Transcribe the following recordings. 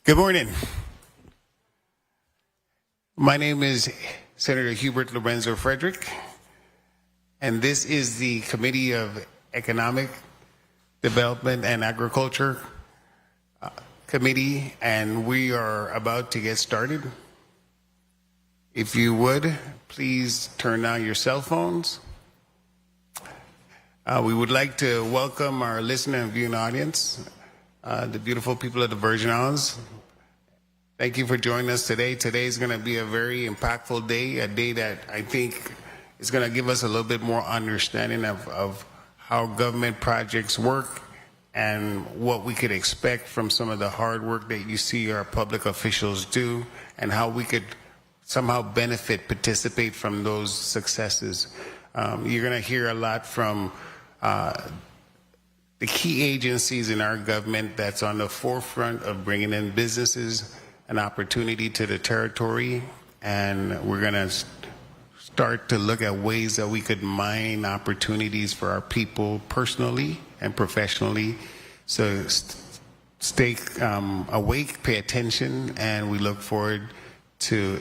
Good morning. My name is Senator Hubert Lorenzo Frederick, and this is the Committee of Economic Development and Agriculture Committee, and we are about to get started. If you would, please turn on your cell phones. We would like to welcome our listening and viewing audience, the beautiful people of the Virgin Islands. Thank you for joining us today. Today is going to be a very impactful day, a day that I think is going to give us a little bit more understanding of how government projects work and what we could expect from some of the hard work that you see our public officials do, and how we could somehow participate from those successes. You're going to hear a lot from the key agencies in our government that's on the forefront of bringing in businesses and opportunity to the territory, and we're going to start to look at ways that we could mine opportunities for our people personally and professionally. So stay awake, pay attention, and we look forward to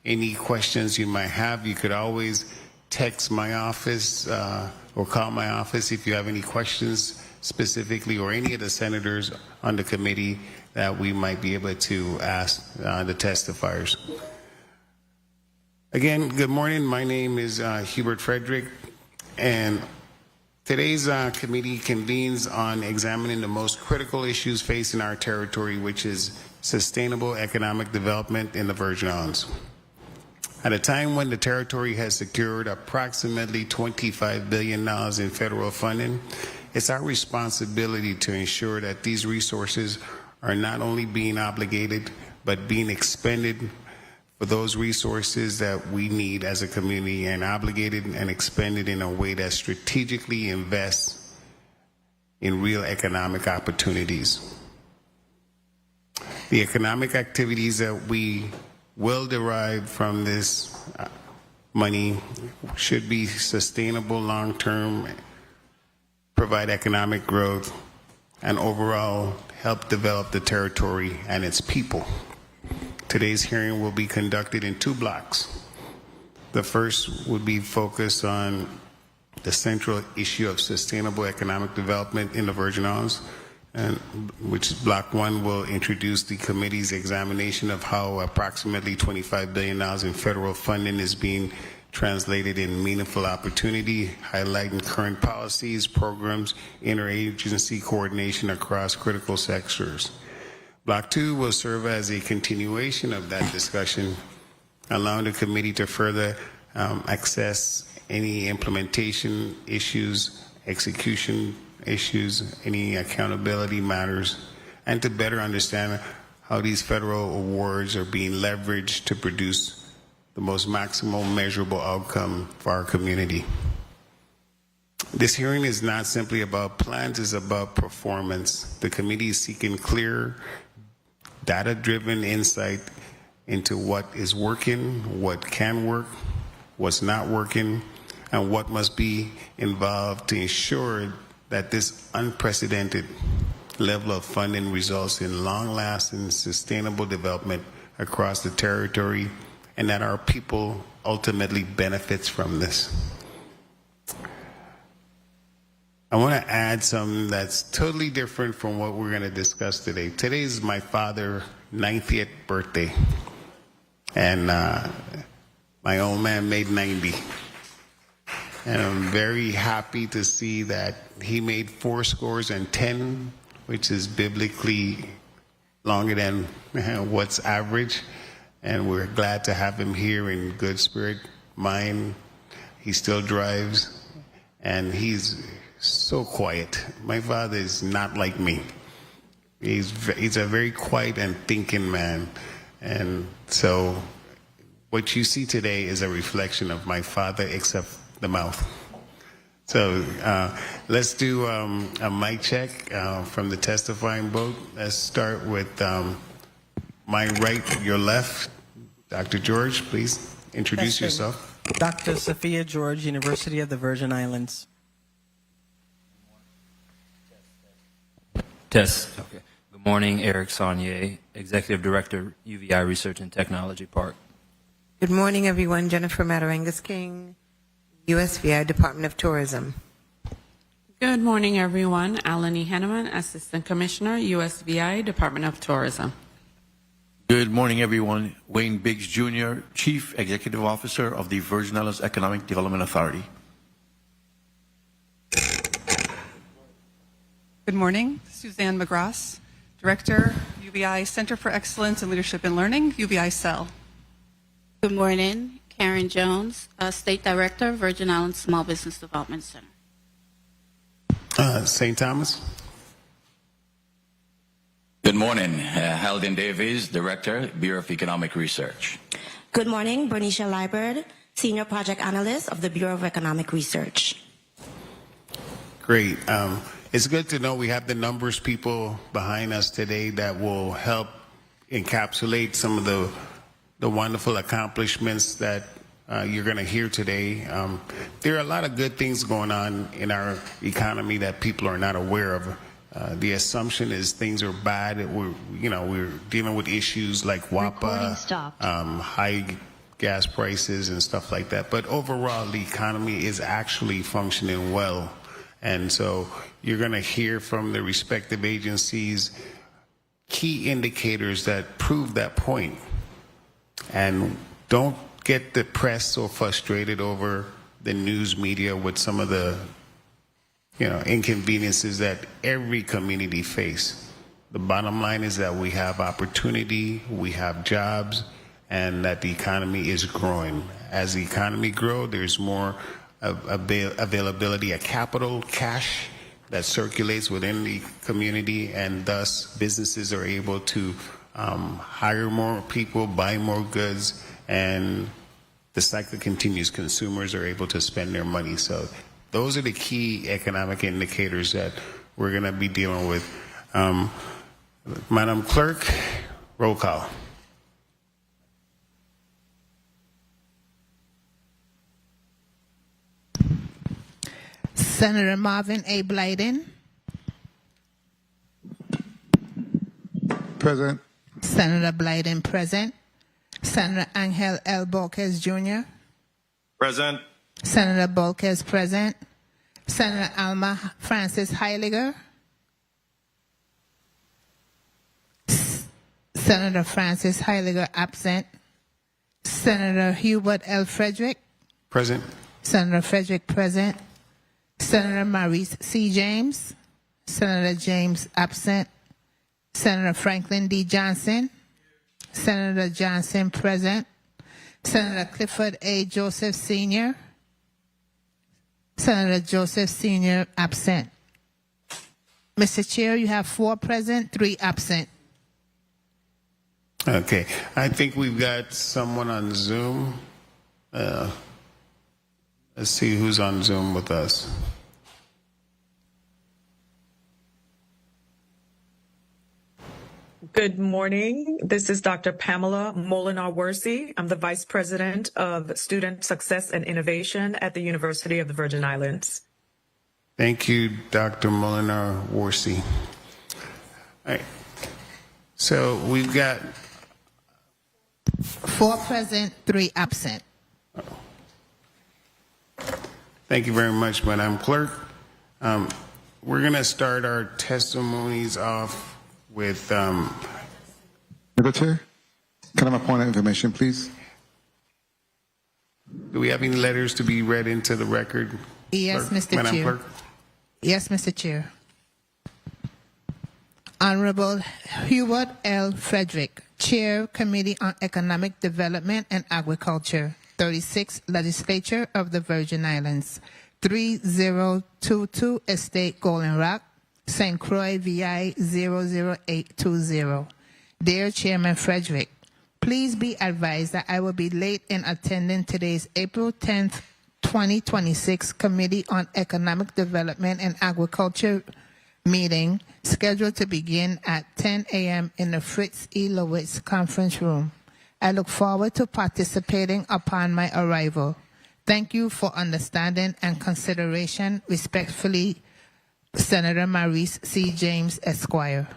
any questions you might have. You could always text my office or call my office if you have any questions specifically, or any of the senators on the committee that we might be able to ask the testifiers. Again, good morning. My name is Hubert Frederick, and today's committee convenes on examining the most critical issues facing our territory, which is sustainable economic development in the Virgin Islands. At a time when the territory has secured approximately $25 billion in federal funding, it's our responsibility to ensure that these resources are not only being obligated, but being expended for those resources that we need as a community, and obligated and expended in a way that strategically invests in real economic opportunities. The economic activities that we will derive from this money should be sustainable long-term, provide economic growth, and overall help develop the territory and its people. Today's hearing will be conducted in two blocks. The first would be focused on the central issue of sustainable economic development in the Virgin Islands, and which block one will introduce the committee's examination of how approximately $25 billion in federal funding is being translated in meaningful opportunity, highlighting current policies, programs, interagency coordination across critical sectors. Block two will serve as a continuation of that discussion, allowing the committee to further access any implementation issues, execution issues, any accountability matters, and to better understand how these federal awards are being leveraged to produce the most maximal measurable outcome for our community. This hearing is not simply about plans, it's about performance. The committee is seeking clear, data-driven insight into what is working, what can work, what's not working, and what must be involved to ensure that this unprecedented level of funding results in long-lasting, sustainable development across the territory and that our people ultimately benefits from this. I want to add something that's totally different from what we're going to discuss today. Today is my father's 90th birthday, and my old man made 90. And I'm very happy to see that he made 410, which is biblically longer than what's average. And we're glad to have him here in good spirit, mind. He still drives, and he's so quiet. My father is not like me. He's a very quiet and thinking man. And so what you see today is a reflection of my father, except the mouth. So let's do a mic check from the testifying boat. Let's start with my right, your left. Dr. George, please introduce yourself. Dr. Sophia George, University of the Virgin Islands. Test. Okay. Good morning, Eric Saunier, Executive Director, UVI Research and Technology Park. Good morning, everyone. Jennifer Matarangas-King, USVI Department of Tourism. Good morning, everyone. Alan E. Henneman, Assistant Commissioner, USVI Department of Tourism. Good morning, everyone. Wayne Biggs, Jr., Chief Executive Officer of the Virgin Islands Economic Development Authority. Good morning. Suzanne McGrath, Director, UVI Center for Excellence in Leadership and Learning, UVI CEL. Good morning. Karen Jones, State Director, Virgin Islands Small Business Development Center. St. Thomas. Good morning. Halden Davies, Director, Bureau of Economic Research. Good morning. Bernicia Liebert, Senior Project Analyst of the Bureau of Economic Research. Great. It's good to know we have the numbers people behind us today that will help encapsulate some of the wonderful accomplishments that you're going to hear today. There are a lot of good things going on in our economy that people are not aware of. The assumption is things are bad. We're dealing with issues like WAPA, high gas prices and stuff like that. But overall, the economy is actually functioning well. And so you're going to hear from the respective agencies key indicators that prove that point. And don't get the press so frustrated over the news media with some of the inconveniences that every community face. The bottom line is that we have opportunity, we have jobs, and that the economy is growing. As the economy grows, there's more availability of capital, cash that circulates within the community, and thus businesses are able to hire more people, buy more goods, and the cycle continues. Consumers are able to spend their money. So those are the key economic indicators that we're going to be dealing with. Madam Clerk, roll call. Senator Marvin A. Blyden. Present. Senator Blyden present. Senator Angel L. Borges Jr. Present. Senator Borges present. Senator Alma Francis Heiliger. Senator Francis Heiliger absent. Senator Hubert L. Frederick. Present. Senator Frederick present. Senator Maurice C. James. Senator James absent. Senator Franklin D. Johnson. Senator Johnson present. Senator Clifford A. Joseph Sr. Senator Joseph Sr. absent. Mr. Chair, you have 4 present, 3 absent. Okay. I think we've got someone on Zoom. Let's see who's on Zoom with us. Good morning. This is Dr. Pamela Molinar-Worsey. I'm the Vice President of Student Success and Innovation at the University of the Virgin Islands. Thank you, Dr. Molinar-Worsey. All right. So we've got 4 present, 3 absent. Thank you very much, Madam Clerk. We're going to start our testimonies off with. Mr. Chair, can I have a point of information, please? Do we have any letters to be read into the record? Yes, Clerk? Mr. Madam Chair. Clerk? Yes, Mr. Chair. Honorable Hubert L. Frederick, Chair, Committee on Economic Development and Agriculture, 36th Legislature of the Virgin Islands, 3022 Estate Golden Rock, St. Croix, VI 00820. Dear Chairman Frederick, please be advised that I will be late in attending today's April 10th, 2026 Committee on Economic Development and Agriculture meeting scheduled to begin at 10 a.m. in the Fritz E. Lowitz Conference Room. I look forward to participating upon my arrival. Thank you for understanding and consideration. Respectfully, Senator Maurice C. James, Esquire.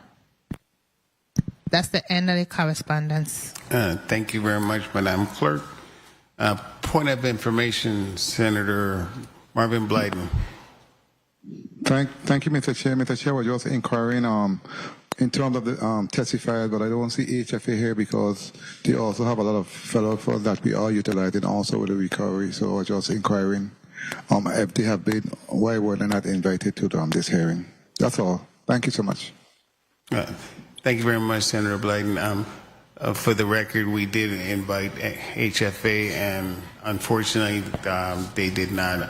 That's the end of the correspondence. Thank you very much, Madam Clerk. Point of information, Senator Marvin Blyden. Thank you, Mr. Chair. Mr. Chair, I was just inquiring in terms of the testifiers, but I don't see HFA here because they also have a lot of fellow funds that we are utilizing also with the recovery. So I was just inquiring if they have been, why were they not invited to this hearing? That's all. Thank you so much. Thank you very much, Senator Blyden. For the record, we did invite HFA, and unfortunately, they did not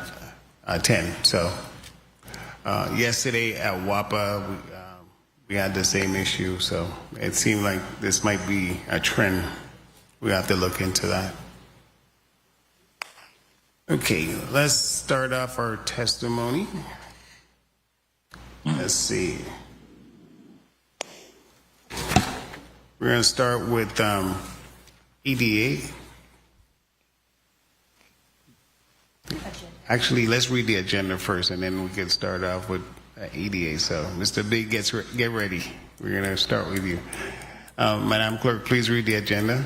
attend. So yesterday at WAPA, we had the same issue. So it seemed like this might be a trend. We have to look into that. Okay, let's start off our testimony. Let's see. We're going to start with EDA. Actually, let's read the agenda first, and then we can start off with EDA. So, Mr. Big, get ready. We're going to start with you. Madam Clerk, please read the agenda.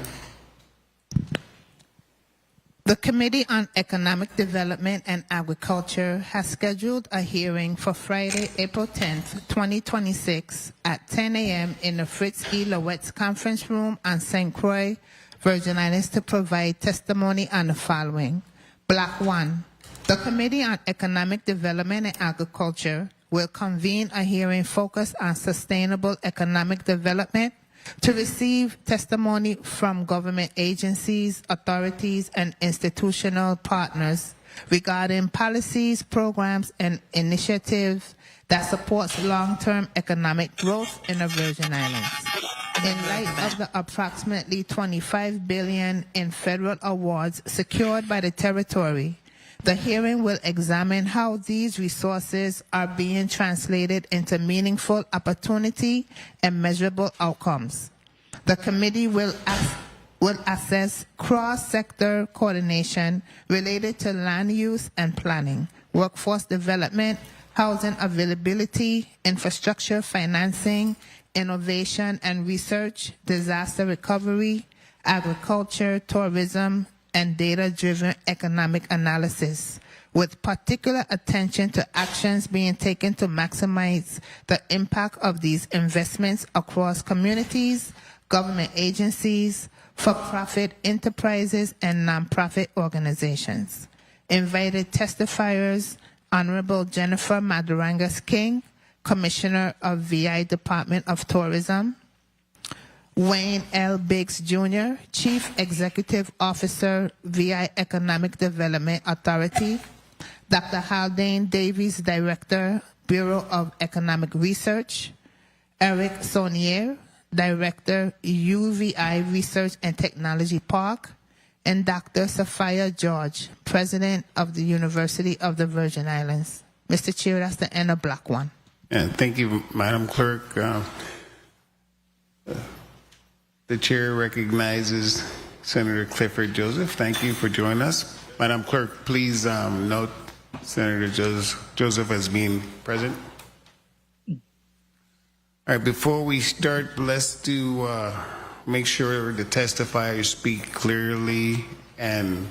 The Committee on Economic Development and Agriculture has scheduled a hearing for Friday, April 10th, 2026 at 10 a.m. in the Fritz E. Lowitz Conference Room on St. Croix, Virgin Islands to provide testimony on the following. Block 1. The Committee on Economic Development and Agriculture will convene a hearing focused on sustainable economic development to receive testimony from government agencies, authorities, and institutional partners regarding policies, programs, and initiatives that supports long-term economic growth in the Virgin Islands. In light of the approximately $25 billion in federal awards secured by the territory, the hearing will examine how these resources are being translated into meaningful opportunity and measurable outcomes. The committee will assess cross-sector coordination related to land use and planning, workforce development, housing availability, infrastructure financing, innovation and research, disaster recovery, agriculture, tourism, and data-driven economic analysis, with particular attention to actions being taken to maximize the impact of these investments across communities, government agencies, for-profit enterprises, and nonprofit organizations. Invited testifiers, Honorable Jennifer Madurangas-King, Commissioner of VI Department of Tourism, Wayne L. Biggs, Jr., Chief Executive Officer, VI Economic Development Authority, Dr. Haldane Davies, Director, Bureau of Economic Research, Eric Saunier, Director, UVI Research and Technology Park, and Dr. Sophia George, President of the University of the Virgin Islands. Mr. Chair, that's the end of Block 1. Thank you, Madam Clerk. The chair recognizes Senator Clifford Joseph. Thank you for joining us. Madam Clerk, please note Senator Joseph as being present. All right, before we start, let's do make sure the testifiers speak clearly and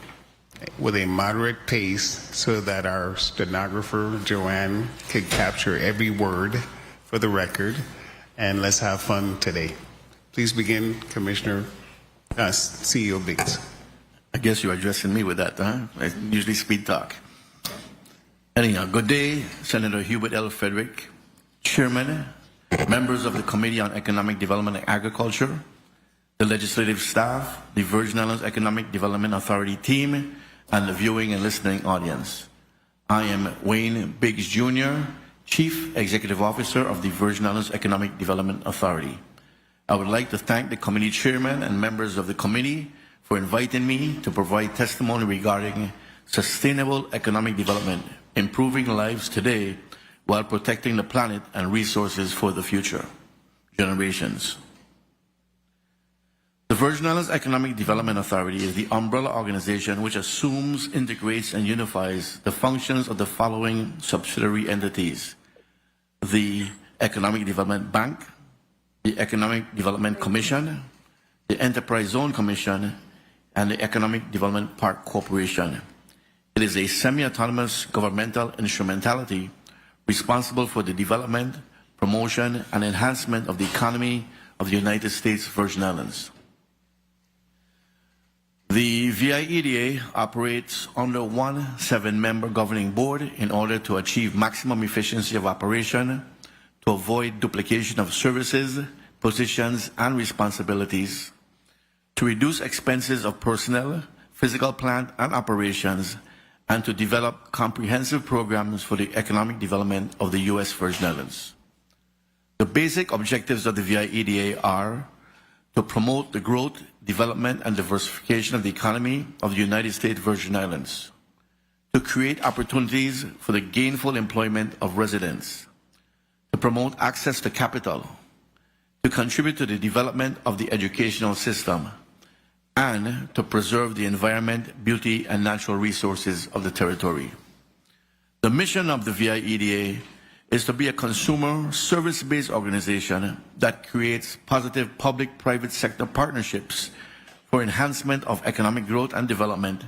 with a moderate pace so that our stenographer, Joanne, could capture every word for the record. And let's have fun today. Please begin, Commissioner, CEO Biggs. I guess you're addressing me with that, huh? I usually speed talk. Anyhow, good day, Senator Hubert L. Frederick, Chairman, members of the Committee on Economic Development and Agriculture, the legislative staff, the Virgin Islands Economic Development Authority team, and the viewing and listening audience. I am Wayne Biggs Jr., Chief Executive Officer of the Virgin Islands Economic Development Authority. I would like to thank the committee chairman and members of the committee for inviting me to provide testimony regarding sustainable economic development, improving lives today while protecting the planet and resources for the future generations. The Virgin Islands Economic Development Authority is the umbrella organization which assumes, integrates, and unifies the functions of the following subsidiary entities: the Economic Development Bank, the Economic Development Commission, the Enterprise Zone Commission, and the Economic Development Park Corporation. It is a semi-autonomous governmental instrumentality responsible for the development, promotion, and enhancement of the economy of the United States Virgin Islands. The VIEDA operates under one 7-member governing board in order to achieve maximum efficiency of operation, to avoid duplication of services, positions, and responsibilities, to reduce expenses of personnel, physical plant, and operations, and to develop comprehensive programs for the economic development of the U.S. Virgin Islands. The basic objectives of the VIEDA are to promote the growth, development, and diversification of the economy of the United States Virgin Islands, to create opportunities for the gainful employment of residents, to promote access to capital, to contribute to the development of the educational system, and to preserve the environment, beauty, and natural resources of the territory. The mission of the VIEDA is to be a consumer service-based organization that creates positive public-private sector partnerships for enhancement of economic growth and development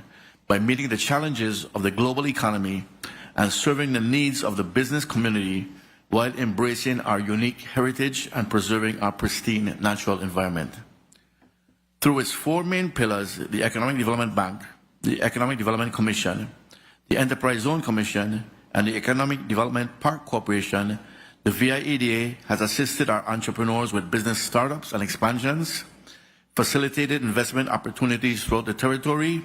by meeting the challenges of the global economy and serving the needs of the business community while embracing our unique heritage and preserving our pristine natural environment. Through its 4 main pillars, the Economic Development Bank, the Economic Development Commission, the Enterprise Zone Commission, and the Economic Development Park Corporation, the VIEDA has assisted our entrepreneurs with business startups and expansions, facilitated investment opportunities throughout the territory,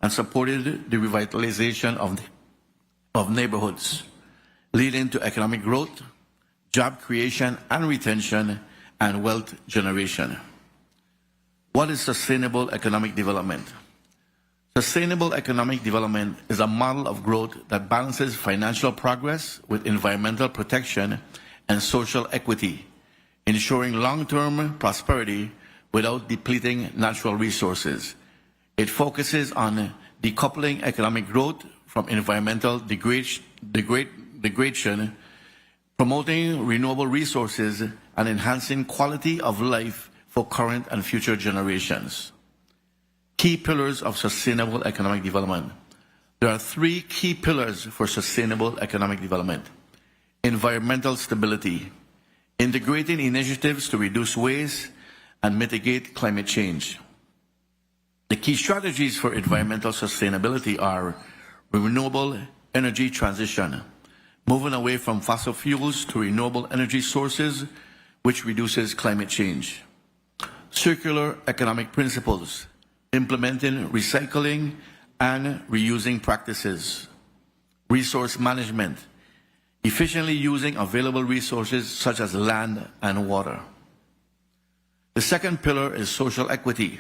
and supported the revitalization of neighborhoods, leading to economic growth, job creation and retention, and wealth generation. What is sustainable economic development? Sustainable economic development is a model of growth that balances financial progress with environmental protection and social equity, ensuring long-term prosperity without depleting natural resources. It focuses on decoupling economic growth from environmental degradation, promoting renewable resources, and enhancing quality of life for current and future generations. Key pillars of sustainable economic development. There are 3 key pillars for sustainable economic development. Environmental stability, integrating initiatives to reduce waste and mitigate climate change. The key strategies for environmental sustainability are renewable energy transition, moving away from fossil fuels to renewable energy sources, which reduces climate change. Circular economic principles, implementing recycling and reusing practices. Resource management, efficiently using available resources such as land and water. The second pillar is social equity,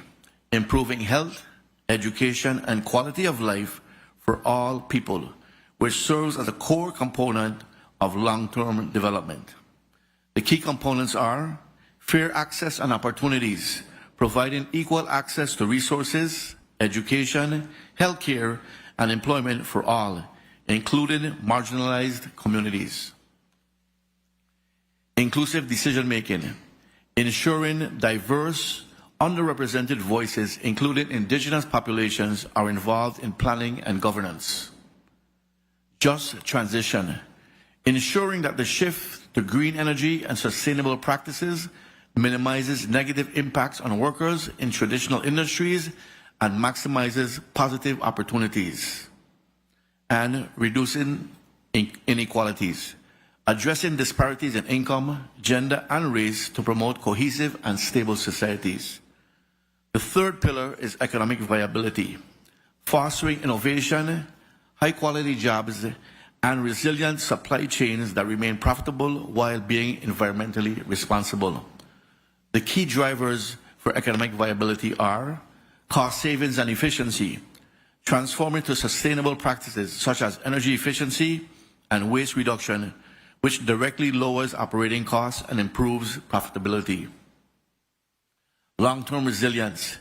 improving health, education, and quality of life for all people, which serves as a core component of long-term development. The key components are fair access and opportunities, providing equal access to resources, education, healthcare, and employment for all, including marginalized communities. Inclusive decision-making, ensuring diverse, underrepresented voices, including indigenous populations, are involved in planning and governance. Just transition, ensuring that the shift to green energy and sustainable practices minimizes negative impacts on workers in traditional industries and maximizes positive opportunities. And reducing inequalities, addressing disparities in income, gender, and race to promote cohesive and stable societies. The third pillar is economic viability, fostering innovation, high-quality jobs, and resilient supply chains that remain profitable while being environmentally responsible. The key drivers for economic viability are cost savings and efficiency, transforming to sustainable practices such as energy efficiency and waste reduction, which directly lowers operating costs and improves profitability. Long-term resilience,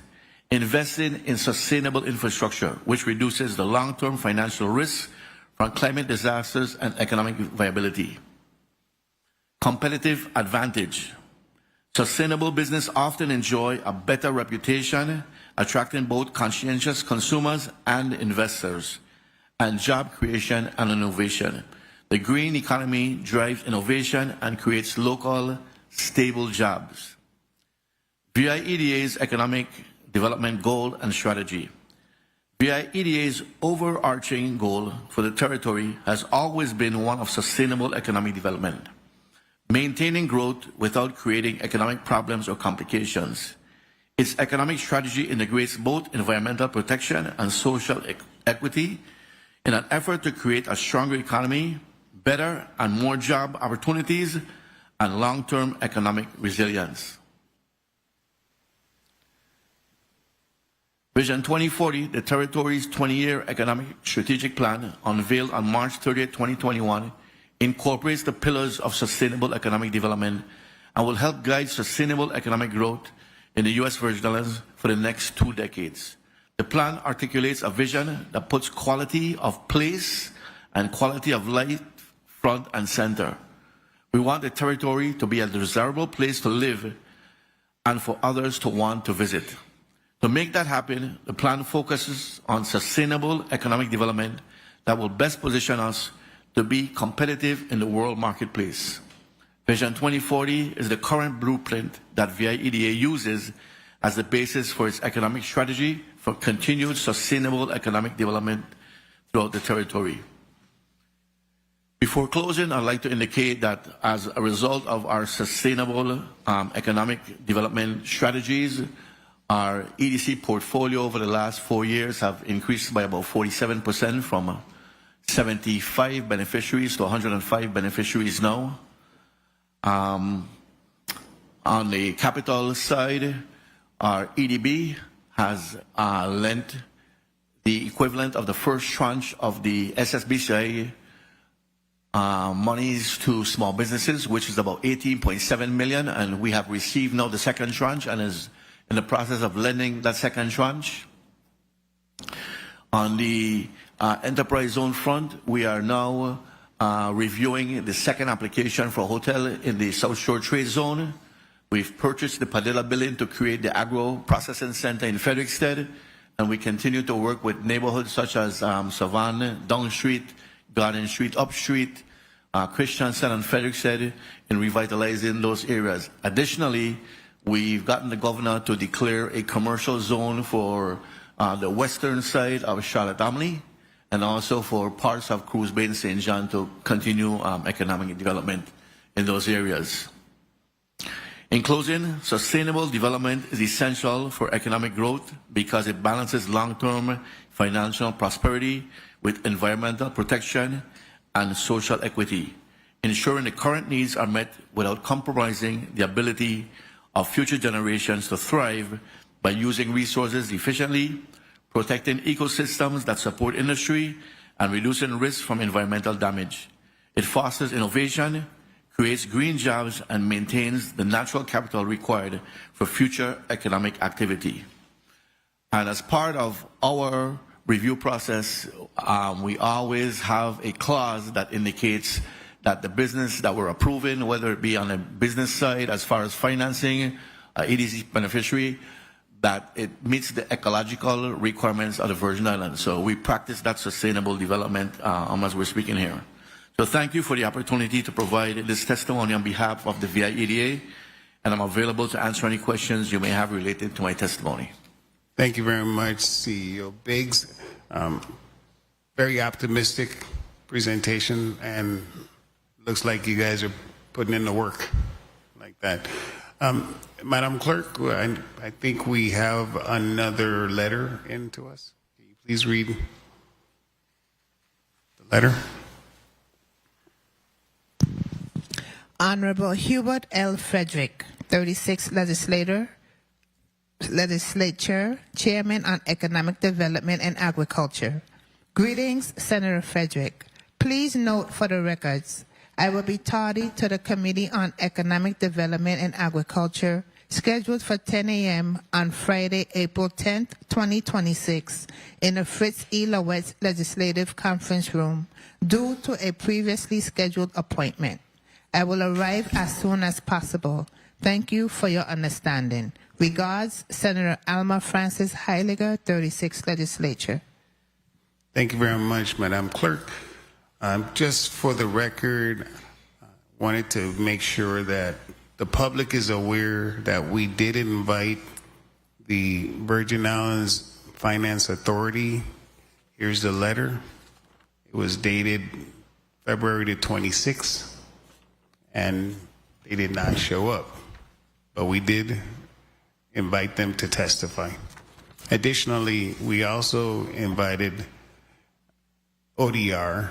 investing in sustainable infrastructure, which reduces the long-term financial risks from climate disasters and economic viability. Competitive advantage. Sustainable business often enjoy a better reputation, attracting both conscientious consumers and investors, and job creation and innovation. The green economy drives innovation and creates local, stable jobs. VIEDA's economic development goal and strategy. VIEDA's overarching goal for the territory has always been one of sustainable economic development, maintaining growth without creating economic problems or complications. Its economic strategy integrates both environmental protection and social equity in an effort to create a stronger economy, better and more job opportunities, and long-term economic resilience. Vision 2040, the territory's 20-year economic strategic plan, unveiled on March 30, 2021, incorporates the pillars of sustainable economic development and will help guide sustainable economic growth in the U.S. Virgin Islands for the next 2 decades. The plan articulates a vision that puts quality of place and quality of life front and center. We want the territory to be a desirable place to live and for others to want to visit. To make that happen, the plan focuses on sustainable economic development that will best position us to be competitive in the world marketplace. Vision 2040 is the current blueprint that VIEDA uses as the basis for its economic strategy for continued sustainable economic development throughout the territory. Before closing, I'd like to indicate that as a result of our sustainable economic development strategies, our EDC portfolio over the last 4 years have increased by about 47% from 75 beneficiaries to 105 beneficiaries now. On the capital side, our EDB has lent the equivalent of the first tranche of the SSBCI monies to small businesses, which is about 18.7 million, and we have received now the second tranche and is in the process of lending that second tranche. On the enterprise zone front, we are now reviewing the second application for a hotel in the South Shore Trade Zone. We've purchased the Padilla building to create the Agro Processing Center in Frederickstead, and we continue to work with neighborhoods such as Savannah, Down Street, Garden Street, Up Street, Christiansen, and Frederickstead in revitalizing those areas. Additionally, we've gotten the governor to declare a commercial zone for the western side of Charlotte-Amalie and also for parts of Cruz Bay and St. John to continue economic development in those areas. In closing, sustainable development is essential for economic growth because it balances long-term financial prosperity with environmental protection and social equity, ensuring the current needs are met without compromising the ability of future generations to thrive by using resources efficiently, protecting ecosystems that support industry, and reducing risks from environmental damage. It fosters innovation, creates green jobs, and maintains the natural capital required for future economic activity. And as part of our review process, we always have a clause that indicates that the business that we're approving, whether it be on the business side as far as financing, EDC beneficiary, that it meets the ecological requirements of the Virgin Islands. So we practice that sustainable development as we're speaking here. So thank you for the opportunity to provide this testimony on behalf of the VIEDA, and I'm available to answer any questions you may have related to my testimony. Thank you very much, CEO Biggs. Very optimistic presentation, and looks like you guys are putting in the work like that. Madam Clerk, I think we have another letter in to us. Can you please read the letter? Honorable Hubert L. Frederick, 36th Legislature, Chairman on Economic Development and Agriculture. Greetings, Senator Frederick. Please note for the records, I will be tardy to the Committee on Economic Development and Agriculture, scheduled for 10 a.m. on Friday, April 10th, 2026, in the Fritz E. Lowetz Legislative Conference Room, due to a previously scheduled appointment. I will arrive as soon as possible. Thank you for your understanding. Regards, Senator Alma Francis Heiliger, 36th Legislature. Thank you very much, Madam Clerk. Just for the record, wanted to make sure that the public is aware that we did invite the Virgin Islands Finance Authority. Here's the letter. It was dated February the 26th, and they did not show up. But we did invite them to testify. Additionally, we also invited ODR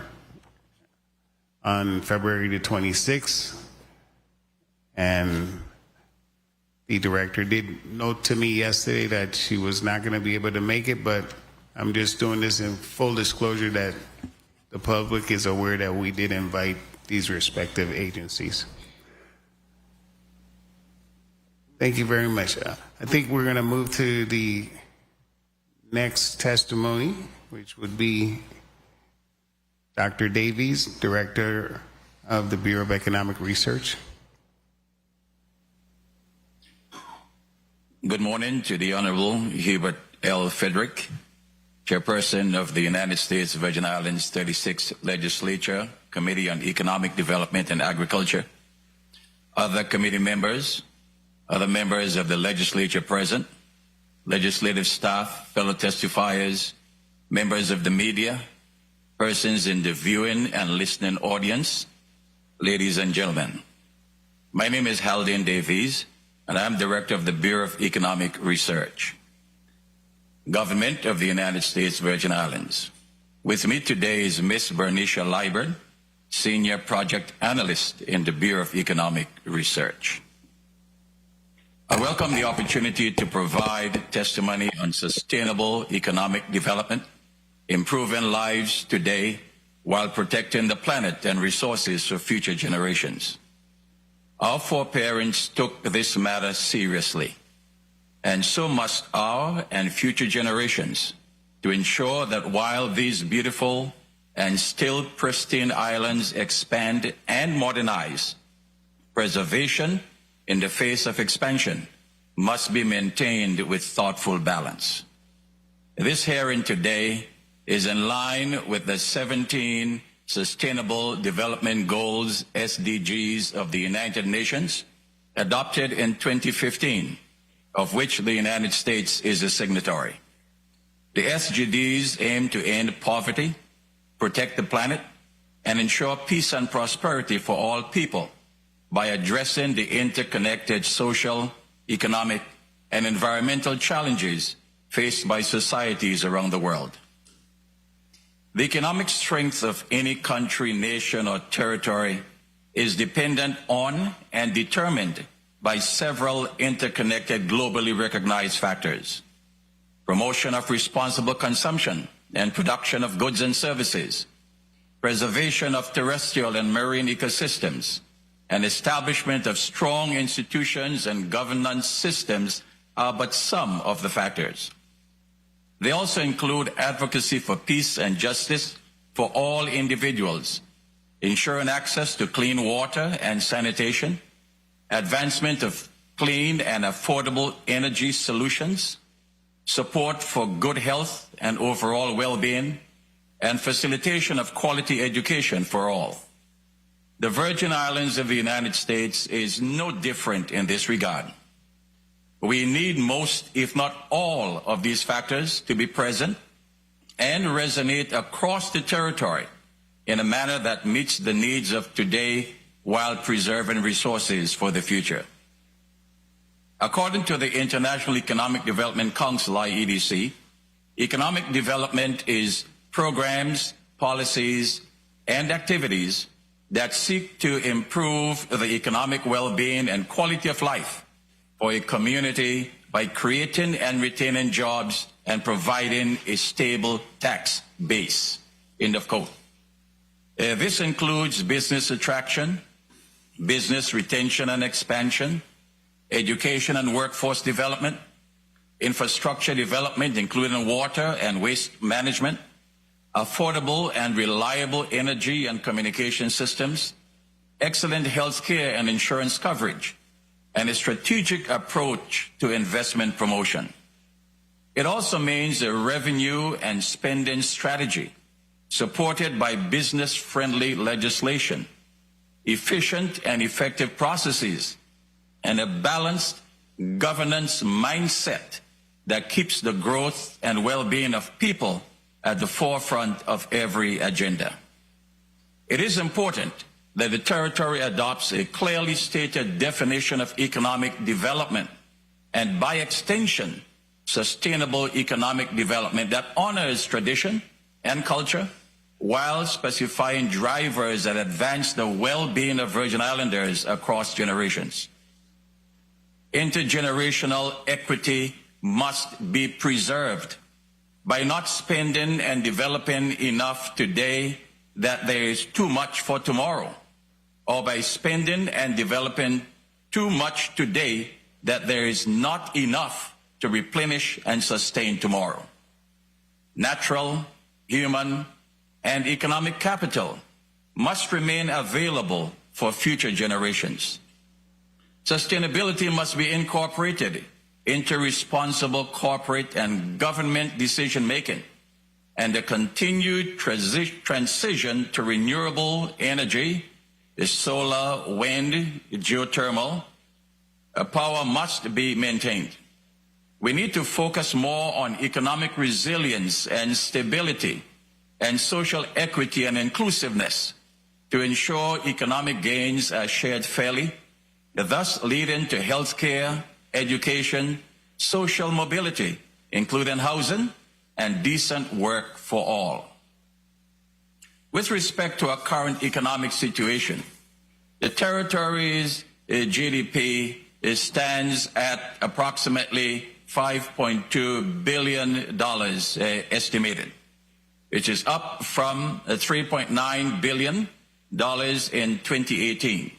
on February the 26th, and the director did note to me yesterday that she was not going to be able to make it, but I'm just doing this in full disclosure that the public is aware that we did invite these respective agencies. Thank you very much. I think we're going to move to the next testimony, which would be Dr. Davies, Director of the Bureau of Economic Research. Good morning to the Honorable Hubert L. Frederick, Chairperson of the United States Virgin Islands 36th Legislature, Committee on Economic Development and Agriculture, other committee members, other members of the legislature present, legislative staff, fellow testifiers, members of the media, persons in the viewing and listening audience, ladies and gentlemen. My name is Haldane Davies, and I'm Director of the Bureau of Economic Research, Government of the United States Virgin Islands. With me today is Ms. Bernicia Liburd, Senior Project Analyst in the Bureau of Economic Research. I welcome the opportunity to provide testimony on sustainable economic development, improving lives today while protecting the planet and resources for future generations. Our foreparents took this matter seriously, and so must our and future generations, to ensure that while these beautiful and still pristine islands expand and modernize, preservation in the face of expansion must be maintained with thoughtful balance. This hearing today is in line with the 17 Sustainable Development Goals, SDGs, of the United Nations, adopted in 2015, of which the United States is a signatory. The SDGs aim to end poverty, protect the planet, and ensure peace and prosperity for all people by addressing the interconnected social, economic, and environmental challenges faced by societies around the world. The economic strength of any country, nation, or territory is dependent on and determined by several interconnected, globally recognized factors: promotion of responsible consumption and production of goods and services, preservation of terrestrial and marine ecosystems, and establishment of strong institutions and governance systems are but some of the factors. They also include advocacy for peace and justice for all individuals, ensuring access to clean water and sanitation, advancement of clean and affordable energy solutions, support for good health and overall well-being, and facilitation of quality education for all. The Virgin Islands of the United States is no different in this regard. We need most, if not all, of these factors to be present and resonate across the territory in a manner that meets the needs of today while preserving resources for the future. According to the International Economic Development Council, IEDC, economic development is programs, policies, and activities that seek to improve the economic well-being and quality of life for a community by creating and retaining jobs and providing a stable tax base. End of quote. This includes business attraction, business retention and expansion, education and workforce development, infrastructure development, including water and waste management, affordable and reliable energy and communication systems, excellent health care and insurance coverage, and a strategic approach to investment promotion. It also means a revenue and spending strategy supported by business-friendly legislation, efficient and effective processes, and a balanced governance mindset that keeps the growth and well-being of people at the forefront of every agenda. It is important that the territory adopts a clearly stated definition of economic development and, by extension, sustainable economic development that honors tradition and culture while specifying drivers that advance the well-being of Virgin Islanders across generations. Intergenerational equity must be preserved by not spending and developing enough today that there is too much for tomorrow, or by spending and developing too much today that there is not enough to replenish and sustain tomorrow. Natural, human, and economic capital must remain available for future generations. Sustainability must be incorporated into responsible corporate and government decision-making, and the continued transition to renewable energy, solar, wind, geothermal, power must be maintained. We need to focus more on economic resilience and stability and social equity and inclusiveness to ensure economic gains are shared fairly, thus leading to healthcare, education, social mobility, including housing, and decent work for all. With respect to our current economic situation, the territory's GDP stands at approximately $5.2 billion estimated, which is up from $3.9 billion in 2018.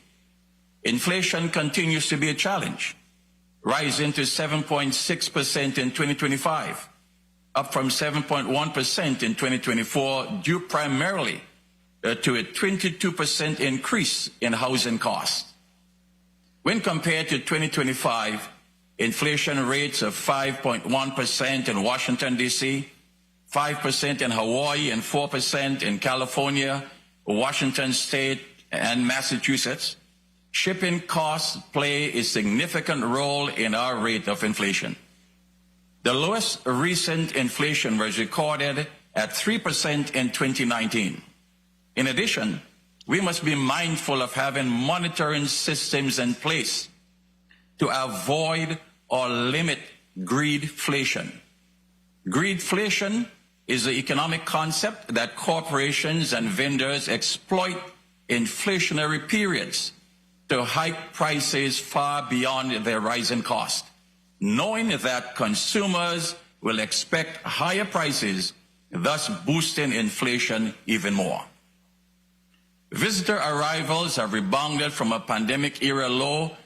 Inflation continues to be a challenge, rising to 7.6% in 2025, up from 7.1% in 2024, due primarily to a 22% increase in housing costs. When compared to 2025, inflation rates of 5.1% in Washington, D.C., 5% in Hawaii, and 4% in California, Washington State, and Massachusetts, shipping costs play a significant role in our rate of inflation. The lowest recent inflation was recorded at 3% in 2019. In addition, we must be mindful of having monitoring systems in place to avoid or limit greedflation. Greedflation is the economic concept that corporations and vendors exploit inflationary periods to hike prices far beyond their rising cost, knowing that consumers will expect higher prices, thus boosting inflation even more. Visitor arrivals have rebounded from a pandemic-era low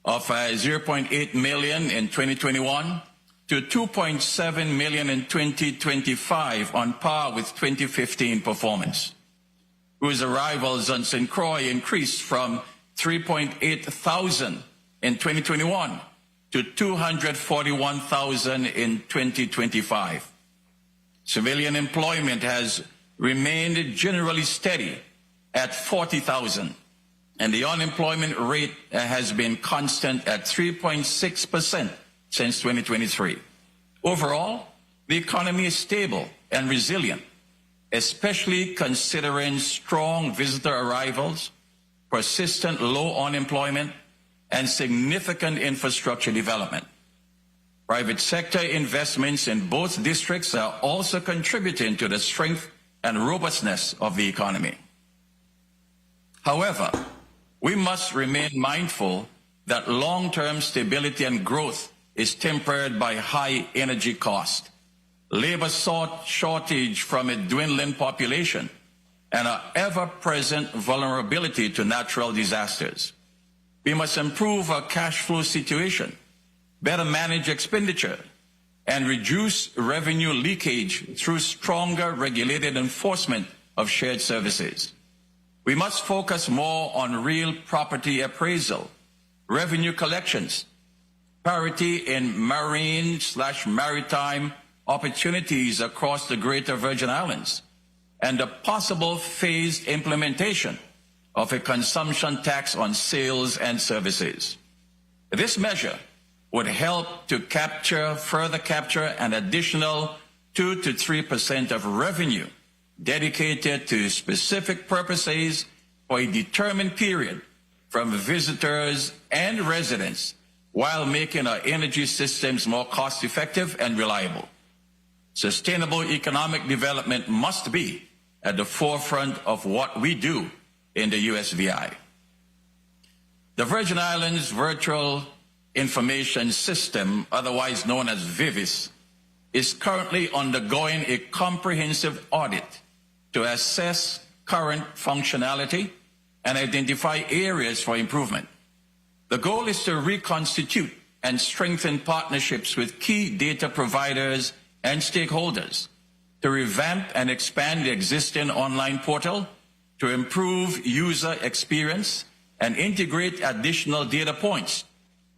of 0.8 million in 2021 to 2.7 million in 2025, on par with 2015 performance. Cruise arrivals on St. Croix increased from 3.8 thousand in 2021 to 241,000 in 2025. Civilian employment has remained generally steady at 40,000, and the unemployment rate has been constant at 3.6% since 2023. Overall, the economy is stable and resilient, especially considering strong visitor arrivals, persistent low unemployment, and significant infrastructure development. Private sector investments in both districts are also contributing to the strength and robustness of the economy. However, we must remain mindful that long-term stability and growth is tempered by high energy cost, labor shortage from a dwindling population, and our ever-present vulnerability to natural disasters. We must improve our cash flow situation, better manage expenditure, and reduce revenue leakage through stronger regulated enforcement of shared services. We must focus more on real property appraisal, revenue collections, parity in marine/maritime opportunities across the Greater Virgin Islands, and the possible phased implementation of a consumption tax on sales and services. This measure would help to further capture an additional 2 to 3% of revenue dedicated to specific purposes for a determined period from visitors and residents, while making our energy systems more cost-effective and reliable. Sustainable economic development must be at the forefront of what we do in the USVI. The Virgin Islands Virtual Information System, otherwise known as VIVIS, is currently undergoing a comprehensive audit to assess current functionality and identify areas for improvement. The goal is to reconstitute and strengthen partnerships with key data providers and stakeholders, to revamp and expand the existing online portal, to improve user experience, and integrate additional data points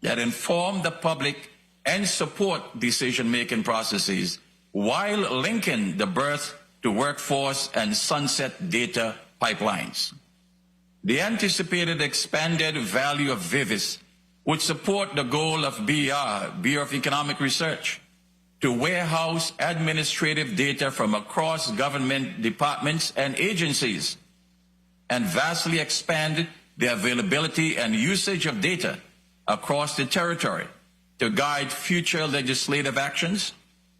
that inform the public and support decision-making processes, while linking the birth to workforce and sunset data pipelines. The anticipated expanded value of VIVIS would support the goal of BER, Bureau of Economic Research, to warehouse administrative data from across government departments and agencies, and vastly expand the availability and usage of data across the territory to guide future legislative actions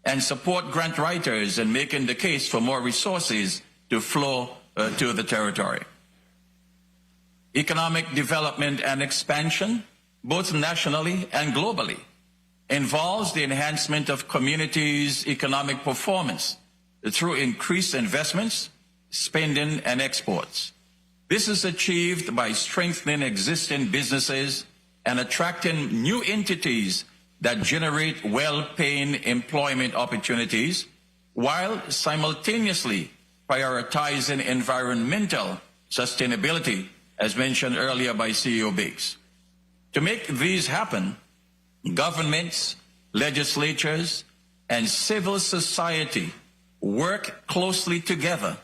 and support grant writers in making the case for more resources to flow to the territory. Economic development and expansion, both nationally and globally, involves the enhancement of communities' economic performance through increased investments, spending, and exports. This is achieved by strengthening existing businesses and attracting new entities that generate well-paying employment opportunities, while simultaneously prioritizing environmental sustainability, as mentioned earlier by CEO Biggs. To make these happen, governments, legislatures, and civil society work closely together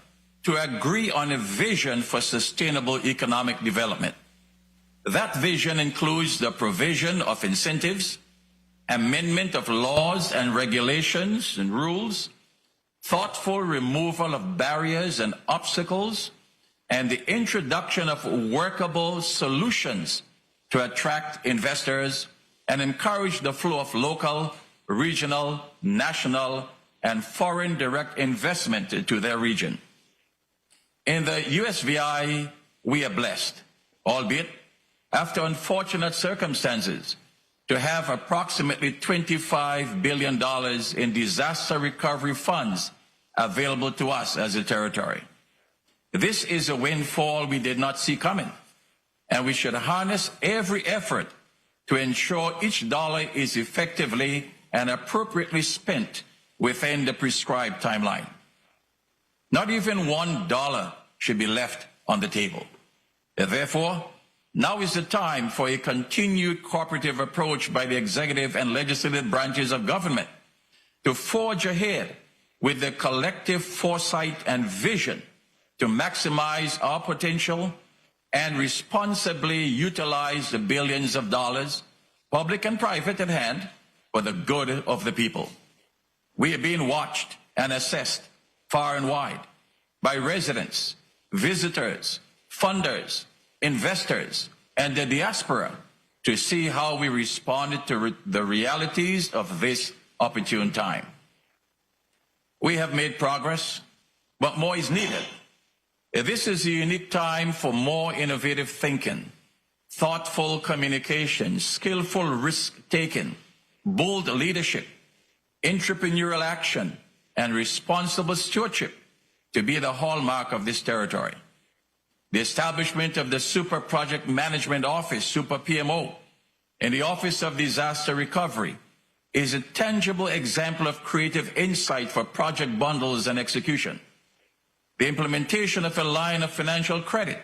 to agree on a vision for sustainable economic development. That vision includes the provision of incentives, amendment of laws and regulations and rules, thoughtful removal of barriers and obstacles, and the introduction of workable solutions to attract investors and encourage the flow of local, regional, national, and foreign direct investment to their region. In the USVI, we are blessed, albeit after unfortunate circumstances, to have approximately $25 billion in disaster recovery funds available to us as a territory. This is a windfall we did not see coming, and we should harness every effort to ensure each dollar is effectively and appropriately spent within the prescribed timeline. Not even $1 should be left on the table. Therefore, Now is the time for a continued cooperative approach by the executive and legislative branches of government to forge ahead with the collective foresight and vision to maximize our potential and responsibly utilize the billions of dollars, public and private at hand, for the good of the people. We are being watched and assessed far and wide by residents, visitors, funders, investors, and the diaspora to see how we responded to the realities of this opportune time. We have made progress, but more is needed. This is a unique time for more innovative thinking, thoughtful communication, skillful risk-taking, bold leadership, entrepreneurial action, and responsible stewardship to be the hallmark of this territory. The establishment of the Super Project Management Office, Super PMO, and the Office of Disaster Recovery is a tangible example of creative insight for project bundles and execution. The implementation of a line of financial credit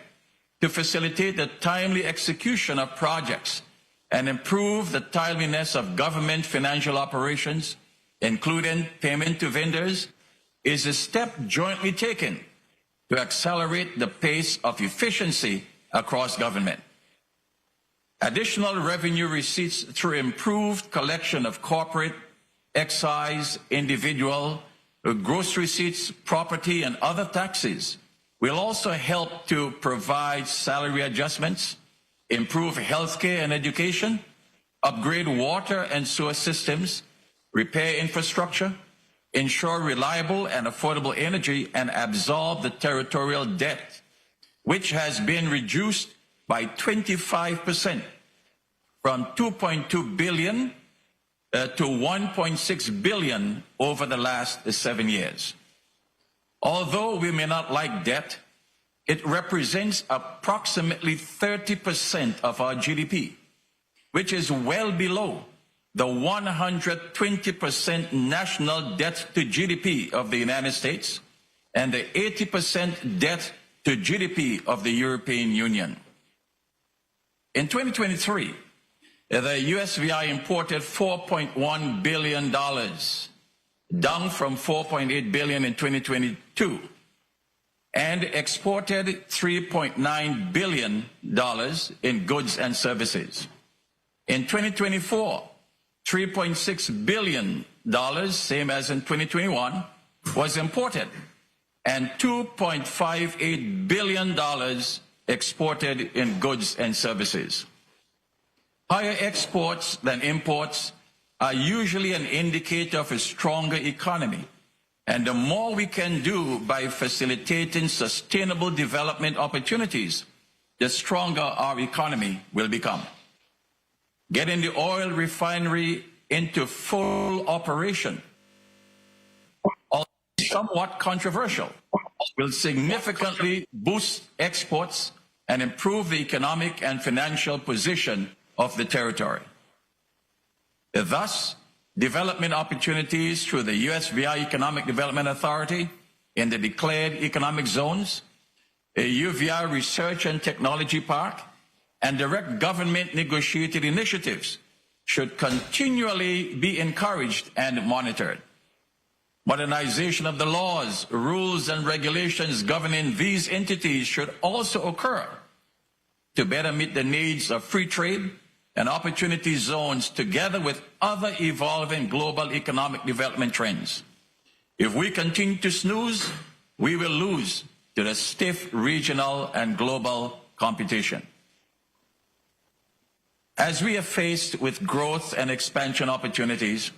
to facilitate the timely execution of projects and improve the timeliness of government financial operations, including payment to vendors, is a step jointly taken to accelerate the pace of efficiency across government. Additional revenue receipts through improved collection of corporate, excise, individual, gross receipts, property, and other taxes will also help to provide salary adjustments, improve healthcare and education, upgrade water and sewer systems, repair infrastructure, ensure reliable and affordable energy, and absorb the territorial debt, which has been reduced by 25% from $2.2 billion to $1.6 billion over the last 7 years. Although we may not like debt, it represents approximately 30% of our GDP, which is well below the 120% national debt to GDP of the United States and the 80% debt to GDP of the European Union. In 2023, the USVI imported $4.1 billion, down from $4.8 billion in 2022, and exported $3.9 billion in goods and services. In 2024, $3.6 billion, same as in 2021, was imported, and $2.58 billion exported in goods and services. Higher exports than imports are usually an indicator of a stronger economy, and the more we can do by facilitating sustainable development opportunities, the stronger our economy will become. Getting the oil refinery into full operation, although somewhat controversial, will significantly boost exports and improve the economic and financial position of the territory. Thus, development opportunities through the USVI Economic Development Authority in the declared economic zones, a UVI Research and Technology Park, and direct government negotiated initiatives should continually be encouraged and monitored. Modernization of the laws, rules, and regulations governing these entities should also occur to better meet the needs of free trade and opportunity zones together with other evolving global economic development trends. If we continue to snooze, we will lose to the stiff regional and global competition. As we are faced with growth and expansion opportunities,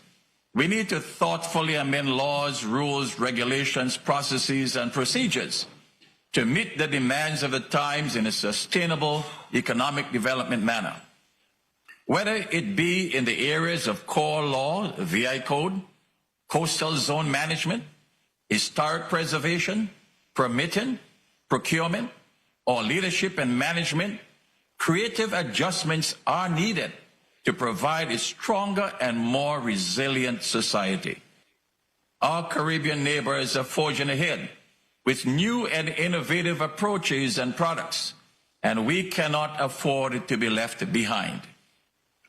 we need to thoughtfully amend laws, rules, regulations, processes, and procedures to meet the demands of the times in a sustainable economic development manner. Whether it be in the areas of core law, VI code, coastal zone management, historic preservation, permitting, procurement, or leadership and management, creative adjustments are needed to provide a stronger and more resilient society. Our Caribbean neighbors are forging ahead with new and innovative approaches and products and we cannot afford to be left behind.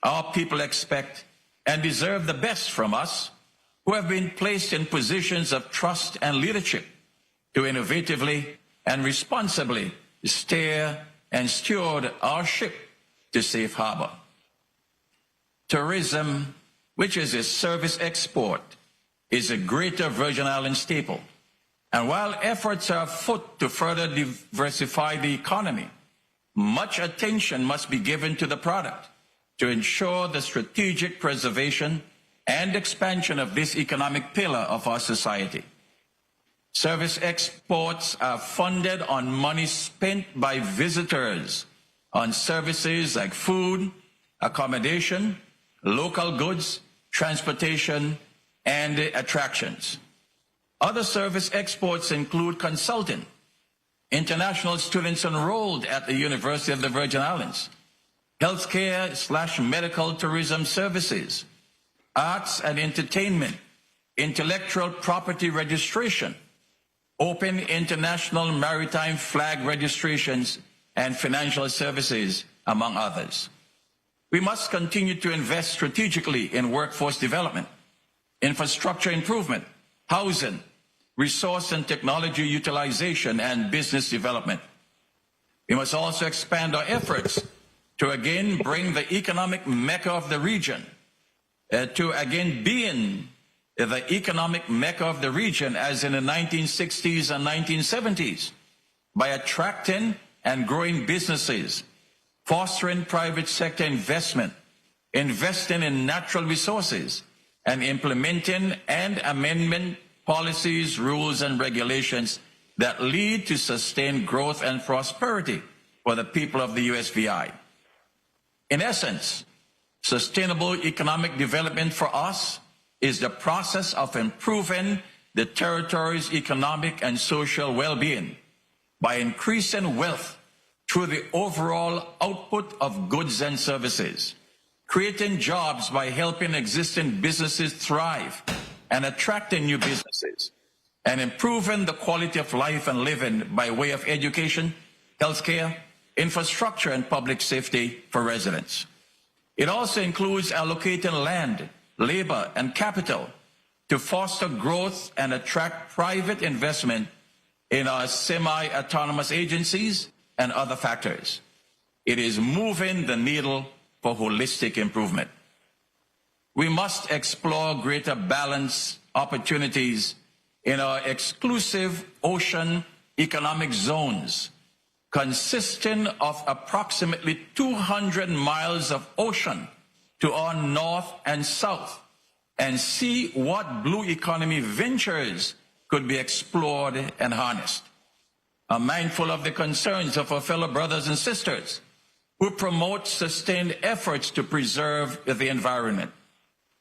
Our people expect and deserve the best from us, who have been placed in positions of trust and leadership to innovatively and responsibly steer and steward our ship to safe harbor. Tourism, which is a service export, is a greater Virgin Islands staple. And while efforts are afoot to further diversify the economy, much attention must be given to the product to ensure the strategic preservation and expansion of this economic pillar of our society. Service exports are funded on money spent by visitors on services like food, accommodation, local goods, transportation, and attractions. Other service exports include consulting, international students enrolled at the University of the Virgin Islands, healthcare/medical tourism services, arts and entertainment, intellectual property registration, open international maritime flag registrations, and financial services, among others. We must continue to invest strategically in workforce development, infrastructure improvement, housing, resource and technology utilization, and business development. We must also expand our efforts to again bring the economic mecca of the region, to again being the economic mecca of the region as in the 1960s and 1970s, by attracting and growing businesses, fostering private sector investment, investing in natural resources, and implementing and amendment policies, rules, and regulations that lead to sustained growth and prosperity for the people of the USVI. In essence, sustainable economic development for us is the process of improving the territory's economic and social well-being by increasing wealth through the overall output of goods and services, creating jobs by helping existing businesses thrive and attracting new businesses, and improving the quality of life and living by way of education, healthcare, infrastructure, and public safety for residents. It also includes allocating land, labor, and capital to foster growth and attract private investment in our semi-autonomous agencies and other factors. It is moving the needle for holistic improvement. We must explore greater balance opportunities in our exclusive ocean economic zones, consisting of approximately 200 miles of ocean to our north and south, and see what blue economy ventures could be explored and harnessed. I'm mindful of the concerns of our fellow brothers and sisters who promote sustained efforts to preserve the environment.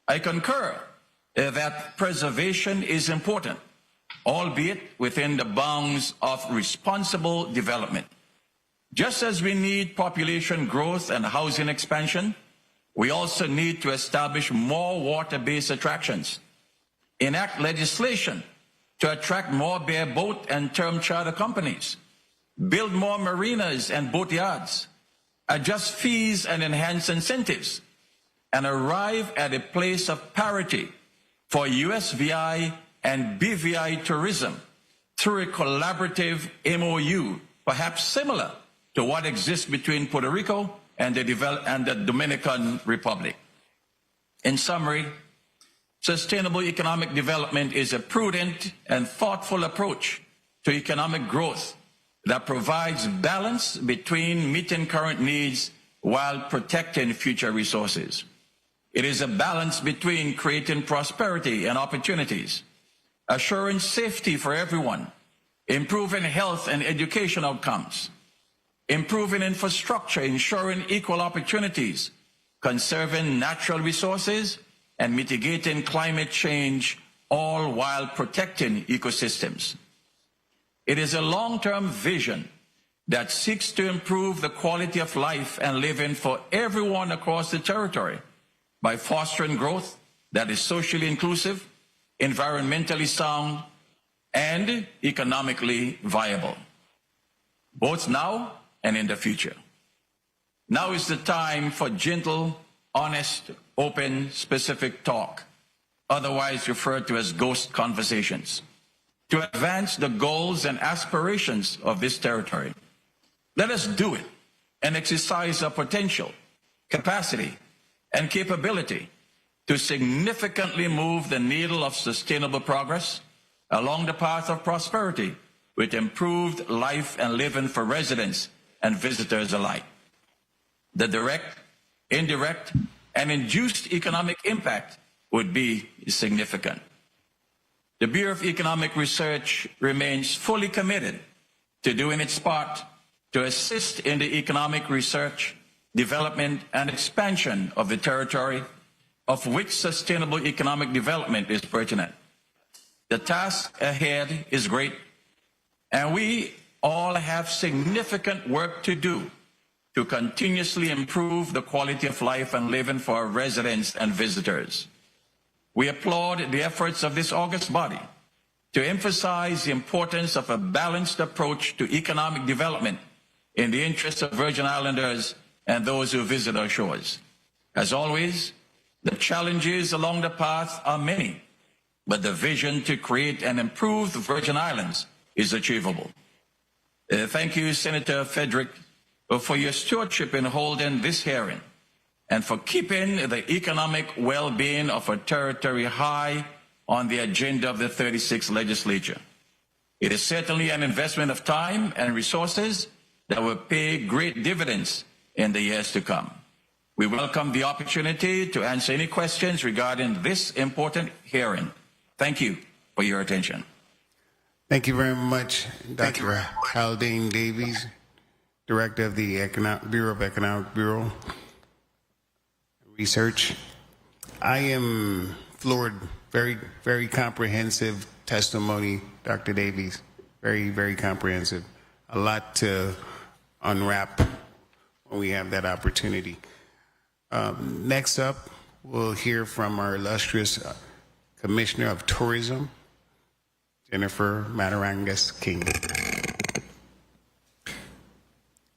I concur that preservation is important, albeit within the bounds of responsible development. Just as we need population growth and housing expansion, we also need to establish more water-based attractions, enact legislation to attract more bareboat and term charter companies, build more marinas and boatyards, adjust fees and enhance incentives, and arrive at a place of parity for USVI and BVI tourism through a collaborative MOU, perhaps similar to what exists between Puerto Rico and the Dominican Republic. In summary, sustainable economic development is a prudent and thoughtful approach to economic growth that provides balance between meeting current needs while protecting future resources. It is a balance between creating prosperity and opportunities, assuring safety for everyone, improving health and education outcomes, improving infrastructure, ensuring equal opportunities, conserving natural resources, and mitigating climate change, all while protecting ecosystems. It is a long-term vision that seeks to improve the quality of life and living for everyone across the territory by fostering growth that is socially inclusive, environmentally sound, and economically viable. Both now and in the future. Now is the time for gentle, honest, open, specific talk, otherwise referred to as ghost conversations, to advance the goals and aspirations of this territory. Let us do it and exercise our potential, capacity, and capability to significantly move the needle of sustainable progress along the path of prosperity with improved life and living for residents and visitors alike. The direct, indirect, and induced economic impact would be significant. The Bureau of Economic Research remains fully committed to doing its part to assist in the economic research, development, and expansion of the territory of which sustainable economic development is pertinent. The task ahead is great, and we all have significant work to do to continuously improve the quality of life and living for our residents and visitors. We applaud the efforts of this august body to emphasize the importance of a balanced approach to economic development in the interests of Virgin Islanders and those who visit our shores. As always, the challenges along the path are many, but the vision to create and improve the Virgin Islands is achievable. Thank you, Senator Frederick, for your stewardship in holding this hearing and for keeping the economic well-being of our territory high on the agenda of the 36th legislature. It is certainly an investment of time and resources that will pay great dividends in the years to come. We welcome the opportunity to answer any questions regarding this important hearing. Thank you for your attention. Thank you very much, Dr. Haldane Davies, Director of the Bureau of Economic Research. I am floored. Very, very comprehensive testimony, Dr. Davies. Very, very comprehensive. A lot to unwrap when we have that opportunity. Next up, we'll hear from our illustrious Commissioner of Tourism, Jennifer Matarangas King.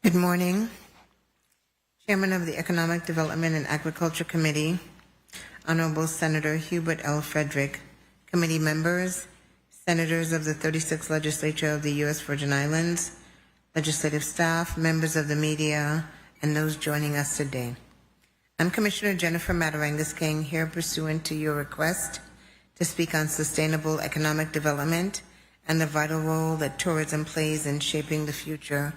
Good morning. Chairman of the Economic Development and Agriculture Committee, Honorable Senator Hubert L. Frederick, committee members, senators of the 36th Legislature of the U.S. Virgin Islands, legislative staff, members of the media, and those joining us today. I'm Commissioner Jennifer Matarangas King, here pursuant to your request to speak on sustainable economic development and the vital role that tourism plays in shaping the future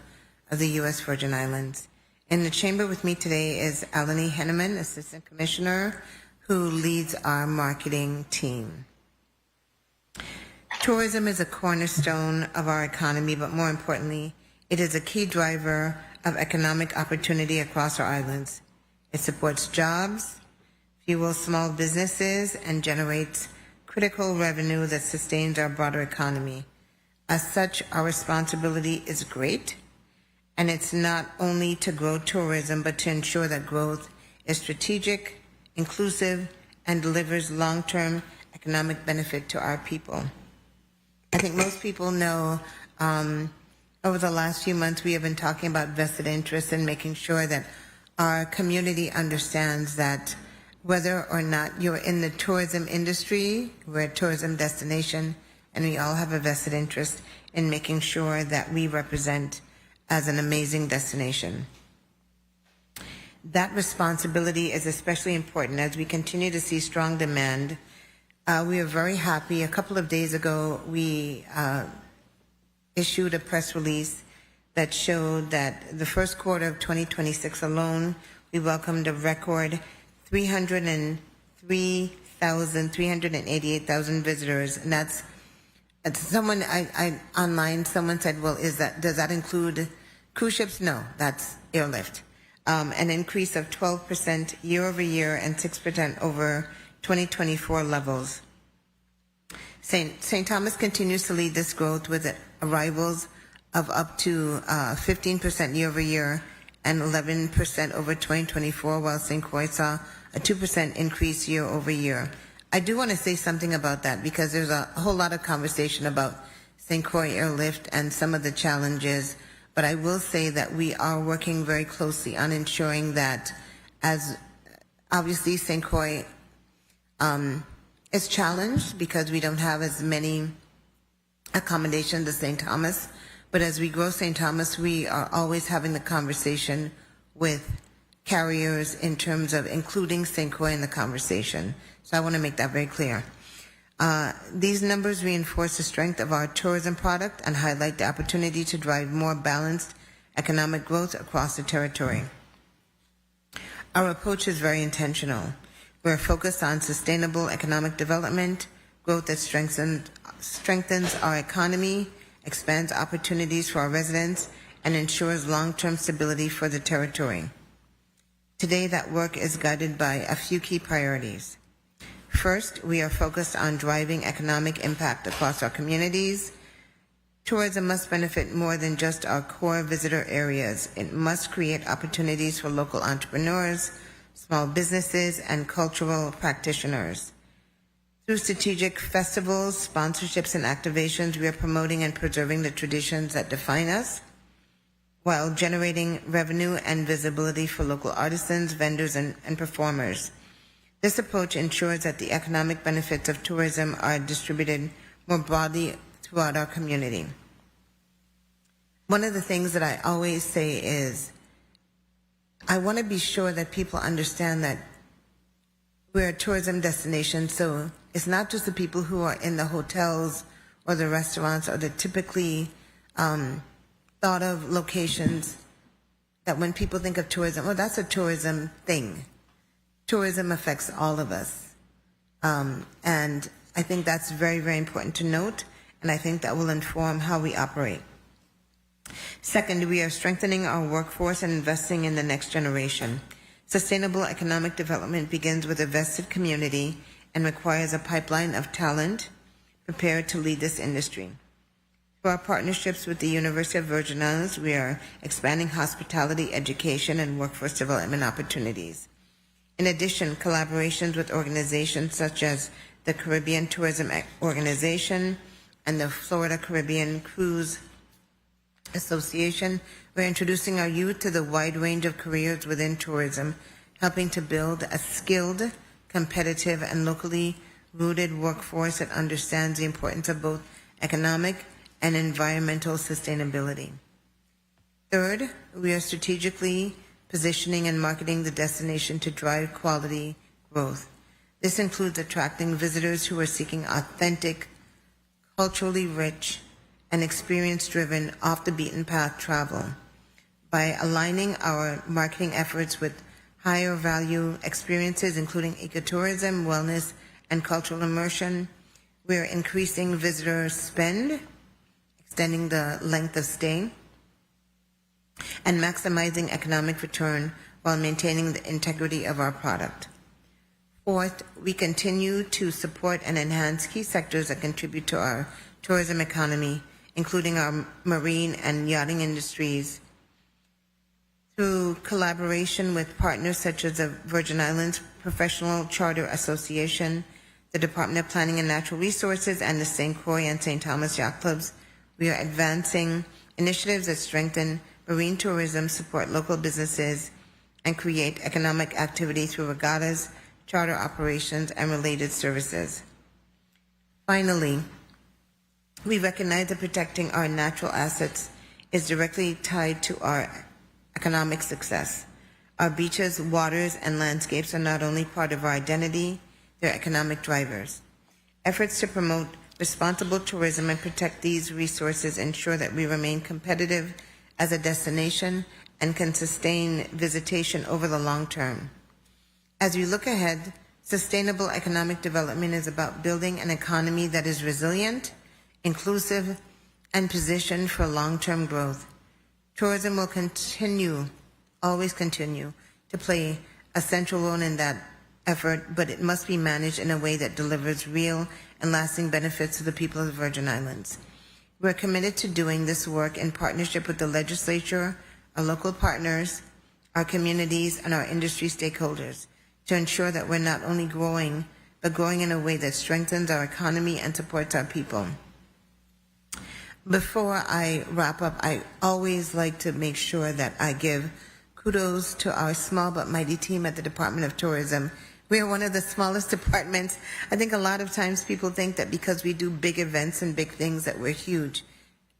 of the U.S. Virgin Islands. In the chamber with me today is Alani Henneman, Assistant Commissioner, who leads our marketing team. Tourism is a cornerstone of our economy, but more importantly, it is a key driver of economic opportunity across our islands. It supports jobs, fuels small businesses, and generates critical revenue that sustains our broader economy. As such, our responsibility is great, and it's not only to grow tourism, but to ensure that growth is strategic, inclusive, and delivers long-term economic benefit to our people. I think most people know over the last few months we have been talking about vested interests and making sure that our community understands that whether or not you're in the tourism industry, we're a tourism destination, and we all have a vested interest in making sure that we represent as an amazing destination. That responsibility is especially important as we continue to see strong demand. We are very happy. A couple of days ago, we issued a press release that showed that the first quarter of 2026 alone, we welcomed a record 388,000 visitors, and that's someone online. Someone said, "Well, does that include cruise ships?" No, that's airlift. An increase of 12% year over year and 6% over 2024 levels. St. Thomas continues to lead this growth with arrivals of up to 15% year over year and 11% over 2024, while St. Croix saw a 2% increase year over year. I do want to say something about that because there's a whole lot of conversation about St. Croix Airlift and some of the challenges, But I will say that we are working very closely on ensuring that, as obviously St. Croix is challenged because we don't have as many accommodations as St. Thomas. But as we grow St. Thomas, we are always having the conversation with carriers in terms of including St. Croix in the conversation. So I want to make that very clear. These numbers reinforce the strength of our tourism product and highlight the opportunity to drive more balanced economic growth across the territory. Our approach is very intentional. We're focused on sustainable economic development, growth that strengthens our economy, expands opportunities for our residents, and ensures long-term stability for the territory. Today, that work is guided by a few key priorities. First, we are focused on driving economic impact across our communities. Tourism must benefit more than just our core visitor areas. It must create opportunities for local entrepreneurs, small businesses, and cultural practitioners. Through strategic festivals, sponsorships, and activations, we are promoting and preserving the traditions that define us, while generating revenue and visibility for local artisans, vendors, and performers. This approach ensures that the economic benefits of tourism are distributed more broadly throughout our community. One of the things that I always say is, I want to be sure that people understand that we're a tourism destination, so it's not just the people who are in the hotels or the restaurants or the typically thought of locations that when people think of tourism, well, that's a tourism thing. Tourism affects all of us. And I think that's very, very important to note, and I think that will inform how we operate. Second, we are strengthening our workforce and investing in the next generation. Sustainable economic development begins with a vested community and requires a pipeline of talent prepared to lead this industry. Through our partnerships with the University of Virgin Islands, we are expanding hospitality, education, and workforce development opportunities. In addition, collaborations with organizations such as the Caribbean Tourism Organization and the Florida Caribbean Cruise Association, we're introducing our youth to the wide range of careers within tourism, helping to build a skilled, competitive, and locally rooted workforce that understands the importance of both economic and environmental sustainability. Third, we are strategically positioning and marketing the destination to drive quality growth. This includes attracting visitors who are seeking authentic, culturally rich, and experience-driven, off-the-beaten-path travel. By aligning our marketing efforts with higher value experiences, including ecotourism, wellness, and cultural immersion, we are increasing visitor spend, extending the length of stay, and maximizing economic return while maintaining the integrity of our product. Fourth, we continue to support and enhance key sectors that contribute to our tourism economy, including our marine and yachting industries, through collaboration with partners such as the Virgin Islands Professional Charter Association, the Department of Planning and Natural Resources, and the St. Croix and St. Thomas Yacht Clubs. We are advancing initiatives that strengthen marine tourism, support local businesses, and create economic activity through regattas, charter operations, and related services. Finally, we recognize that protecting our natural assets is directly tied to our economic success. Our beaches, waters, and landscapes are not only part of our identity, they're economic drivers. Efforts to promote responsible tourism and protect these resources ensure that we remain competitive as a destination and can sustain visitation over the long term. As we look ahead, sustainable economic development is about building an economy that is resilient, inclusive, and positioned for long-term growth. Tourism will always continue to play a central role in that effort, but it must be managed in a way that delivers real and lasting benefits to the people of the Virgin Islands. We're committed to doing this work in partnership with the legislature, our local partners, our communities, and our industry stakeholders to ensure that we're not only growing, but growing in a way that strengthens our economy and supports our people. Before I wrap up, I always like to make sure that I give kudos to our small but mighty team at the Department of Tourism. We are one of the smallest departments. I think a lot of times people think that because we do big events and big things that we're huge.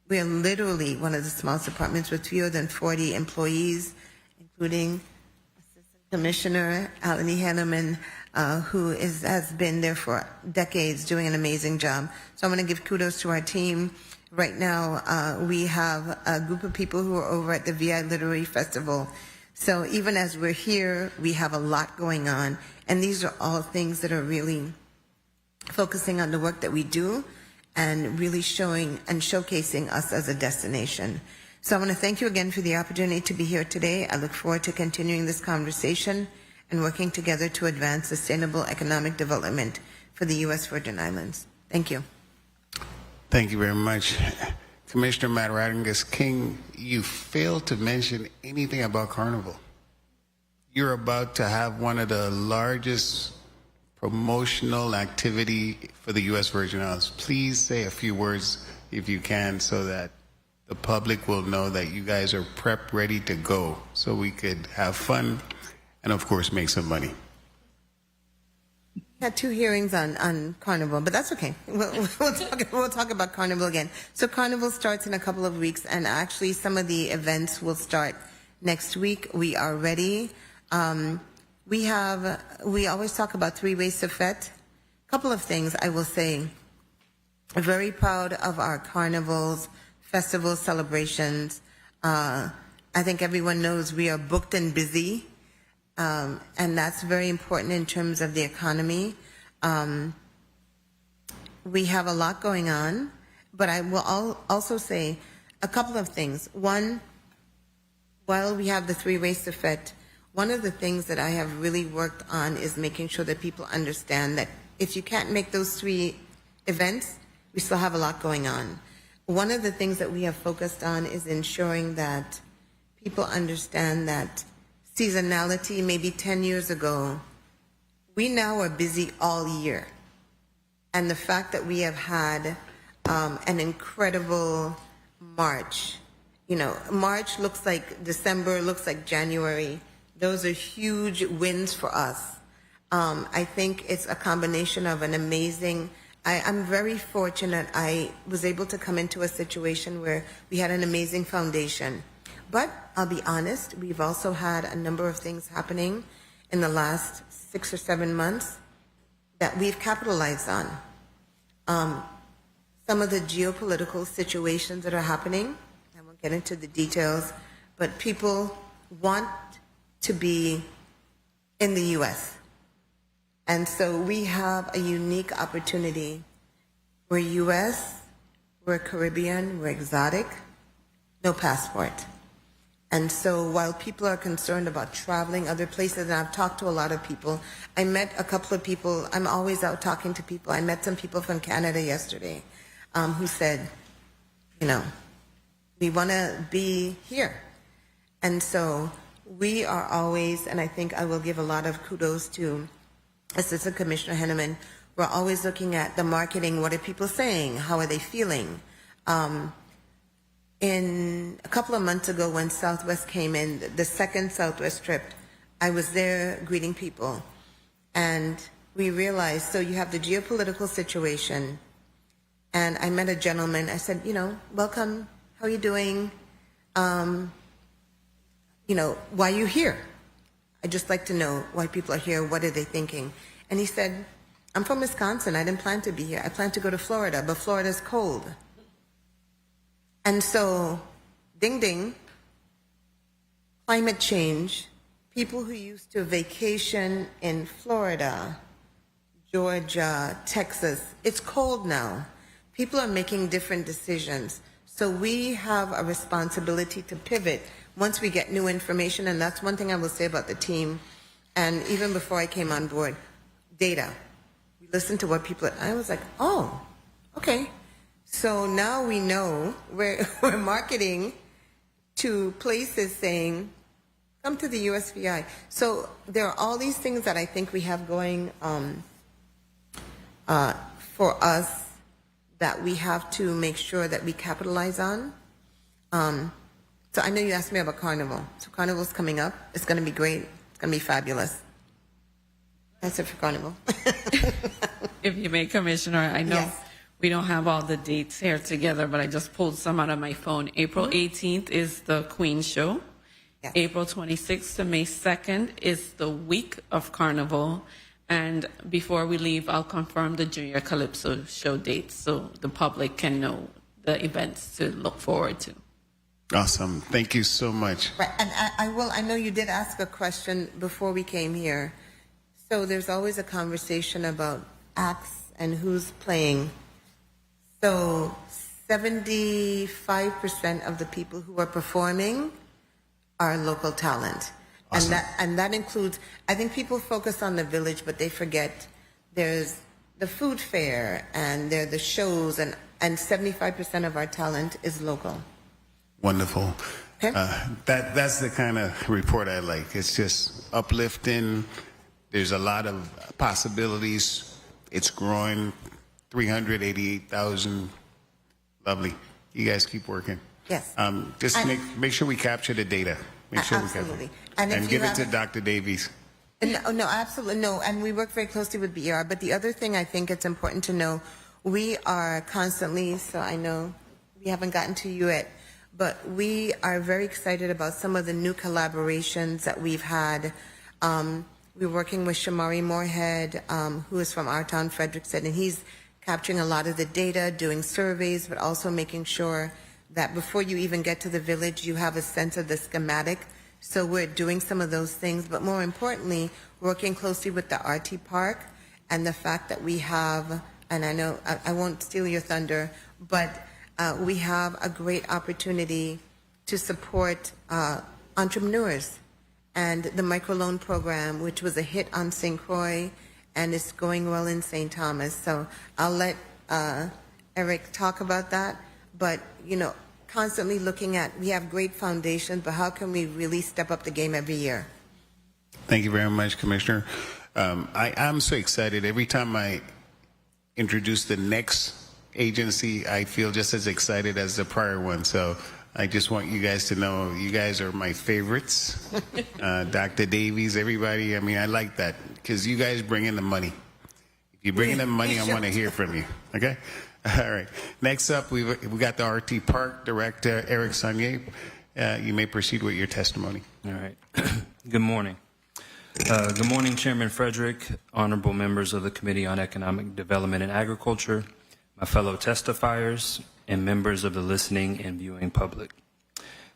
We are literally one of the smallest departments with fewer than 40 employees, including Assistant Commissioner Alani Henneman, who has been there for decades doing an amazing job. So I'm going to give kudos to our team. Right now, we have a group of people who are over at the VI Literary Festival. So even as we're here, we have a lot going on. And these are all things that are really focusing on the work that we do and really showing and showcasing us as a destination. So I want to thank you again for the opportunity to be here today. I look forward to continuing this conversation and working together to advance sustainable economic development for the U.S. Virgin Islands. Thank you. Thank you very much. Commissioner Matt Radingus-King, you failed to mention anything about Carnival. You're about to have one of the largest promotional activity for the U.S. Virgin Islands. Please say a few words, if you can, so that the public will know that you guys are prepped, ready to go, so we could have fun and, of course, make some money. We had 2 hearings on Carnival, but that's okay. We'll talk about Carnival again. So Carnival starts in a couple of weeks, and actually some of the events will start next week. We are ready. We always talk about 3 ways to fet. A couple of things I will say. I'm very proud of our carnivals, festivals, celebrations. I think everyone knows we are booked and busy. And that's very important in terms of the economy. We have a lot going on, but I will also say a couple of things. One, while we have the 3 ways to fet, one of the things that I have really worked on is making sure that people understand that if you can't make those 3 events, we still have a lot going on. One of the things that we have focused on is ensuring that people understand that seasonality, maybe 10 years ago, we now are busy all year. And the fact that we have had an incredible March, March looks like December, looks like January. Those are huge wins for us. I think it's a combination of an amazing, I'm very fortunate I was able to come into a situation where we had an amazing foundation. But I'll be honest, we've also had a number of things happening in the last 6 or 7 months that we've capitalized on. Some of the geopolitical situations that are happening, I won't get into the details, but people want to be in the U.S. And so we have a unique opportunity. We're U.S., we're Caribbean, we're exotic, no passport. And so while people are concerned about traveling other places, and I've talked to a lot of people, I met a couple of people, I'm always out talking to people. I met some people from Canada yesterday who said, we want to be here. And so we are always, and I think I will give a lot of kudos to Assistant Commissioner Henneman, we're always looking at the marketing. What are people saying? How are they feeling? In a couple of months ago when Southwest came in, the second Southwest trip, I was there greeting people. And we realized, so you have the geopolitical situation. And I met a gentleman. I said, welcome. How are you doing? Why are you here? I'd just like to know why people are here. What are they thinking? And he said, I'm from Wisconsin. I didn't plan to be here. I planned to go to Florida, but Florida's cold. And so, ding ding, climate change, people who used to vacation in Florida, Georgia, Texas, it's cold now. People are making different decisions. So we have a responsibility to pivot once we get new information, and that's one thing I will say about the team. And even before I came on board, data. We listened to what people, I was like, oh, okay. So now we know we're marketing to places saying, come to the USVI. So there are all these things that I think we have going for us that we have to make sure that we capitalize on. So I know you asked me about Carnival. So Carnival's coming up. It's going to be great. It's going to be fabulous. That's it for Carnival. If you may, Commissioner, I know Yes. we don't have all the dates here together, but I just pulled some out of my phone. April 18th is the Queen Show. Yes. April 26th to May 2nd is the week of Carnival. And before we leave, I'll confirm the Junior Calypso show dates so the public can know the events to look forward to. Awesome. Thank you so much. Right, and I know you did ask a question before we came here. So there's always a conversation about acts and who's playing. So 75% of the people who are performing are local talent. Awesome. And that includes, I think people focus on the village, but they forget there's the food fair and there are the shows, and 75% of our talent is local. Wonderful. Okay. That's the kind of report I like. It's just uplifting. There's a lot of possibilities. It's growing. 388,000. Lovely. You guys keep working. Yes. Just And- make sure we capture the data. Make sure we Absolutely. capture it. And if And you give it to have- Dr. Davies. No, absolutely no. And we work very closely with BER. But the other thing I think it's important to know, we are constantly, so I know we haven't gotten to you yet, but we are very excited about some of the new collaborations that we've had. We're working with Shamari Moorhead, who is from our town, Frederickson, and he's capturing a lot of the data, doing surveys, but also making sure that before you even get to the village, you have a sense of the schematic. So we're doing some of those things, but more importantly, working closely with the RT Park and the fact that we have, and I know I won't steal your thunder, but we have a great opportunity to support entrepreneurs and the microloan program, which was a hit on St. Croix and is going well in St. Thomas. So I'll let Eric talk about that. But, constantly looking at, we have great foundations, but how can we really step up the game every year? Thank you very much, Commissioner. I'm so excited. Every time I introduce the next agency, I feel just as excited as the prior one. So I just want you guys to know you guys are my favorites. Dr. Davies, everybody. I mean, I like that because you guys bring in the money. If you bring in the money, I want to hear from you. Okay? All right. Next up, we got the RT Park Director, Eric Saunier. You may proceed with your testimony. All right. Good morning. Good morning, Chairman Frederick, honorable members of the Committee on Economic Development and Agriculture, my fellow testifiers, and members of the listening and viewing public.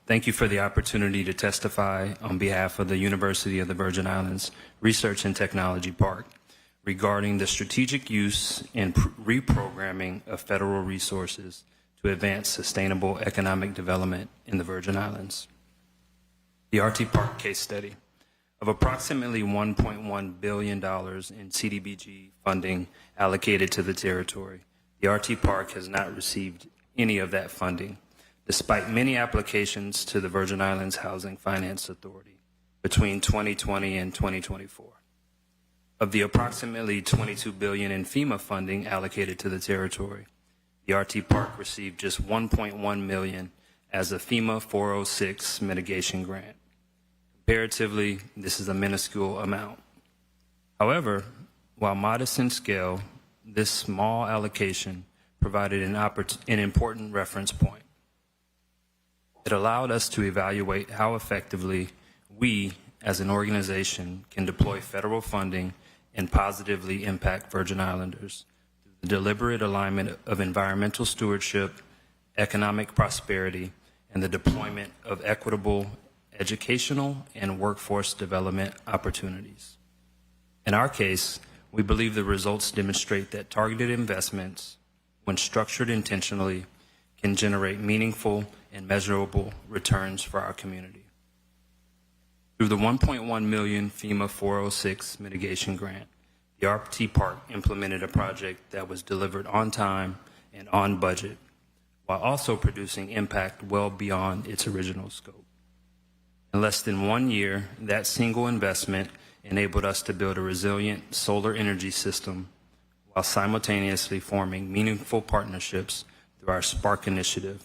Thank you for the opportunity to testify on behalf of the University of the Virgin Islands Research and Technology Park regarding the strategic use and reprogramming of federal resources to advance sustainable economic development in the Virgin Islands. The RT Park case study. Of approximately $1.1 billion in CDBG funding allocated to the territory, the RT Park has not received any of that funding, despite many applications to the Virgin Islands Housing Finance Authority between 2020 and 2024. Of the approximately $22 billion in FEMA funding allocated to the territory, the RT Park received just $1.1 million as a FEMA 406 mitigation grant. Comparatively, this is a minuscule amount. However, while modest in scale, this small allocation provided an important reference point. It allowed us to evaluate how effectively we, as an organization, can deploy federal funding and positively impact Virgin Islanders through the deliberate alignment of environmental stewardship, economic prosperity, and the deployment of equitable educational and workforce development opportunities. In our case, we believe the results demonstrate that targeted investments, when structured intentionally, can generate meaningful and measurable returns for our community. Through the $1.1 million FEMA 406 mitigation grant, the RT Park implemented a project that was delivered on time and on budget, while also producing impact well beyond its original scope. In less than 1 year, that single investment enabled us to build a resilient solar energy system while simultaneously forming meaningful partnerships through our Spark initiative.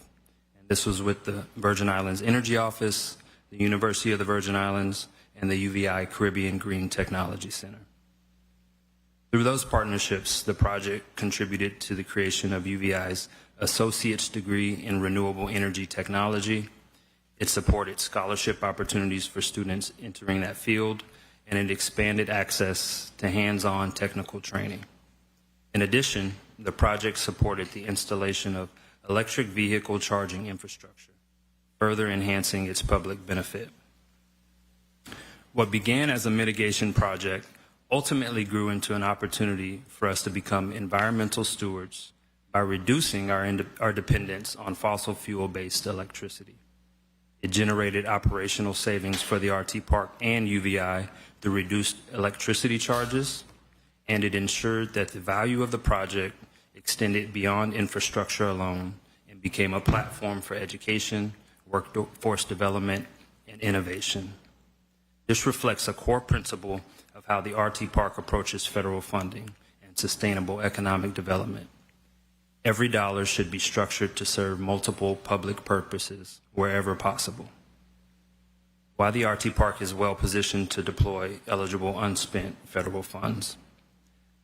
And this was with the Virgin Islands Energy Office, the University of the Virgin Islands, and the UVI Caribbean Green Technology Center. Through those partnerships, the project contributed to the creation of UVI's associate's degree in renewable energy technology. It supported scholarship opportunities for students entering that field, and it expanded access to hands-on technical training. In addition, the project supported the installation of electric vehicle charging infrastructure, further enhancing its public benefit. What began as a mitigation project ultimately grew into an opportunity for us to become environmental stewards by reducing our dependence on fossil fuel-based electricity. It generated operational savings for the RT Park and UVI through reduced electricity charges, and it ensured that the value of the project extended beyond infrastructure alone and became a platform for education, workforce development, and innovation. This reflects a core principle of how the RT Park approaches federal funding and sustainable economic development. Every dollar should be structured to serve multiple public purposes wherever possible. While the RT Park is well positioned to deploy eligible unspent federal funds,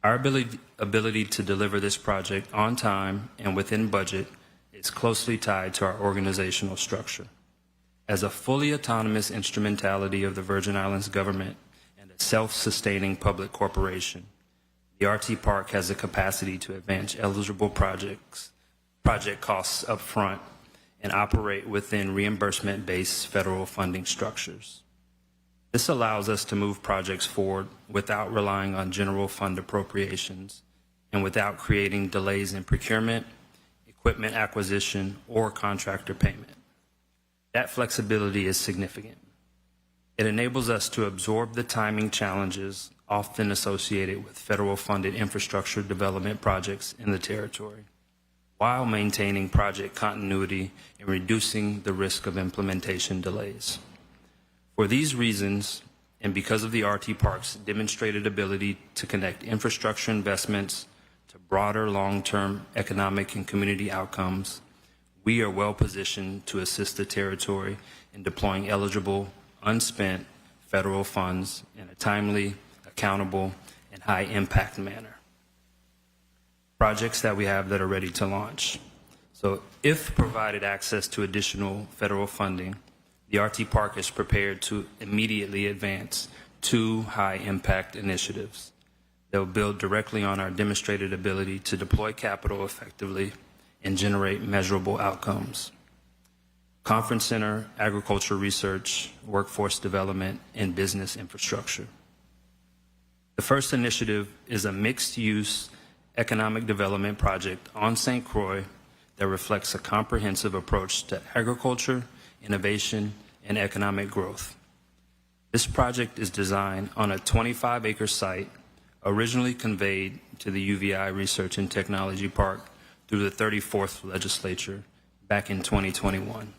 our ability to deliver this project on time and within budget is closely tied to our organizational structure. As a fully autonomous instrumentality of the Virgin Islands government and a self-sustaining public corporation, the RT Park has the capacity to advance eligible project costs up front and operate within reimbursement-based federal funding structures. This allows us to move projects forward without relying on general fund appropriations and without creating delays in procurement, equipment acquisition, or contractor payment. That flexibility is significant. It enables us to absorb the timing challenges often associated with federal funded infrastructure development projects in the territory, while maintaining project continuity and reducing the risk of implementation delays. For these reasons, and because of the RT Park's demonstrated ability to connect infrastructure investments to broader long-term economic and community outcomes, we are well positioned to assist the territory in deploying eligible, unspent federal funds in a timely, accountable, and high-impact manner. Projects that we have that are ready to launch. So if provided access to additional federal funding, the RT Park is prepared to immediately advance 2 high-impact initiatives that will build directly on our demonstrated ability to deploy capital effectively and generate measurable outcomes. Conference Center, agriculture research, workforce development, and business infrastructure. The first initiative is a mixed-use economic development project on St. Croix that reflects a comprehensive approach to agriculture, innovation, and economic growth. This project is designed on a 25-acre site originally conveyed to the UVI Research and Technology Park through the 34th Legislature back in 2021.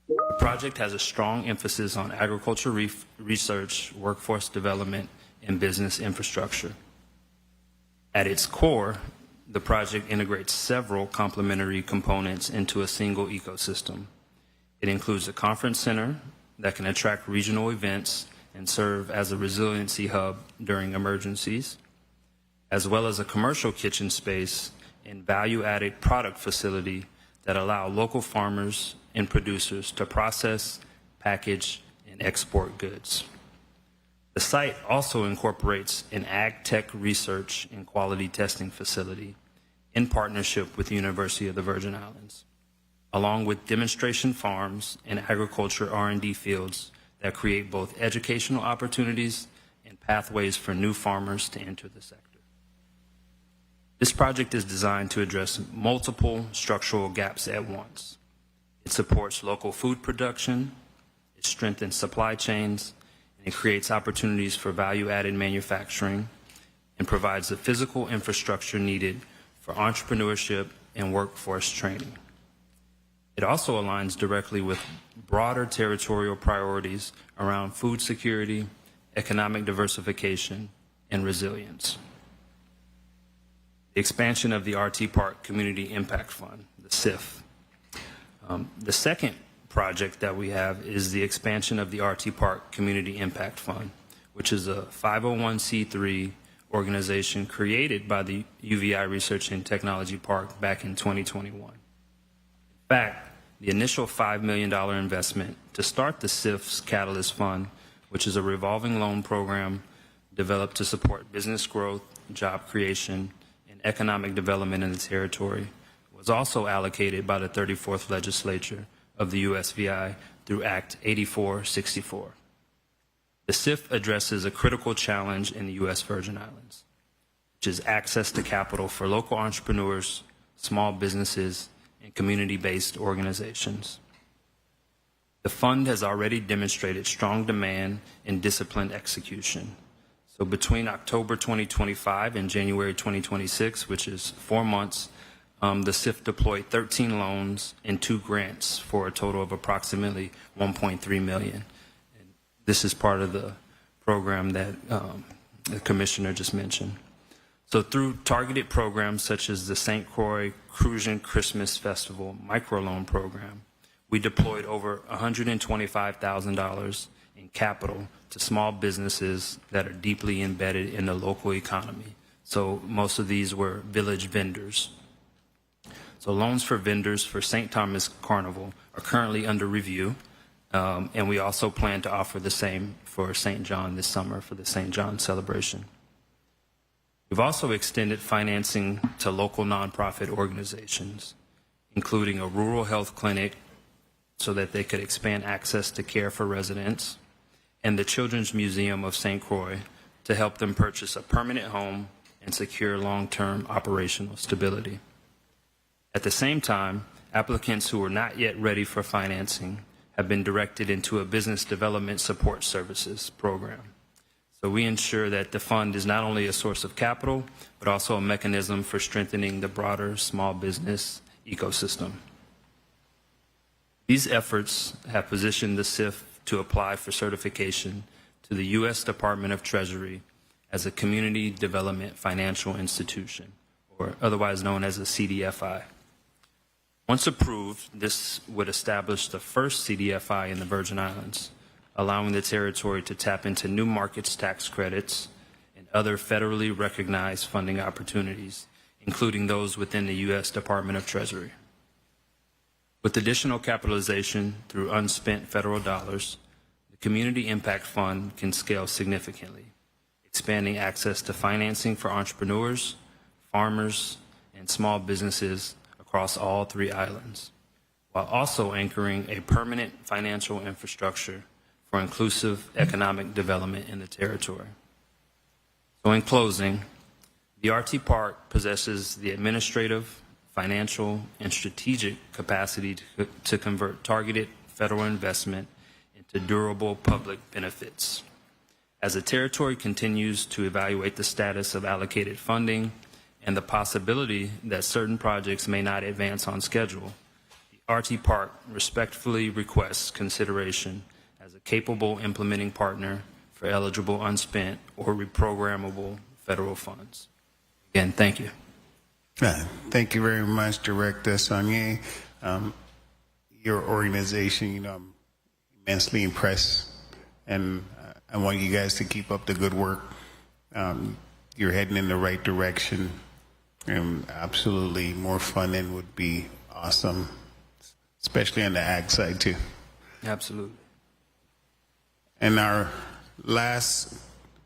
The project has a strong emphasis on agriculture research, workforce development, and business infrastructure. At its core, the project integrates several complementary components into a single ecosystem. It includes a conference center that can attract regional events and serve as a resiliency hub during emergencies, as well as a commercial kitchen space and value-added product facility that allow local farmers and producers to process, package, and export goods. The site also incorporates an ag tech research and quality testing facility in partnership with the University of the Virgin Islands, along with demonstration farms and agriculture R&D fields that create both educational opportunities and pathways for new farmers to enter the sector. This project is designed to address multiple structural gaps at once. It supports local food production, it strengthens supply chains, and it creates opportunities for value-added manufacturing and provides the physical infrastructure needed for entrepreneurship and workforce training. It also aligns directly with broader territorial priorities around food security, economic diversification, and resilience. the expansion of the RT Park Community Impact Fund, the CIF. The second project that we have is the expansion of the RT Park Community Impact Fund, which is a 501c3 organization created by the UVI Research and Technology Park back in 2021. In fact, the initial $5 million investment to start the CIF's Catalyst Fund, which is a revolving loan program developed to support business growth, job creation, and economic development in the territory, was also allocated by the 34th Legislature of the USVI through Act 8464. The CIF addresses a critical challenge in the U.S. Virgin Islands, which is access to capital for local entrepreneurs, small businesses, and community-based organizations. The fund has already demonstrated strong demand and disciplined execution. So between October 2025 and January 2026, which is 4 months, the CIF deployed 13 loans and 2 grants for a total of approximately $1.3 million. And this is part of the program that the Commissioner just mentioned. So through targeted programs such as the St. Croix Crucian Christmas Festival microloan program, we deployed over $125,000 in capital to small businesses that are deeply embedded in the local economy. So most of these were village vendors. So loans for vendors for St. Thomas Carnival are currently under review, and we also plan to offer the same for St. John this summer for the St. John celebration. We've also extended financing to local nonprofit organizations, including a rural health clinic so that they could expand access to care for residents, and the Children's Museum of St. Croix to help them purchase a permanent home and secure long-term operational stability. At the same time, applicants who are not yet ready for financing have been directed into a business development support services program. So we ensure that the fund is not only a source of capital, but also a mechanism for strengthening the broader small business ecosystem. These efforts have positioned the CIF to apply for certification to the U.S. Department of Treasury as a Community Development Financial Institution, or otherwise known as a CDFI. Once approved, this would establish the first CDFI in the Virgin Islands, allowing the territory to tap into new markets tax credits and other federally recognized funding opportunities, including those within the U.S. Department of Treasury. With additional capitalization through unspent federal dollars, the Community Impact Fund can scale significantly, expanding access to financing for entrepreneurs, farmers, and small businesses across all 3 islands, while also anchoring a permanent financial infrastructure for inclusive economic development in the territory. So in closing, the RT Park possesses the administrative, financial, and strategic capacity to convert targeted federal investment into durable public benefits. As the territory continues to evaluate the status of allocated funding and the possibility that certain projects may not advance on schedule, the RT Park respectfully requests consideration as a capable implementing partner for eligible unspent or reprogrammable federal funds. Again, thank you. Thank you very much, Director Saunier. Your organization, I'm immensely impressed, and I want you guys to keep up the good work. You're heading in the right direction, and absolutely more funding would be awesome, especially on the ag side too. Sounier. And our last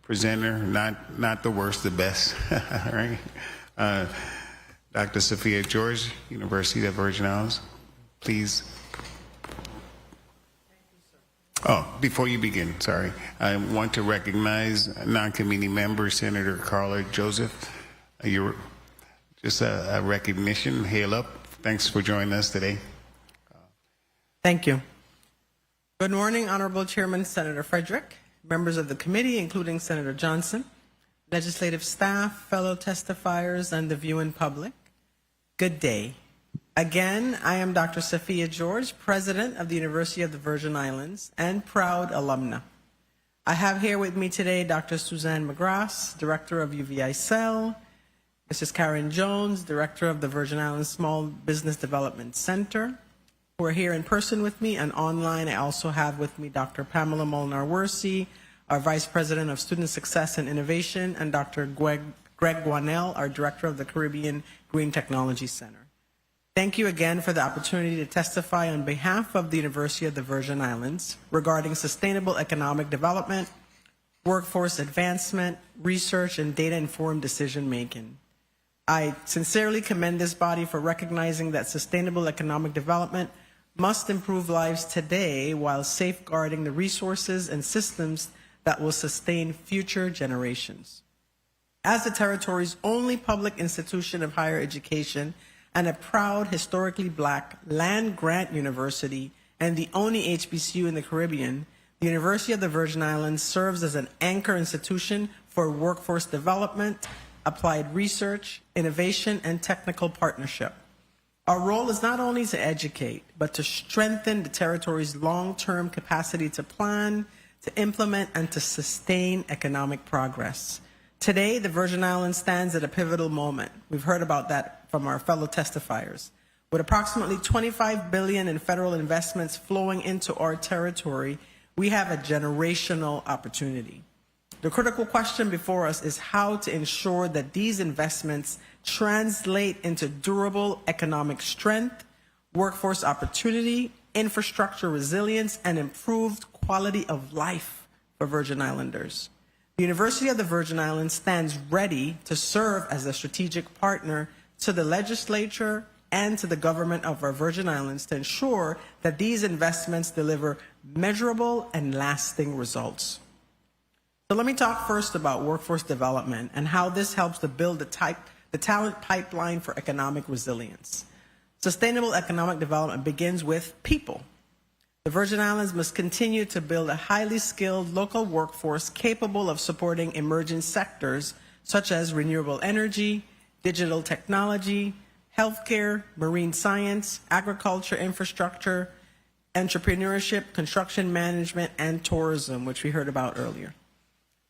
presenter, not the worst, the best, all right? Dr. Sophia George, University of the Virgin Islands, please. Oh, before you begin, sorry, I want to recognize non-committee member Senator Carla Joseph. You're just a recognition. Hail up. Thanks for joining us today. Thank you. Good morning, Honorable Chairman Senator Frederick, members of the committee, including Senator Johnson, legislative staff, fellow testifiers, and the viewing public. Good day. Again, I am Dr. Sophia George, President of the University of the Virgin Islands and proud alumna. I have here with me today Dr. Suzanne McGrath, Director of UVI Cell, Mrs. Karen Jones, Director of the Virgin Islands Small Business Development Center, who are here in person with me, and online I also have with me Dr. Pamela Molnar-Wersey, our Vice President of Student Success and Innovation, and Dr. Greg Guanell, our Director of the Caribbean Green Technology Center. Thank you again for the opportunity to testify on behalf of the University of the Virgin Islands regarding sustainable economic development, workforce advancement, research, and data-informed decision-making. I sincerely commend this body for recognizing that sustainable economic development must improve lives today while safeguarding the resources and systems that will sustain future generations. As the territory's only public institution of higher education and a proud historically black land-grant university and the only HBCU in the Caribbean, the University of the Virgin Islands serves as an anchor institution for workforce development, applied research, innovation, and technical partnership. Our role is not only to educate, but to strengthen the territory's long-term capacity to plan, to implement, and to sustain economic progress. Today, the Virgin Islands stands at a pivotal moment. We've heard about that from our fellow testifiers. With approximately $25 billion in federal investments flowing into our territory, we have a generational opportunity. The critical question before us is how to ensure that these investments translate into durable economic strength, workforce opportunity, infrastructure resilience, and improved quality of life for Virgin Islanders. The University of the Virgin Islands stands ready to serve as a strategic partner to the legislature and to the government of our Virgin Islands to ensure that these investments deliver measurable and lasting results. So let me talk first about workforce development and how this helps to build the talent pipeline for economic resilience. Sustainable economic development begins with people. The Virgin Islands must continue to build a highly skilled local workforce capable of supporting emerging sectors such as renewable energy, digital technology, healthcare, marine science, agriculture, infrastructure, entrepreneurship, construction management, and tourism, which we heard about earlier.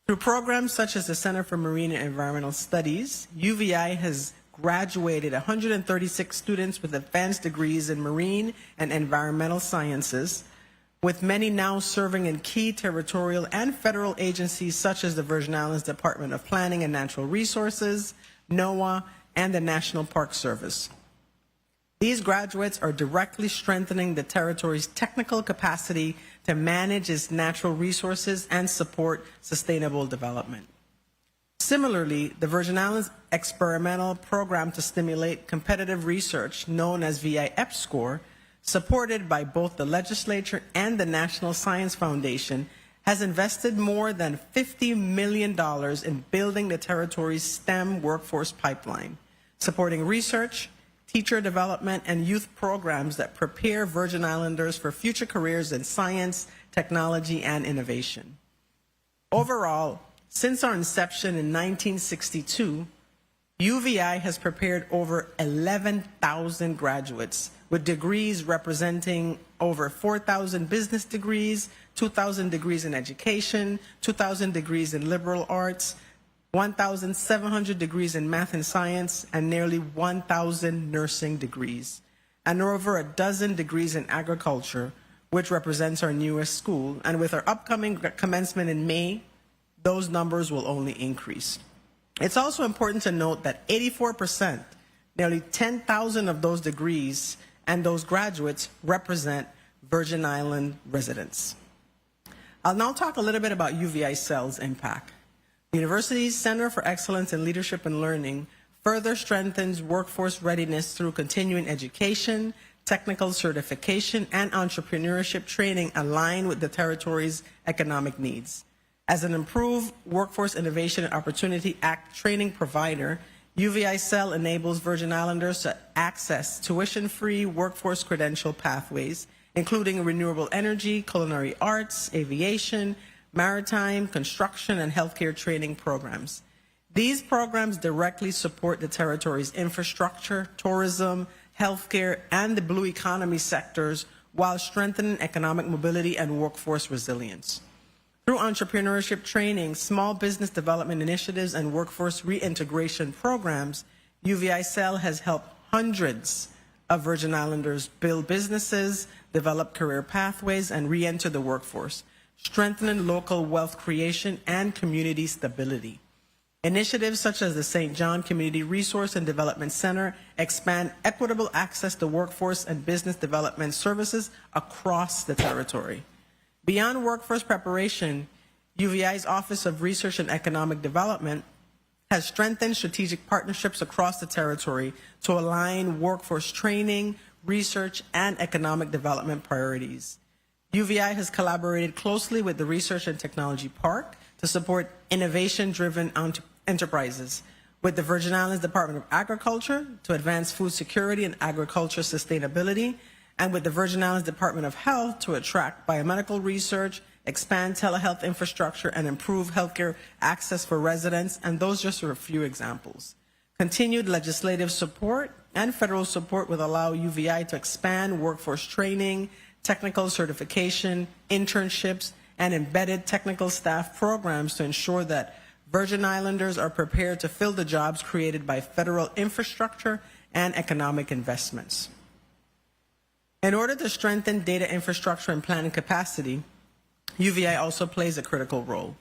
Through programs such as the Center for Marine and Environmental Studies, UVI has graduated 136 students with advanced degrees in marine and environmental sciences, with many now serving in key territorial and federal agencies such as the Virgin Islands Department of Planning and Natural Resources, NOAA, and the National Park Service. These graduates are directly strengthening the territory's technical capacity to manage its natural resources and support sustainable development. Similarly, the Virgin Islands experimental program to stimulate competitive research, known as VI EPSCoR, supported by both the legislature and the National Science Foundation, has invested more than $50 million in building the territory's STEM workforce pipeline, supporting research, teacher development, and youth programs that prepare Virgin Islanders for future careers in science, technology, and innovation. Overall, since our inception in 1962, UVI has prepared over 11,000 graduates with degrees representing over 4,000 business degrees, 2,000 degrees in education, 2,000 degrees in liberal arts, 1,700 degrees in math and science, and nearly 1,000 nursing degrees, and over a dozen degrees in agriculture, which represents our newest school. And with our upcoming commencement in May, those numbers will only increase. It's also important to note that 84%, nearly 10,000 of those degrees and those graduates represent Virgin Island residents. I'll now talk a little bit about UVI CEL's impact. The university's Center for Excellence in Leadership and Learning further strengthens workforce readiness through continuing education, technical certification, and entrepreneurship training aligned with the territory's economic needs. As an improved Workforce Innovation and Opportunity Act training provider, UVI CEL enables Virgin Islanders to access tuition-free workforce credential pathways, including renewable energy, culinary arts, aviation, maritime, construction, and healthcare training programs. These programs directly support the territory's infrastructure, tourism, healthcare, and the blue economy sectors while strengthening economic mobility and workforce resilience. Through entrepreneurship training, small business development initiatives, and workforce reintegration programs, UVI Cell has helped hundreds of Virgin Islanders build businesses, develop career pathways, and re-enter the workforce, strengthening local wealth creation and community stability. Initiatives such as the St. John Community Resource and Development Center expand equitable access to workforce and business development services across the territory. Beyond workforce preparation, UVI's Office of Research and Economic Development has strengthened strategic partnerships across the territory to align workforce training, research, and economic development priorities. UVI has collaborated closely with the Research and Technology Park to support innovation-driven enterprises, with the Virgin Islands Department of Agriculture to advance food security and agriculture sustainability, and with the Virgin Islands Department of Health to attract biomedical research, expand telehealth infrastructure, and improve healthcare access for residents, and those just are a few examples. Continued legislative support and federal support will allow UVI to expand workforce training, technical certification, internships, and embedded technical staff programs to ensure that Virgin Islanders are prepared to fill the jobs created by federal infrastructure and economic investments. In order to strengthen data infrastructure and planning capacity, UVI also plays a critical role.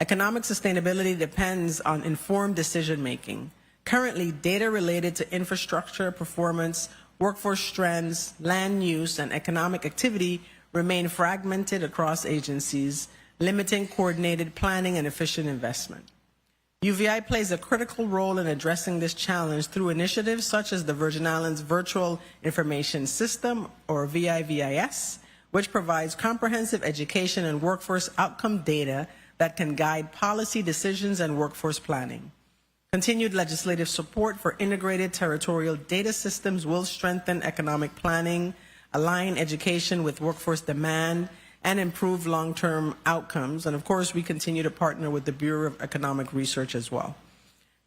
Economic sustainability depends on informed decision-making. Currently, data related to infrastructure performance, workforce trends, land use, and economic activity remain fragmented across agencies, limiting coordinated planning and efficient investment. UVI plays a critical role in addressing this challenge through initiatives such as the Virgin Islands Virtual Information System, or VIVIS, which provides comprehensive education and workforce outcome data that can guide policy decisions and workforce planning. Continued legislative support for integrated territorial data systems will strengthen economic planning, align education with workforce demand, and improve long-term outcomes. And of course, we continue to partner with the Bureau of Economic Research as well.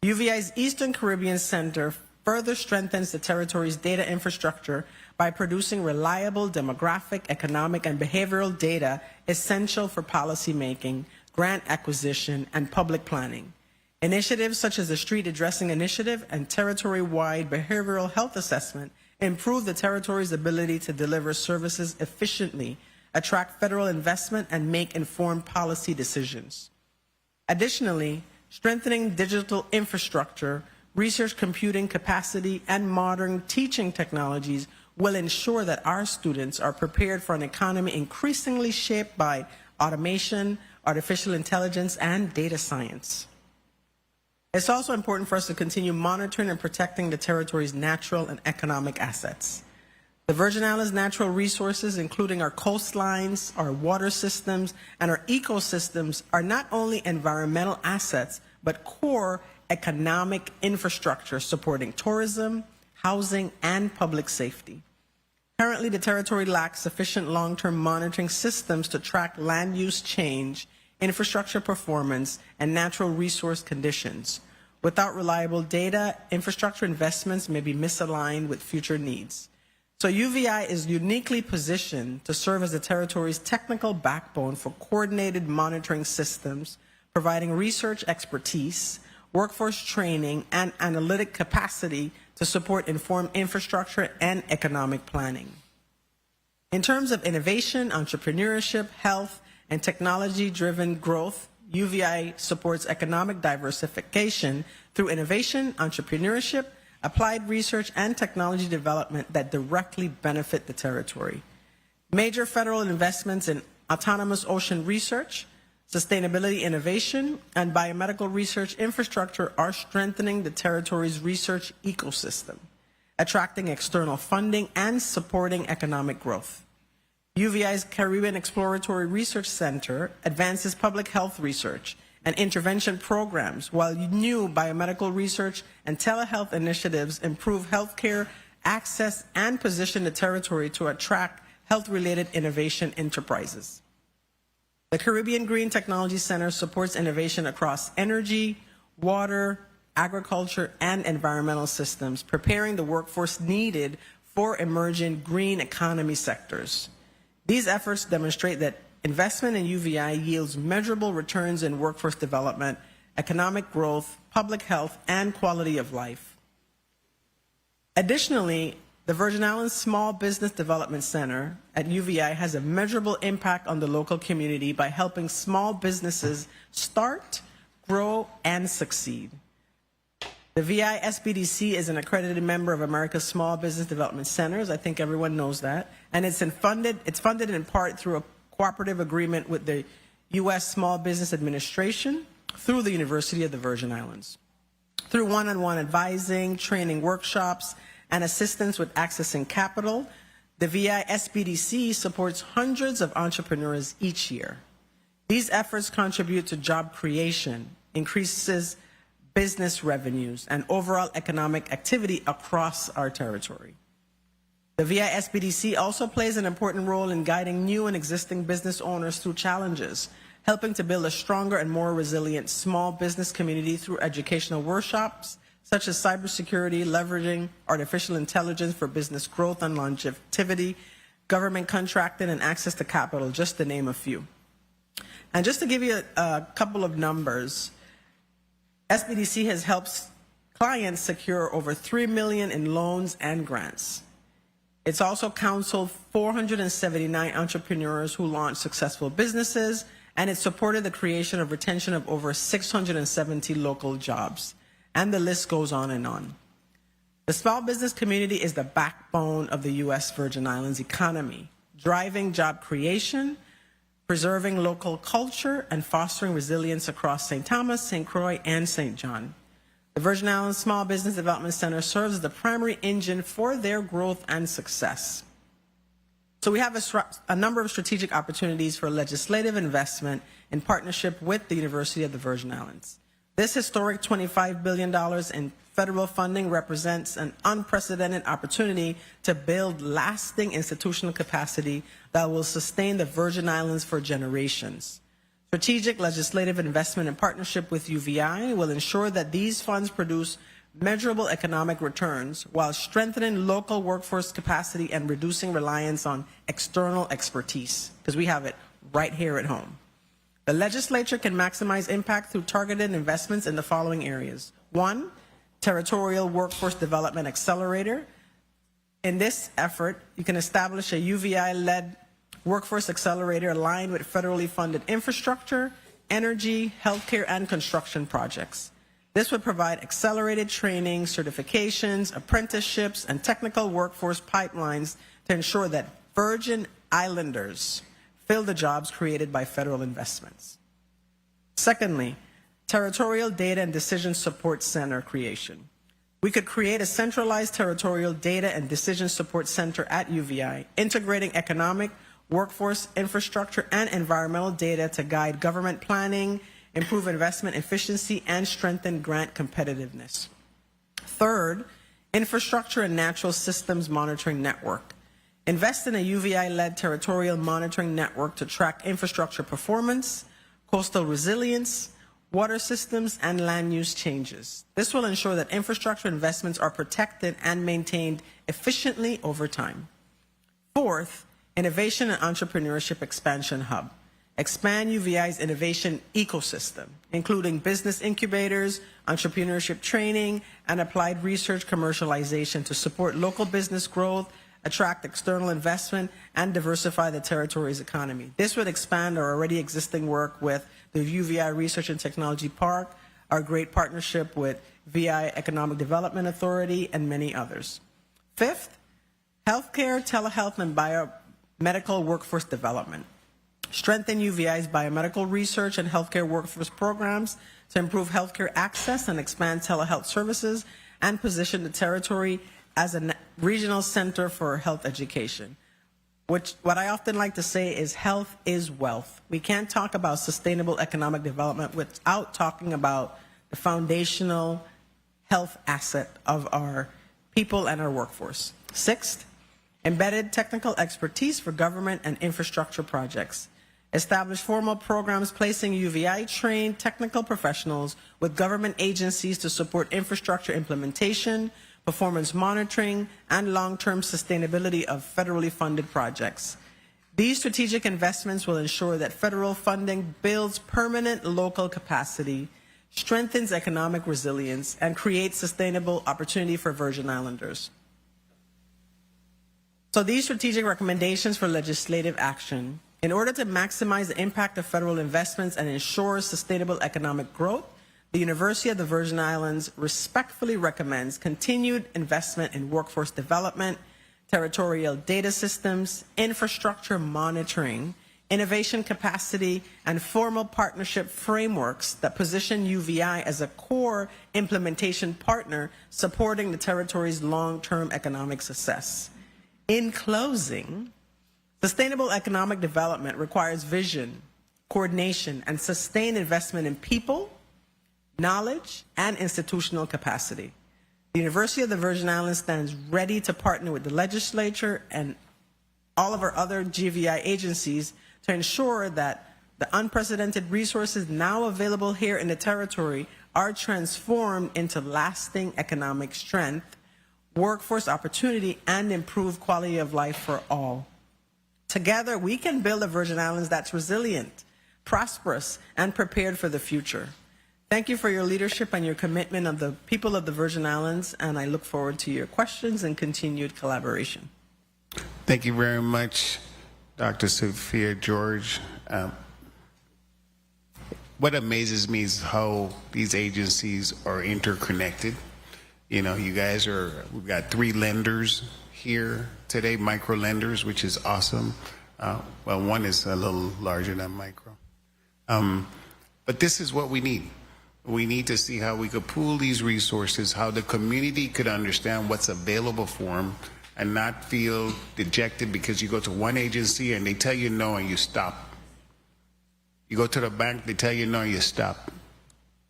UVI's Eastern Caribbean Center further strengthens the territory's data infrastructure by producing reliable demographic, economic, and behavioral data essential for policymaking, grant acquisition, and public planning. Initiatives such as the Street Addressing Initiative and territory-wide behavioral health assessment improve the territory's ability to deliver services efficiently, attract federal investment, and make informed policy decisions. Additionally, strengthening digital infrastructure, research computing capacity, and modern teaching technologies will ensure that our students are prepared for an economy increasingly shaped by automation, artificial intelligence, and data science. It's also important for us to continue monitoring and protecting the territory's natural and economic assets. The Virgin Islands' natural resources, including our coastlines, our water systems, and our ecosystems, are not only environmental assets, but core economic infrastructure supporting tourism, housing, and public safety. Currently, the territory lacks sufficient long-term monitoring systems to track land use change, infrastructure performance, and natural resource conditions. Without reliable data, infrastructure investments may be misaligned with future needs. So UVI is uniquely positioned to serve as the territory's technical backbone for coordinated monitoring systems, providing research expertise, workforce training, and analytic capacity to support informed infrastructure and economic planning. In terms of innovation, entrepreneurship, health, and technology-driven growth, UVI supports economic diversification through innovation, entrepreneurship, applied research, and technology development that directly benefit the territory. Major federal investments in autonomous ocean research, sustainability innovation, and biomedical research infrastructure are strengthening the territory's research ecosystem, attracting external funding and supporting economic growth. UVI's Caribbean Exploratory Research Center advances public health research and intervention programs, while new biomedical research and telehealth initiatives improve healthcare access and position the territory to attract health-related innovation enterprises. The Caribbean Green Technology Center supports innovation across energy, water, agriculture, and environmental systems, preparing the workforce needed for emerging green economy sectors. These efforts demonstrate that investment in UVI yields measurable returns in workforce development, economic growth, public health, and quality of life. Additionally, the Virgin Islands Small Business Development Center at UVI has a measurable impact on the local community by helping small businesses start, grow, and succeed. The VI SBDC is an accredited member of America's Small Business Development Centers. I think everyone knows that. And it's funded in part through a cooperative agreement with the U.S. Small Business Administration through the University of the Virgin Islands. Through one-on-one advising, training workshops, and assistance with accessing capital, the VI SBDC supports hundreds of entrepreneurs each year. These efforts contribute to job creation, increases business revenues, and overall economic activity across our territory. The VI SBDC also plays an important role in guiding new and existing business owners through challenges, helping to build a stronger and more resilient small business community through educational workshops, such as cybersecurity, leveraging artificial intelligence for business growth and longevity, government contracting, and access to capital, just to name a few. And just to give you a couple of numbers, SBDC has helped clients secure over $3 million in loans and grants. It's also counseled 479 entrepreneurs who launched successful businesses, and it supported the creation of retention of over 670 local jobs. And the list goes on and on. The small business community is the backbone of the U.S. Virgin Islands economy, driving job creation, preserving local culture, and fostering resilience across St. Thomas, St. Croix, and St. John. The Virgin Islands Small Business Development Center serves as the primary engine for their growth and success. So we have a number of strategic opportunities for legislative investment in partnership with the University of the Virgin Islands. This historic $25 billion in federal funding represents an unprecedented opportunity to build lasting institutional capacity that will sustain the Virgin Islands for generations. Strategic legislative investment in partnership with UVI will ensure that these funds produce measurable economic returns while strengthening local workforce capacity and reducing reliance on external expertise, because we have it right here at home. The legislature can maximize impact through targeted investments in the following areas. 1, Territorial Workforce Development Accelerator. In this effort, you can establish a UVI-led workforce accelerator aligned with federally funded infrastructure, energy, healthcare, and construction projects. This would provide accelerated training, certifications, apprenticeships, and technical workforce pipelines to ensure that Virgin Islanders fill the jobs created by federal investments. Secondly, Territorial Data and Decision Support Center creation. We could create a centralized territorial data and decision support center at UVI, integrating economic, workforce, infrastructure, and environmental data to guide government planning, improve investment efficiency, and strengthen grant competitiveness. Third, Infrastructure and Natural Systems Monitoring Network. Invest in a UVI-led territorial monitoring network to track infrastructure performance, coastal resilience, water systems, and land use changes. This will ensure that infrastructure investments are protected and maintained efficiently over time. Fourth, Innovation and Entrepreneurship Expansion Hub. Expand UVI's innovation ecosystem, including business incubators, entrepreneurship training, and applied research commercialization to support local business growth, attract external investment, and diversify the territory's economy. This would expand our already existing work with the UVI Research and Technology Park, our great partnership with VI Economic Development Authority, and many others. Fifth, healthcare, telehealth, and biomedical workforce development. Strengthen UVI's biomedical research and healthcare workforce programs to improve healthcare access and expand telehealth services, and position the territory as a regional center for health education. What I often like to say is health is wealth. We can't talk about sustainable economic development without talking about the foundational health asset of our people and our workforce. Sixth, embedded technical expertise for government and infrastructure projects. Establish formal programs placing UVI-trained technical professionals with government agencies to support infrastructure implementation, performance monitoring, and long-term sustainability of federally funded projects. These strategic investments will ensure that federal funding builds permanent local capacity, strengthens economic resilience, and creates sustainable opportunity for Virgin Islanders. So these strategic recommendations for legislative action, in order to maximize the impact of federal investments and ensure sustainable economic growth, the University of the Virgin Islands respectfully recommends continued investment in workforce development, territorial data systems, infrastructure monitoring, innovation capacity, and formal partnership frameworks that position UVI as a core implementation partner supporting the territory's long-term economic success. In closing, sustainable economic development requires vision, coordination, and sustained investment in people, knowledge, and institutional capacity. The University of the Virgin Islands stands ready to partner with the legislature and all of our other GVI agencies to ensure that the unprecedented resources now available here in the territory are transformed into lasting economic strength, workforce opportunity, and improved quality of life for all. Together, we can build a Virgin Islands that's resilient, prosperous, and prepared for the future. Thank you for your leadership and your commitment of the people of the Virgin Islands, and I look forward to your questions and continued collaboration. Thank you very much, Dr. Sophia George. What amazes me is how these agencies are interconnected. You know, we've got 3 lenders here today, micro lenders, which is awesome. Well, one is a little larger than micro. But this is what we need. We need to see how we could pool these resources, how the community could understand what's available for them and not feel dejected because you go to one agency and they tell you no and you stop. You go to the bank, they tell you no and you stop.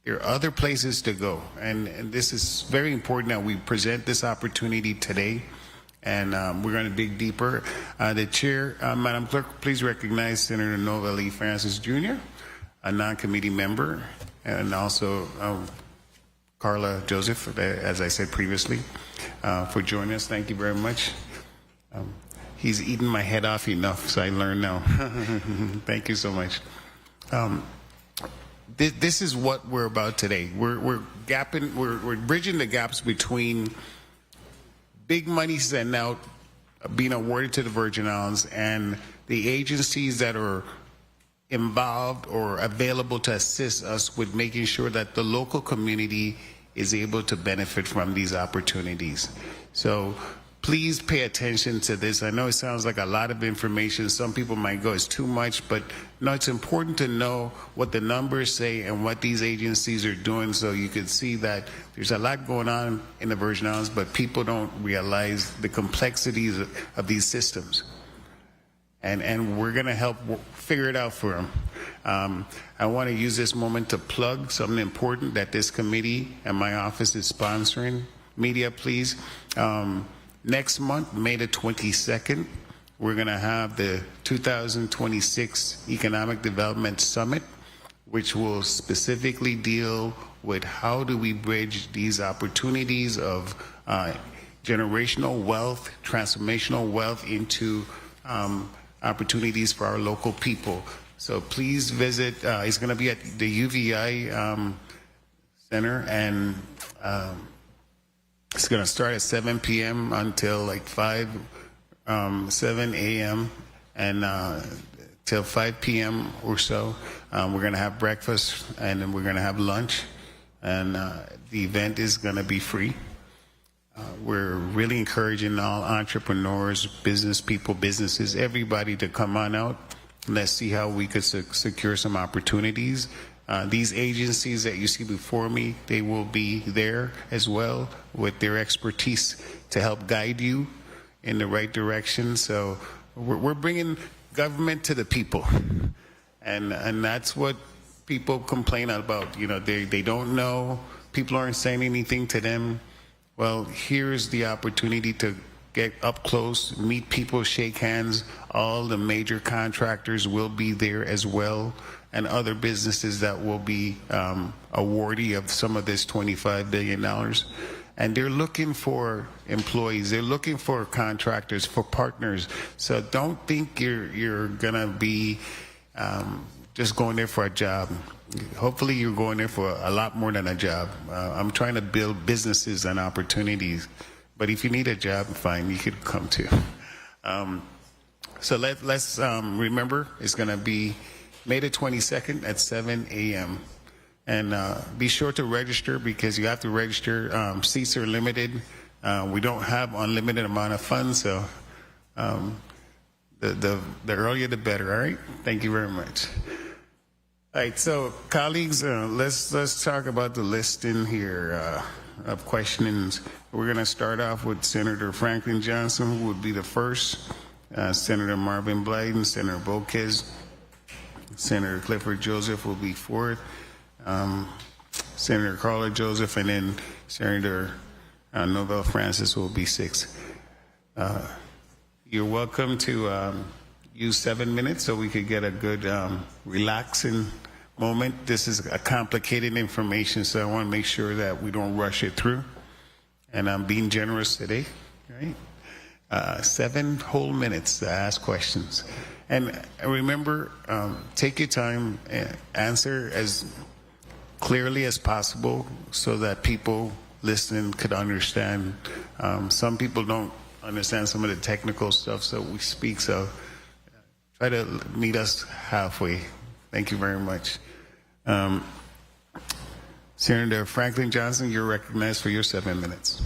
There are other places to go. And this is very important that we present this opportunity today. And we're going to dig deeper. The chair, Madam Clerk, please recognize Senator Nova Lee Francis Jr., a non-committee member, and also Carla Joseph, as I said previously, for joining us. Thank you very much. He's eaten my head off enough, so I learned now. Thank you so much. This is what we're about today. We're bridging the gaps between big money sent out, being awarded to the Virgin Islands, and the agencies that are involved or available to assist us with making sure that the local community is able to benefit from these opportunities. So please pay attention to this. I know it sounds like a lot of information. Some people might go, it's too much, but no, it's important to know what the numbers say and what these agencies are doing so you can see that there's a lot going on in the Virgin Islands, but people don't realize the complexities of these systems. And we're going to help figure it out for them. I want to use this moment to plug something important that this committee and my office is sponsoring. Media, please. Next month, May the 22nd, we're going to have the 2026 Economic Development Summit, which will specifically deal with how do we bridge these opportunities of generational wealth, transformational wealth into opportunities for our local people. So please visit. It's going to be at the UVI Center, and it's going to start at 7 p.m. until like 7 a.m. and till 5 p.m. or so. We're going to have breakfast, and then we're going to have lunch, and the event is going to be free. We're really encouraging all entrepreneurs, business people, businesses, everybody to come on out. Let's see how we could secure some opportunities. These agencies that you see before me, they will be there as well with their expertise to help guide you in the right direction. So we're bringing government to the people. And that's what people complain about. You know, they don't know. People aren't saying anything to them. Well, here's the opportunity to get up close, meet people, shake hands. All the major contractors will be there as well, and other businesses that will be awardee of some of this $25 billion. and they're looking for employees. They're looking for contractors, for partners. So don't think you're gonna be just going there for a job. Hopefully, you're going there for a lot more than a job. I'm trying to build businesses and opportunities. But if you need a job, fine, you could come too. So let's remember, it's going to be May the 22nd at 7 a.m. And be sure to register, because you have to register. Seats are limited. We don't have unlimited amount of funds, so the earlier the better. All right. Thank you very much. All right. So, colleagues, let's talk about the list in here of questions. We're going to start off with Senator Franklin Johnson, who would be the first. Senator Marvin Blyden, Senator Boquez, Senator Clifford Joseph will be fourth. Senator Carla Joseph, and then Senator Nobel Francis will be sixth. You're welcome to use 7 minutes so we could get a good relaxing moment. This is a complicated information, so I want to make sure that we don't rush it through. And I'm being generous today, right? 7 whole minutes to ask questions. And remember, take your time, answer as clearly as possible so that people listening could understand. Some people don't understand some of the technical stuff, so we speak. So try to meet us halfway. Thank you very much. Senator Franklin Johnson, you're recognized for your 7 minutes.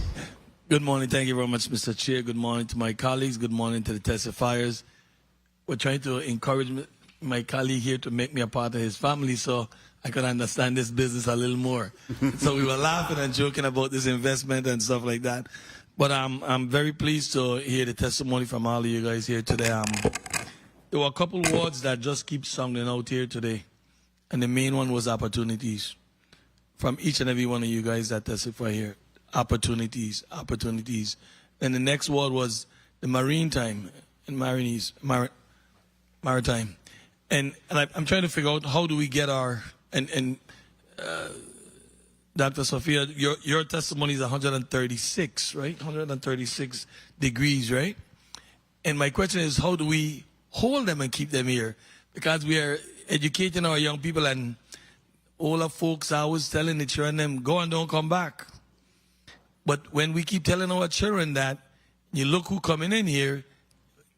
Good morning. Thank you very much, Mr. Chair. Good morning to my colleagues. Good morning to the testifiers. We're trying to encourage my colleague here to make me a part of his family so I could understand this business a little more. So we were laughing and joking about this investment and stuff like that. But I'm very pleased to hear the testimony from all of you guys here today. There were a couple words that just keep sounding out here today. And the main one was opportunities. From each and every one of you guys that testify here. Opportunities, opportunities. And the next word was the maritime. And I'm trying to figure out how do we get our, Dr. Sophia, your testimony is 136, right? 136 degrees, right? And my question is, how do we hold them and keep them here? Because we are educating our young people, and all our folks are always telling the children, go and don't come back. But when we keep telling our children that, you look who coming in here,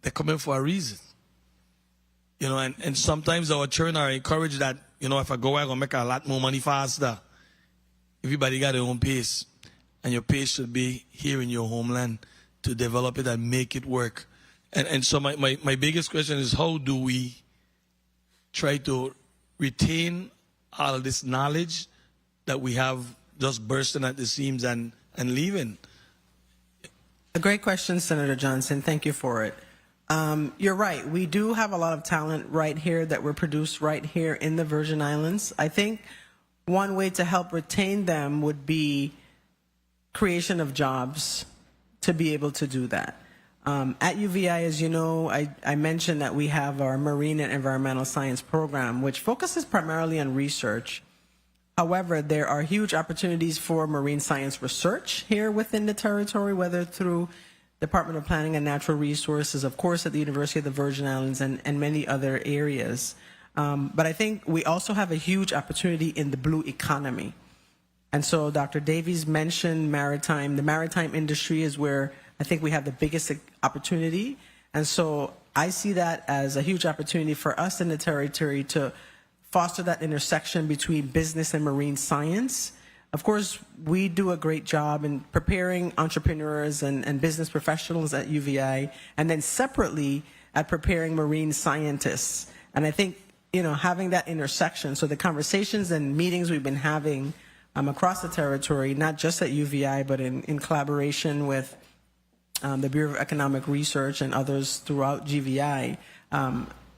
they're coming for a reason. You know, and sometimes our children are encouraged that, you know, if I go out, I'm going to make a lot more money faster. Everybody got their own pace. And your pace should be here in your homeland to develop it and make it work. And so my biggest question is, how do we try to retain all this knowledge that we have just bursting at the seams and leaving? A great question, Senator Johnson. Thank you for it. You're right. We do have a lot of talent right here that were produced right here in the Virgin Islands. I think one way to help retain them would be creation of jobs to be able to do that. At UVI, as you know, I mentioned that we have our Marine and Environmental Science program, which focuses primarily on research. However, there are huge opportunities for marine science research here within the territory, whether through Department of Planning and Natural Resources, of course, at the University of the Virgin Islands, and many other areas. But I think we also have a huge opportunity in the blue economy. And so Dr. Davies mentioned maritime. The maritime industry is where I think we have the biggest opportunity. And so I see that as a huge opportunity for us in the territory to foster that intersection between business and marine science. Of course, we do a great job in preparing entrepreneurs and business professionals at UVI, and then separately at preparing marine scientists. And I think, you know, having that intersection, so the conversations and meetings we've been having across the territory, not just at UVI, but in collaboration with the Bureau of Economic Research and others throughout GVI,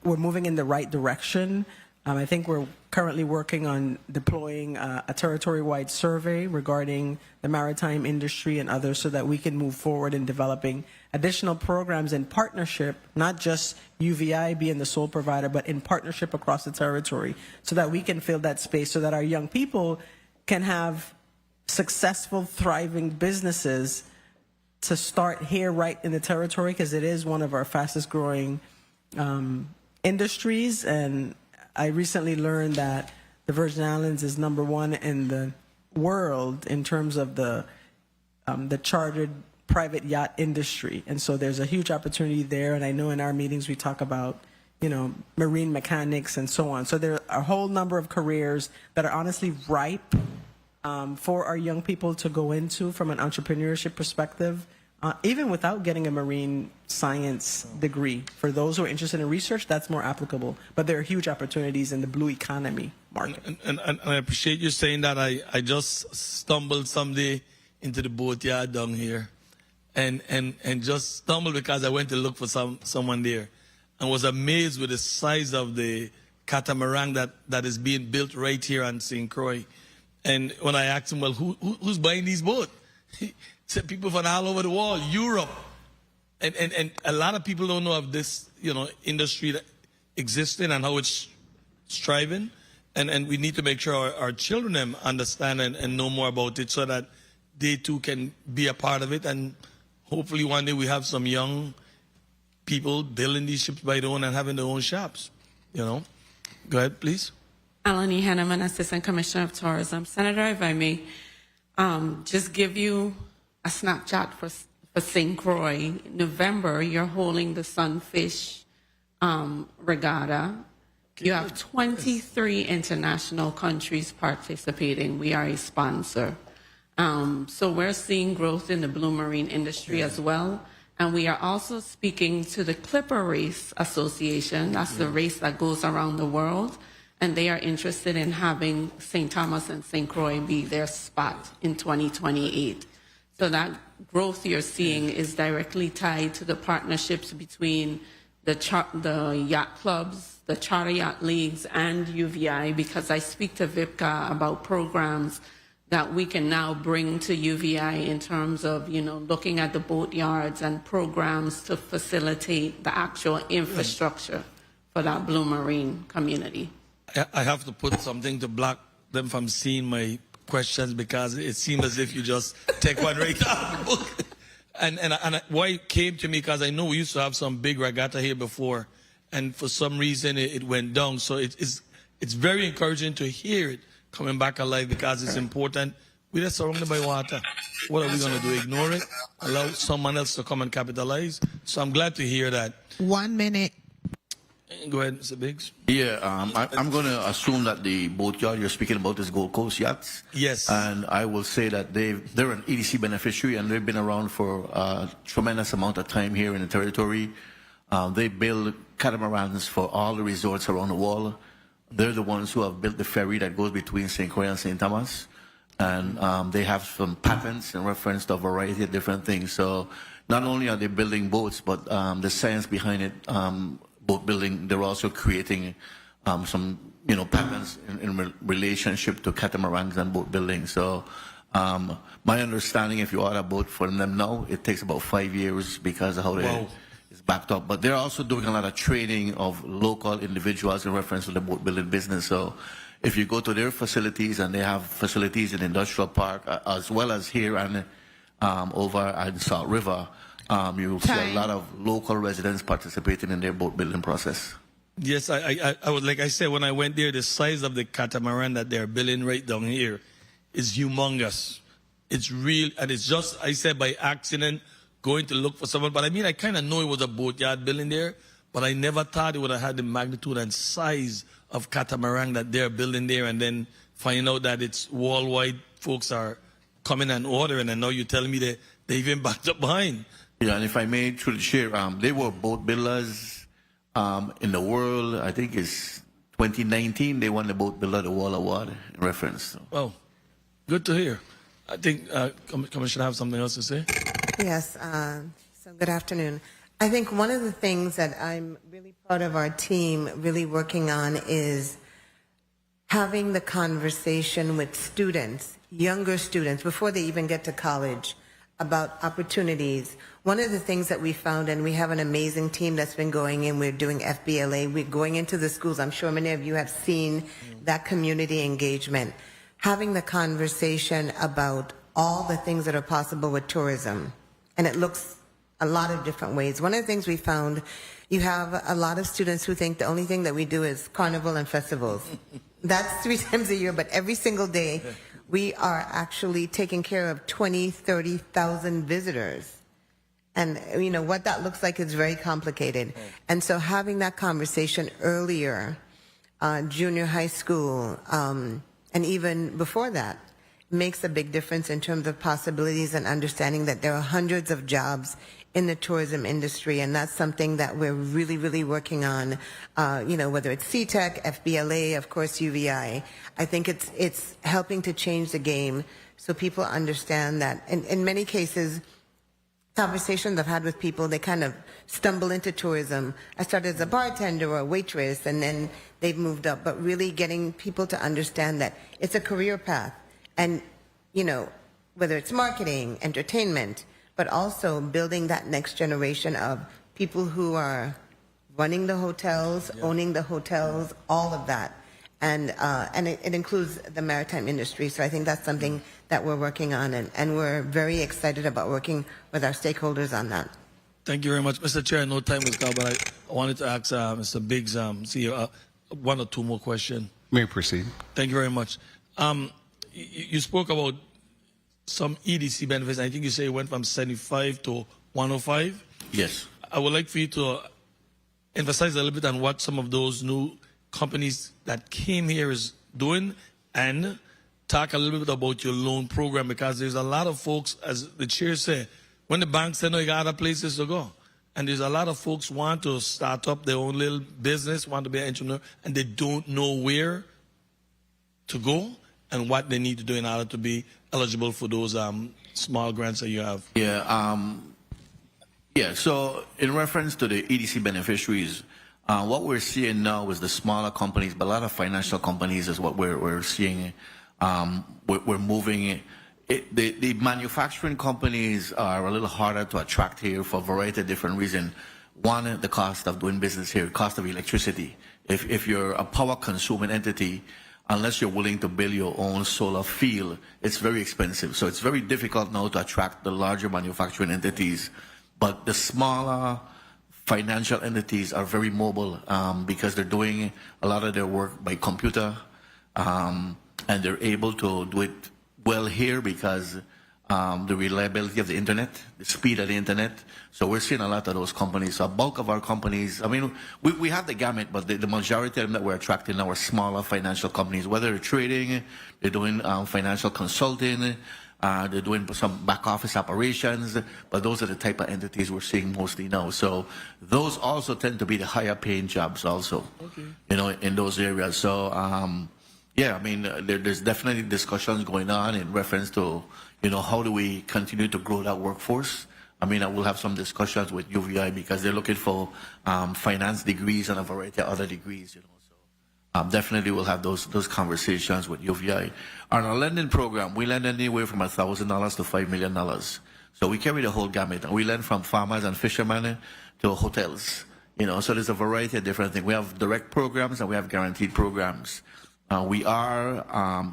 we're moving in the right direction. I think we're currently working on deploying a territory-wide survey regarding the maritime industry and others so that we can move forward in developing additional programs in partnership, not just UVI being the sole provider, but in partnership across the territory so that we can fill that space so that our young people can have successful, thriving businesses to start here right in the territory, because it is one of our fastest growing industries. And I recently learned that the Virgin Islands is #1 in the world in terms of the chartered private yacht industry. And so there's a huge opportunity there. And I know in our meetings we talk about, marine mechanics and so on. So there are a whole number of careers that are honestly ripe for our young people to go into from an entrepreneurship perspective, even without getting a marine science degree. For those who are interested in research, that's more applicable. But there are huge opportunities in the blue economy market. And I appreciate you saying that. I just stumbled someday into the boatyard down here, and just stumbled because I went to look for someone there, and was amazed with the size of the catamaran that is being built right here on St. Croix. And when I asked him, well, who's buying these boats? He said people from all over the world, Europe. And a lot of people don't know of this, industry that existing and how it's striving. And we need to make sure our children understand and know more about it so that they too can be a part of it. And hopefully one day we have some young people building these ships by their own and having their own shops, Go ahead, please. Alan E. Henneman, Assistant Commissioner of Tourism. Senator, if I may just give you a snapshot for St. Croix. November, you're holding the Sunfish Regatta. You have 23 international countries participating. We are a sponsor. So we're seeing growth in the blue marine industry as well. And we are also speaking to the Clipper Race Association. That's the race that goes around the world. And they are interested in having St. Thomas and St. Croix be their spot in 2028. So that growth you're seeing is directly tied to the partnerships between the yacht clubs, the charter yacht leagues, and UVI, because I speak to VIPCA about programs that we can now bring to UVI in terms of, looking at the boat yards and programs to facilitate the actual infrastructure for that blue marine community. I have to put something to block them from seeing my questions because it seems as if you just take one right out of the book. And why it came to me, because I know we used to have some big regatta here before, and for some reason it went down. So it's very encouraging to hear it coming back alive because it's important. We're just surrounded by water. What are we going to do? Ignore it? Allow someone else to come and capitalize? So I'm glad to hear that. 1 minute. Go ahead, Mr. Biggs. Yeah, I'm going to assume that the boatyard you're speaking about is Gold Coast Yachts. Yes. And I will say that they're an EDC beneficiary and they've been around for a tremendous amount of time here in the territory. They build catamarans for all the resorts around the world. They're the ones who have built the ferry that goes between St. Croix and St. Thomas. And they have some patents in reference to a variety of different things. So not only are they building boats, but the science behind it, boat building, they're also creating some, patents in relationship to catamarans and boat building. So my understanding, if you order a boat for them now, it takes about 5 years because of how it's backed up. But they're also doing a lot of training of local individuals in reference to the boat building business. So if you go to their facilities, and they have facilities in Industrial Park as well as here and over in Salt River, you will see a lot of local residents participating in their boat building process. Yes, I would, like I said, when I went there, the size of the catamaran that they're building right down here is humongous. It's real, and it's just, I said, by accident, going to look for someone. But I kind of know it was a boatyard building there, but I never thought it would have had the magnitude and size of catamaran that they're building there, and then find out that it's worldwide. Folks are coming and ordering, and now you're telling me that they even backed up behind. Yeah, and if I may truly share, they were boat builders in the world. I think it's 2019 they won the Boat Builder of the World Award in reference. Oh, good to hear. I think Commissioner have something else to say. Yes, so good afternoon. I think one of the things that I'm really proud of our team really working on is having the conversation with students, younger students, before they even get to college, about opportunities. One of the things that we found, and we have an amazing team that's been going in, we're doing FBLA, we're going into the schools. I'm sure many of you have seen that community engagement. having the conversation about all the things that are possible with tourism. And it looks a lot of different ways. One of the things we found, you have a lot of students who think the only thing that we do is carnival and festivals. That's 3 times a year, but every single day we are actually taking care of 20, 30,000 visitors. And you know what that looks like is very complicated. And so having that conversation earlier, junior high school, and even before that, makes a big difference in terms of possibilities and understanding that there are hundreds of jobs in the tourism industry, and that's something that we're really, really working on. You know, whether it's CTEC, FBLA, of course, UVI. I think it's helping to change the game so people understand that. In many cases, conversations I've had with people, they kind of stumble into tourism. I started as a bartender or a waitress, and then they've moved up. But really getting people to understand that it's a career path, and you know, whether it's marketing, entertainment, but also building that next generation of people who are running the hotels, owning the hotels, all of that. And it includes the maritime industry. So I think that's something that we're working on, and we're very excited about working with our stakeholders on that. Thank you very much, Mr. Chair. No time is gone, but I wanted to ask Mr. Biggs, CEO, 1 or 2 more questions. May I proceed? Thank you very much. You spoke about some EDC benefits. I think you say it went from 75 to 105. Yes. I would like for you to emphasize a little bit on what some of those new companies that came here is doing, and talk a little bit about your loan program, because there's a lot of folks, as the chair said, when the bank said, no, you got other places to go. And there's a lot of folks want to start up their own little business, want to be an entrepreneur, and they don't know where to go and what they need to do in order to be eligible for those small grants that you have. Yeah, so in reference to the EDC beneficiaries, what we're seeing now is the smaller companies, but a lot of financial companies is what we're seeing. We're moving. The manufacturing companies are a little harder to attract here for a variety of different reasons. One, the cost of doing business here, cost of electricity. If you're a power consuming entity, unless you're willing to build your own solar field, it's very expensive. So it's very difficult now to attract the larger manufacturing entities. But the smaller financial entities are very mobile because they're doing a lot of their work by computer, and they're able to do it well here because the reliability of the internet, the speed of the internet. So we're seeing a lot of those companies. So a bulk of our companies, I mean, we have the gamut, but the majority of them that we're attracting now are smaller financial companies, whether they're trading, they're doing financial consulting, they're doing some back office operations, but those are the type of entities we're seeing mostly now. So those also tend to be the higher paying jobs also, you know, in those areas. So, yeah, I mean, there's definitely discussions going on in reference to, you know, how do we continue to grow that workforce? I mean, I will have some discussions with UVI because they're looking for finance degrees and a variety of other degrees, you know. So definitely we'll have those conversations with UVI. On our lending program, we lend anywhere from $1,000 to $5 million. So we carry the whole gamut. And we lend from farmers and fishermen to hotels, you know. So there's a variety of different things. We have direct programs and we have guaranteed programs. We are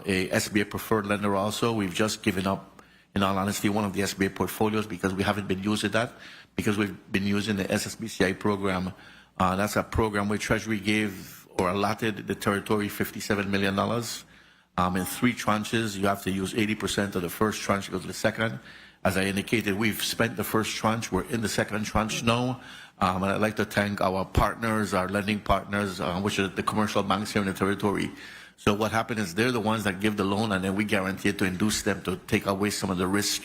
a SBA preferred lender also. We've just given up, in all honesty, one of the SBA portfolios because we haven't been using that, because we've been using the SSBCI program. That's a program where Treasury gave or allotted the territory $57 million. In 3 tranches, you have to use 80% of the first tranche to go to the second. As I indicated, we've spent the first tranche. We're in the second tranche now. And I'd like to thank our partners, our lending partners, which are the commercial banks here in the territory. So what happened is they're the ones that give the loan, and then we guarantee it to induce them to take away some of the risk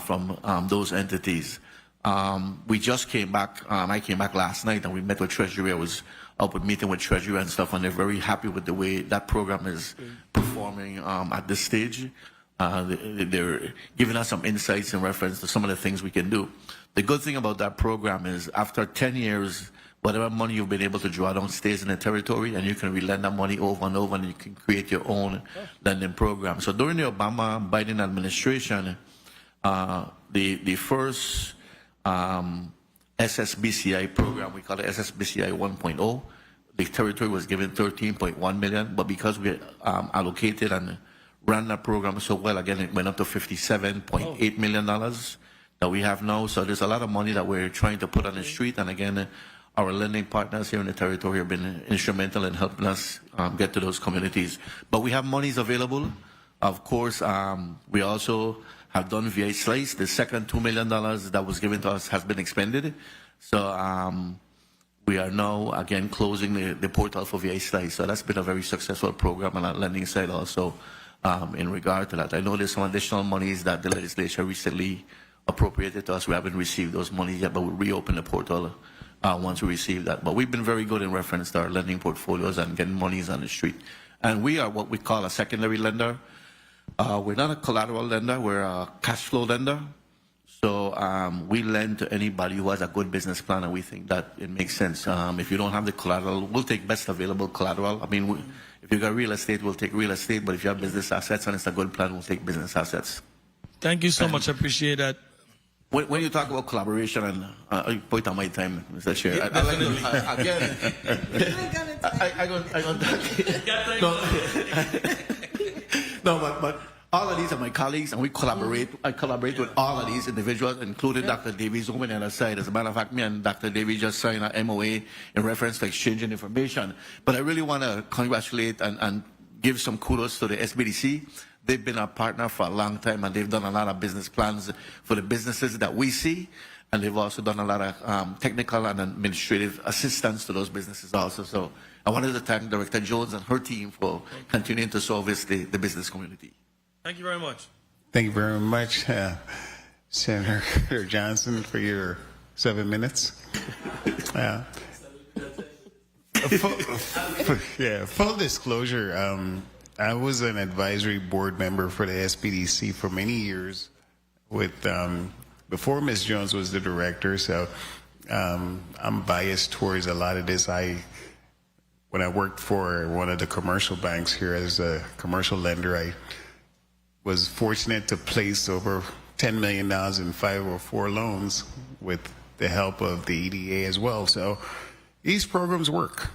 from those entities. We just came back. I came back last night, and we met with Treasury. I was up with meeting with Treasury and stuff, and they're very happy with the way that program is performing at this stage. They're giving us some insights in reference to some of the things we can do. The good thing about that program is after 10 years, whatever money you've been able to draw down stays in the territory, and you can relend that money over and over, and you can create your own lending program. So during the Obama-Biden administration, the first SSBCI program, we call it SSBCI 1.0, the territory was given $13.1 million, but because we allocated and ran that program so well. Again, it went up to $57.8 million that we have now. So there's a lot of money that we're trying to put on the street. And again, our lending partners here in the territory have been instrumental in helping us get to those communities. But we have monies available. Of course, we also have done VA Slice. The second $2 million that was given to us has been expended. So we are now, again, closing the portal for VA Slice. So that's been a very successful program on our lending side also in regard to that. I know there's some additional monies that the legislature recently appropriated to us. We haven't received those monies yet, but we'll reopen the portal once we receive that. But we've been very good in reference to our lending portfolios and getting monies on the street. And we are what we call a secondary lender. We're not a collateral lender, we're a cash flow lender. So we lend to anybody who has a good business plan, and we think that it makes sense. If you don't have the collateral, we'll take best available collateral. I mean, if you got real estate, we'll take real estate, but if you have business assets and it's a good plan, we'll take business assets. Thank you so much. I appreciate that. When you talk about collaboration, and I put on my time, Mr. Chair. Yeah, but all of these are my colleagues, and we collaborate. I collaborate with all of these individuals, including Dr. Davies over on the other side. As a matter of fact, me and Dr. Davies just signed an MOA in reference to exchanging information. But I really want to congratulate and give some kudos to the SBDC. They've been our partner for a long time, and they've done a lot of business plans for the businesses that we see. And they've also done a lot of technical and administrative assistance to those businesses also. So I wanted to thank Director Jones and her team for continuing to service the business community. Thank you very much. Thank you very much, Senator Johnson, for your 7 minutes. Full disclosure, I was an advisory board member for the SBDC for many years with before Ms. Jones was the director, so I'm biased towards a lot of this. When I worked for one of the commercial banks here as a commercial lender, I was fortunate to place over $10 million in 5 or 4 loans with the help of the EDA as well. So these programs work.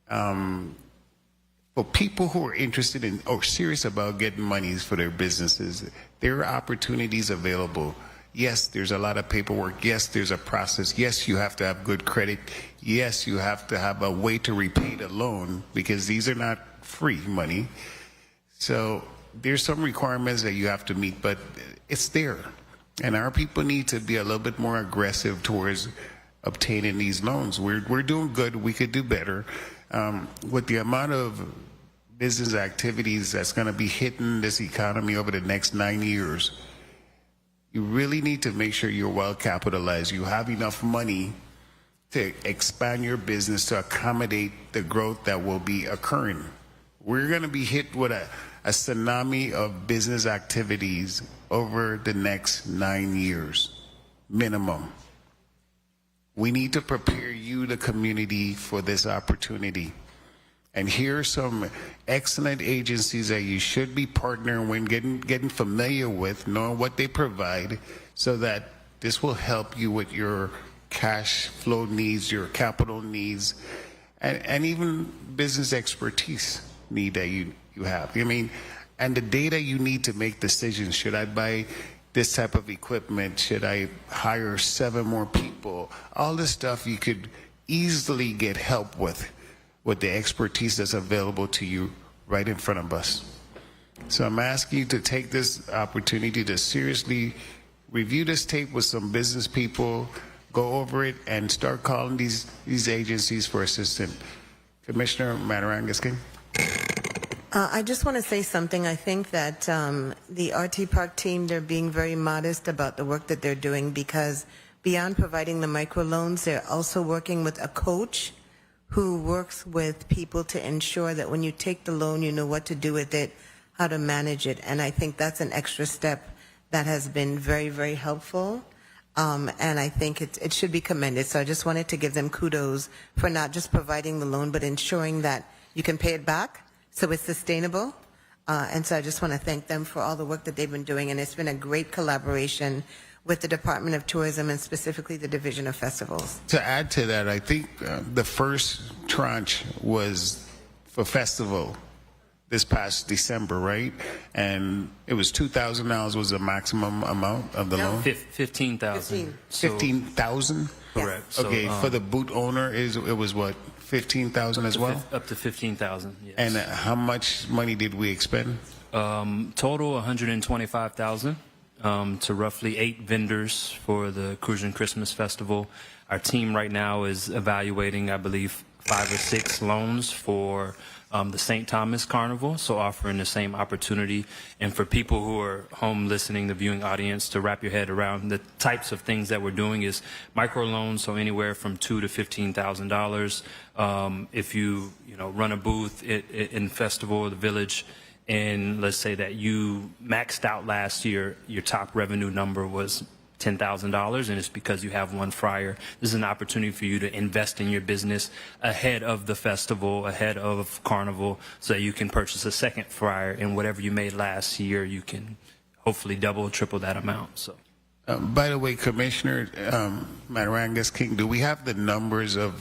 For people who are interested in or serious about getting monies for their businesses, there are opportunities available. Yes, there's a lot of paperwork. Yes, there's a process. Yes, you have to have good credit. Yes, you have to have a way to repay the loan because these are not free money. So there's some requirements that you have to meet, but it's there. And our people need to be a little bit more aggressive towards obtaining these loans. We're doing good. We could do better. With the amount of business activities that's going to be hitting this economy over the next 9 years, you really need to make sure you're well capitalized. You have enough money to expand your business to accommodate the growth that will be occurring. We're going to be hit with a tsunami of business activities over the next 9 years, minimum. We need to prepare you, the community, for this opportunity. And here are some excellent agencies that you should be partnering with, getting familiar with, knowing what they provide, so that this will help you with your cash flow needs, your capital needs, and even business expertise need that you have. I mean, and the data you need to make decisions. Should I buy this type of equipment? Should I hire 7 more people? All this stuff you could easily get help with the expertise that's available to you right in front of us. So I'm asking you to take this opportunity to seriously review this tape with some business people, go over it, and start calling these agencies for assistance. Commissioner Matarangas-King. I just want to say something. I think that the RT Park team, they're being very modest about the work that they're doing, because beyond providing the microloans, they're also working with a coach who works with people to ensure that when you take the loan, you know what to do with it, how to manage it. And I think that's an extra step that has been very, very helpful. And I think it should be commended. So I just wanted to give them kudos for not just providing the loan, but ensuring that you can pay it back so it's sustainable. And so I just want to thank them for all the work that they've been doing. And it's been a great collaboration with the Department of Tourism and specifically the Division of Festivals. To add to that, I think the first tranche was for festival this past December, right? And it was $2,000 was the maximum amount of the loan. 15,000. So- 15,000. Correct. So, Okay, for the boot owner, it was what, 15,000 as well? Up to 15,000. Yes. And how much money did we expend? Total 125,000 to roughly 8 vendors for the Crucian Christmas Festival. Our team right now is evaluating, I believe, 5 or 6 loans for the St. Thomas Carnival, so offering the same opportunity. And for people who are home listening, the viewing audience, to wrap your head around the types of things that we're doing is microloans, so anywhere from $2,000 to $15,000. If you run a booth in festival or the village, and let's say that you maxed out last year, your top revenue number was $10,000, and it's because you have one fryer. This is an opportunity for you to invest in your business ahead of the festival, ahead of Carnival, so that you can purchase a second fryer, and whatever you made last year, you can hopefully double or triple that amount. So. By the way, Commissioner Matarangas King, do we have the numbers of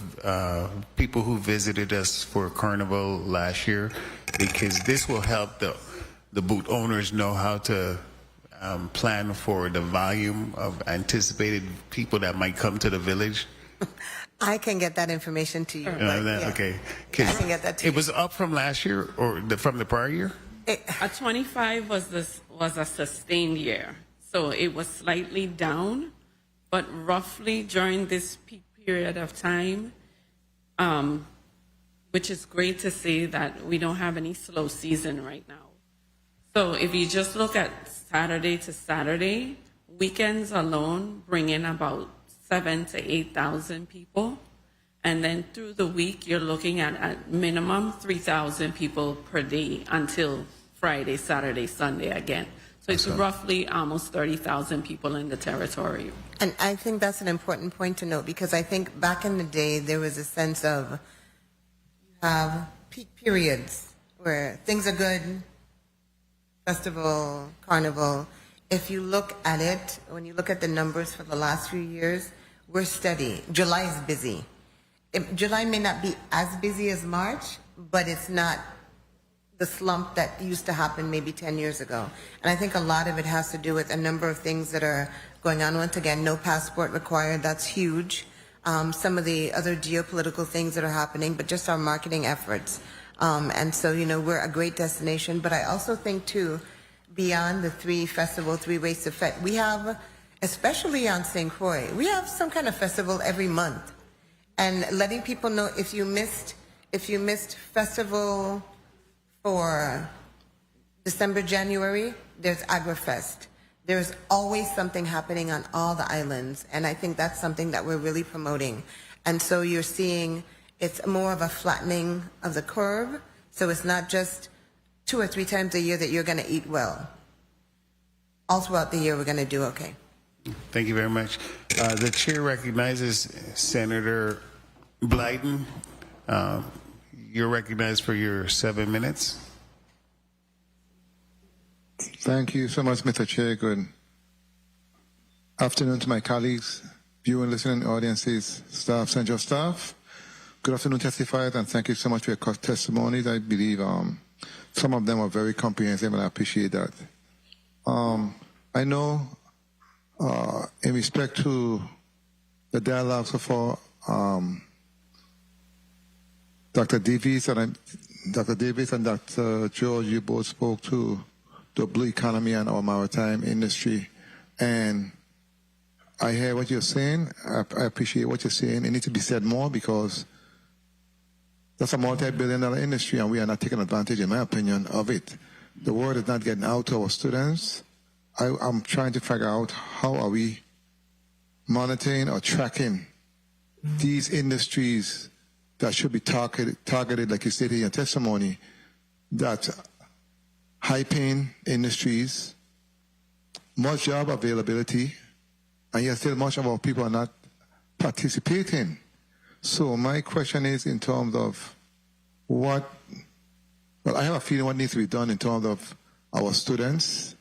people who visited us for Carnival last year? Because this will help the boot owners know how to plan for the volume of anticipated people that might come to the village. I can get that information to you. Yeah. Okay. I can get that to you. It was up from last year or from the prior year? A 25 was a sustained year, so it was slightly down, but roughly during this peak period of time, which is great to see that we don't have any slow season right now. So if you just look at Saturday to Saturday, weekends alone bring in about 7,000 to 8,000 people. And then through the week, you're looking at minimum 3,000 people per day until Friday, Saturday, Sunday again. So it's roughly almost 30,000 people in the territory. And I think that's an important point to note, because I think back in the day, there was a sense of you have peak periods where things are good, festival, Carnival. If you look at it, when you look at the numbers for the last few years, we're steady. July is busy. July may not be as busy as March, but it's not the slump that used to happen maybe 10 years ago. And I think a lot of it has to do with a number of things that are going on. Once again, no passport required. That's huge. Some of the other geopolitical things that are happening, but just our marketing efforts. And so, we're a great destination. But I also think, too, beyond the 3 ways to fete, we have, especially on St. Croix, we have some kind of festival every month. And letting people know if you missed festival for December, January, there's AgriFest. There's always something happening on all the islands. And I think that's something that we're really promoting. And so you're seeing it's more of a flattening of the curve. So it's not just 2 or 3 times a year that you're going to eat well. All throughout the year, we're going to do okay. Thank you very much. The chair recognizes Senator Blyden. You're recognized for your 7 minutes. Thank you so much, Mr. Chair. Good afternoon to my colleagues, viewing, listening audiences, staff, Central staff. Good afternoon, testifiers, and thank you so much for your testimonies. I believe some of them are very comprehensive, and I appreciate that. I know, in respect to the dialogue so far, Dr. Davis and Dr. George, you both spoke to the blue economy and our maritime industry. And I hear what you're saying. I appreciate what you're saying. It needs to be said more, because that's a multi-billion-dollar industry, and we are not taking advantage, in my opinion, of it. The word is not getting out to our students. I'm trying to figure out how are we monitoring or tracking these industries that should be targeted, like you stated in your testimony, that high-paying industries, much job availability, and yet still much of our people are not participating. So my question is in terms of I have a feeling what needs to be done in terms of our students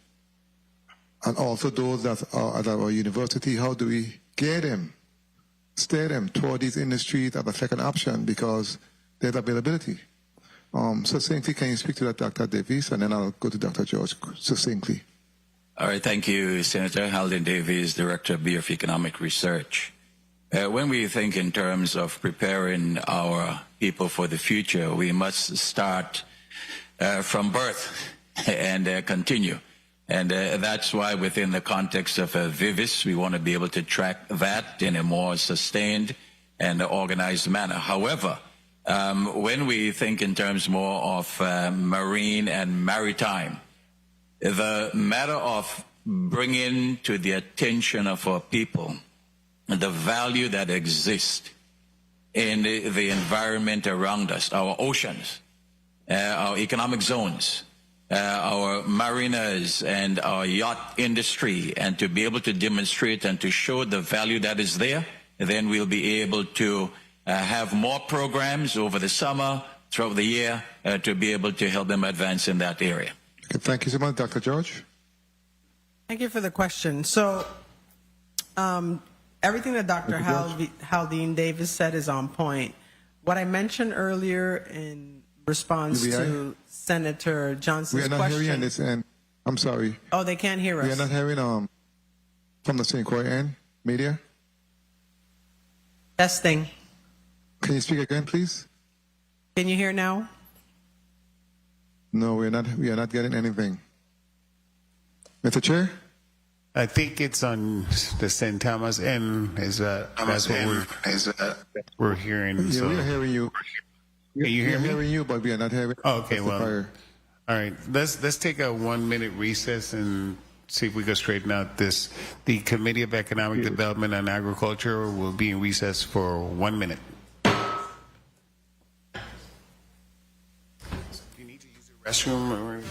and also those that are at our university. How do we get them, steer them toward these industries as a second option, because there's availability. Succinctly, can you speak to that, Dr. Davies, and then I'll go to Dr. George succinctly. All right, thank you, Senator Halden Davies, Director of Bureau of Economic Research. When we think in terms of preparing our people for the future, we must start from birth and continue. And that's why within the context of VIVIS, we want to be able to track that in a more sustained and organized manner. However, when we think in terms more of marine and maritime, the matter of bringing to the attention of our people the value that exists in the environment around us, our oceans, our economic zones, our mariners and our yacht industry, and to be able to demonstrate and to show the value that is there, then we'll be able to have more programs over the summer, throughout the year, to be able to help them advance in that area. Okay, thank you so much, Dr. George. Thank you for the question. So, everything that Dr. Haldane Davis said is on point. What I mentioned earlier in response to Senator Johnson's we are not question. hearing on this end. I'm sorry. Oh, they can't hear us. We are not hearing from the St. Croix end, media. Testing. Can you speak again, please? Can you hear now? No, we are not getting anything. Mr. Chair? I think it's on the St. Thomas end. That's what we're hearing. Yeah, so. we are hearing you. Can you hear me? We are hearing you, but we are not hearing. Oh, okay, well, Testifier. all right. Let's take a 1 minute recess and see if we can straighten out this. The Committee of Economic Development and Agriculture will be in recess for 1 minute. If you need to use the restroom or...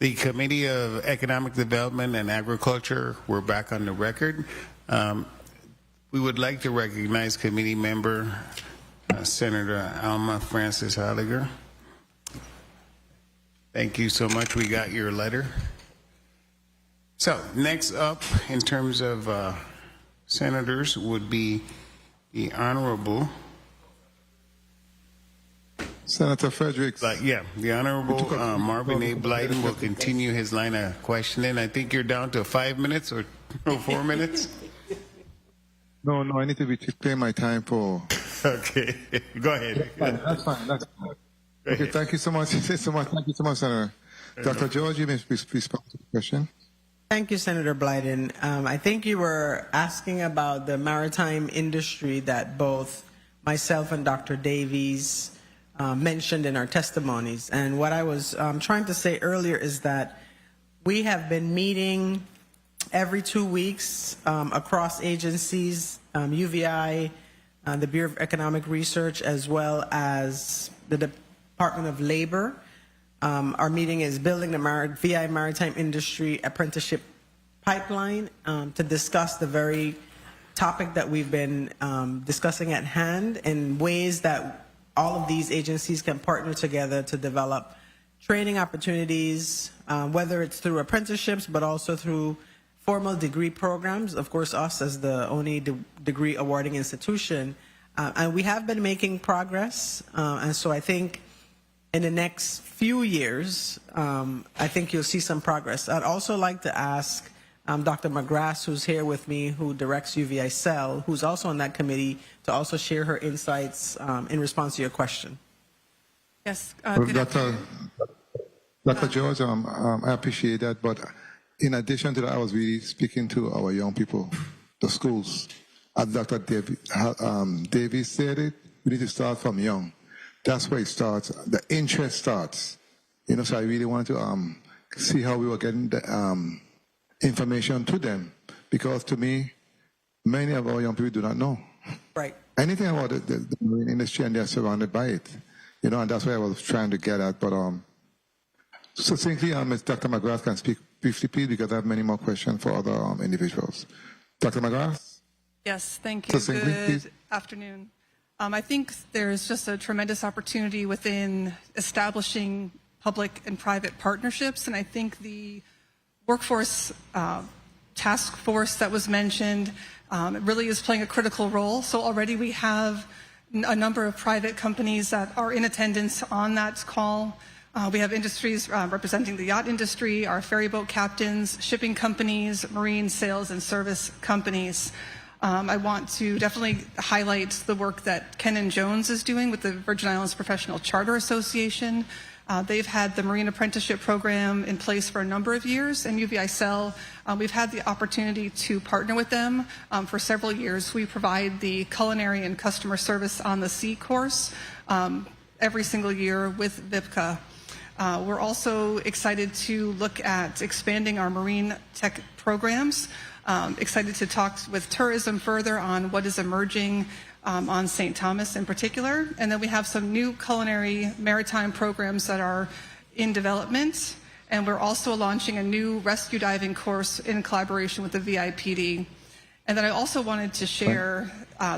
The Committee of Economic Development and Agriculture, we're back on the record. We would like to recognize committee member Senator Alma Francis Holliger. Thank you so much. We got your letter. So next up, in terms of senators, would be the Honorable Senator Fredericks. The Honorable Marvin A. Blyden will continue his line of questioning. I think you're down to 5 minutes or 4 minutes. No, I need to clear my time for. Okay, go ahead. That's fine. Okay, thank you so much. Thank you so much, Senator. Dr. George, you may please respond to the question. Thank you, Senator Blyden. I think you were asking about the maritime industry that both myself and Dr. Davies mentioned in our testimonies. And what I was trying to say earlier is that we have been meeting every 2 weeks across agencies, UVI, the Bureau of Economic Research, as well as the Department of Labor. Our meeting is building the VI Maritime Industry Apprenticeship Pipeline to discuss the very topic that we've been discussing at hand in ways that all of these agencies can partner together to develop training opportunities, whether it's through apprenticeships, but also through formal degree programs. Of course, us as the only degree awarding institution. And we have been making progress. And so I think in the next few years, I think you'll see some progress. I'd also like to ask Dr. McGrath, who's here with me, who directs UVI Cell, who's also on that committee, to also share her insights in response to your question. Yes. Good afternoon. Dr. George, I appreciate that, but in addition to that, I was really speaking to our young people, the schools. As Dr. Davies said it, we need to start from young. That's where it starts. The interest starts. So I really wanted to see how we were getting the information to them, because to me, many of our young people do not know anything about the marine industry, and they're surrounded by it. And that's why I was trying to get at. But succinctly, Dr. McGrath can speak briefly, please, because I have many more questions for other individuals. Dr. McGrath? Yes, thank you. Good afternoon. I think there's just a tremendous opportunity within establishing public and private partnerships, and I think the workforce task force that was mentioned really is playing a critical role. So already we have a number of private companies that are in attendance on that call. We have industries representing the yacht industry, our ferry boat captains, shipping companies, marine sales and service companies. I want to definitely highlight the work that Ken & Jones is doing with the Virgin Islands Professional Charter Association. They've had the Marine Apprenticeship Program in place for a number of years, and UVI Cell, we've had the opportunity to partner with them for several years. We provide the Culinary and Customer Service on the Sea course every single year with VIPCA. We're also excited to look at expanding our marine tech programs. Excited to talk with tourism further on what is emerging on St. Thomas in particular. And then we have some new culinary maritime programs that are in development. And we're also launching a new rescue diving course in collaboration with the VIPD. And then I also wanted to share,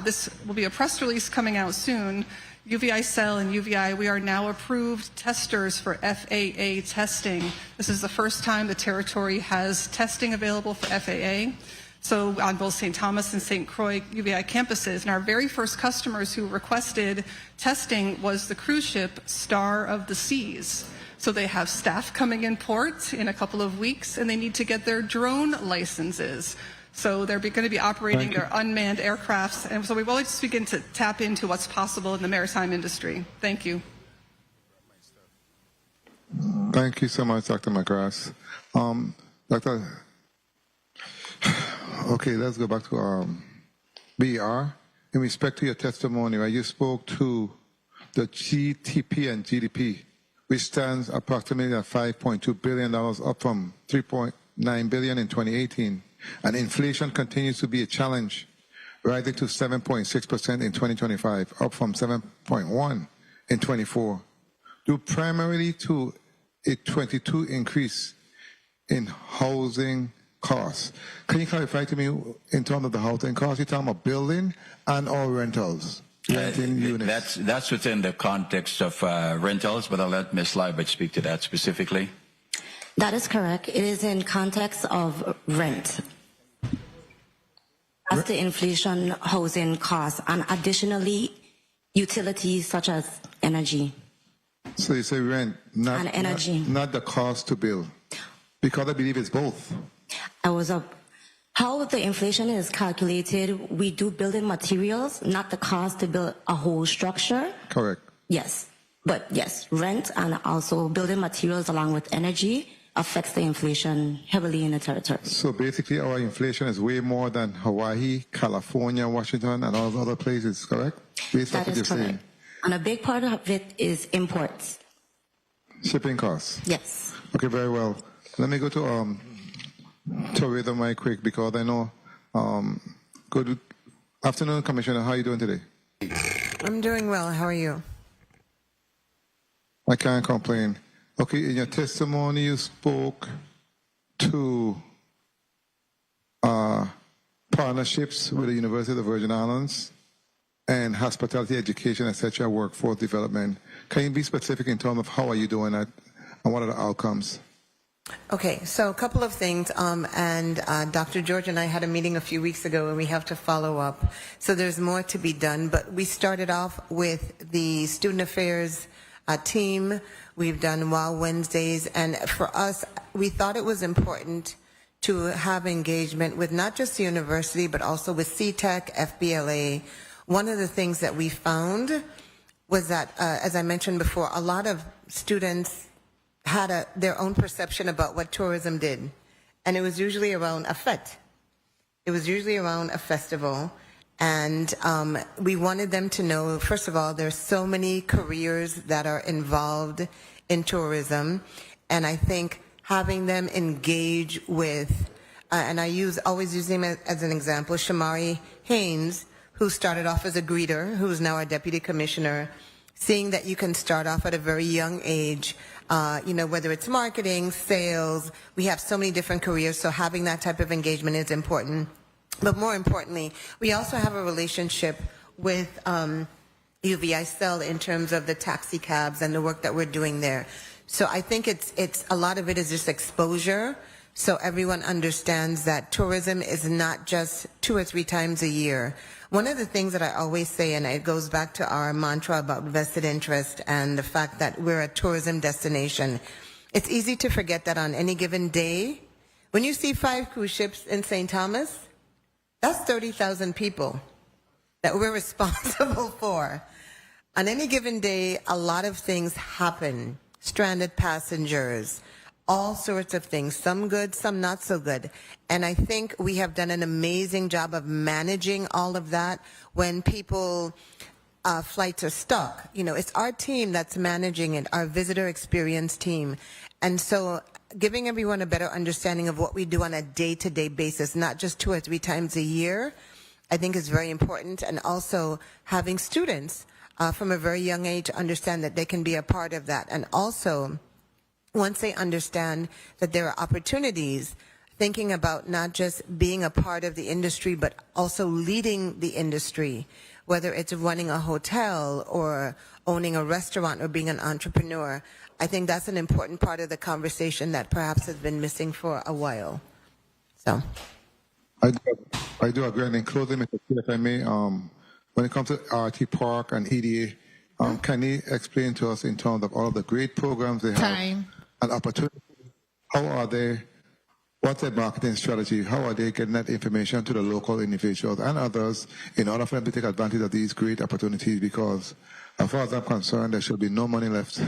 this will be a press release coming out soon. UVI Cell and UVI, we are now approved testers for FAA testing. This is the first time the territory has testing available for FAA. So on both St. Thomas and St. Croix UVI campuses. And our very first customers who requested testing was the cruise ship Star of the Seas. So they have staff coming in port in a couple of weeks, and they need to get their drone licenses. So they're going to be operating their unmanned aircrafts. And so we've always just begin to tap into what's possible in the maritime industry. Thank you. Thank you so much, Dr. McGrath. Okay, let's go back to BR. In respect to your testimony, you spoke to the GTP and GDP, which stands approximately at $5.2 billion, up from $3.9 billion in 2018. And inflation continues to be a challenge, rising to 7.6% in 2025, up from 7.1% in 24, due primarily to a 22 increase in housing costs. Can you clarify to me in terms of the housing costs? You're talking about building and or rentals? Renting units. That's within the context of rentals, but I'll let Ms. Liebert speak to that specifically. That is correct. It is in context of rent. That's the inflation housing costs, and additionally, utilities such as energy. So you say rent, not, And energy. not the cost to build, because I believe it's both. How the inflation is calculated, we do building materials, not the cost to build a whole structure. Correct. Yes. But yes, rent and also building materials along with energy affects the inflation heavily in the territory. So basically, our inflation is way more than Hawaii, California, Washington, and all the other places, correct? Based That off what is you're correct. saying. And a big part of it is imports. Shipping costs. Yes. Okay, very well. Let me go to tourism right quick, because I know. Good afternoon, Commissioner. How are you doing today? I'm doing well. How are you? I can't complain. Okay, in your testimony, you spoke to partnerships with the University of the Virgin Islands and hospitality, education, etc., workforce development. Can you be specific in terms of how are you doing that and what are the outcomes? Okay, so a couple of things, and Dr. George and I had a meeting a few weeks ago, and we have to follow up. So there's more to be done, but we started off with the student affairs team. We've done Wow Wednesdays, and for us, we thought it was important to have engagement with not just the university, but also with CTEC, FBLA. One of the things that we found was that, as I mentioned before, a lot of students had their own perception about what tourism did. And it was usually around a fete. It was usually around a festival. And we wanted them to know, first of all, there's so many careers that are involved in tourism. And I think having them engage with, and I always use him as an example, Shamari Haynes, who started off as a greeter, who is now our deputy commissioner, seeing that you can start off at a very young age, whether it's marketing, sales, we have so many different careers, so having that type of engagement is important. But more importantly, we also have a relationship with UVI Cell in terms of the taxi cabs and the work that we're doing there. So I think it's a lot of it is just exposure, so everyone understands that tourism is not just 2 or 3 times a year. One of the things that I always say, and it goes back to our mantra about vested interest and the fact that we're a tourism destination, it's easy to forget that on any given day, when you see 5 cruise ships in St. Thomas, that's 30,000 people that we're responsible for. On any given day, a lot of things happen. Stranded passengers, all sorts of things, some good, some not so good. And I think we have done an amazing job of managing all of that when people, flights are stuck. It's our team that's managing it, our visitor experience team. And so giving everyone a better understanding of what we do on a day-to-day basis, not just 2 or 3 times a year, I think is very important. And also having students from a very young age understand that they can be a part of that. And also, once they understand that there are opportunities, thinking about not just being a part of the industry, but also leading the industry, whether it's running a hotel or owning a restaurant or being an entrepreneur. I think that's an important part of the conversation that perhaps has been missing for a while. So, I do agree. And in closing, Mr. Chair, if I may, when it comes to RT Park and EDA, can you explain to us in terms of all of the great programs they have and opportunities? How are they? What's their marketing strategy? How are they getting that information to the local individuals and others in order for them to take advantage of these great opportunities? Because as far as I'm concerned, there should be no money left.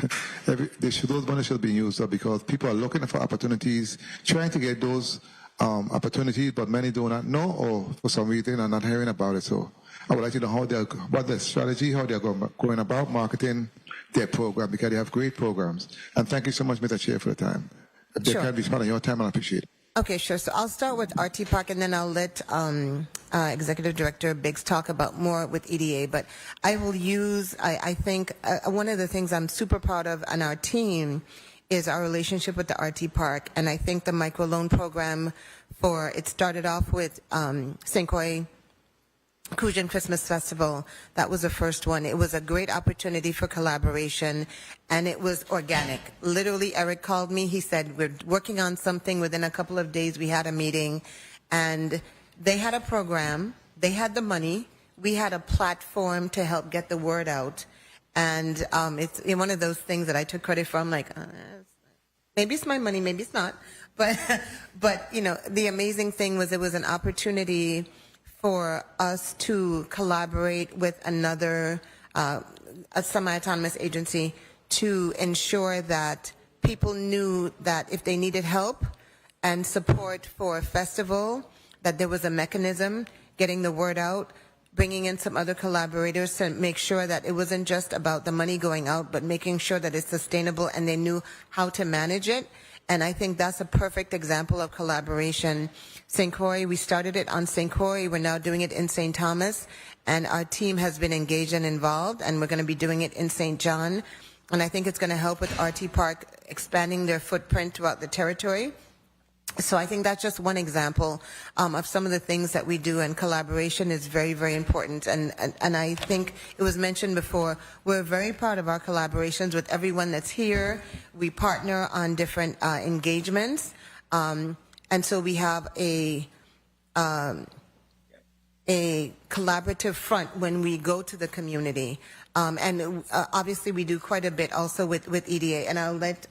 Those money should be used up because people are looking for opportunities, trying to get those opportunities, but many do not know or for some reason are not hearing about it. So I would like to know what their strategy, how they're going about marketing their program, because they have great programs. And thank you so much, Mr. Chair, for the time. If they can be part of your time, I appreciate it. okay, sure. So I'll start with RT Park, and then I'll let Executive Director Biggs talk about more with EDA. But I will use, I think, one of the things I'm super proud of on our team is our relationship with the RT Park. And I think the microloan program it started off with St. Croix Cajun Christmas Festival. That was the first one. It was a great opportunity for collaboration, and it was organic. Literally, Eric called me. He said, we're working on something. Within a couple of days, we had a meeting, and they had a program. They had the money. We had a platform to help get the word out. And it's one of those things that I took credit for. I'm like, maybe it's my money, maybe it's not. But you know, the amazing thing was it was an opportunity for us to collaborate with another a semi-autonomous agency to ensure that people knew that if they needed help and support for a festival, that there was a mechanism getting the word out, bringing in some other collaborators to make sure that it wasn't just about the money going out, but making sure that it's sustainable and they knew how to manage it. And I think that's a perfect example of collaboration. St. Croix, we started it on St. Croix. We're now doing it in St. Thomas. And our team has been engaged and involved, and we're going to be doing it in St. John. And I think it's going to help with RT Park expanding their footprint throughout the territory. So I think that's just one example of some of the things that we do, and collaboration is very, very important. And I think it was mentioned before, we're very proud of our collaborations with everyone that's here. We partner on different engagements. And so we have a collaborative front when we go to the community. And obviously we do quite a bit also with EDA. And I'll let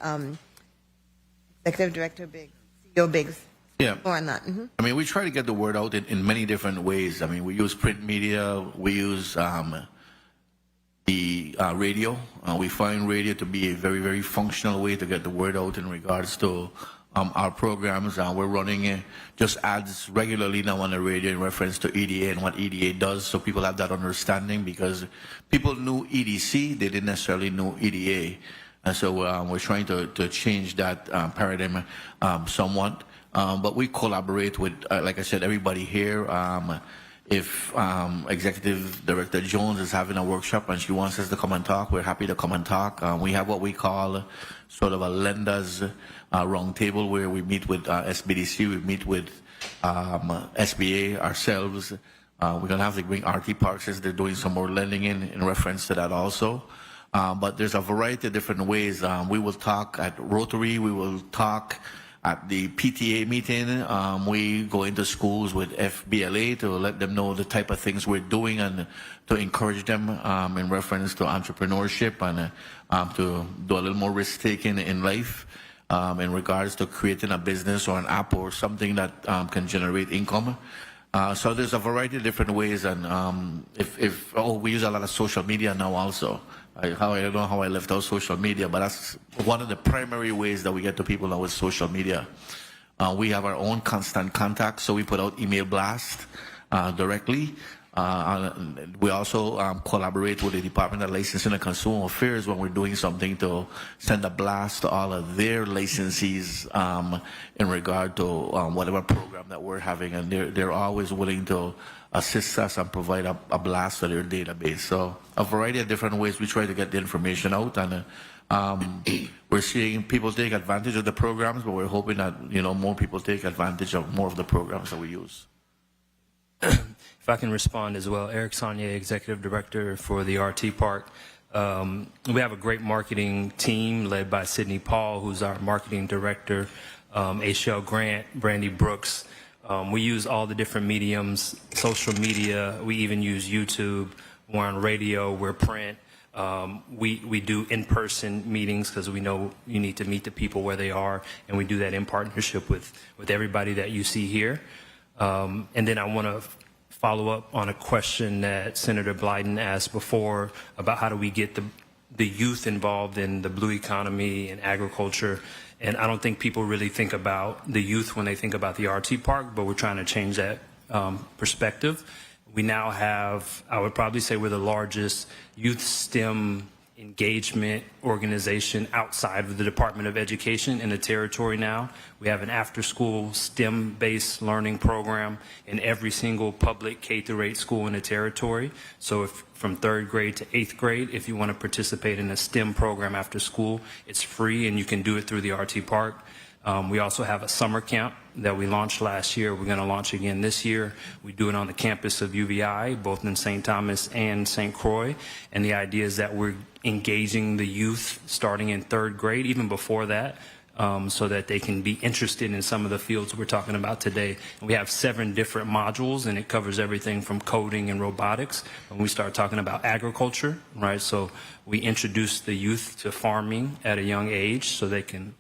Executive Director Biggs more on that. I mean, we try to get the word out in many different ways. I mean, we use print media, we use the radio. We find radio to be a very, very functional way to get the word out in regards to our programs. We're running just ads regularly now on the radio in reference to EDA and what EDA does, so people have that understanding, because people knew EDC, they didn't necessarily know EDA. And so we're trying to change that paradigm somewhat. But we collaborate with, like I said, everybody here. If Executive Director Jones is having a workshop and she wants us to come and talk, we're happy to come and talk. We have what we call sort of a lenders roundtable, where we meet with SBDC, we meet with SBA ourselves. We're going to have to bring RT Parks as they're doing some more lending in reference to that also. But there's a variety of different ways. We will talk at Rotary. We will talk at the PTA meeting. We go into schools with FBLA to let them know the type of things we're doing and to encourage them in reference to entrepreneurship and to do a little more risk-taking in life in regards to creating a business or an app or something that can generate income. So there's a variety of different ways. And we use a lot of social media now also. I don't know how I left out social media, but that's one of the primary ways that we get to people now with social media. We have our own constant contact, so we put out email blast directly. We also collaborate with the Department of Licensing and Consumer Affairs when we're doing something to send a blast to all of their licensees in regard to whatever program that we're having, and they're always willing to assist us and provide a blast to their database. So a variety of different ways we try to get the information out, and we're seeing people take advantage of the programs, but we're hoping that more people take advantage of more of the programs that we use. If I can respond as well, Eric Saunier, Executive Director for the RT Park. We have a great marketing team led by Sydney Paul, who's our marketing director, Ashel Grant, Brandy Brooks. We use all the different mediums, social media. We even use YouTube. We're on radio. We're print. We do in-person meetings because we know you need to meet the people where they are, and we do that in partnership with everybody that you see here. And then I want to follow up on a question that Senator Blyden asked before about how do we get the youth involved in the blue economy and agriculture. And I don't think people really think about the youth when they think about the RT Park, but we're trying to change that perspective. We now have, I would probably say we're the largest youth STEM engagement organization outside of the Department of Education in the territory now. We have an after-school STEM-based learning program in every single public K-8 school in the territory. So if from 3rd grade to 8th grade, if you want to participate in a STEM program after school, it's free and you can do it through the RT Park. We also have a summer camp that we launched last year. We're going to launch again this year. We do it on the campus of UVI, both in St. Thomas and St. Croix. And the idea is that we're engaging the youth starting in 3rd grade, even before that, so that they can be interested in some of the fields we're talking about today. And we have 7 different modules, and it covers everything from coding and robotics. When we start talking about agriculture, right? So we introduce the youth to farming at a young age so they can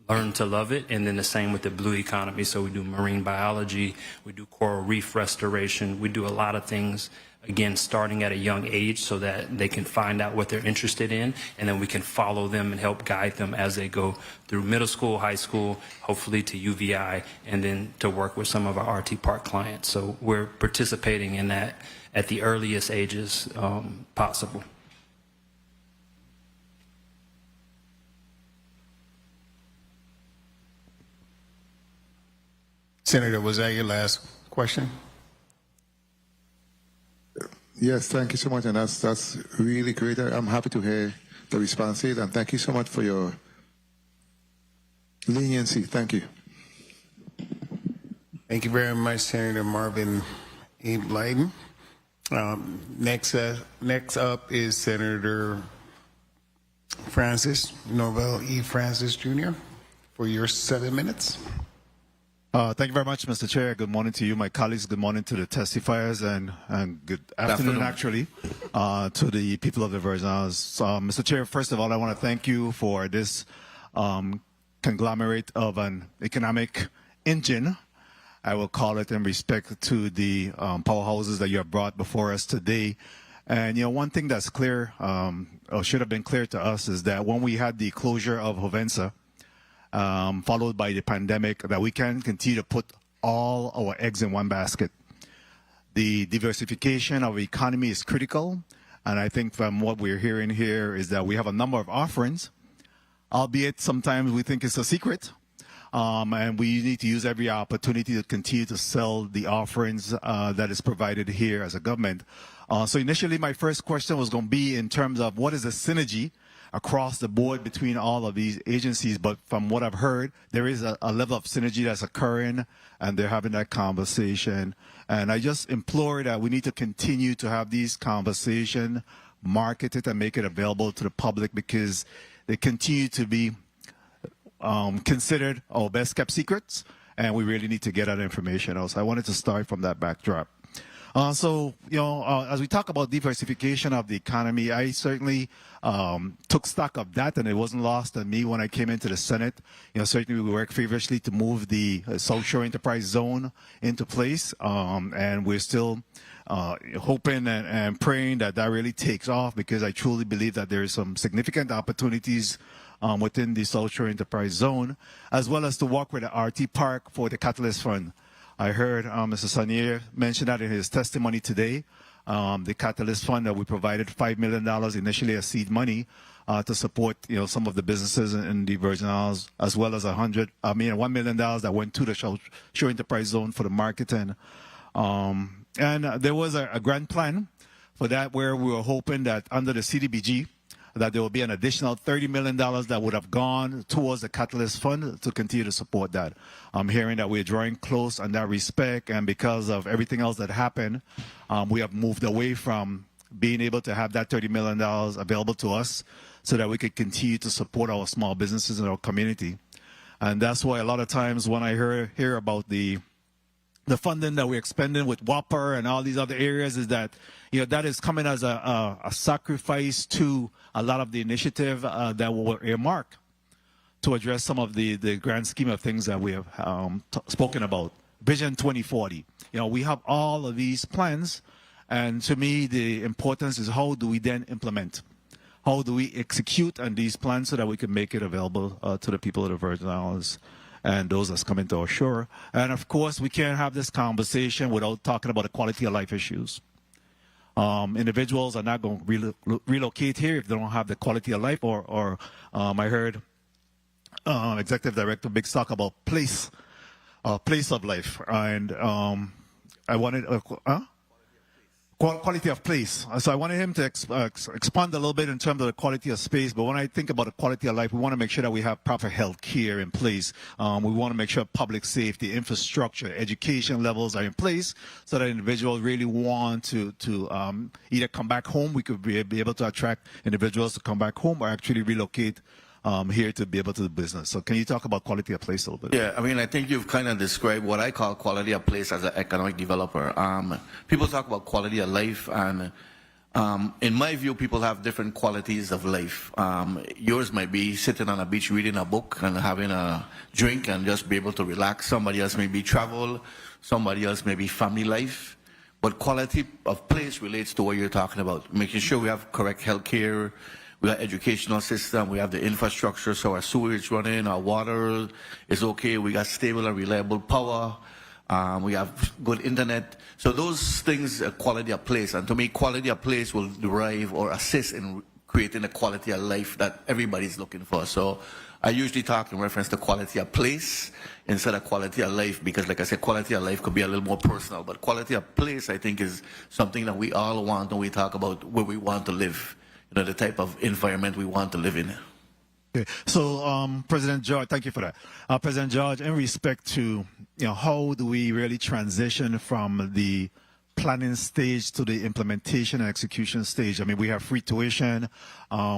learn to love it, and then the same with the blue economy. So we do marine biology, we do coral reef restoration, we do a lot of things, again, starting at a young age so that they can find out what they're interested in, and then we can follow them and help guide them as they go through middle school, high school, hopefully to UVI, and then to work with some of our RT Park clients. So we're participating in that at the earliest ages possible. Senator, was that your last question? Yes, thank you so much, and that's really great. I'm happy to hear the responses, and thank you so much for your leniency. Thank you. Thank you very much, Senator Marvin A. Blyden. Next up is Senator Francis, Norvell E. Francis Jr., for your 7 minutes. Thank you very much, Mr. Chair. Good morning to you, my colleagues. Good morning to the testifiers, and good afternoon, actually, to the people of the Virgin Islands. Mr. Chair, first of all, I want to thank you for this conglomerate of an economic engine, I will call it, in respect to the powerhouses that you have brought before us today. And, you know, one thing that's clear, or should have been clear to us, is that when we had the closure of Hovensa, followed by the pandemic, that we can continue to put all our eggs in one basket. The diversification of the economy is critical, and I think from what we're hearing here is that we have a number of offerings, albeit sometimes we think it's a secret, and we need to use every opportunity to continue to sell the offerings that is provided here as a government. So initially, my first question was going to be in terms of what is the synergy across the board between all of these agencies, but from what I've heard, there is a level of synergy that's occurring, and they're having that conversation. And I just implore that we need to continue to have these conversations, market it, and make it available to the public, because they continue to be considered our best kept secrets, and we really need to get that information out. So I wanted to start from that backdrop. So, you know, as we talk about diversification of the economy, I certainly took stock of that, and it wasn't lost on me when I came into the Senate. You know, certainly we worked feverishly to move the South Shore Enterprise Zone into place, and we're still hoping and praying that that really takes off, because I truly believe that there is some significant opportunities within the South Shore Enterprise Zone, as well as to work with the RT Park for the Catalyst Fund. I heard Mr. Sanier mention that in his testimony today. The Catalyst Fund that we provided $5 million initially as seed money to support, you know, some of the businesses in the Virgin Islands, as well as $1 million that went to the Shore Enterprise Zone for the marketing. And there was a grand plan for that, where we were hoping that under the CDBG, that there will be an additional $30 million that would have gone towards the Catalyst Fund to continue to support that. I'm hearing that we're drawing close on that respect, and because of everything else that happened, we have moved away from being able to have that $30 million available to us so that we could continue to support our small businesses in our community. And that's why a lot of times when I hear about the funding that we're expending with WAPR and all these other areas, is that, you know, that is coming as a sacrifice to a lot of the initiative that were earmarked to address some of the grand scheme of things that we have spoken about. Vision 2040. You know, we have all of these plans, and to me, the importance is how do we then implement? How do we execute on these plans so that we can make it available to the people of the Virgin Islands and those that's coming to our shore? And of course, we can't have this conversation without talking about the quality of life issues. Individuals are not going to relocate here if they don't have the quality of life, or I heard Executive Director Biggs talk about place of life, and I wanted quality of place. So I wanted him to expand a little bit in terms of the quality of space. But when I think about the quality of life, we want to make sure that we have proper health care in place. We want to make sure public safety, infrastructure, education levels are in place so that individuals really want to either come back home. We could be able to attract individuals to come back home, or actually relocate here to be able to do business. So can you talk about quality of place a little bit? Yeah, I mean, I think you've kind of described what I call quality of place as an economic developer. People talk about quality of life, and in my view, people have different qualities of life. Yours might be sitting on a beach reading a book and having a drink and just be able to relax. Somebody else may be travel. Somebody else may be family life. But quality of place relates to what you're talking about, making sure we have correct health care. We have educational system, we have the infrastructure, so our sewage running, our water is okay, we got stable and reliable power, we have good internet. So those things are quality of place, and to me, quality of place will derive or assist in creating a quality of life that everybody's looking for. So I usually talk in reference to quality of place instead of quality of life, because like I said, quality of life could be a little more personal, but quality of place, I think, is something that we all want when we talk about where we want to live. You know, the type of environment we want to live in. Okay. So, President George, thank you for that. President George, in respect to, how do we really transition from the planning stage to the implementation and execution stage? I mean, we have free tuition.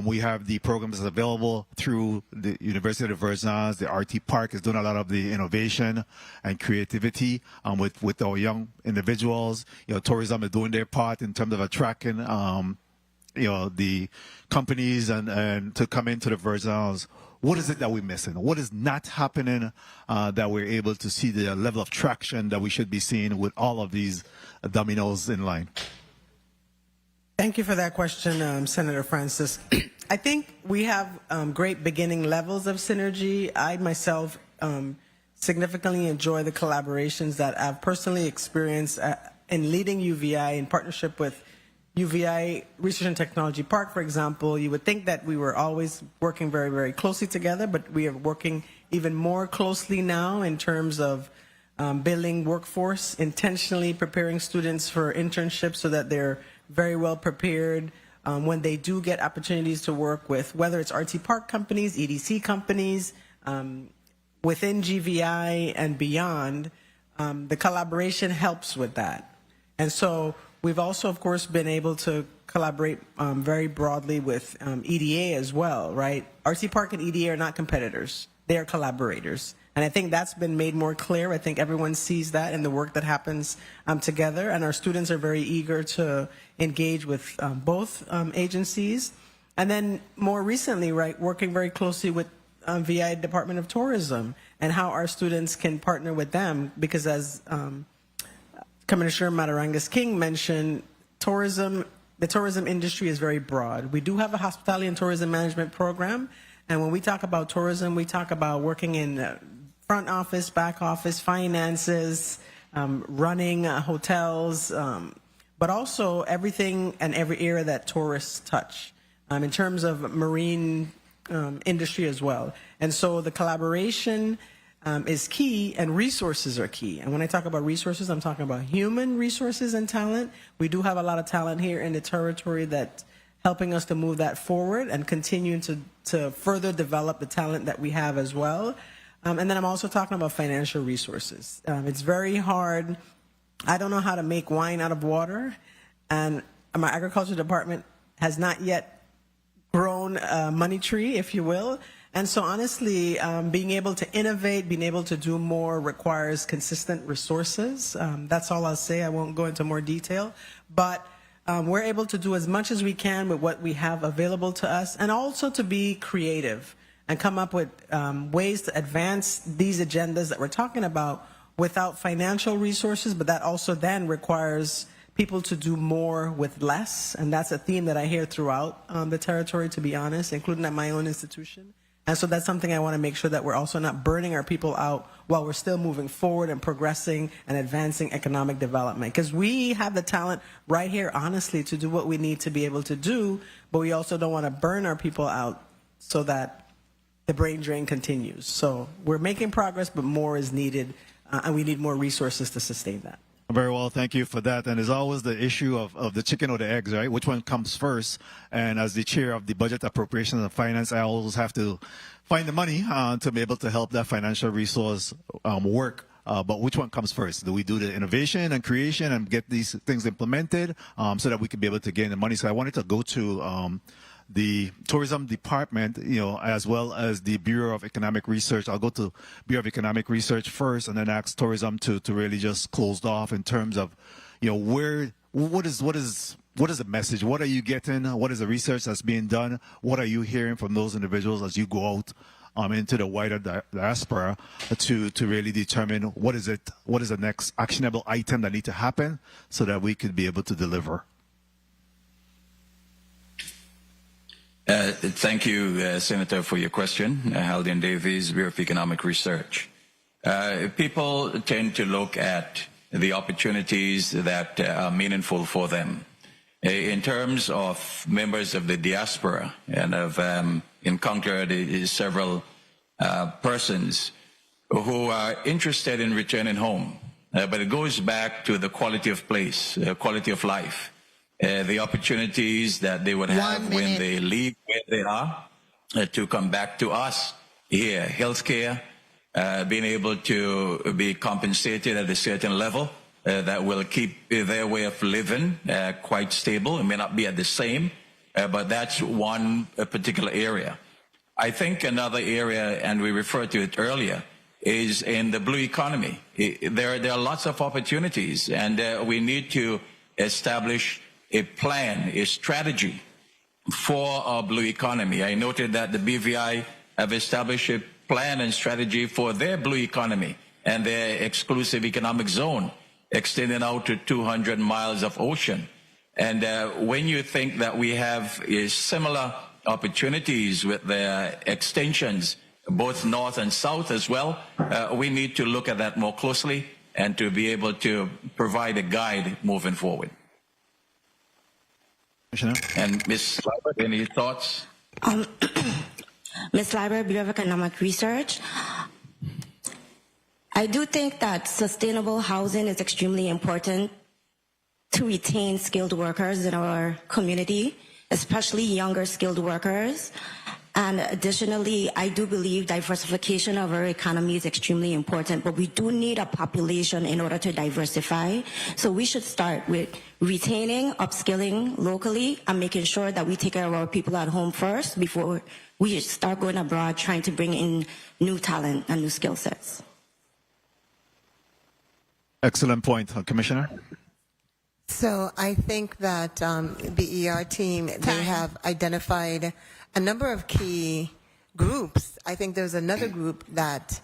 We have the programs available through the University of the Virgin Islands. The RT Park is doing a lot of the innovation and creativity with our young individuals. Tourism is doing their part in terms of attracting the companies and to come into the Virgin Islands. What is it that we're missing? What is not happening that we're able to see the level of traction that we should be seeing with all of these dominoes in line? Thank you for that question, Senator Francis. I think we have great beginning levels of synergy. I myself significantly enjoy the collaborations that I've personally experienced in leading UVI in partnership with UVI Research and Technology Park, for example. You would think that we were always working very, very closely together, but we are working even more closely now in terms of building workforce, intentionally preparing students for internships so that they're very well prepared when they do get opportunities to work with, whether it's RT Park companies, EDC companies, within GVI and beyond. The collaboration helps with that. And so we've also, of course, been able to collaborate very broadly with EDA as well, right? RT Park and EDA are not competitors. They are collaborators. And I think that's been made more clear. I think everyone sees that in the work that happens together. And our students are very eager to engage with both agencies. And then more recently, right, working very closely with VI Department of Tourism and how our students can partner with them. Because as Commissioner Matarangas-King mentioned, the tourism industry is very broad. We do have a hospitality and tourism management program, and when we talk about tourism, we talk about working in front office, back office, finances, running hotels, but also everything and every area that tourists touch in terms of marine industry as well. And so the collaboration is key, and resources are key. And when I talk about resources, I'm talking about human resources and talent. We do have a lot of talent here in the territory that's helping us to move that forward and continue to further develop the talent that we have as well. And then I'm also talking about financial resources. It's very hard. I don't know how to make wine out of water, and my agriculture department has not yet grown a money tree, if you will. And so honestly, being able to innovate, being able to do more requires consistent resources. That's all I'll say. I won't go into more detail. But we're able to do as much as we can with what we have available to us, and also to be creative and come up with ways to advance these agendas that we're talking about without financial resources, but that also then requires people to do more with less. And that's a theme that I hear throughout the territory, to be honest, including at my own institution. And so that's something I want to make sure that we're also not burning our people out while we're still moving forward and progressing and advancing economic development. Because we have the talent right here, honestly, to do what we need to be able to do, but we also don't want to burn our people out so that the brain drain continues. So we're making progress, but more is needed, and we need more resources to sustain that. Very well, thank you for that. And there's always the issue of the chicken or the eggs, right? Which one comes first? And as the chair of the Budget Appropriations and Finance, I always have to find the money to be able to help that financial resource work. But which one comes first? Do we do the innovation and creation and get these things implemented so that we can be able to gain the money? So I wanted to go to the tourism department, as well as the Bureau of Economic Research. I'll go to Bureau of Economic Research first and then ask tourism to really just close off in terms of, what is the message? What are you getting? What is the research that's being done? What are you hearing from those individuals as you go out into the wider diaspora to really determine what is the next actionable item that need to happen so that we could be able to deliver? Thank you, Senator, for your question. Haldane Davies, Bureau of Economic Research. People tend to look at the opportunities that are meaningful for them. In terms of members of the diaspora, and I've encountered several persons who are interested in returning home, but it goes back to the quality of place, quality of life. The opportunities that they would have when they leave where they are to come back to us here, healthcare, being able to be compensated at a certain level that will keep their way of living quite stable. It may not be at the same, but that's one particular area. I think another area, and we referred to it earlier, is in the blue economy. There are lots of opportunities, and we need to establish a plan, a strategy for our blue economy. I noted that the BVI have established a plan and strategy for their blue economy and their exclusive economic zone, extending out to 200 miles of ocean. And when you think that we have similar opportunities with their extensions, both north and south as well, we need to look at that more closely and to be able to provide a guide moving forward. And Ms. Liebert, any thoughts? Ms. Liebert, Bureau of Economic Research. I do think that sustainable housing is extremely important to retain skilled workers in our community, especially younger skilled workers. And additionally, I do believe diversification of our economy is extremely important, but we do need a population in order to diversify. So we should start with retaining, upskilling locally, and making sure that we take care of our people at home first before we start going abroad trying to bring in new talent and new skill sets. Excellent point, Commissioner. So I think that the ER team, they have identified a number of key groups. I think there's another group that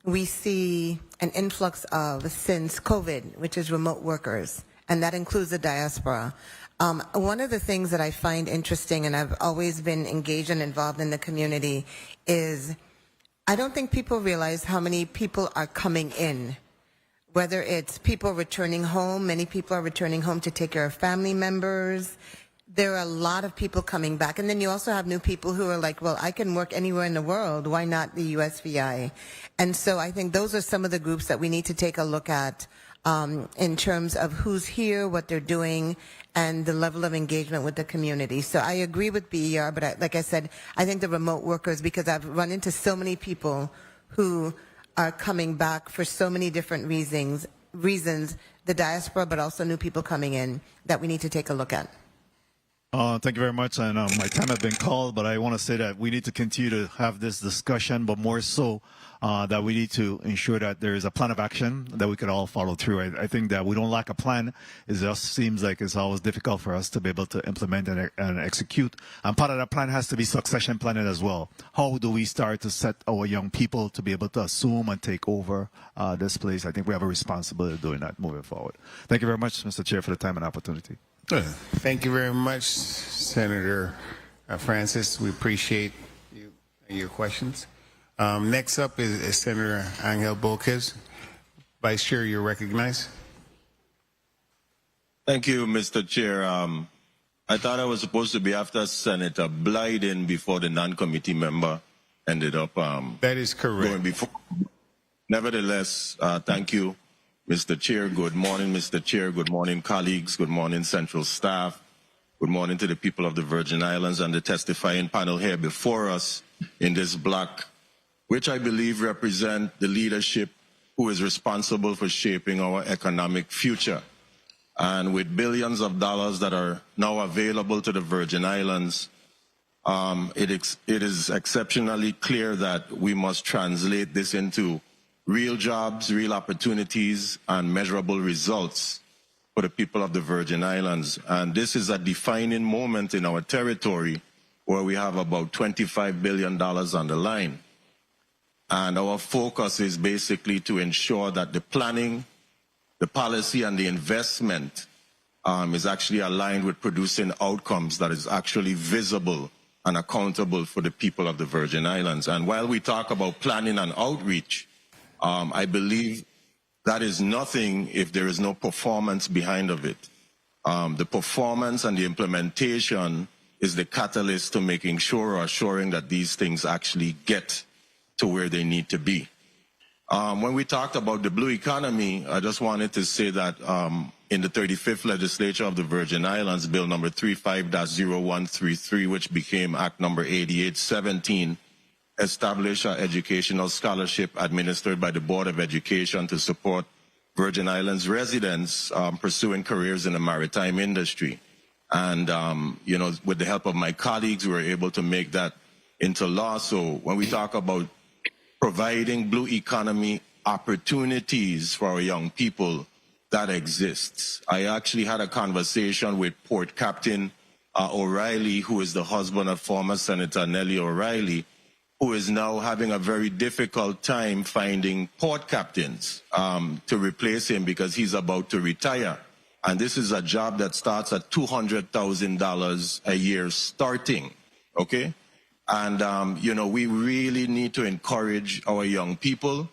we see an influx of since COVID, which is remote workers, and that includes the diaspora. One of the things that I find interesting, and I've always been engaged and involved in the community, is I don't think people realize how many people are coming in. Whether it's people returning home, many people are returning home to take care of family members. There are a lot of people coming back. And then you also have new people who are like, well, I can work anywhere in the world. Why not the USVI? And so I think those are some of the groups that we need to take a look at in terms of who's here, what they're doing, and the level of engagement with the community. So I agree with BER, but like I said, I think the remote workers, because I've run into so many people who are coming back for so many different reasons, the diaspora, but also new people coming in, that we need to take a look at. Thank you very much. And my time has been called, but I want to say that we need to continue to have this discussion, but more so that we need to ensure that there is a plan of action that we can all follow through. I think that we don't lack a plan. It just seems like it's always difficult for us to be able to implement and execute. And part of that plan has to be succession planning as well. How do we start to set our young people to be able to assume and take over this place? I think we have a responsibility of doing that moving forward. Thank you very much, Mr. Chair, for the time and opportunity. Thank you very much, Senator Francis. We appreciate you your questions. Next up is Senator Angel Bolquez. Vice Chair, you're recognized. Thank you, Mr. Chair. I thought I was supposed to be after Senator Blyden before the non-committee member ended up that is correct. Going before. Nevertheless, thank you, Mr. Chair. Good morning, Mr. Chair. Good morning, colleagues. Good morning, Central staff. Good morning to the people of the Virgin Islands and the testifying panel here before us in this block, which I believe represent the leadership who is responsible for shaping our economic future. And with billions of dollars that are now available to the Virgin Islands, it is exceptionally clear that we must translate this into real jobs, real opportunities, and measurable results for the people of the Virgin Islands. And this is a defining moment in our territory where we have about $25 billion on the line. And our focus is basically to ensure that the planning, the policy, and the investment is actually aligned with producing outcomes that is actually visible and accountable for the people of the Virgin Islands. And while we talk about planning and outreach, I believe that is nothing if there is no performance behind of it. The performance and the implementation is the catalyst to making sure or assuring that these things actually get to where they need to be. When we talked about the blue economy, I just wanted to say that in the 35th legislature of the Virgin Islands, Bill number 35-0133, which became Act number 8817, established an educational scholarship administered by the Board of Education to support Virgin Islands residents pursuing careers in the maritime industry. And, you know, with the help of my colleagues, we were able to make that into law. So when we talk about providing blue economy opportunities for our young people, that exists. I actually had a conversation with Port Captain O'Reilly, who is the husband of former Senator Nellie O'Reilly, who is now having a very difficult time finding port captains to replace him because he's about to retire. And this is a job that starts at $200,000 a year starting, okay? And, you know, we really need to encourage our young people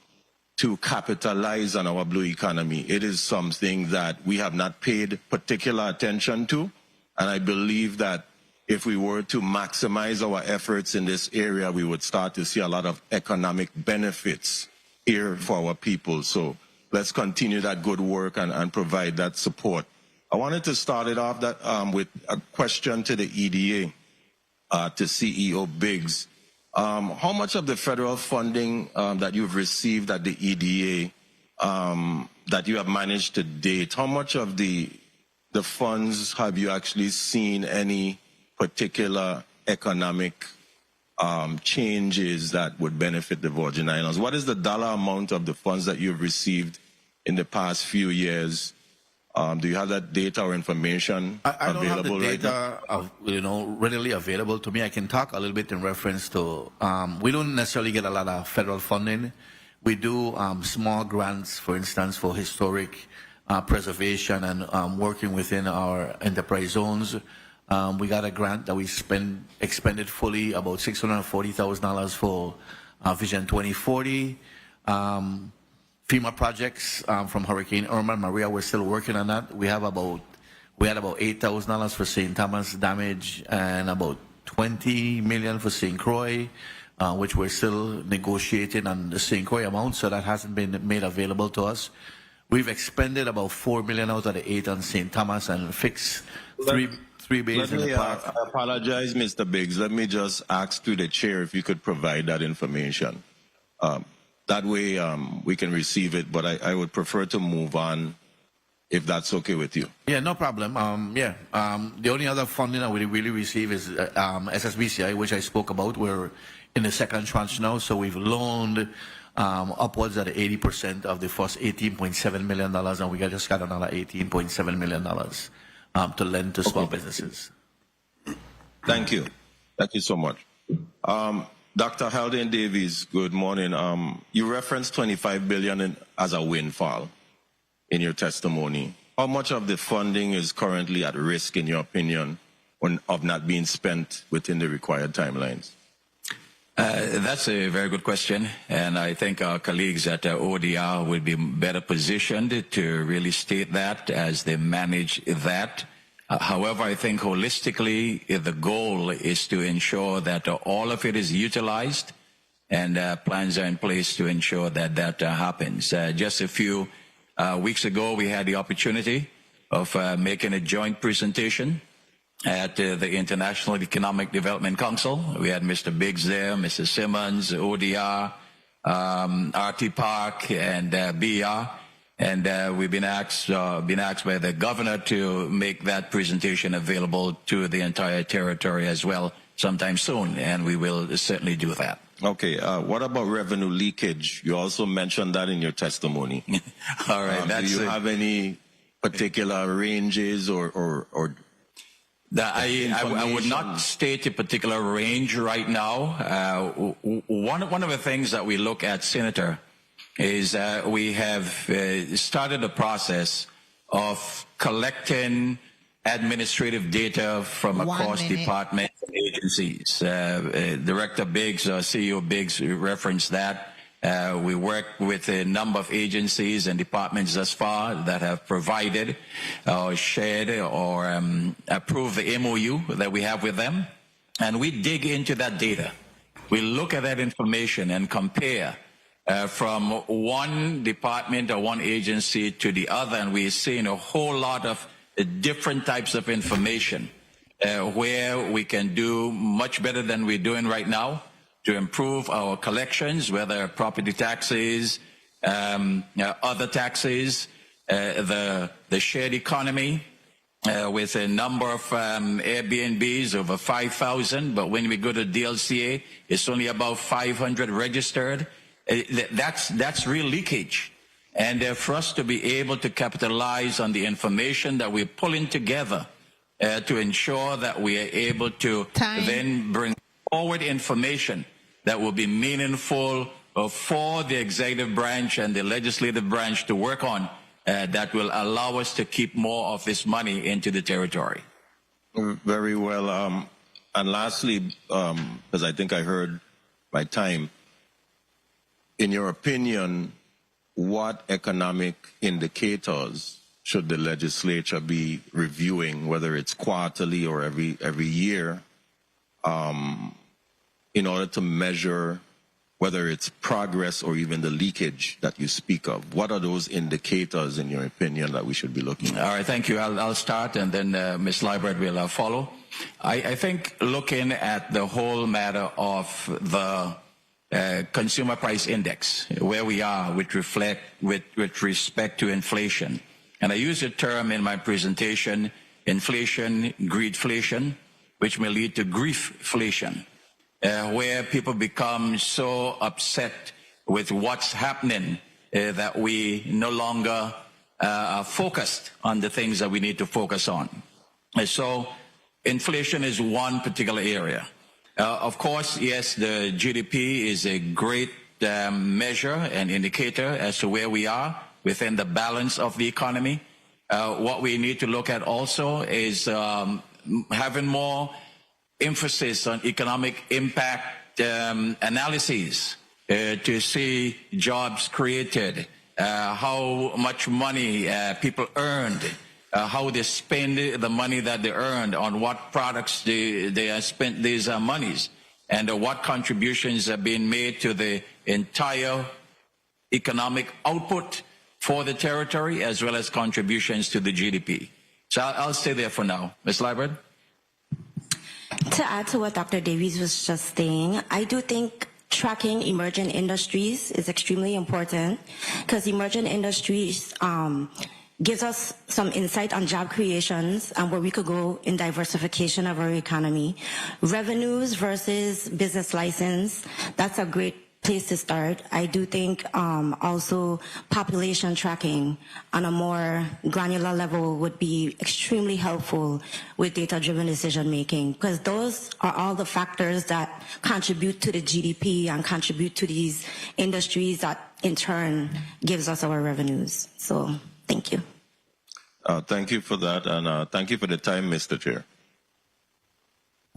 to capitalize on our blue economy. It is something that we have not paid particular attention to. And I believe that if we were to maximize our efforts in this area, we would start to see a lot of economic benefits here for our people. So let's continue that good work and provide that support. I wanted to start it off with a question to the EDA, to CEO Biggs. How much of the federal funding that you've received at the EDA that you have managed to date, how much of the funds have you actually seen any particular economic changes that would benefit the Virgin Islands? What is the dollar amount of the funds that you've received in the past few years? Do you have that data or information I don't have the available right now? data, readily available to me. I can talk a little bit in reference to, we don't necessarily get a lot of federal funding. We do small grants, for instance, for historic preservation and working within our enterprise zones. We got a grant that we expended fully, about $640,000 for Vision 2040. FEMA projects from Hurricane Irma and Maria, we're still working on that. We had about $8,000 for St. Thomas damage and about $20 million for St. Croix, which we're still negotiating on the St. Croix amount, so that hasn't been made available to us. We've expended about $4 million out of the 8 on St. Thomas and fixed three bays in the park. I apologize, Mr. Biggs. Let me just ask to the chair if you could provide that information. That way we can receive it, but I would prefer to move on if that's okay with you. Yeah, no problem. The only other funding that we really receive is SSBCI, which I spoke about. We're in the second tranche now, so we've loaned upwards of 80% of the first $18.7 million, and we just got another $18.7 million to lend to small businesses. Thank you. Thank you so much. Dr. Haldane Davies, good morning. You referenced $25 billion as a windfall in your testimony. How much of the funding is currently at risk, in your opinion, of not being spent within the required timelines? That's a very good question, and I think our colleagues at ODR will be better positioned to really state that as they manage that. However, I think holistically, the goal is to ensure that all of it is utilized and plans are in place to ensure that that happens. Just a few weeks ago, we had the opportunity of making a joint presentation at the International Economic Development Council. We had Mr. Biggs there, Mr. Simmons, ODR, RT Park, and BR. And we've been asked by the governor to make that presentation available to the entire territory as well sometime soon, and we will certainly do that. Okay, what about revenue leakage? You also mentioned that in your testimony. All right. Do you have any particular ranges or I would not state a particular range right now. One of the things that we look at, Senator, is we have started a process of collecting administrative data from across departments and agencies. Director Biggs, CEO Biggs referenced that. We work with a number of agencies and departments thus far that have provided or shared or approved the MOU that we have with them. And we dig into that data. We look at that information and compare from one department or one agency to the other, and we're seeing a whole lot of different types of information where we can do much better than we're doing right now to improve our collections, whether property taxes, other taxes, the shared economy, with a number of Airbnbs, over 5,000, but when we go to DLCA, it's only about 500 registered. That's real leakage. And for us to be able to capitalize on the information that we're pulling together to ensure that we are able to then bring forward information that will be meaningful for the executive branch and the legislative branch to work on, that will allow us to keep more of this money into the territory. Very well. And lastly, because I think I heard my time, in your opinion, what economic indicators should the legislature be reviewing, whether it's quarterly or every year, in order to measure whether it's progress or even the leakage that you speak of? What are those indicators, in your opinion, that we should be looking at? All right, thank you. I'll start, and then Ms. Liebert will follow. I think looking at the whole matter of the consumer price index, where we are with respect to inflation. And I use a term in my presentation, inflation, greedflation, which may lead to griefflation, where people become so upset with what's happening that we no longer are focused on the things that we need to focus on. So inflation is one particular area. Of course, yes, the GDP is a great measure and indicator as to where we are within the balance of the economy. What we need to look at also is having more emphasis on economic impact analyses to see jobs created, how much money people earned, how they spend the money that they earned, on what products they have spent these monies, and what contributions have been made to the entire economic output for the territory, as well as contributions to the GDP. So I'll stay there for now. Ms. Liebert? To add to what Dr. Davies was just saying, I do think tracking emerging industries is extremely important, because emerging industries gives us some insight on job creations and where we could go in diversification of our economy. Revenues versus business license, that's a great place to start. I do think also population tracking on a more granular level would be extremely helpful with data-driven decision making, because those are all the factors that contribute to the GDP and contribute to these industries that in turn gives us our revenues. So thank you. Thank you for that, and thank you for the time, Mr. Chair.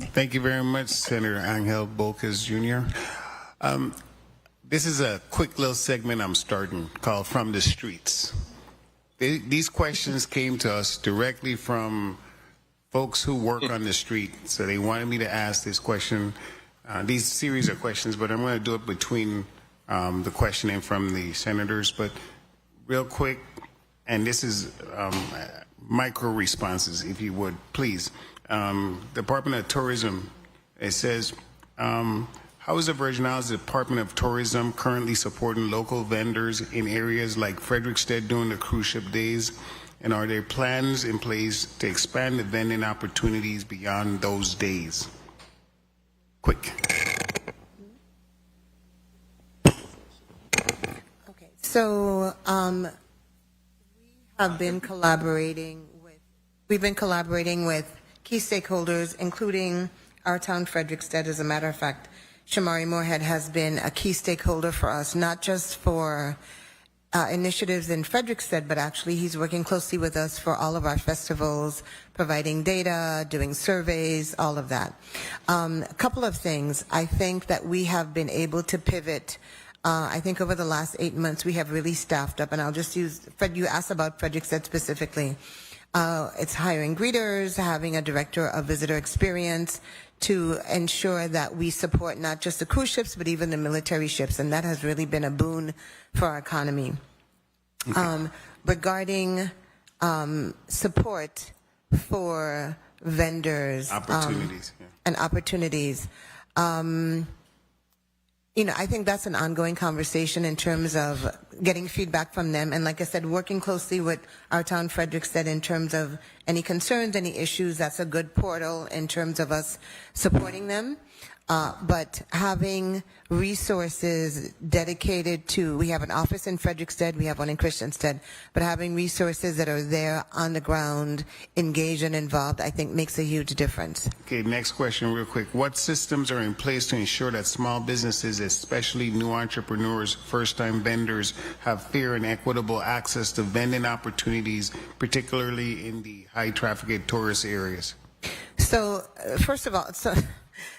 Thank you very much, Senator Angel Bocas Jr. This is a quick little segment I'm starting called From the Streets. These questions came to us directly from folks who work on the street, so they wanted me to ask this question. These series of questions, but I'm going to do it between the questioning from the senators. But real quick, and this is micro responses, if you would, please. Department of Tourism, it says, how is the Virgin Islands Department of Tourism currently supporting local vendors in areas like Frederickstead during the cruise ship days? And are there plans in place to expand the vending opportunities beyond those days? Quick. Okay, so we have been collaborating with key stakeholders, including our town, Frederickstead. As a matter of fact, Shamari Moorhead has been a key stakeholder for us, not just for initiatives in Frederickstead, but actually he's working closely with us for all of our festivals, providing data, doing surveys, all of that. A couple of things. I think that we have been able to pivot. I think over the last 8 months, we have really staffed up, and I'll just use, Fred, you asked about Frederickstead specifically. It's hiring greeters, having a director of visitor experience to ensure that we support not just the cruise ships, but even the military ships, and that has really been a boon for our economy. Okay. Regarding support for vendors opportunities, and opportunities, I think that's an ongoing conversation in terms of getting feedback from them. And like I said, working closely with our town, Frederickstead, in terms of any concerns, any issues. That's a good portal in terms of us supporting them. But having resources dedicated to, we have an office in Frederickstead, we have one in Christiansted, but having resources that are there on the ground, engaged and involved, I think makes a huge difference. Okay, next question real quick. What systems are in place to ensure that small businesses, especially new entrepreneurs, first-time vendors, have fair and equitable access to vending opportunities, particularly in the high-trafficked tourist areas? So, first of all,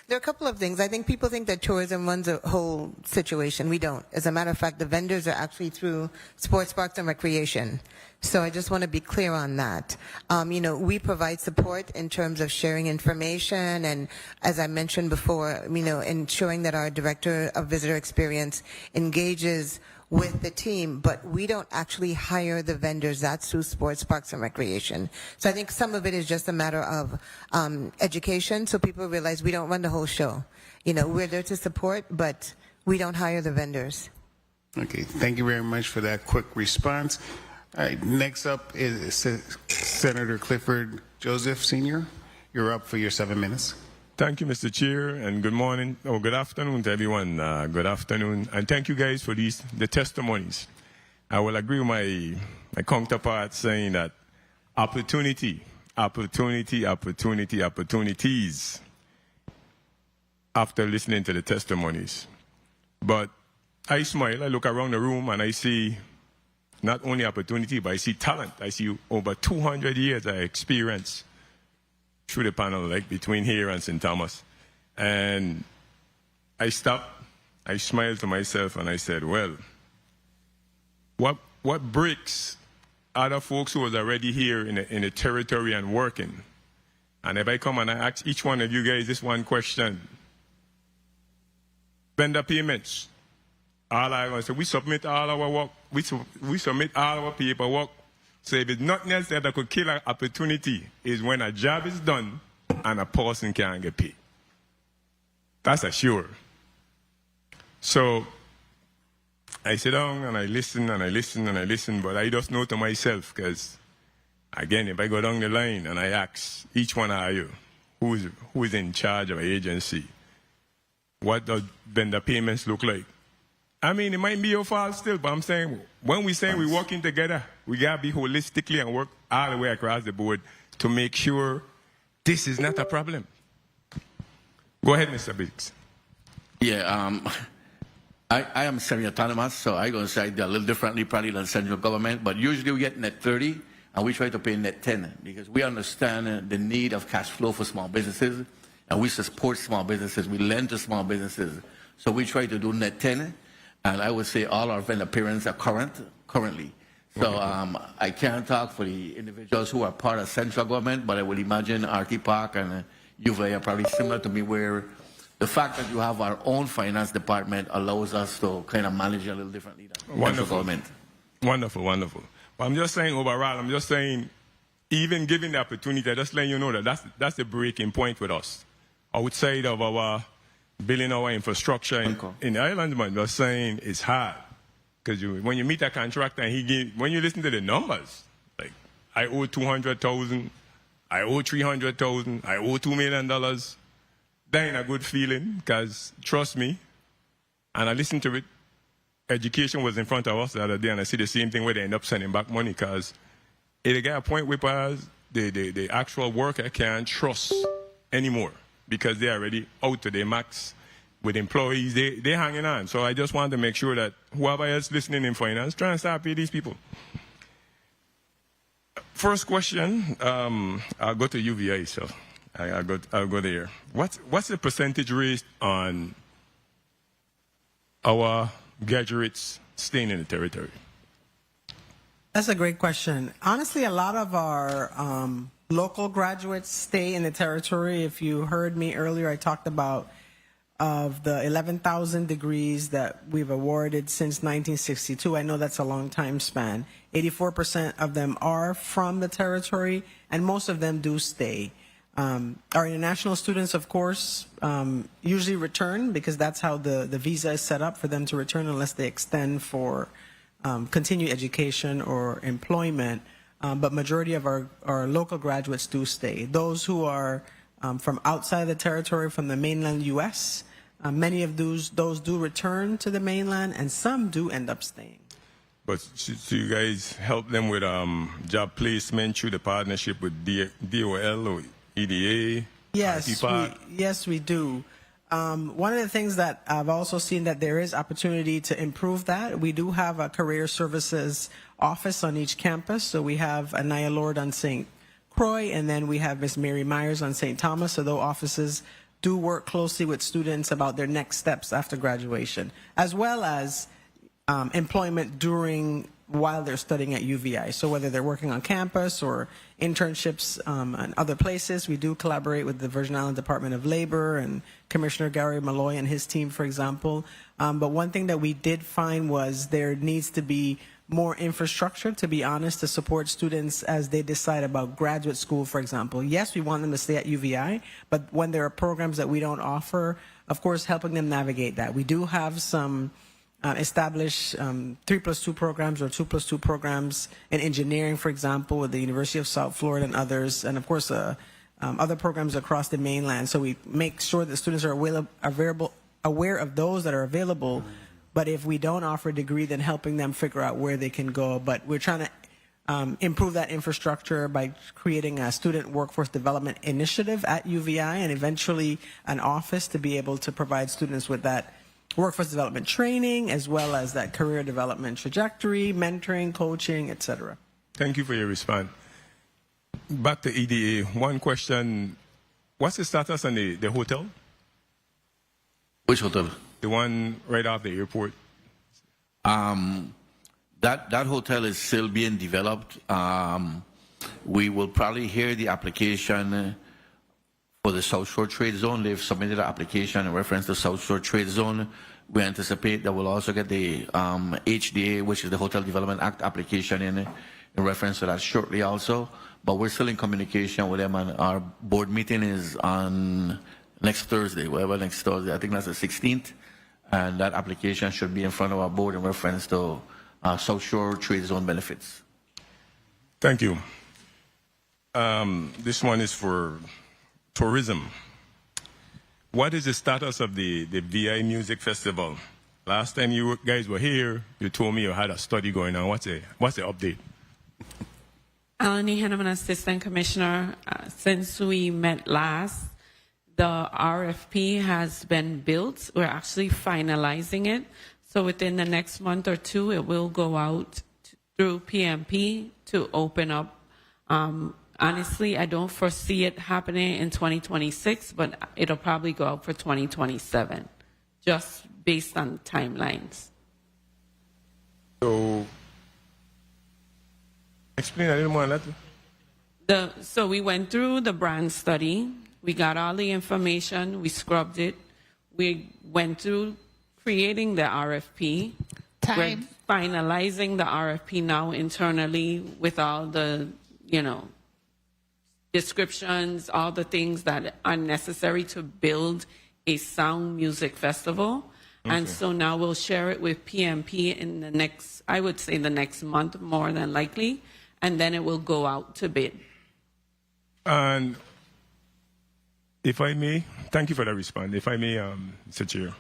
there are a couple of things. I think people think that tourism runs a whole situation. We don't. As a matter of fact, the vendors are actually through sports parks and recreation. So I just want to be clear on that. We provide support in terms of sharing information and, as I mentioned before, ensuring that our director of visitor experience engages with the team, but we don't actually hire the vendors. That's through sports parks and recreation. So I think some of it is just a matter of education, so people realize we don't run the whole show. We're there to support, but we don't hire the vendors. Okay, thank you very much for that quick response. All right, next up is Senator Clifford Joseph Sr. You're up for your 7 minutes. Thank you, Mr. Chair, and good morning, or good afternoon to everyone. Good afternoon, and thank you guys for the testimonies. I will agree with my counterpart saying that opportunities after listening to the testimonies. But I smile, I look around the room, and I see not only opportunity, but I see talent. I see over 200 years of experience through the panel, like between here and St. Thomas. And I stopped, I smiled to myself, and I said, well, what breaks other folks who was already here in the territory and working? And if I come and I ask each one of you guys this one question, vendor payments, all I want to say, we submit all our work, we submit all our paperwork. So if it's nothing else that could kill an opportunity is when a job is done and a person can't get paid. That's a sure. So I sit down and I listen and I listen and I listen, but I just know to myself, because again, if I go down the line and I ask each one of you, who is in charge of an agency, what does vendor payments look like? I mean, it might be your fault still, but I'm saying when we say we're working together, we got to be holistically and work all the way across the board to make sure this is not a problem. Go ahead, Mr. Biggs. Yeah, I am semi-autonomous, so I'm going to say it a little differently probably than central government, but usually we get net 30 and we try to pay net 10 because we understand the need of cash flow for small businesses. and we support small businesses. We lend to small businesses. So we try to do net 10, and I would say all our vendor parents are currently. So I can't talk for the individuals who are part of central government, but I would imagine RT Park and UVA are probably similar to me, where the fact that you have our own finance department allows us to kind of manage a little differently than central government. Wonderful, wonderful. But I'm just saying overall, I'm just saying, even given the opportunity, I just letting you know that that's the breaking point with us. Outside of our building our infrastructure in the island, I'm just saying it's hard. Because when you meet a contractor and when you listen to the numbers, like I owe $200,000, I owe $300,000, I owe $2 million, that ain't a good feeling, because trust me, and I listened to it, education was in front of us the other day, and I see the same thing where they end up sending back money, because it'll get a point where the actual worker can't trust anymore, because they're already out to their max. With employees, they're hanging on. So I just wanted to make sure that whoever else listening in finance, try and start pay these people. First question, I'll go to UVA, so I'll go there. What's the percentage rate on our graduates staying in the territory? That's a great question. Honestly, a lot of our local graduates stay in the territory. If you heard me earlier, I talked about of the 11,000 degrees that we've awarded since 1962. I know that's a long time span. 84% of them are from the territory, and most of them do stay. Our international students, of course, usually return, because that's how the visa is set up for them to return, unless they extend for continued education or employment. But majority of our local graduates do stay. Those who are from outside the territory, from the mainland U.S., many of those do return to the mainland, and some do end up staying. But so you guys help them with job placement through the partnership with DOL or EDA? Yes, we do. One of the things that I've also seen that there is opportunity to improve that. We do have a career services office on each campus. So we have Anaya Lord on St. Croix, and then we have Miss Mary Myers on St. Thomas. So those offices do work closely with students about their next steps after graduation, as well as employment while they're studying at UVI. So whether they're working on campus or internships in other places, we do collaborate with the Virgin Island Department of Labor and Commissioner Gary Malloy and his team, for example. But one thing that we did find was there needs to be more infrastructure, to be honest, to support students as they decide about graduate school, for example. Yes, we want them to stay at UVI, but when there are programs that we don't offer, of course, helping them navigate that. We do have some established 3+2 programs or 2+2 programs in engineering, for example, with the University of South Florida and others, and of course other programs across the mainland. So we make sure that students are aware of those that are available. But if we don't offer a degree, then helping them figure out where they can go. But we're trying to improve that infrastructure by creating a student workforce development initiative at UVI, and eventually an office to be able to provide students with that workforce development training, as well as that career development trajectory, mentoring, coaching, etc. Thank you for your response. Back to EDA, one question. What's the status on the hotel? Which hotel? The one right off the airport. That hotel is still being developed. We will probably hear the application for the South Shore Trade Zone. They've submitted an application in reference to South Shore Trade Zone. We anticipate that we'll also get the HDA, which is the Hotel Development Act application in reference to that shortly also. But we're still in communication with them, and our board meeting is on next Thursday, whatever next Thursday. I think that's the 16th. And that application should be in front of our board in reference to South Shore Trade Zone benefits. Thank you. This one is for tourism. What is the status of the VI Music Festival? Last time you guys were here, you told me you had a study going on. What's the update? Alani Henneman, Assistant Commissioner. Since we met last, the RFP has been built. We're actually finalizing it. So within the next month or two, it will go out through PMP to open up honestly, I don't foresee it happening in 2026, but it'll probably go out for 2027, just based on timelines. So, explain a little more on that. So we went through the brand study. We got all the information. We scrubbed it. We went through creating the RFP. We're finalizing the RFP now internally with all the, descriptions, all the things that are necessary to build a sound music festival. Okay. And so now we'll share it with PMP in the next, I would say the next month, more than likely, and then it will go out to bid. And if I may, thank you for that response. If I may, Mr. Chair,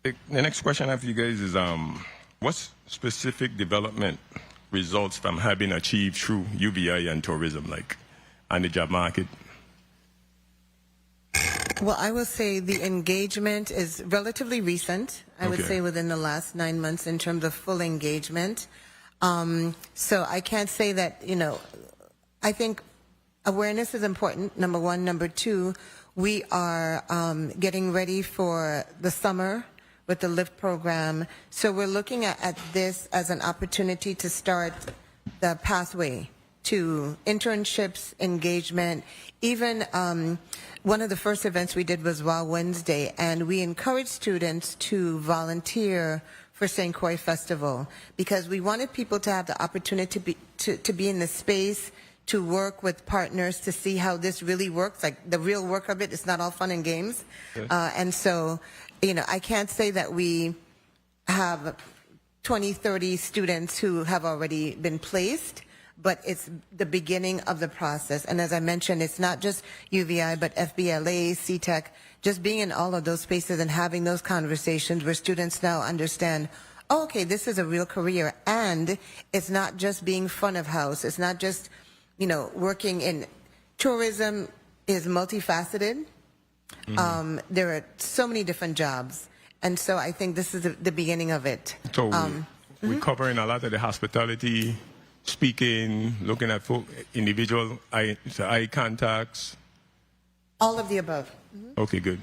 the next question I have for you guys is, what specific development results from having achieved through UVI and tourism, like on the job market? Well, I will say the engagement is relatively recent. I would say within the last 9 months in terms of full engagement. So I can't say that, I think awareness is important, number one. Number two, we are getting ready for the summer with the LIFT program. So we're looking at this as an opportunity to start the pathway to internships, engagement. Even one of the first events we did was Wow Wednesday, and we encouraged students to volunteer for St. Croix Festival because we wanted people to have the opportunity to be in the space, to work with partners to see how this really works, like the real work of it. It's not all fun and games. Okay. And so, I can't say that we have 20, 30 students who have already been placed, but it's the beginning of the process. And as I mentioned, it's not just UVI, but FBLA, CTEC, just being in all of those spaces and having those conversations where students now understand, oh, okay, this is a real career. And it's not just being front of house. It's not just, working in tourism is multifaceted. Mm-hmm. There are so many different jobs. And so I think this is the beginning of it. So we're covering a lot of the hospitality, speaking, looking at individual eye contacts. All of the above. Mm-hmm. Okay, good.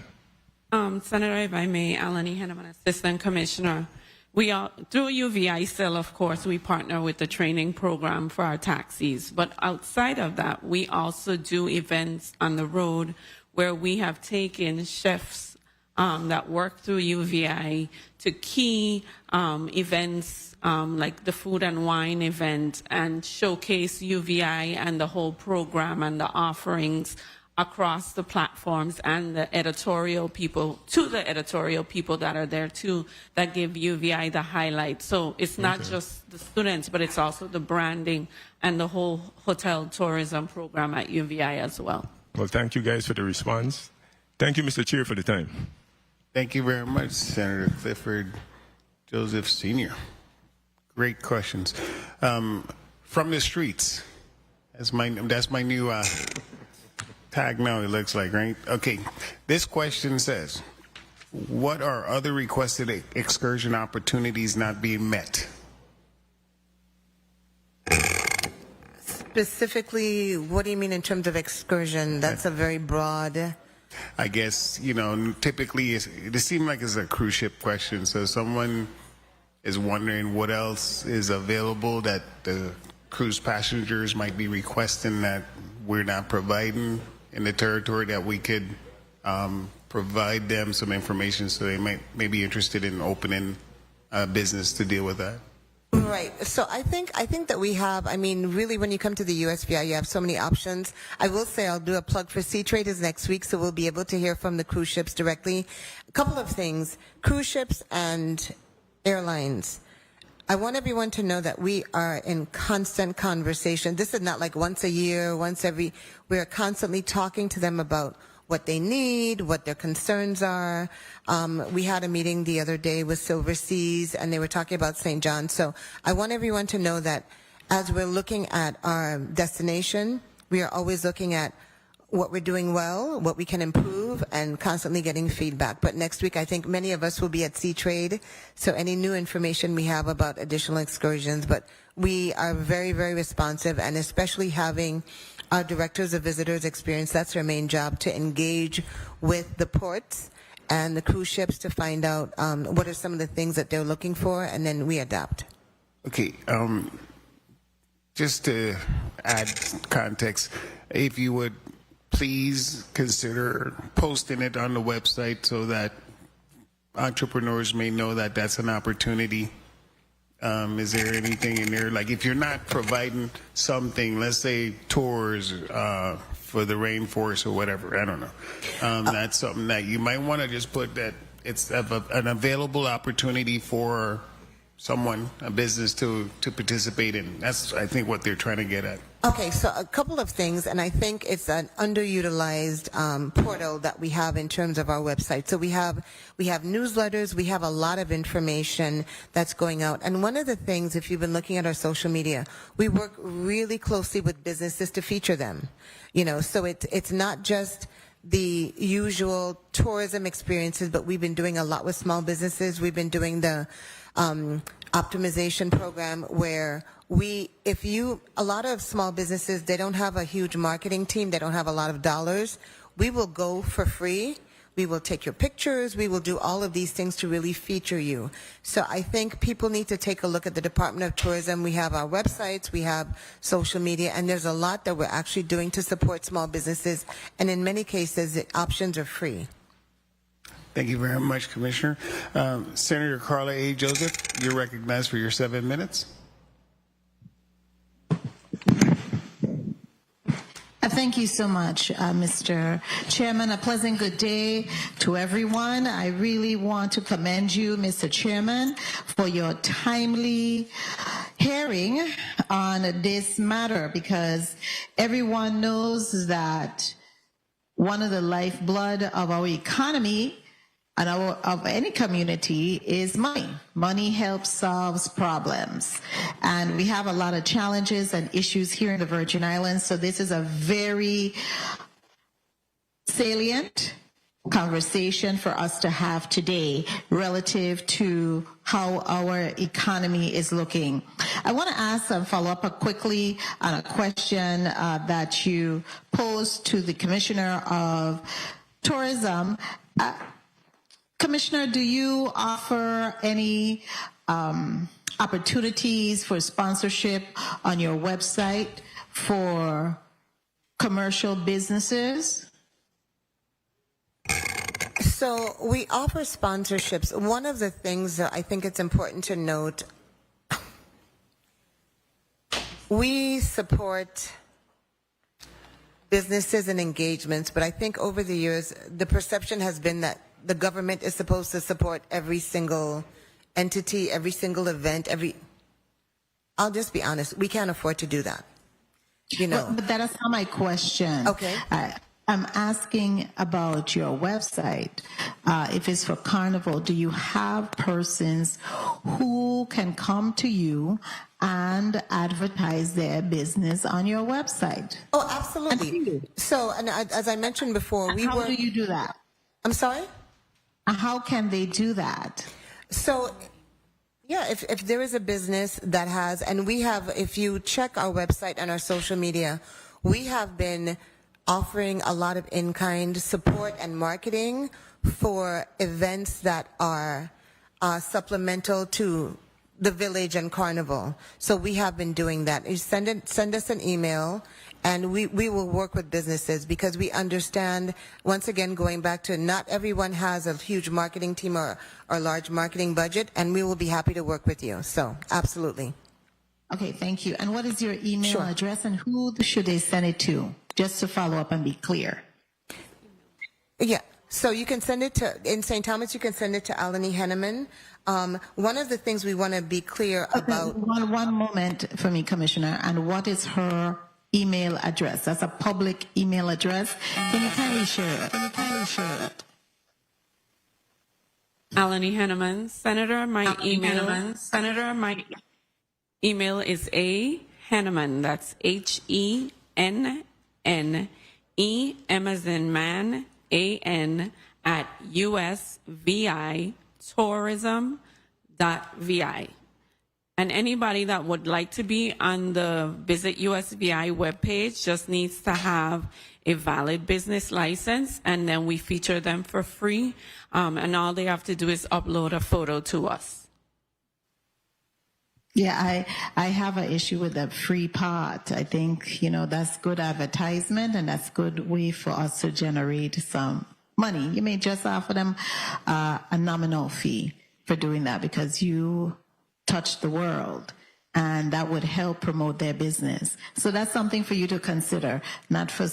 Senator, if I may, Alan Ehan, I'm an assistant commissioner. We are, through UVI still, of course, we partner with the training program for our taxis. But outside of that, we also do events on the road where we have taken chefs that work through UVI to key events like the food and wine event and showcase UVI and the whole program and the offerings across the platforms and the editorial people, to the editorial people that are there too, that give UVI the highlight. So it's not just the students, but it's also the branding and the whole hotel tourism program at UVI as well. Well, thank you guys for the response. Thank you, Mr. Chair, for the time. Thank you very much, Senator Clifford Joseph Sr. Great questions. From the streets, that's my new tag now, it looks like, right? Okay, this question says, what are other requested excursion opportunities not being met? Specifically, what do you mean in terms of excursion? That's a very broad... I guess, typically it seems like it's a cruise ship question. So someone is wondering what else is available that the cruise passengers might be requesting that we're not providing in the territory, that we could provide them some information so they may be interested in opening a business to deal with that. Right. So I think that we have, really when you come to the USVI, you have so many options. I will say I'll do a plug for Sea Traders next week, so we'll be able to hear from the cruise ships directly. A couple of things, cruise ships and airlines. I want everyone to know that we are in constant conversation. This is not like once a year, we are constantly talking to them about what they need, what their concerns are. We had a meeting the other day with Silver Seas, and they were talking about St. John. So I want everyone to know that as we're looking at our destination, we are always looking at what we're doing well, what we can improve, and constantly getting feedback. But next week, I think many of us will be at Sea Trade, so any new information we have about additional excursions. But we are very, very responsive, and especially having our directors of visitors experience, that's their main job, to engage with the ports and the cruise ships to find out what are some of the things that they're looking for, and then we adapt. Okay, just to add context, if you would please consider posting it on the website so that entrepreneurs may know that that's an opportunity. Is there anything in there, like if you're not providing something, let's say tours for the rainforest or whatever, I don't know, that's something that you might want to just put that it's an available opportunity for someone, a business to participate in. That's, I think, what they're trying to get at. Okay, so a couple of things, and I think it's an underutilized portal that we have in terms of our website. So we have newsletters, we have a lot of information that's going out. And one of the things, if you've been looking at our social media, we work really closely with businesses to feature them. You know, so it's not just the usual tourism experiences, but we've been doing a lot with small businesses. We've been doing the optimization program where a lot of small businesses, they don't have a huge marketing team, they don't have a lot of dollars. We will go for free. We will take your pictures. We will do all of these things to really feature you. So I think people need to take a look at the Department of Tourism. We have our websites, we have social media, and there's a lot that we're actually doing to support small businesses. And in many cases, the options are free. Thank you very much, Commissioner. Senator Carla A. Joseph, you're recognized for your 7 minutes. Thank you so much, Mr. Chairman. A pleasant good day to everyone. I really want to commend you, Mr. Chairman, for your timely hearing on this matter, because everyone knows that one of the lifeblood of our economy and of any community is money. Money helps solve problems. And we have a lot of challenges and issues here in the Virgin Islands, so this is a very salient conversation for us to have today relative to how our economy is looking. I want to ask and follow up quickly on a question that you posed to the Commissioner of Tourism. Commissioner, do you offer any opportunities for sponsorship on your website for commercial businesses? So we offer sponsorships. One of the things that I think it's important to note, we support businesses and engagements, but I think over the years, the perception has been that the government is supposed to support every single entity, every single event, I'll just be honest, we can't afford to do that. You know. But that is not my question. Okay. I'm asking about your website. If it's for Carnival, do you have persons who can come to you and advertise their business on your website? Oh, absolutely. So, and as I mentioned before, How do you do that? I'm sorry? How can they do that? So, yeah, if there is a business that has, and we have, if you check our website and our social media, we have been offering a lot of in-kind support and marketing for events that are supplemental to the village and Carnival. So we have been doing that. You send us an email, and we will work with businesses, because we understand, once again, going back to not everyone has a huge marketing team or large marketing budget, and we will be happy to work with you. So absolutely. Okay, thank you. And what is your email Sure. address, and who should they send it to? Just to follow up and be clear. Yeah. So you can send it to, in St. Thomas, you can send it to Alani Henneman. One of the things we want to be clear about. One moment for me, Commissioner. And what is her email address? That's a public email address. Can you kindly share it? Alani Henneman, Senator, my email is A Henneman. That's HENNE, M as in man, AN, at USVI tourism.vi. And anybody that would like to be on the Visit USVI webpage just needs to have a valid business license, and then we feature them for free. And all they have to do is upload a photo to us. Yeah, I have an issue with the free part. I think, that's good advertisement, and that's good way for us to generate some money. You may just offer them a nominal fee for doing that because you touch the world, and that would help promote their business. So that's something for you to consider, not for,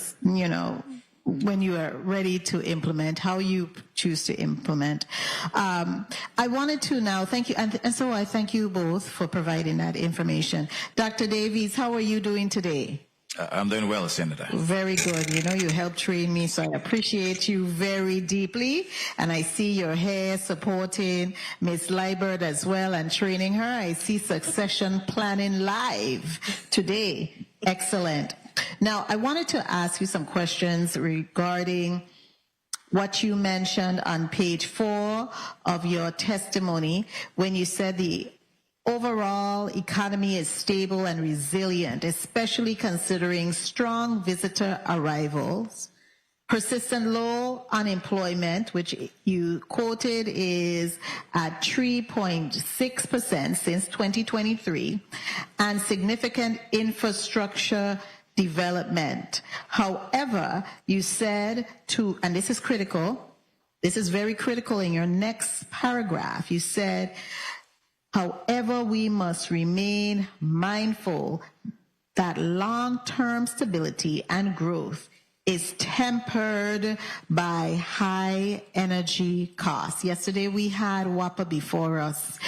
when you are ready to implement, how you choose to implement. I wanted to now thank you, and so I thank you both for providing that information. Dr. Davies, how are you doing today? I'm doing well, Senator. Very good. You helped train me, so I appreciate you very deeply. And I see your hair supporting Ms. Liebert as well and training her. I see succession planning live today. Excellent. Now, I wanted to ask you some questions regarding what you mentioned on page 4 of your testimony when you said the overall economy is stable and resilient, especially considering strong visitor arrivals, persistent low unemployment, which you quoted is at 3.6% since 2023, and significant infrastructure development. However, you said and this is critical, this is very critical in your next paragraph, you said, however, we must remain mindful that long-term stability and growth is tempered by high energy costs. Yesterday we had WAPA before us,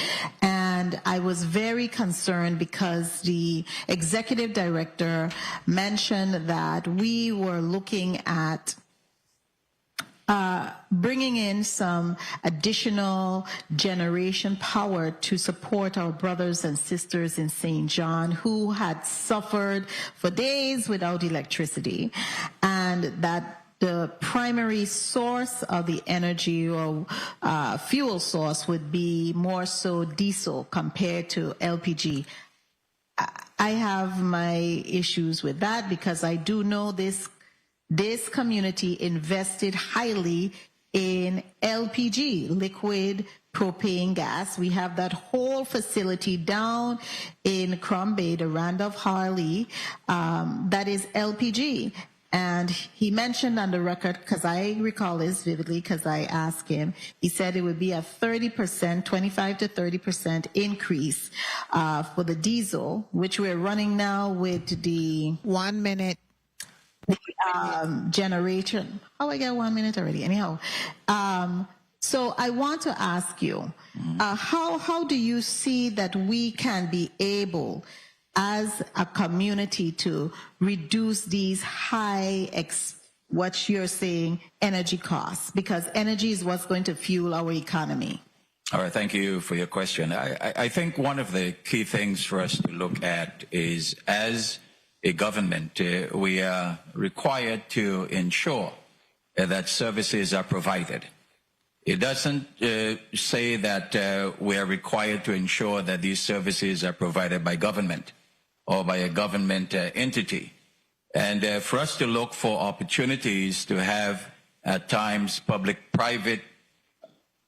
and I was very concerned because the executive director mentioned that we were looking at bringing in some additional generation power to support our brothers and sisters in St. John who had suffered for days without electricity, and that the primary source of the energy or fuel source would be more so diesel compared to LPG. I have my issues with that because I do know this community invested highly in LPG, liquid propane gas. We have that whole facility down in Crum Bay, the Randolph Harley, that is LPG. And he mentioned on the record, because I recall this vividly because I asked him, he said it would be a 30%, 25 to 30% increase for the diesel, which we're running now with the 1 minute. Generation. Oh, I got 1 minute already. Anyhow, so I want to ask you, how do you see that we can be able, as a community, to reduce these high, what you're saying, energy costs? Because energy is what's going to fuel our economy. All right, thank you for your question. I think one of the key things for us to look at is, as a government, we are required to ensure that services are provided. It doesn't say that we are required to ensure that these services are provided by government or by a government entity. And for us to look for opportunities to have, at times, public-private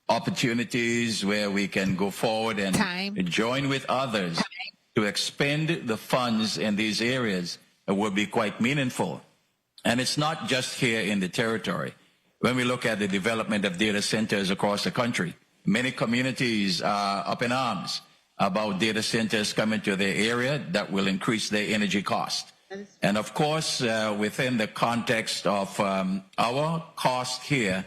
opportunities where we can go forward and join with others to expend the funds in these areas would be quite meaningful. And it's not just here in the territory. When we look at the development of data centers across the country, many communities are up in arms about data centers coming to their area that will increase their energy cost. And of course, within the context of our cost here,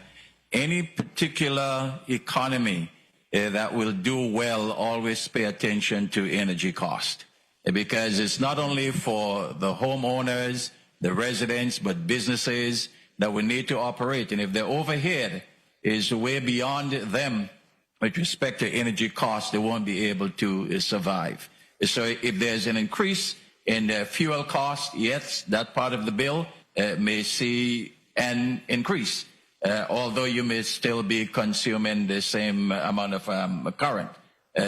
any particular economy that will do well always pay attention to energy cost, because it's not only for the homeowners, the residents, but businesses that will need to operate. And if the overhead is way beyond them with respect to energy costs, they won't be able to survive. So if there's an increase in fuel cost, yes, that part of the bill may see an increase. Although you may still be consuming the same amount of current.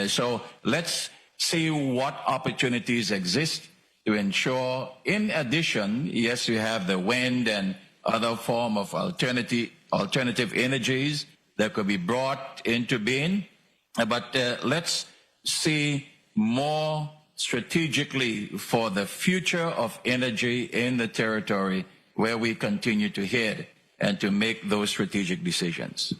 So let's see what opportunities exist to ensure, in addition, yes, we have the wind and other form of alternative energies that could be brought into being, but let's see more strategically for the future of energy in the territory where we continue to head and to make those strategic decisions.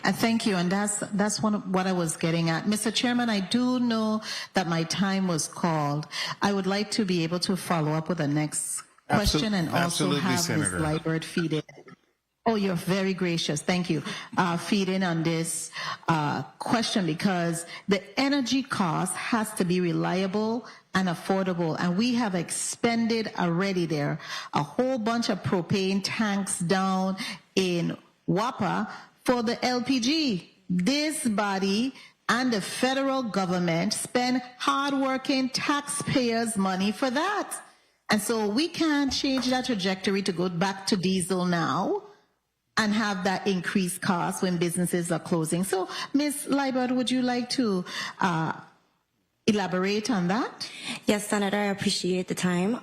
Thank you, and that's one of what I was getting at. Mr. Chairman, I do know that my time was called. I would like to be able to follow up with the next question and also have Ms. Liebert feed in. Oh, you're very gracious. Thank you. Feed in on this question, because the energy cost has to be reliable and affordable. And we have expended already there a whole bunch of propane tanks down in WAPA for the LPG. This body and the federal government spend hardworking taxpayers' money for that. And so we can't change that trajectory to go back to diesel now and have that increased cost when businesses are closing. So, Ms. Liebert, would you like to elaborate on that? Yes, Senator, I appreciate the time.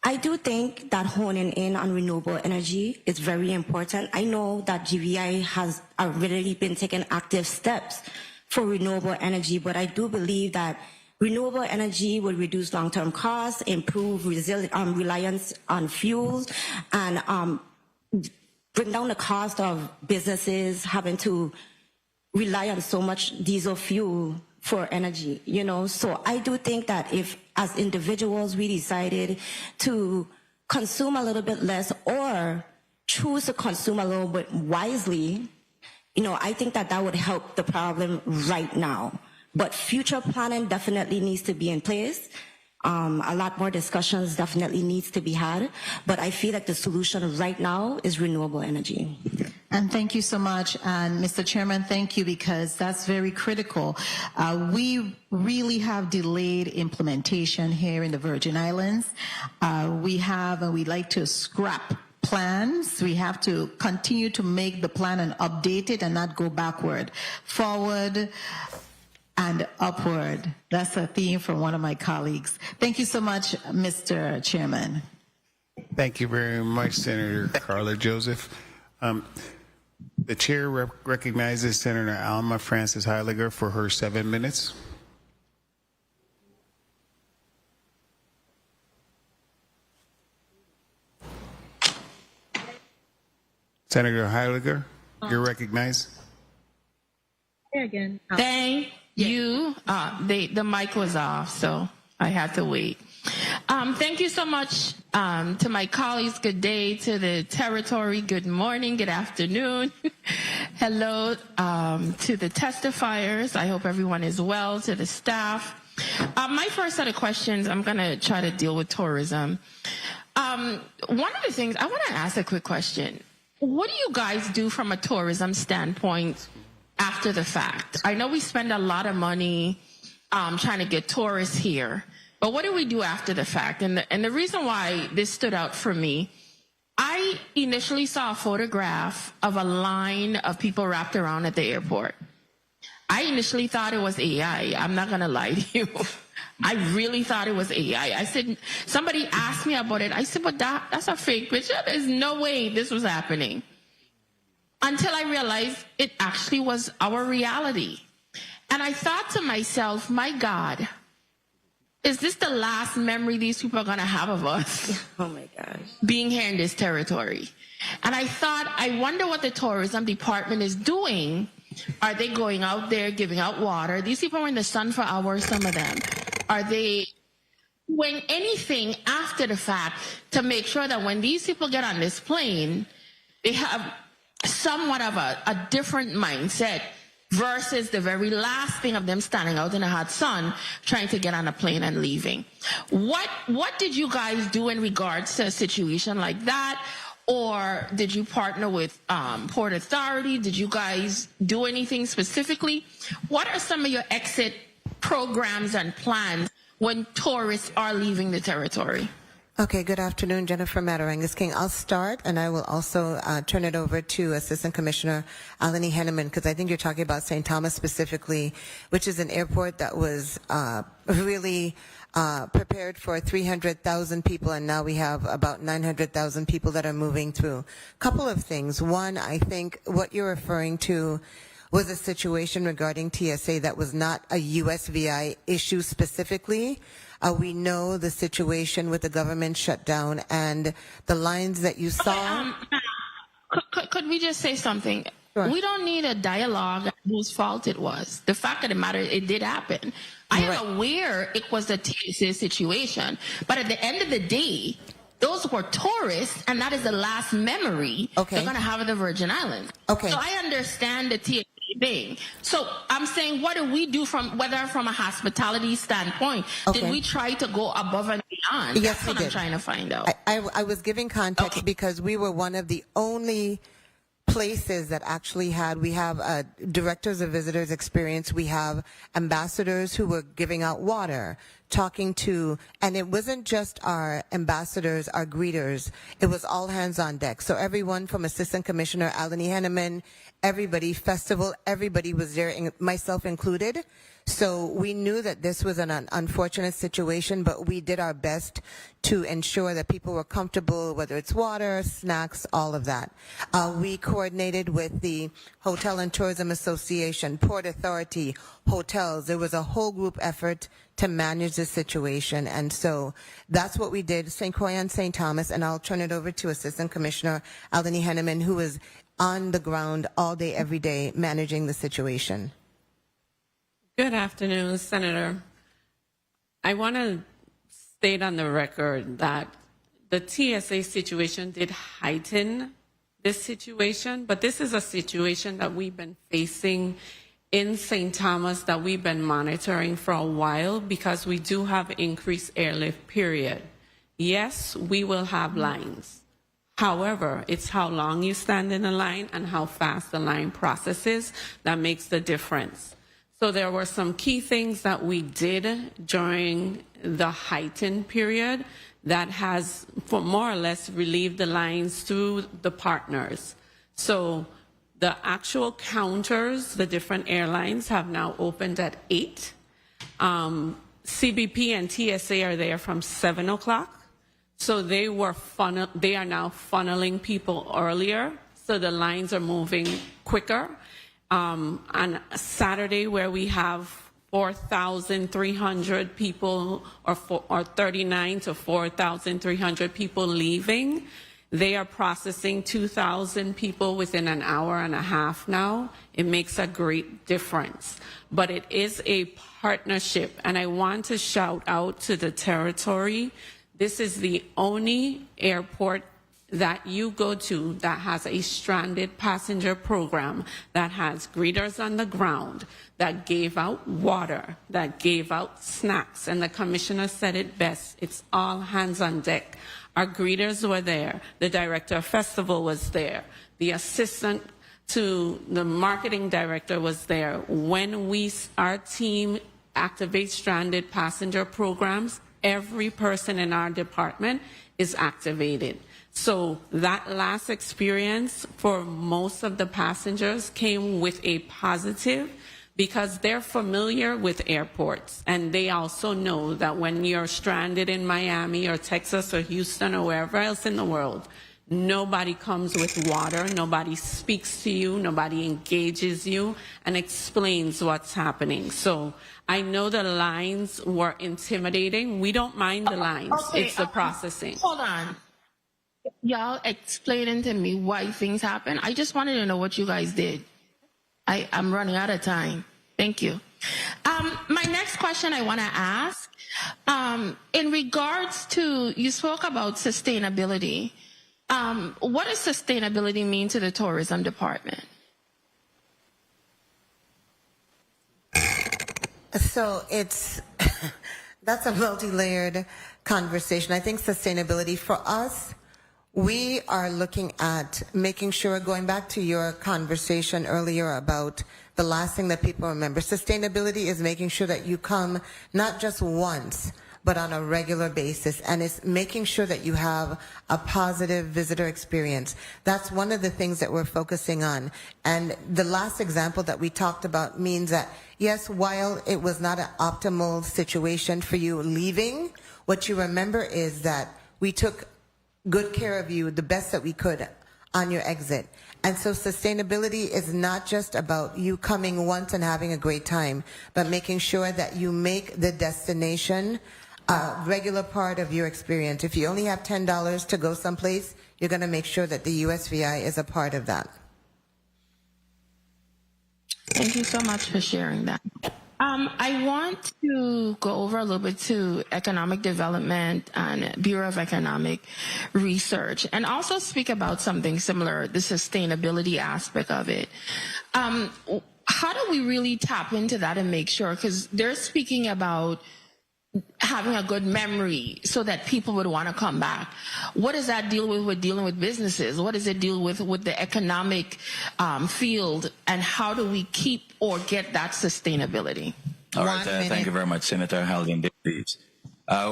I do think that honing in on renewable energy is very important. I know that GVI has already been taking active steps for renewable energy, but I do believe that renewable energy will reduce long-term costs, improve reliance on fuels, and bring down the cost of businesses having to rely on so much diesel fuel for energy, you know. So I do think that if, as individuals, we decided to consume a little bit less or choose to consume a little bit wisely, you know, I think that that would help the problem right now. But future planning definitely needs to be in place. A lot more discussions definitely needs to be had, but I feel like the solution right now is renewable energy. And thank you so much. And Mr. Chairman, thank you, because that's very critical. We really have delayed implementation here in the Virgin Islands. We'd like to scrap plans. We have to continue to make the plan and update it and not go backward. Forward and upward. That's a theme from one of my colleagues. Thank you so much, Mr. Chairman. Thank you very much, Senator Carla Joseph. The chair recognizes Senator Alma Francis Heiliger for her 7 minutes. Senator Heiliger, you're recognized. Again. Thank you. The mic was off, so I had to wait. Thank you so much to my colleagues. Good day to the territory. Good morning. Good afternoon. Hello to the testifiers. I hope everyone is well. To the staff. My first set of questions, I'm going to try to deal with tourism. One of the things, I want to ask a quick question. What do you guys do from a tourism standpoint after the fact? I know we spend a lot of money trying to get tourists here, but what do we do after the fact? And the reason why this stood out for me, I initially saw a photograph of a line of people wrapped around at the airport. I initially thought it was AI. I'm not going to lie to you. I really thought it was AI. I said, somebody asked me about it. I said, but that's a fake picture. There's no way this was happening. Until I realized it actually was our reality. And I thought to myself, my God, is this the last memory these people are going to have of us? Oh my gosh. Being here in this territory. And I thought, I wonder what the tourism department is doing. Are they going out there giving out water? These people were in the sun for hours, some of them. Are they doing anything after the fact to make sure that when these people get on this plane, they have somewhat of a different mindset versus the very last thing of them standing out in the hot sun trying to get on a plane and leaving? What did you guys do in regards to a situation like that? Or did you partner with Port Authority? Did you guys do anything specifically? What are some of your exit programs and plans when tourists are leaving the territory? Okay, good afternoon, Jennifer Matarangas King. I'll start, and I will also turn it over to Assistant Commissioner Alani Henneman, because I think you're talking about St. Thomas specifically, which is an airport that was really prepared for 300,000 people, and now we have about 900,000 people that are moving through. Couple of things. One, I think what you're referring to was a situation regarding TSA that was not a USVI issue specifically. We know the situation with the government shutdown and the lines that you saw. Could we just say something? Sure. We don't need a dialogue whose fault it was. The fact of the matter, it did happen. I am aware it was a TSA situation, but at the end of the day, those were tourists, and that is the last memory they're going to have of the Virgin Islands. Okay. So I understand the TSA thing. So I'm saying, what do we do from a hospitality standpoint? Did we try to go above and beyond? Yes, That's what I'm trying to find out. I was giving context because we were one of the only places that actually we have directors of visitors experience. We have ambassadors who were giving out water, talking to, and it wasn't just our ambassadors, our greeters. It was all hands on deck. So everyone from Assistant Commissioner Alani Henneman, everybody, festival, everybody was there, myself included. So we knew that this was an unfortunate situation, but we did our best to ensure that people were comfortable, whether it's water, snacks, all of that. We coordinated with the Hotel and Tourism Association, Port Authority, hotels. There was a whole group effort to manage the situation. And so that's what we did, St. Croix and St. Thomas, and I'll turn it over to Assistant Commissioner Alani Henneman, who is on the ground all day, every day, managing the situation. Good afternoon, Senator. I want to state on the record that the TSA situation did heighten this situation, but this is a situation that we've been facing in St. Thomas that we've been monitoring for a while because we do have increased airlift period. Yes, we will have lines. However, it's how long you stand in a line and how fast the line processes that makes the difference. So there were some key things that we did during the heightened period that has for more or less relieved the lines through the partners. So the actual counters, the different airlines have now opened at 8. CBP and TSA are there from 7 o'clock. So they are now funneling people earlier. So the lines are moving quicker. On Saturday, where we have 4,300 people, or 39 to 4,300 people leaving, they are processing 2,000 people within an hour and a half now. It makes a great difference. But it is a partnership, and I want to shout out to the territory. This is the only airport that you go to that has a stranded passenger program, that has greeters on the ground, that gave out water, that gave out snacks. And the commissioner said it best, it's all hands on deck. Our greeters were there. The director of festival was there. The assistant to the marketing director was there. When our team activates stranded passenger programs, every person in our department is activated. So that last experience for most of the passengers came with a positive because they're familiar with airports, and they also know that when you're stranded in Miami or Texas or Houston or wherever else in the world, nobody comes with water, nobody speaks to you, nobody engages you and explains what's happening. So I know the lines were intimidating. We don't mind the lines. It's the processing. Hold on. Y'all explaining to me why things happen. I just wanted to know what you guys did. I'm running out of time. Thank you. My next question I want to ask, in regards to, you spoke about sustainability. What does sustainability mean to the tourism department? So that's a multi-layered conversation. I think sustainability for us, we are looking at making sure, going back to your conversation earlier about the last thing that people remember, sustainability is making sure that you come not just once, but on a regular basis. And it's making sure that you have a positive visitor experience. That's one of the things that we're focusing on. And the last example that we talked about means that, yes, while it was not an optimal situation for you leaving, what you remember is that we took good care of you the best that we could on your exit. And so sustainability is not just about you coming once and having a great time, but making sure that you make the destination a regular part of your experience. If you only have $10 to go someplace, you're going to make sure that the USVI is a part of that. Thank you so much for sharing that. I want to go over a little bit to economic development and Bureau of Economic Research, and also speak about something similar, the sustainability aspect of it. How do we really tap into that and make sure, because they're speaking about having a good memory so that people would want to come back. What does that deal with dealing with businesses? What does it deal with the economic field? And how do we keep or get that sustainability? All right, thank you very much, Senator Haldane Davies.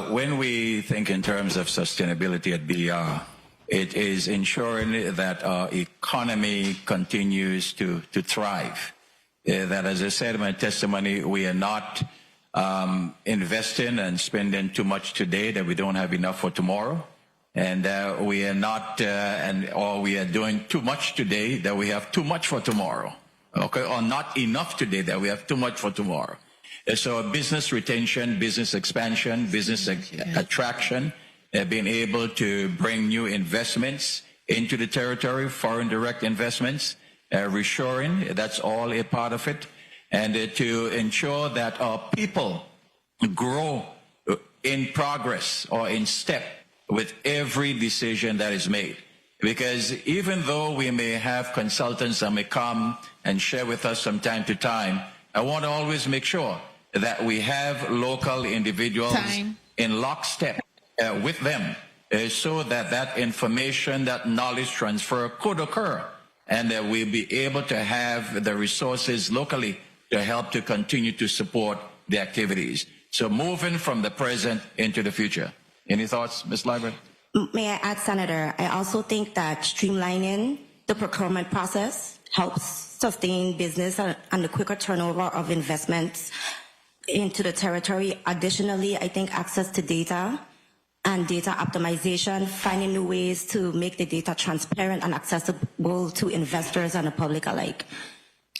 When we think in terms of sustainability at BER, it is ensuring that our economy continues to thrive. That, as I said in my testimony, we are not investing and spending too much today that we don't have enough for tomorrow, and we are not, or we are doing too much today that we have too much for tomorrow, okay, or not enough today that we have too much for tomorrow. So business retention, business expansion, business attraction, being able to bring new investments into the territory, foreign direct investments, reshoring, that's all a part of it. And to ensure that our people grow in progress or in step with every decision that is made. Because even though we may have consultants that may come and share with us from time to time, I want to always make sure that we have local individuals in lockstep with them so that that information, that knowledge transfer could occur, and that we'll be able to have the resources locally to help to continue to support the activities. So moving from the present into the future. Any thoughts, Ms. Library? May I add, Senator, I also think that streamlining the procurement process helps sustain business and the quicker turnover of investments into the territory. Additionally, I think access to data and data optimization, finding new ways to make the data transparent and accessible to investors and the public alike.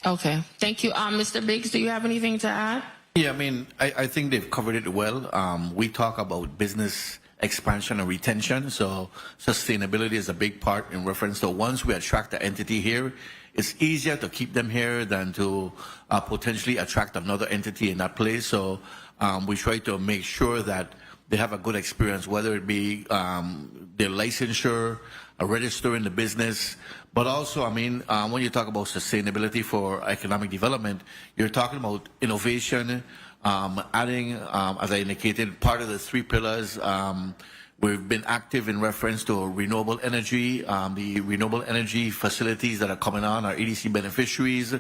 Okay, thank you. Mr. Biggs, do you have anything to add? Yeah, I mean, I think they've covered it well. We talk about business expansion and retention, so sustainability is a big part in reference to once we attract the entity here, it's easier to keep them here than to potentially attract another entity in that place. So we try to make sure that they have a good experience, whether it be their licensure, registering the business, but also, I mean, when you talk about sustainability for economic development, you're talking about innovation, adding, as I indicated, part of the 3 pillars. We've been active in reference to renewable energy, the renewable energy facilities that are coming on are EDC beneficiaries.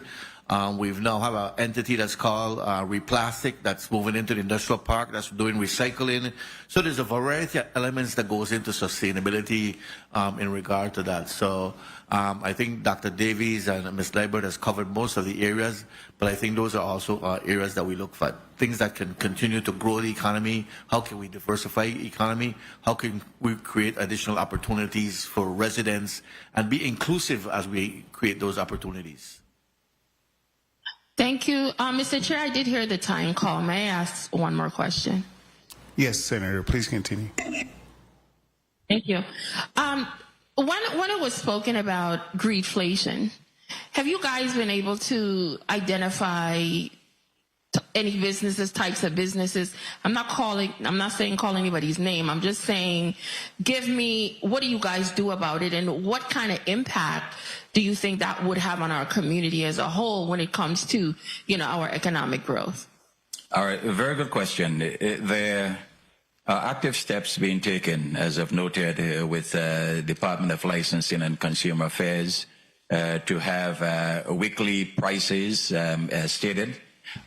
We've now have an entity that's called Replastic that's moving into the industrial park that's doing recycling. So there's a variety of elements that goes into sustainability in regard to that. So I think Dr. Davies and Ms. Leibert has covered most of the areas, but I think those are also areas that we look for. Things that can continue to grow the economy. How can we diversify the economy? How can we create additional opportunities for residents and be inclusive as we create those opportunities? Thank you. Mr. Chair, I did hear the time call. May I ask one more question? Yes, Senator, please continue. Thank you. When it was spoken about greedflation, have you guys been able to identify any businesses, types of businesses? I'm not saying call anybody's name. I'm just saying, give me, what do you guys do about it, and what kind of impact do you think that would have on our community as a whole when it comes to, our economic growth? All right, a very good question. There are active steps being taken, as I've noted, with Department of Licensing and Consumer Affairs to have weekly prices as stated.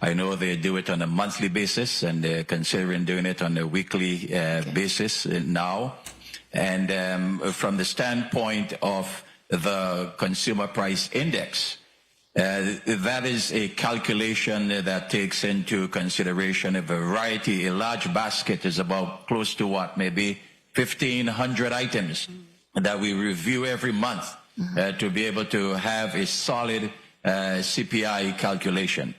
I know they do it on a monthly basis, and they're considering doing it on a weekly basis now. And from the standpoint of the Consumer Price Index, that is a calculation that takes into consideration a variety. A large basket is about close to what, maybe 1,500 items that we review every month to be able to have a solid CPI calculation.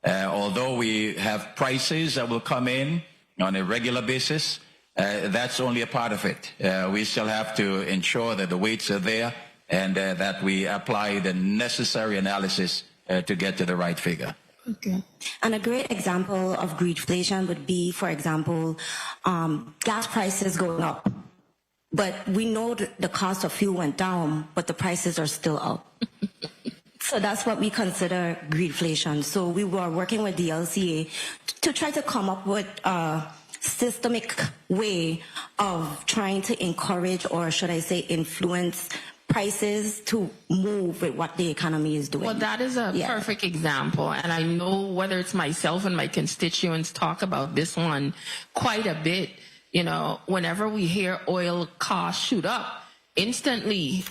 Although we have prices that will come in on a regular basis, that's only a part of it. We still have to ensure that the weights are there and that we apply the necessary analysis to get to the right figure. Okay. And a great example of greedflation would be, for example, gas prices going up. But we know the cost of fuel went down, but the prices are still up. So that's what we consider greedflation. So we were working with the LCA to try to come up with a systemic way of trying to encourage, or should I say influence, prices to move with what the economy is doing. Well, that is a perfect example. And I know whether it's myself and my constituents talk about this one quite a bit. You know, whenever we hear oil costs shoot up, instantly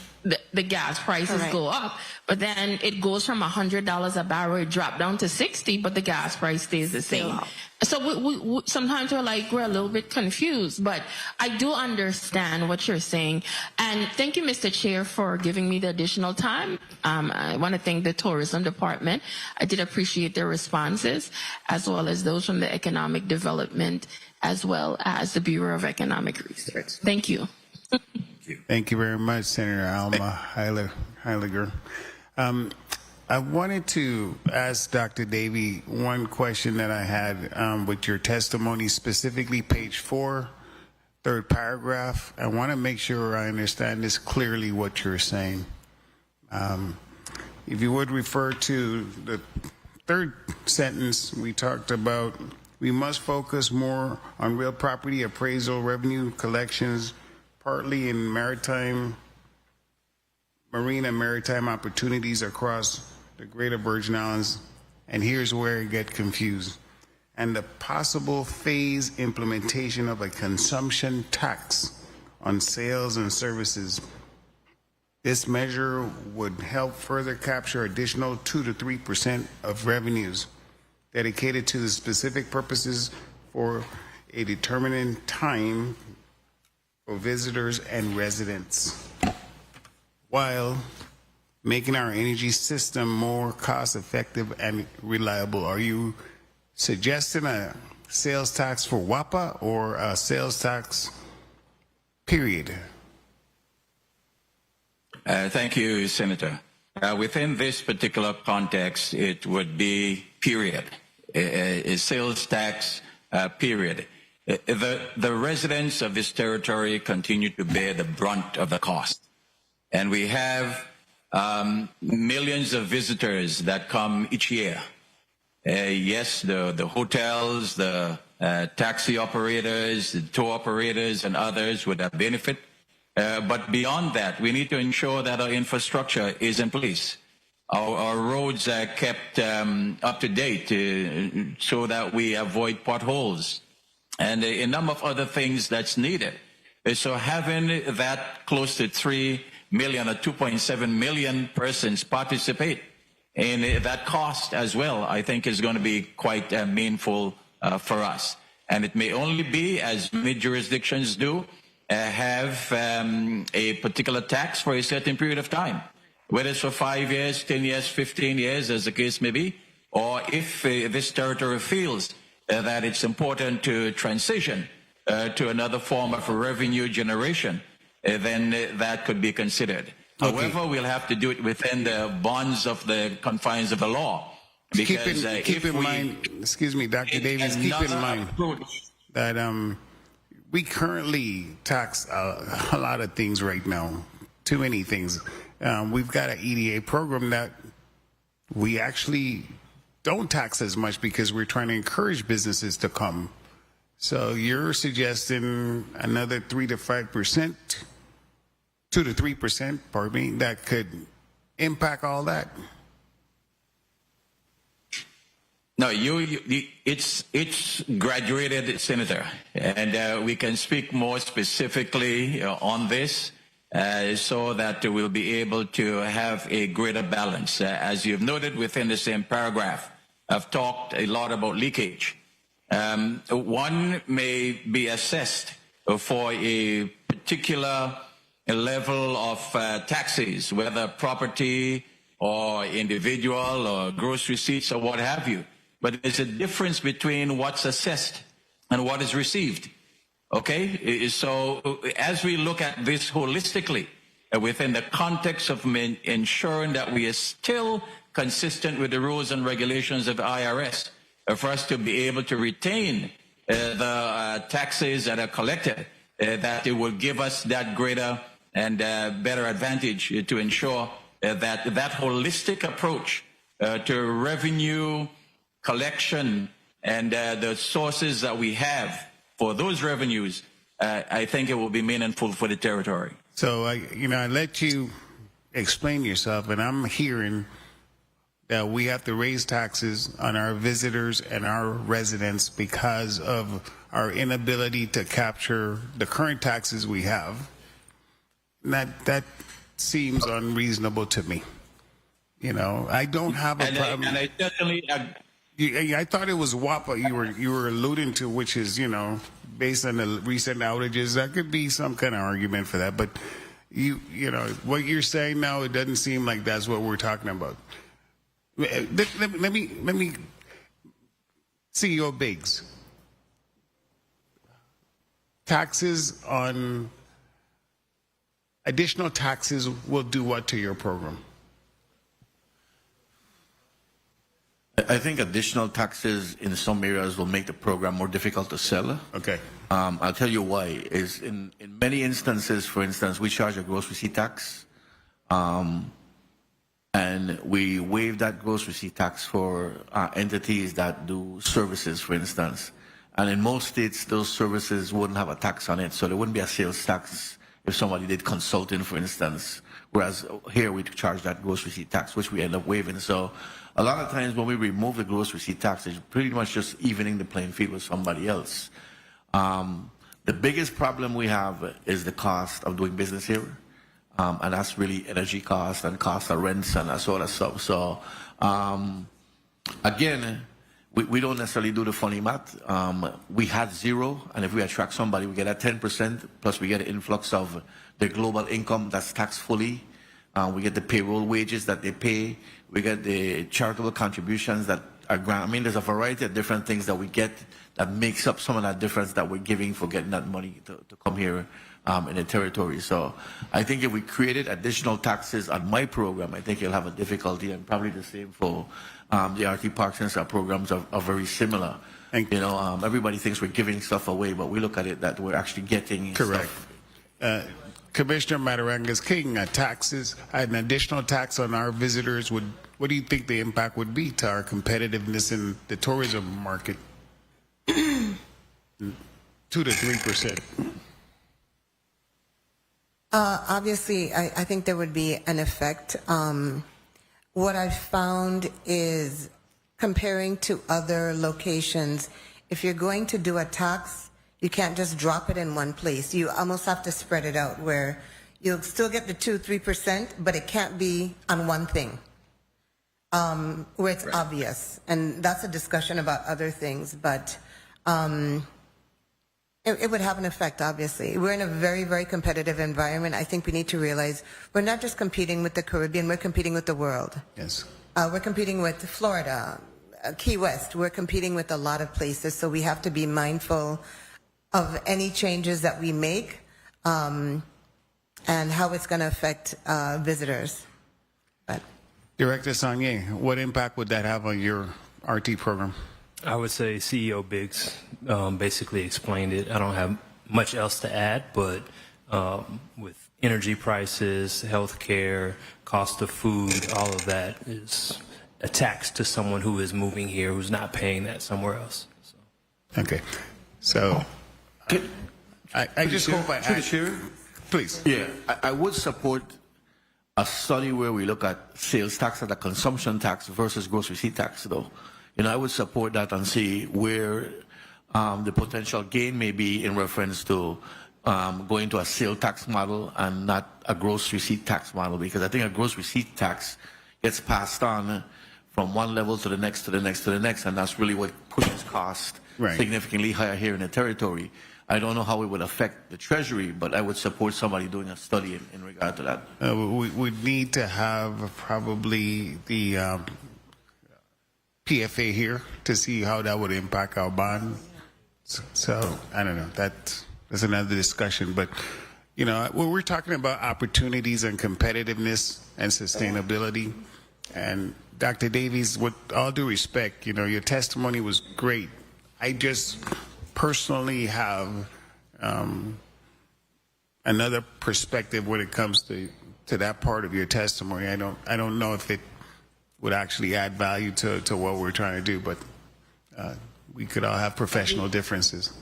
the gas prices go up, but then it goes from $100 a barrel, it dropped down to 60, but the gas price stays the same. So we sometimes we're a little bit confused, but I do understand what you're saying. And thank you, Mr. Chair, for giving me the additional time. I want to thank the Tourism Department. I did appreciate their responses, as well as those from the Economic Development, as well as the Bureau of Economic Research. Thank you. Thank you very much, Senator Alma Heiliger. I wanted to ask Dr. Davey one question that I had with your testimony, specifically page 4, third paragraph. I want to make sure I understand this clearly, what you're saying. If you would refer to the third sentence, we talked about we must focus more on real property appraisal, revenue collections, partly in marine and maritime opportunities across the Greater Virgin Islands. And here's where it gets confused. And the possible phase implementation of a consumption tax on sales and services. This measure would help further capture additional 2 to 3% of revenues dedicated to the specific purposes for a determined time for visitors and residents, while making our energy system more cost-effective and reliable. Are you suggesting a sales tax for WAPA or a sales tax, period? Thank you, Senator. Within this particular context, it would be period, a sales tax, period. The residents of this territory continue to bear the brunt of the cost. And we have millions of visitors that come each year. Yes, the hotels, the taxi operators, the tour operators, and others would have benefit. But beyond that, we need to ensure that our infrastructure is in place. Our roads are kept up to date so that we avoid potholes and a number of other things that's needed. So having that close to 3 million or 2.7 million persons participate in that cost as well, I think is going to be quite meaningful for us. And it may only be, as many jurisdictions do, have a particular tax for a certain period of time, whether it's for 5 years, 10 years, 15 years, as the case may be, or if this territory feels that it's important to transition to another form of revenue generation, then that could be considered. Okay. However, we'll have to do it within the bonds of the confines of the law. Because keep in mind, excuse me, Dr. Davis, keep in mind that we currently tax a lot of things right now, too many things. We've got an EDA program that we actually don't tax as much because we're trying to encourage businesses to come. So you're suggesting another 3 to 5%, 2 to 3%, pardon me, that could impact all that? No, it's graduated, Senator, and we can speak more specifically on this so that we'll be able to have a greater balance. As you've noted within the same paragraph, I've talked a lot about leakage. One may be assessed for a particular level of taxes, whether property or individual or gross receipts or what have you. But there's a difference between what's assessed and what is received. Okay? So as we look at this holistically, within the context of ensuring that we are still consistent with the rules and regulations of the IRS, for us to be able to retain the taxes that are collected, that it will give us that greater and better advantage to ensure that holistic approach to revenue collection and the sources that we have for those revenues, I think it will be meaningful for the territory. So, I let you explain yourself, and I'm hearing that we have to raise taxes on our visitors and our residents because of our inability to capture the current taxes we have. That seems unreasonable to me. I don't have a problem. And I certainly I thought it was WAPA you were alluding to, which is, based on the recent outages, that could be some kind of argument for that. But what you're saying now, it doesn't seem like that's what we're talking about. Let me CEO Biggs. Additional taxes will do what to your program? I think additional taxes in some areas will make the program more difficult to sell. Okay. I'll tell you why. Is in many instances, for instance, we charge a gross receipt tax, and we waive that gross receipt tax for entities that do services, for instance. And in most states, those services wouldn't have a tax on it, so there wouldn't be a sales tax if somebody did consulting, for instance. Whereas here we charge that gross receipt tax, which we end up waiving. So a lot of times when we remove the gross receipt tax, it's pretty much just evening the playing field with somebody else. The biggest problem we have is the cost of doing business here. And that's really energy cost and cost of rents and that sort of stuff. So, again, we don't necessarily do the funny math. We had zero, and if we attract somebody, we get a 10%, plus we get an influx of the global income that's taxed fully. We get the payroll wages that they pay. We get the charitable contributions that are grant. I mean, there's a variety of different things that we get that makes up some of that difference that we're giving for getting that money to come here in the territory. So I think if we created additional taxes on my program, I think you'll have a difficulty, and probably the same for the RT Parks and our programs are very similar. Everybody thinks we're giving stuff away, but we look at it that we're actually getting correct stuff. Commissioner Matarangas King, an additional tax on our visitors what do you think the impact would be to our competitiveness in the tourism market? 2 to 3%. Obviously, I think there would be an effect. What I've found is comparing to other locations, if you're going to do a tax, you can't just drop it in one place. You almost have to spread it out where you'll still get the 2-3%, but it can't be on one thing where it's obvious. And that's a discussion about other things, but it would have an effect, obviously. We're in a very, very competitive environment. I think we need to realize we're not just competing with the Caribbean, we're competing with the world. Yes. We're competing with Florida, Key West. We're competing with a lot of places, so we have to be mindful of any changes that we make and how it's going to affect visitors. But Director Sanye, what impact would that have on your RT program? I would say CEO Biggs basically explained it. I don't have much else to add, but with energy prices, healthcare, cost of food, all of that is a tax to someone who is moving here who's not paying that somewhere else. So. Okay. So I just hope please. Yeah, I would support a study where we look at sales tax and a consumption tax versus gross receipt tax, though. I would support that and see where the potential gain may be in reference to going to a sale tax model and not a gross receipt tax model, because I think a gross receipt tax gets passed on from one level to the next, to the next, to the next, and that's really what pushes cost significantly higher here in the territory. I don't know how it would affect the Treasury, but I would support somebody doing a study in regard to that. We would need to have probably the PFA here to see how that would impact our bond. So I don't know. That's another discussion. But when we're talking about opportunities and competitiveness and sustainability, and Dr. Davies, with all due respect, your testimony was great. I just personally have another perspective when it comes to that part of your testimony. I don't know if it would actually add value to what we're trying to do, but we could all have professional differences.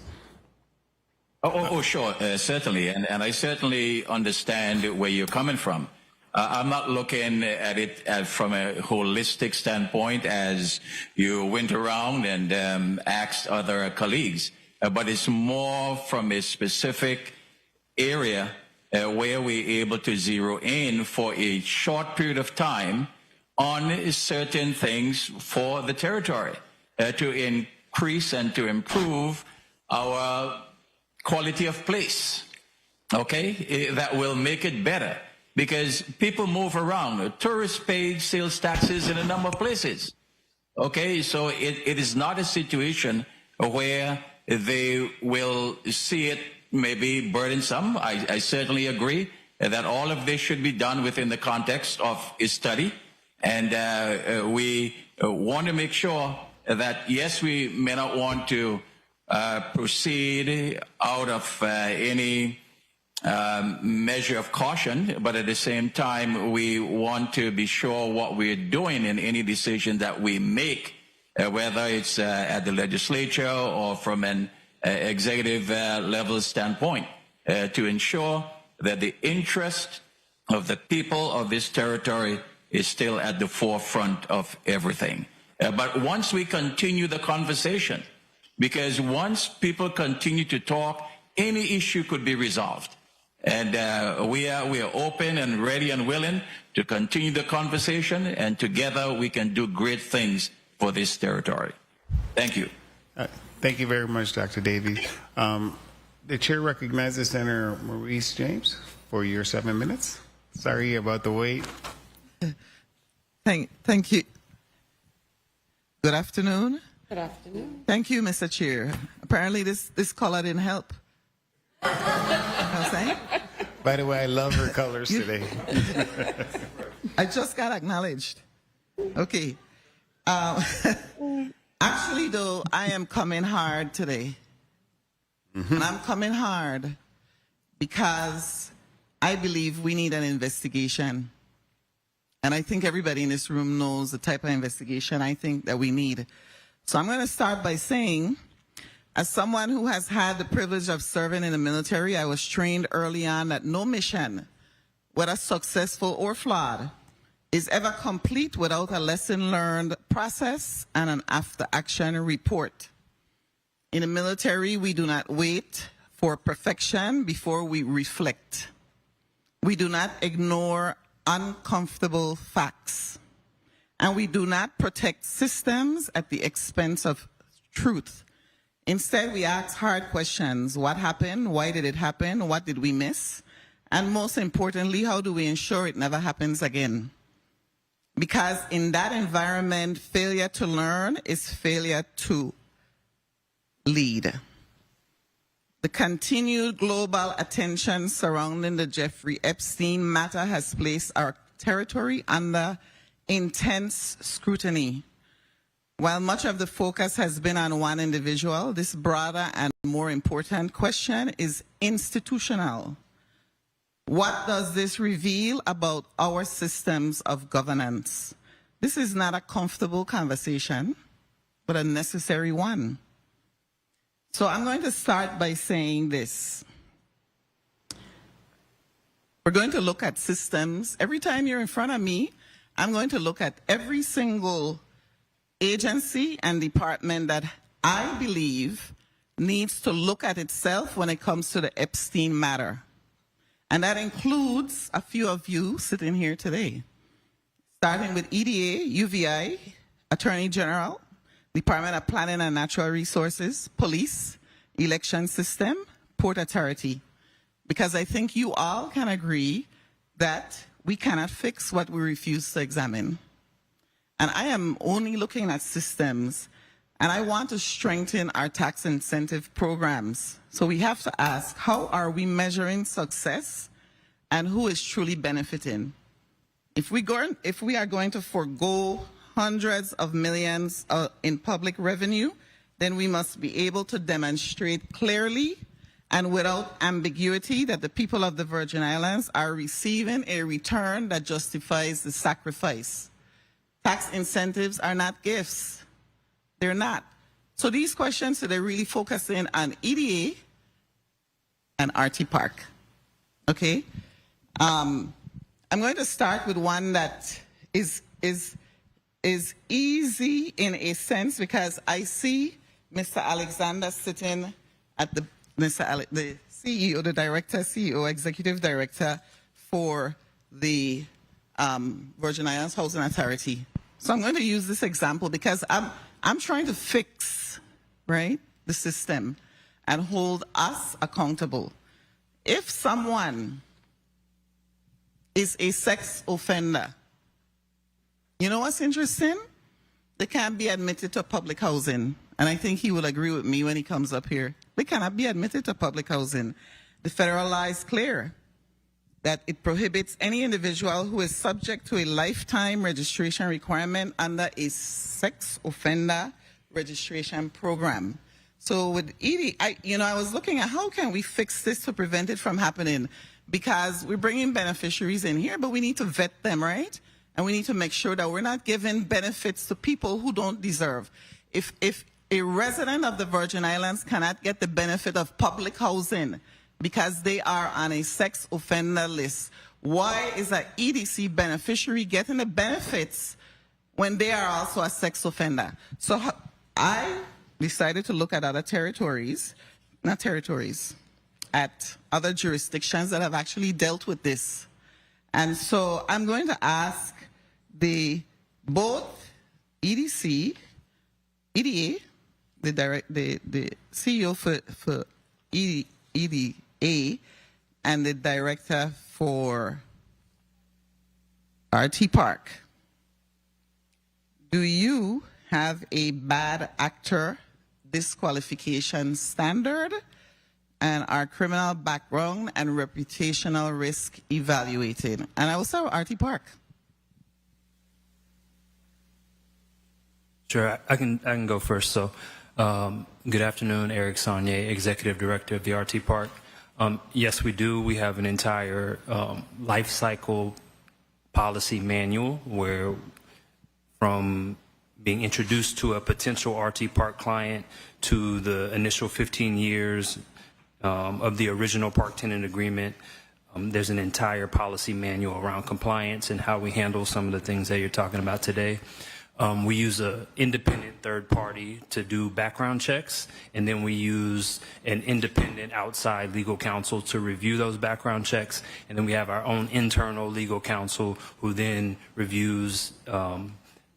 Sure, certainly, and I certainly understand where you're coming from. I'm not looking at it from a holistic standpoint, as you went around and asked other colleagues, but it's more from a specific area where we're able to zero in for a short period of time on certain things for the territory to increase and to improve our quality of place, okay? That will make it better, because people move around. Tourists pay sales taxes in a number of places, okay? So it is not a situation where they will see it maybe burdensome. I certainly agree that all of this should be done within the context of a study, and we want to make sure that, yes, we may not want to proceed out of any measure of caution, but at the same time, we want to be sure what we're doing in any decision that we make, whether it's at the legislature or from an executive level standpoint, to ensure that the interest of the people of this territory is still at the forefront of everything. But once we continue the conversation, because once people continue to talk, any issue could be resolved. And we are open and ready and willing to continue the conversation, and together we can do great things for this territory. Thank you. Thank you very much, Dr. Davies. The chair recognizes Senator Maurice James for your 7 minutes. Sorry about the wait. Thank you. Good afternoon. Good afternoon. Thank you, Mr. Chair. Apparently this color didn't help. You know what I'm saying? By the way, I love her colors today. I just got acknowledged. Okay. Actually, though, I am coming hard today. And I'm coming hard because I believe we need an investigation. And I think everybody in this room knows the type of investigation I think that we need. So I'm going to start by saying, as someone who has had the privilege of serving in the military, I was trained early on that no mission, whether successful or flawed, is ever complete without a lesson learned process and an after action report. In the military, we do not wait for perfection before we reflect. We do not ignore uncomfortable facts. And we do not protect systems at the expense of truth. Instead, we ask hard questions. What happened? Why did it happen? What did we miss? And most importantly, how do we ensure it never happens again? Because in that environment, failure to learn is failure to lead. The continued global attention surrounding the Jeffrey Epstein matter has placed our territory under intense scrutiny. While much of the focus has been on one individual, this broader and more important question is institutional. What does this reveal about our systems of governance? This is not a comfortable conversation, but a necessary one. So I'm going to start by saying this. We're going to look at systems. Every time you're in front of me, I'm going to look at every single agency and department that I believe needs to look at itself when it comes to the Epstein matter. And that includes a few of you sitting here today, starting with EDA, UVI, Attorney General, Department of Planning and Natural Resources, Police, Election System, Port Authority. Because I think you all can agree that we cannot fix what we refuse to examine. And I am only looking at systems, and I want to strengthen our tax incentive programs. So we have to ask, how are we measuring success and who is truly benefiting? If we are going to forego hundreds of millions in public revenue, then we must be able to demonstrate clearly and without ambiguity that the people of the Virgin Islands are receiving a return that justifies the sacrifice. Tax incentives are not gifts. They're not. So these questions, so they're really focusing on EDA and RT Park. Okay? I'm going to start with one that is easy in a sense, because I see Mr. Alexander sitting at the CEO, the director, CEO, executive director for the Virgin Islands Housing Authority. So I'm going to use this example because I'm trying to fix, right, the system and hold us accountable. If someone is a sex offender, you know what's interesting? They can't be admitted to public housing. And I think he will agree with me when he comes up here. They cannot be admitted to public housing. The federal law is clear that it prohibits any individual who is subject to a lifetime registration requirement under a sex offender registration program. So with ED, I was looking at how can we fix this to prevent it from happening? Because we're bringing beneficiaries in here, but we need to vet them, right? And we need to make sure that we're not giving benefits to people who don't deserve. If a resident of the Virgin Islands cannot get the benefit of public housing because they are on a sex offender list, why is an EDC beneficiary getting the benefits when they are also a sex offender? So I decided to look at other territories, at other jurisdictions that have actually dealt with this. And so I'm going to ask both EDA, the CEO for EDA, and the director for RT Park. Do you have a bad actor disqualification standard and our criminal background and reputational risk evaluated? And I will start with RT Park. Sure, I can go first. So, good afternoon, Eric Saunier, Executive Director of the RT Park. Yes, we do. We have an entire life cycle policy manual where, from being introduced to a potential RT Park client to the initial 15 years of the original park tenant agreement, there's an entire policy manual around compliance and how we handle some of the things that you're talking about today. We use an independent third party to do background checks, and then we use an independent outside legal counsel to review those background checks, and then we have our own internal legal counsel who then reviews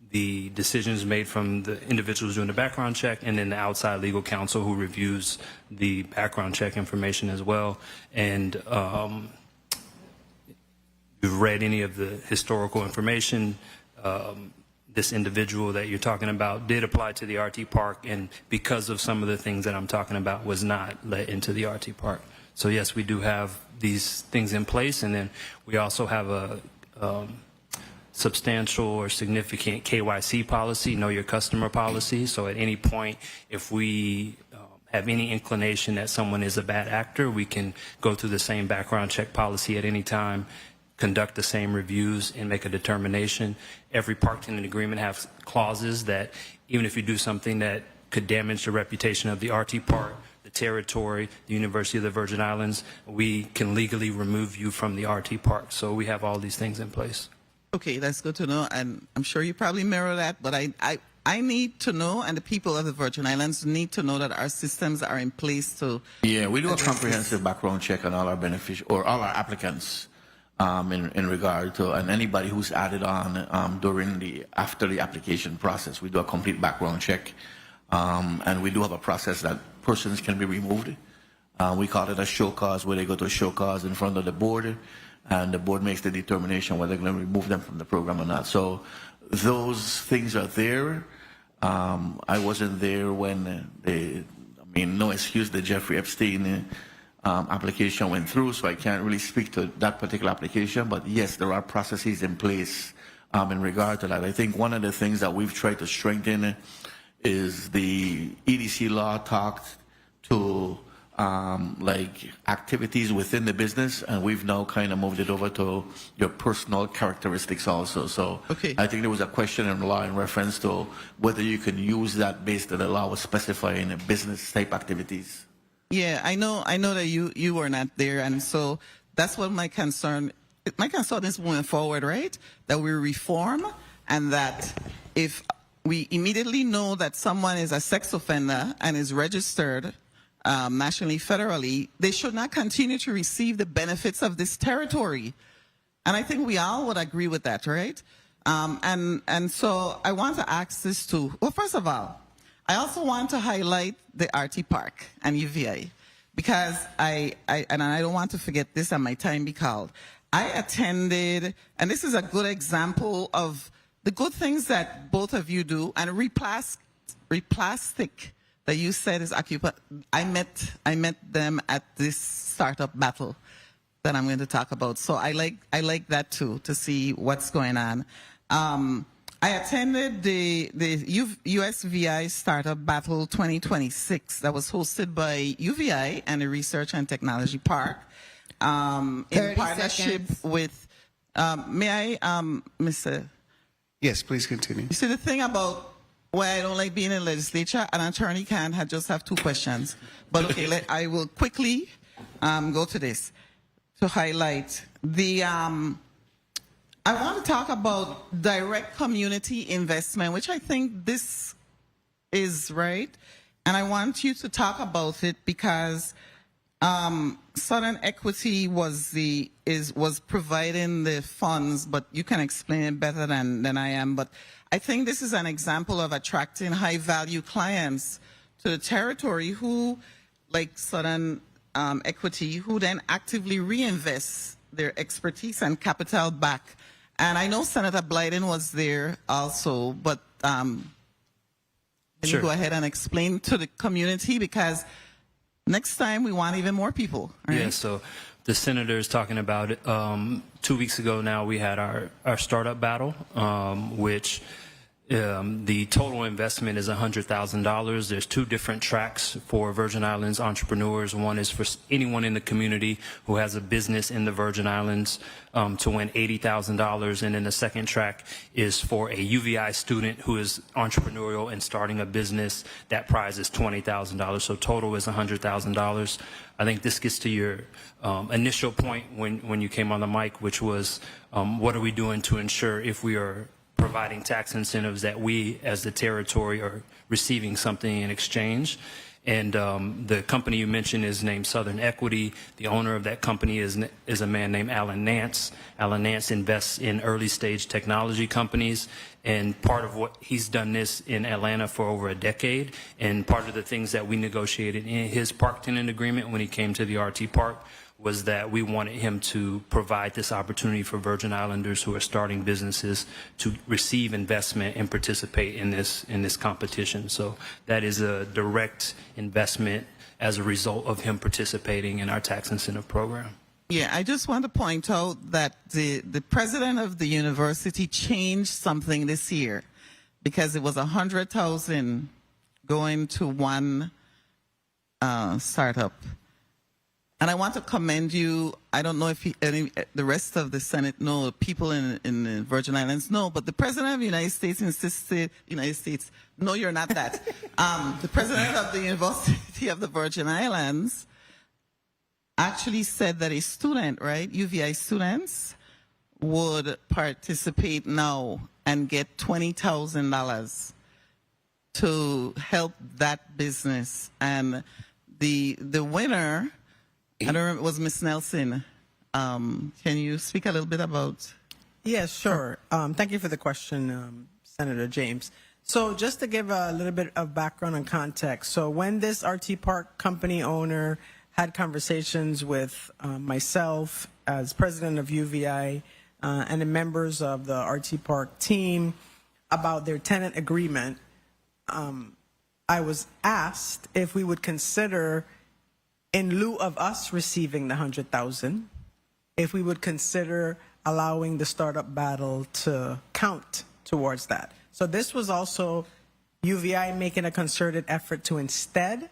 the decisions made from the individuals doing the background check, and then the outside legal counsel who reviews the background check information as well. And you've read any of the historical information. This individual that you're talking about did apply to the RT Park, and because of some of the things that I'm talking about, was not let into the RT Park. So yes, we do have these things in place, and then we also have a substantial or significant KYC policy, know your customer policy. So at any point, if we have any inclination that someone is a bad actor, we can go through the same background check policy at any time, conduct the same reviews, and make a determination. Every park tenant agreement has clauses that even if you do something that could damage the reputation of the RT Park, the territory, the University of the Virgin Islands, we can legally remove you from the RT Park. So we have all these things in place. Okay, that's good to know, and I'm sure you probably mirror that, but I need to know, and the people of the Virgin Islands need to know that our systems are in place to. Yeah, we do a address comprehensive background check on all our all our applicants, in regard to, and anybody who's added on after the application process. We do a complete background check, and we do have a process that persons can be removed. We call it a show cause, where they go to a show cause in front of the board, and the board makes the determination whether they're going to remove them from the program or not. So those things are there. I wasn't there when no excuse, the Jeffrey Epstein application went through, so I can't really speak to that particular application. But yes, there are processes in place in regard to that. I think one of the things that we've tried to strengthen is the EDC law talked to like activities within the business, and we've now kind of moved it over to your personal characteristics also. So I think there was a question in the law in reference to whether you can use that based on the law was specifying business type activities. Yeah, I know that you were not there, and so that's what my concern is moving forward, right? That we reform, and that if we immediately know that someone is a sex offender and is registered nationally, federally, they should not continue to receive the benefits of this territory. And I think we all would agree with that, right? And so I want to ask this too. Well, first of all, I also want to highlight the RT Park and UVI, because I don't want to forget this and my time be called. I attended, and this is a good example of the good things that both of you do, and replastic that you said is occupied. I met them at this startup battle that I'm going to talk about. So I like that too, to see what's going on. I attended the USVI Startup Battle 2026 that was hosted by UVI and the Research and Technology Park in partnership with. May I, Mr. Yes, please continue. You see, the thing about why I don't like being in the legislature, an attorney can just have two questions. But okay, I will quickly go to this to highlight the. I want to talk about direct community investment, which I think this is right, and I want you to talk about it because Southern Equity was providing the funds, but you can explain it better than I am. But I think this is an example of attracting high-value clients to the territory who, like Southern Equity, who then actively reinvest their expertise and capital back. And I know Senator Blyden was there also, but can you go ahead and explain to the community, because next time we want even more people. Right? Yeah, so the senator is talking about it. 2 weeks ago now we had our startup battle, which the total investment is $100,000. There's two different tracks for Virgin Islands entrepreneurs. One is for anyone in the community who has a business in the Virgin Islands to win $80,000. And then the second track is for a UVI student who is entrepreneurial and starting a business. That prize is $20,000. So total is $100,000. I think this gets to your initial point when you came on the mic, which was what are we doing to ensure if we are providing tax incentives that we as the territory are receiving something in exchange. And the company you mentioned is named Southern Equity. The owner of that company is a man named Alan Nance. Alan Nance invests in early stage technology companies, and part of what he's done this in Atlanta for over a decade. And part of the things that we negotiated in his park tenant agreement when he came to the RT Park was that we wanted him to provide this opportunity for Virgin Islanders who are starting businesses to receive investment and participate in this competition. So that is a direct investment as a result of him participating in our tax incentive program. Yeah, I just want to point out that the president of the university changed something this year, because it was 100,000 going to one startup. And I want to commend you. I don't know if the rest of the Senate know, people in the Virgin Islands know, but the President of the United States insisted, no, you're not that. The President of the University of the Virgin Islands actually said that a student, right, UVI students, would participate now and get $20,000 to help that business. And the winner, I don't remember, was Miss Nelson. Can you speak a little bit about? Yes, sure. Thank you for the question, Senator James. So just to give a little bit of background and context, so when this RT Park company owner had conversations with myself as president of UVI and the members of the RT Park team about their tenant agreement, I was asked if we would consider, in lieu of us receiving the $100,000, if we would consider allowing the startup battle to count towards that. So this was also UVI making a concerted effort to instead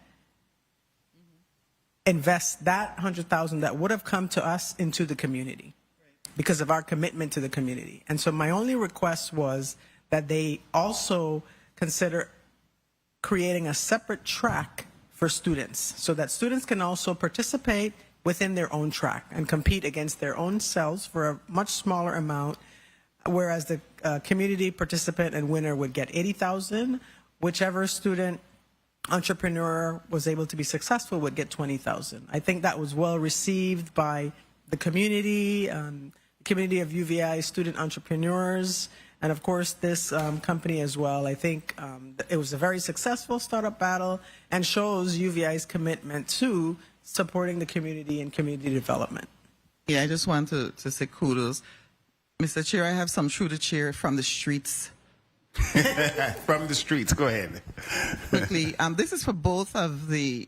invest that $100,000 that would have come to us into the community because of our commitment to the community. And so my only request was that they also consider creating a separate track for students so that students can also participate within their own track and compete against their own selves for a much smaller amount, whereas the community participant and winner would get $80,000. Whichever student entrepreneur was able to be successful would get $20,000. I think that was well received by the community of UVI student entrepreneurs, and of course this company as well. I think it was a very successful startup battle and shows UVI's commitment to supporting the community and community development. Yeah, I just want to say kudos. Mr. Chair, I have some true to cheer from the streets. From the streets, go ahead. Quickly, this is for both of the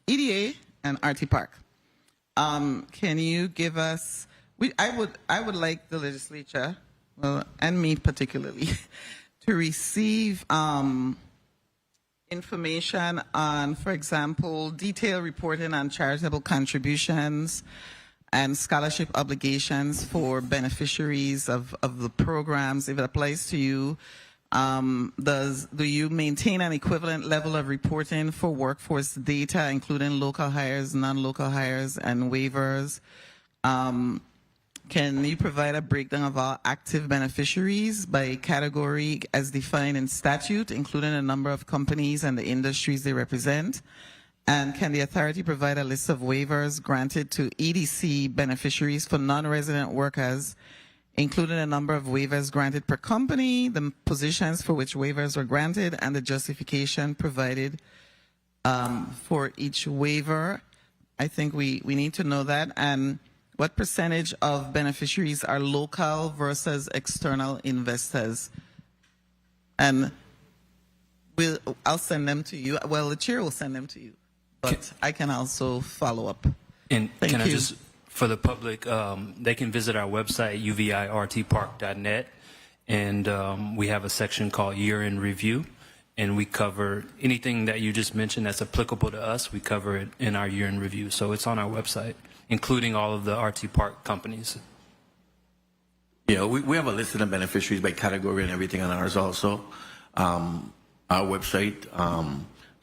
EDA and RT Park. Can you give us? I would like the legislature, well, and me particularly, to receive information on, for example, detailed reporting on charitable contributions and scholarship obligations for beneficiaries of the programs, if it applies to you. Do you maintain an equivalent level of reporting for workforce data, including local hires, non-local hires, and waivers? Can you provide a breakdown of all active beneficiaries by category as defined in statute, including the number of companies and the industries they represent? And can the authority provide a list of waivers granted to EDC beneficiaries for non-resident workers, including the number of waivers granted per company, the positions for which waivers were granted, and the justification provided for each waiver? I think we need to know that. And what percentage of beneficiaries are local versus external investors? And I'll send them to you. Well, the chair will send them to you, but I can also follow up. And Thank can I you. just, for the public, they can visit our website, uvirtpark.net, and we have a section called Year in Review, and we cover anything that you just mentioned that's applicable to us. We cover it in our Year in Review, so it's on our website, including all of the RT Park companies. Yeah, we have a list of the beneficiaries by category and everything on ours also. Our website,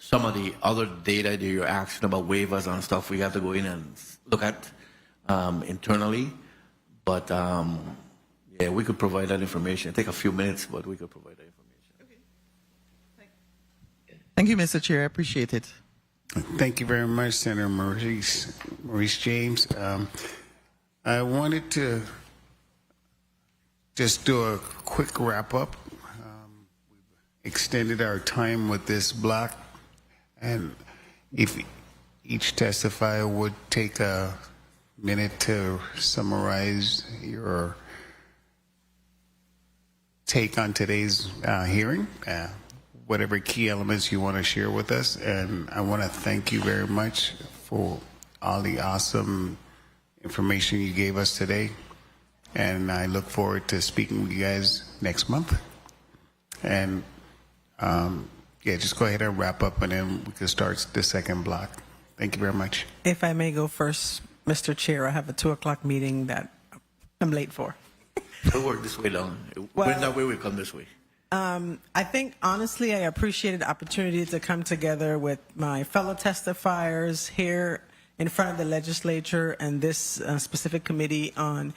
some of the other data that you're asking about waivers and stuff, we have to go in and look at internally. But yeah, we could provide that information. It'll take a few minutes, but we could provide that information. Thank you, Mr. Chair. I appreciate it. Thank you very much, Senator Maurice James. I wanted to just do a quick wrap up. We've extended our time with this block, and if each testifier would take a minute to summarize your take on today's hearing, whatever key elements you want to share with us. And I want to thank you very much for all the awesome information you gave us today. And I look forward to speaking with you guys next month. And yeah, just go ahead and wrap up, and then we can start the second block. Thank you very much. If I may go first, Mr. Chair, I have a 2:00 meeting that I'm late for. We'll work this way down. When that way, we come this way. I think, honestly, I appreciated the opportunity to come together with my fellow testifiers here in front of the legislature and this specific committee on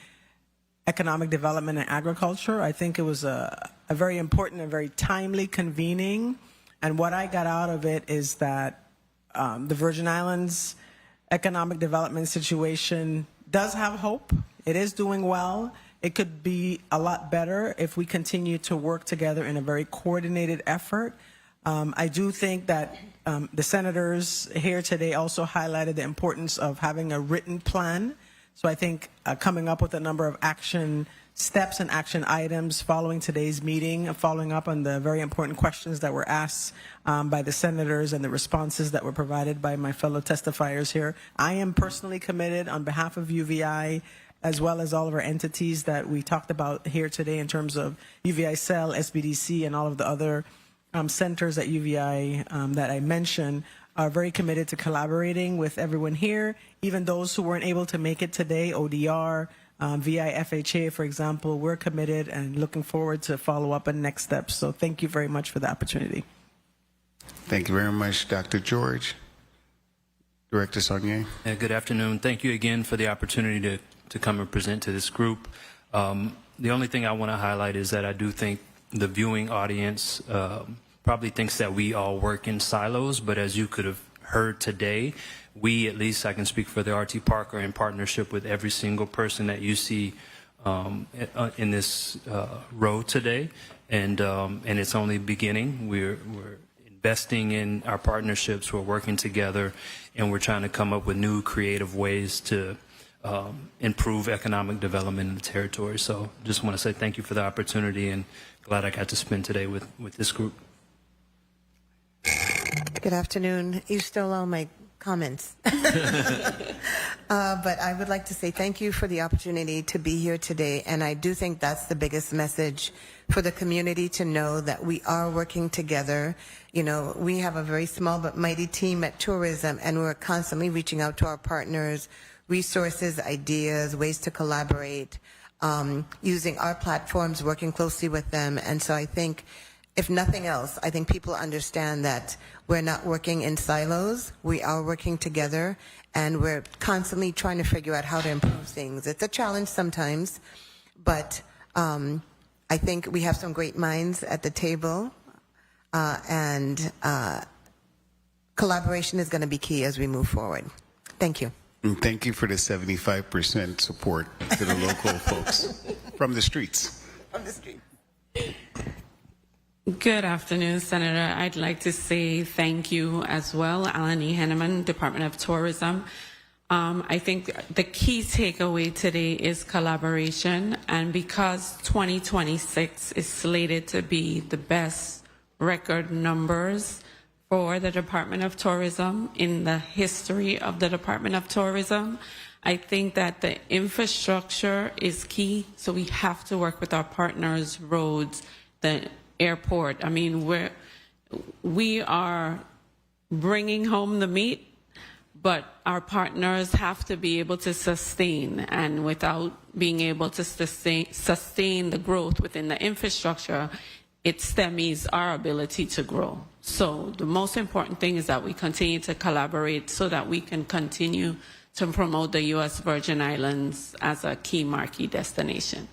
Economic Development and Agriculture. I think it was a very important and very timely convening. And what I got out of it is that the Virgin Islands economic development situation does have hope. It is doing well. It could be a lot better if we continue to work together in a very coordinated effort. I do think that the senators here today also highlighted the importance of having a written plan. So I think coming up with a number of action steps and action items following today's meeting, following up on the very important questions that were asked by the senators and the responses that were provided by my fellow testifiers here. I am personally committed on behalf of UVI, as well as all of our entities that we talked about here today in terms of UVI Cell, SBDC, and all of the other centers at UVI that I mentioned, are very committed to collaborating with everyone here, even those who weren't able to make it today, ODR, VI FHA, for example. We're committed and looking forward to follow up on next steps. So thank you very much for the opportunity. Thank you very much, Dr. George. Director Saunier. Good afternoon. Thank you again for the opportunity to come and present to this group. The only thing I want to highlight is that I do think the viewing audience probably thinks that we all work in silos, but as you could have heard today, we, at least I can speak for the RT Park, are in partnership with every single person that you see in this row today, and it's only beginning. We're investing in our partnerships, we're working together, and we're trying to come up with new creative ways to improve economic development in the territory. So just want to say thank you for the opportunity, and glad I got to spend today with this group. Good afternoon. You stole all my comments. But I would like to say thank you for the opportunity to be here today. And I do think that's the biggest message for the community, to know that we are working together. You know, we have a very small but mighty team at tourism, and we're constantly reaching out to our partners, resources, ideas, ways to collaborate, using our platforms, working closely with them. And so I think, if nothing else, I think people understand that we're not working in silos. We are working together, and we're constantly trying to figure out how to improve things. It's a challenge sometimes, but I think we have some great minds at the table, and collaboration is going to be key as we move forward. Thank you. And thank you for the 75% support to the local folks from the streets. From the street. Good afternoon, Senator. I'd like to say thank you as well, Alan E. Henneman, Department of Tourism. I think the key takeaway today is collaboration, and because 2026 is slated to be the best record numbers for the Department of Tourism in the history of the Department of Tourism, I think that the infrastructure is key, so we have to work with our partners, roads, the airport. I mean, we are bringing home the meat, but our partners have to be able to sustain, and without being able to sustain the growth within the infrastructure, it stymies our ability to grow. So the most important thing is that we continue to collaborate so that we can continue to promote the U.S. Virgin Islands as a key marquee destination.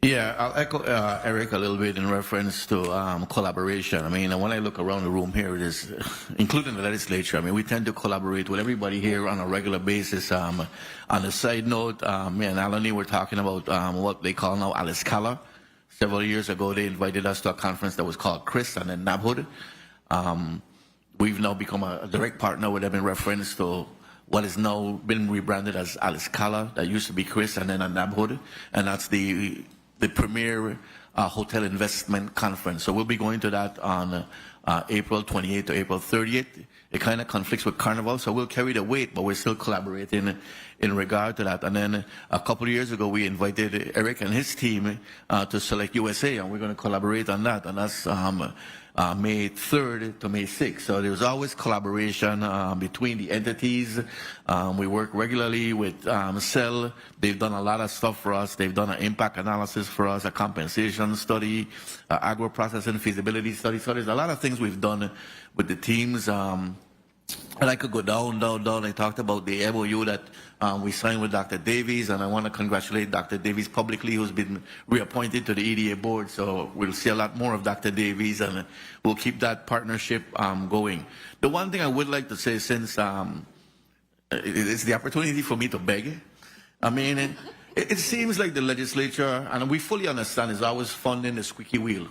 Yeah, I'll echo Eric a little bit in reference to collaboration. I mean, when I look around the room here, it is, including the legislature, I mean, we tend to collaborate with everybody here on a regular basis. On a side note, me and Alani were talking about what they call now Alice Cala. Several years ago, they invited us to a conference that was called Chris and then Nabhood. We've now become a direct partner with them in reference to what has now been rebranded as Alice Cala. That used to be Chris and then a Nabhood, and that's the premier hotel investment conference. So we'll be going to that on April 28th to April 30th. It kind of conflicts with Carnival, so we'll carry the weight, but we're still collaborating in regard to that. And then a couple of years ago, we invited Eric and his team to Select USA, and we're going to collaborate on that. And that's May 3rd to May 6th. So there's always collaboration between the entities. We work regularly with CEL. They've done a lot of stuff for us. They've done an impact analysis for us, a compensation study, agro-processing feasibility study. So there's a lot of things we've done with the teams. And I could go down. I talked about the MOU that we signed with Dr. Davies, and I want to congratulate Dr. Davies publicly, who's been reappointed to the EDA board. So we'll see a lot more of Dr. Davies, and we'll keep that partnership going. The one thing I would like to say, since it's the opportunity for me to beg, I mean, it seems like the legislature, and we fully understand, is always funding the squeaky wheel.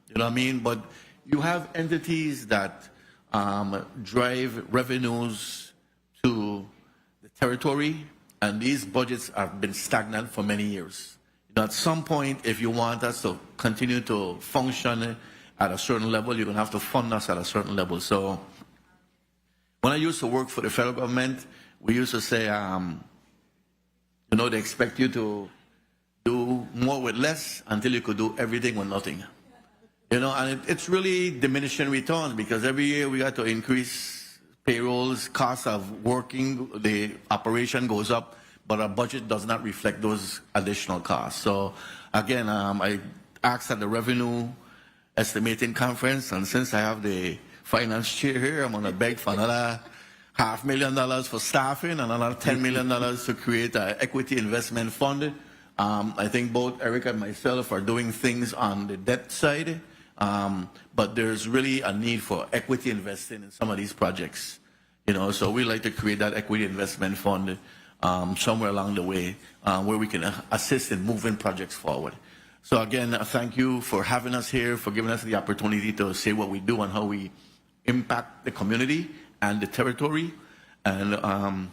You know what I mean? But you have entities that drive revenues to the territory, and these budgets have been stagnant for many years. You know, at some point, if you want us to continue to function at a certain level, you're going to have to fund us at a certain level. So when I used to work for the federal government, we used to say, you know, they expect you to do more with less until you could do everything with nothing. You know, and it's really diminishing returns, because every year we got to increase payrolls, cost of working, the operation goes up, but our budget does not reflect those additional costs. So again, I asked at the revenue estimating conference, and since I have the finance chair here, I'm going to beg for another $500,000 for staffing and another $10 million to create an equity investment fund. I think both Eric and myself are doing things on the debt side. But there's really a need for equity investing in some of these projects, you know. So we like to create that equity investment fund somewhere along the way where we can assist in moving projects forward. So again, thank you for having us here, for giving us the opportunity to say what we do and how we impact the community and the territory. And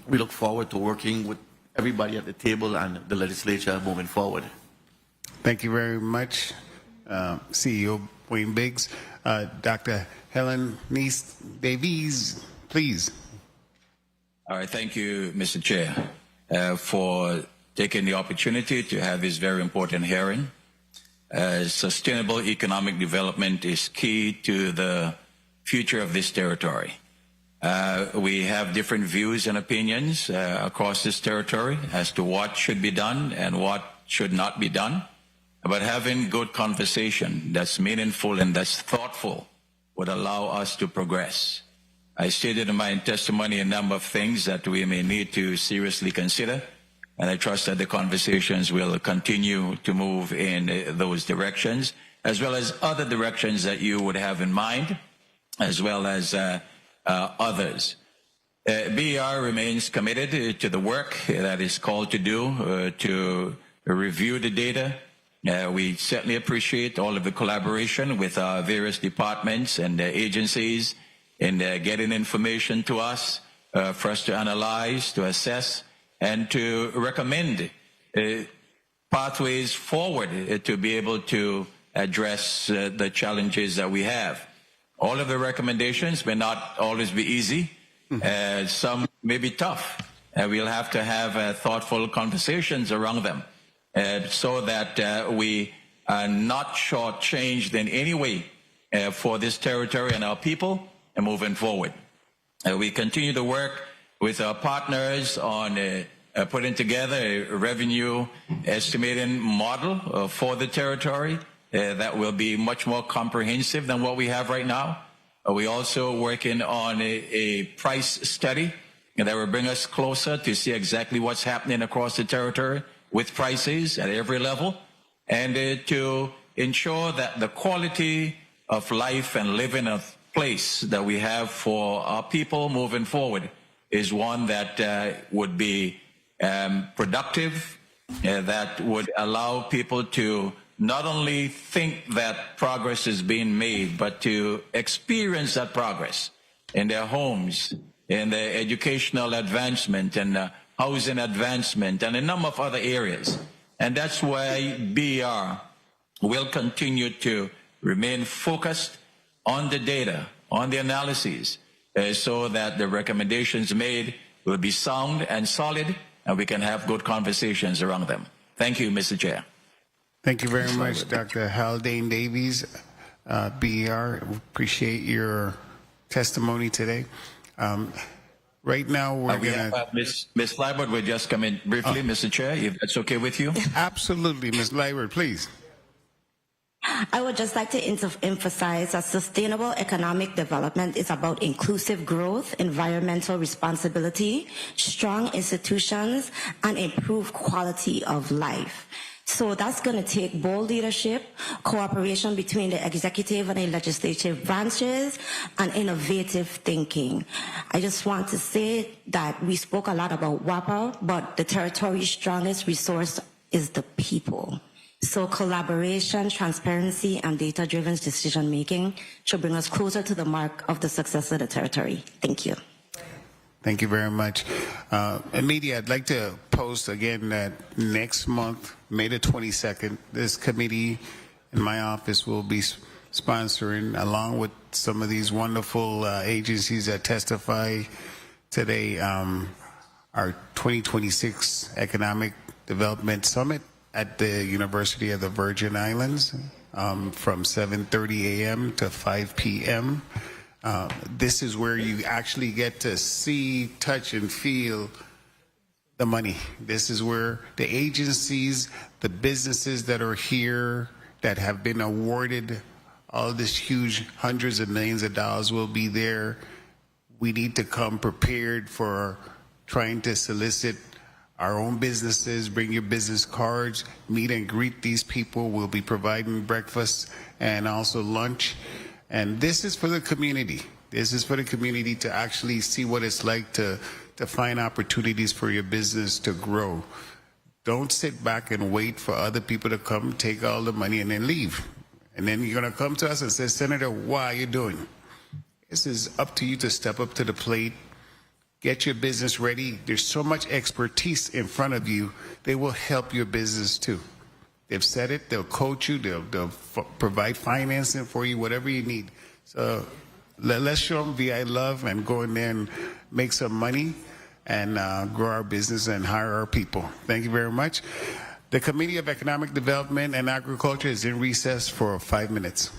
we look forward to working with everybody at the table and the legislature moving forward. Thank you very much, CEO Wayne Biggs. Dr. Helen Nice Davies, please. All right, thank you, Mr. Chair, for taking the opportunity to have this very important hearing. Sustainable economic development is key to the future of this territory. We have different views and opinions across this territory as to what should be done and what should not be done. But having good conversation that's meaningful and that's thoughtful would allow us to progress. I stated in my testimony a number of things that we may need to seriously consider, and I trust that the conversations will continue to move in those directions, as well as other directions that you would have in mind, as well as others. BER remains committed to the work that is called to do to review the data. We certainly appreciate all of the collaboration with our various departments and agencies in getting information to us for us to analyze, to assess, and to recommend pathways forward to be able to address the challenges that we have. All of the recommendations may not always be easy. Some may be tough. We'll have to have thoughtful conversations around them so that we are not shortchanged in any way for this territory and our people and moving forward. We continue to work with our partners on putting together a revenue estimating model for the territory that will be much more comprehensive than what we have right now. We're also working on a price study that will bring us closer to see exactly what's happening across the territory with prices at every level, and to ensure that the quality of life and living of place that we have for our people moving forward is one that would be productive, that would allow people to not only think that progress is being made, but to experience that progress in their homes, in their educational advancement and housing advancement and a number of other areas. And that's why BER will continue to remain focused on the data, on the analyses, so that the recommendations made will be sound and solid, and we can have good conversations around them. Thank you, Mr. Chair. Thank you very much, Dr. Haldane Davies, BER. Appreciate your testimony today. Right now, we're going to... Ms. Liebert will just come in briefly, Mr. Chair, if that's okay with you. Absolutely. Ms. Liebert, please. I would just like to emphasize that sustainable economic development is about inclusive growth, environmental responsibility, strong institutions, and improved quality of life. So that's going to take bold leadership, cooperation between the executive and the legislative branches, and innovative thinking. I just want to say that we spoke a lot about WAPA, but the territory's strongest resource is the people. So collaboration, transparency, and data-driven decision-making should bring us closer to the mark of the success of the territory. Thank you. Thank you very much. And media, I'd like to post again that next month, May the 22nd, this committee in my office will be sponsoring, along with some of these wonderful agencies that testify today, our 2026 Economic Development Summit at the University of the Virgin Islands from 7:30 a.m. to 5 p.m. This is where you actually get to see, touch, and feel the money. This is where the agencies, the businesses that are here that have been awarded all this huge hundreds of millions of dollars will be there. We need to come prepared for trying to solicit our own businesses. Bring your business cards, meet and greet these people. We'll be providing breakfast and also lunch. And this is for the community. This is for the community to actually see what it's like to find opportunities for your business to grow. Don't sit back and wait for other people to come, take all the money, and then leave. And then you're going to come to us and say, Senator, why are you doing? This is up to you to step up to the plate. Get your business ready. There's so much expertise in front of you. They will help your business too. They've said it. They'll coach you. They'll provide financing for you, whatever you need. So let's show them VI love and go in there and make some money and grow our business and hire our people. Thank you very much. The Committee of Economic Development and Agriculture is in recess for 5 minutes.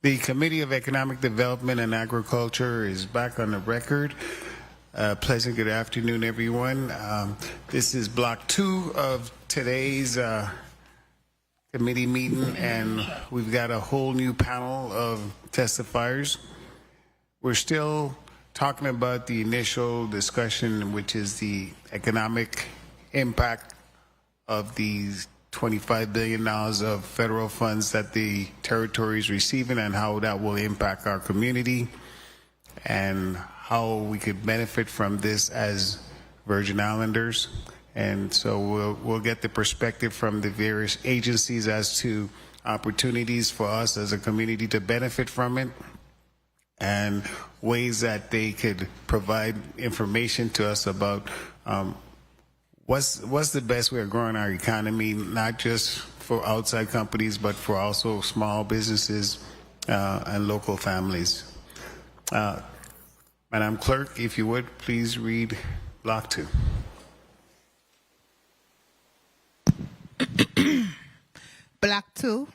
The Committee of Economic Development and Agriculture is back on the record. Pleasant good afternoon, everyone. This is block 2 of today's committee meeting, and we've got a whole new panel of testifiers. We're still talking about the initial discussion, which is the economic impact of these $25 billion of federal funds that the territory is receiving and how that will impact our community and how we could benefit from this as Virgin Islanders. And so we'll get the perspective from the various agencies as to opportunities for us as a community to benefit from it and ways that they could provide information to us about what's the best way of growing our economy, not just for outside companies, but for also small businesses and local families. Madam Clerk, if you would, please read Block 2. Block 2,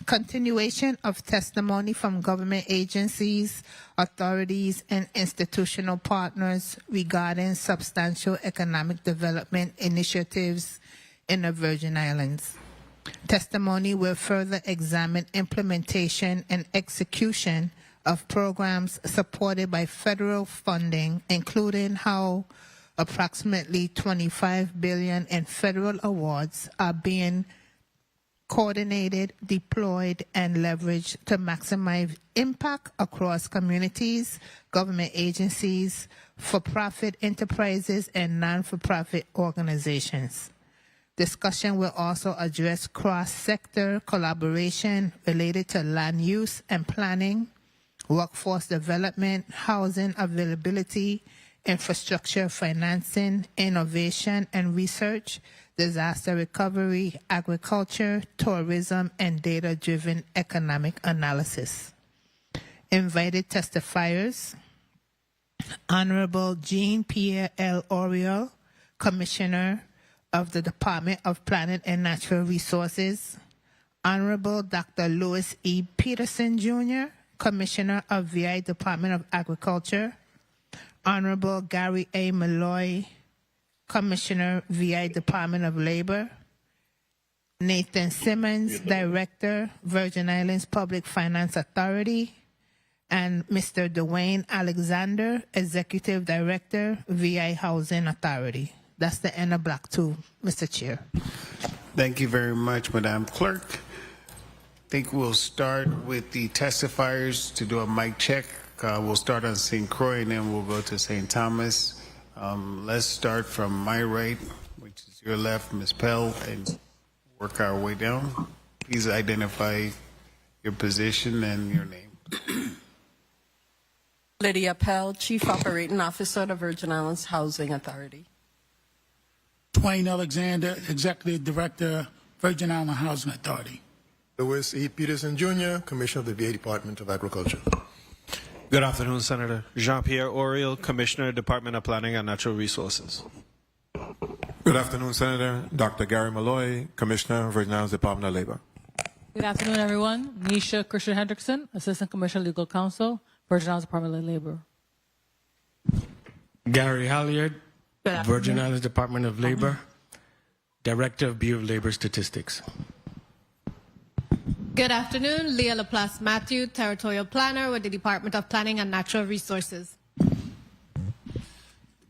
continuation of testimony from government agencies, authorities, and institutional partners regarding substantial economic development initiatives in the Virgin Islands. Testimony will further examine implementation and execution of programs supported by federal funding, including how approximately $25 billion in federal awards are being coordinated, deployed, and leveraged to maximize impact across communities, government agencies, for-profit enterprises, and non-for-profit organizations. Discussion will also address cross-sector collaboration related to land use and planning, workforce development, housing availability, infrastructure financing, innovation and research, disaster recovery, agriculture, tourism, and data-driven economic analysis. Invited testifiers: Honorable Jean-Pierre L. Oriol, Commissioner of the Department of Planning and Natural Resources; Honorable Dr. Louis E. Peterson, Jr., Commissioner of VI Department of Agriculture; Honorable Gary A. Malloy, Commissioner, VI Department of Labor; Nathan Simmons, Director, Virgin Islands Public Finance Authority; and Mr. Dwayne Alexander, Executive Director, VI Housing Authority. That's the end of Block 2, Mr. Chair. Thank you very much, Madam Clerk. I think we'll start with the testifiers to do a mic check. We'll start on St. Croix and then we'll go to St. Thomas. Let's start from my right, which is your left, Ms. Pell, and work our way down. Please identify your position and your name. Lydia Pell, Chief Operating Officer of the Virgin Islands Housing Authority. Dwayne Alexander, Executive Director, Virgin Island Housing Authority. Louis E. Peterson, Jr., Commissioner of the VA Department of Agriculture. Good afternoon, Senator. Jean-Pierre Oriol, Commissioner, Department of Planning and Natural Resources. Good afternoon, Senator. Dr. Gary Malloy, Commissioner, Virgin Islands Department of Labor. Good afternoon, everyone. Nisha Christian Hendrickson, Assistant Commissioner, Legal Counsel, Virgin Islands Department of Labor. Gary Halliard, Virgin Islands Department of Labor, Director of Bureau of Labor Statistics. Good afternoon, Leah Laplace Matthew, Territorial Planner with the Department of Planning and Natural Resources.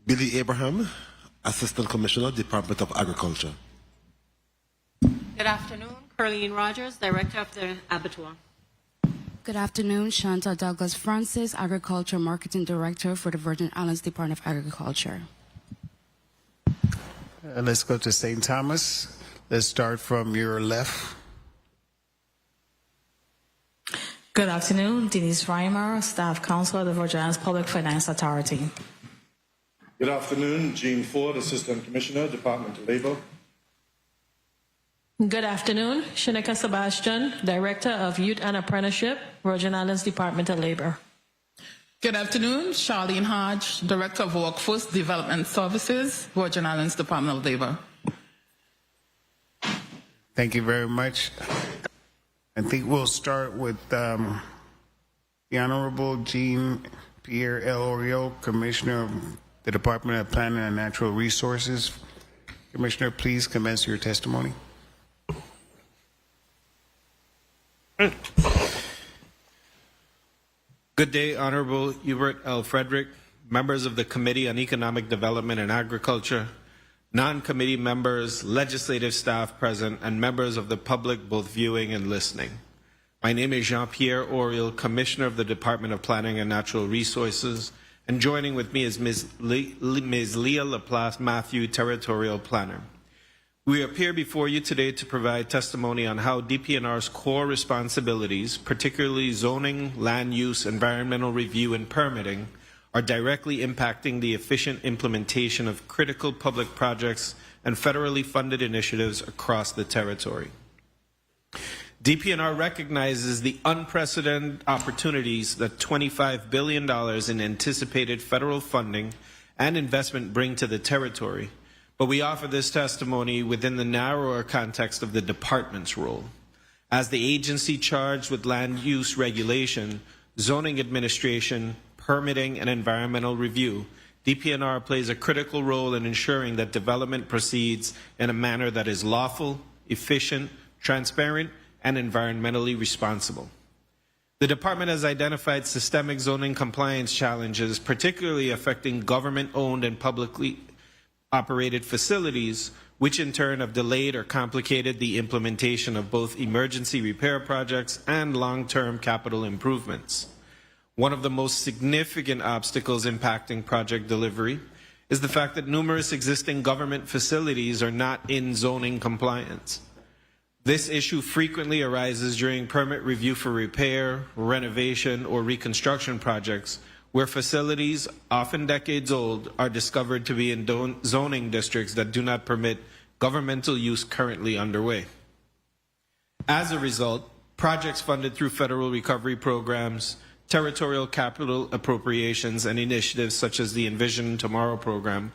Billy Abraham, Assistant Commissioner, Department of Agriculture. Good afternoon, Carleen Rogers, Director of the Abattoir. Good afternoon, Shanta Douglas Francis, Agriculture Marketing Director for the Virgin Islands Department of Agriculture. Let's go to St. Thomas. Let's start from your left. Good afternoon, Denise Reimer, Staff Counsel of the Virgin Islands Public Finance Authority. Good afternoon, Jean Ford, Assistant Commissioner, Department of Labor. Good afternoon, Shanika Sebastian, Director of Youth and Apprenticeship, Virgin Islands Department of Labor. Good afternoon, Charlene Hodge, Director of Workforce Development Services, Virgin Islands Department of Labor. Thank you very much. I think we'll start with The Honorable Jean-Pierre L. Oriol, Commissioner of the Department of Planning and Natural Resources. Commissioner, please commence your testimony. Good day, Honorable Hubert L. Frederick, members of the Committee on Economic Development and Agriculture, non-committee members, legislative staff present, and members of the public both viewing and listening. My name is Jean-Pierre Oriol, Commissioner of the Department of Planning and Natural Resources, and joining with me is Ms. Leah Laplace Matthew, Territorial Planner. We appear before you today to provide testimony on how DPNR's core responsibilities, particularly zoning, land use, environmental review, and permitting, are directly impacting the efficient implementation of critical public projects and federally funded initiatives across the territory. DPNR recognizes the unprecedented opportunities that $25 billion in anticipated federal funding and investment bring to the territory, but we offer this testimony within the narrower context of the department's role. As the agency charged with land use regulation, zoning administration, permitting, and environmental review, DPNR plays a critical role in ensuring that development proceeds in a manner that is lawful, efficient, transparent, and environmentally responsible. The department has identified systemic zoning compliance challenges, particularly affecting government-owned and publicly operated facilities, which in turn have delayed or complicated the implementation of both emergency repair projects and long-term capital improvements. One of the most significant obstacles impacting project delivery is the fact that numerous existing government facilities are not in zoning compliance. This issue frequently arises during permit review for repair, renovation, or reconstruction projects where facilities, often decades old, are discovered to be in zoning districts that do not permit governmental use currently underway. As a result, projects funded through federal recovery programs, territorial capital appropriations, and initiatives such as the Envision Tomorrow program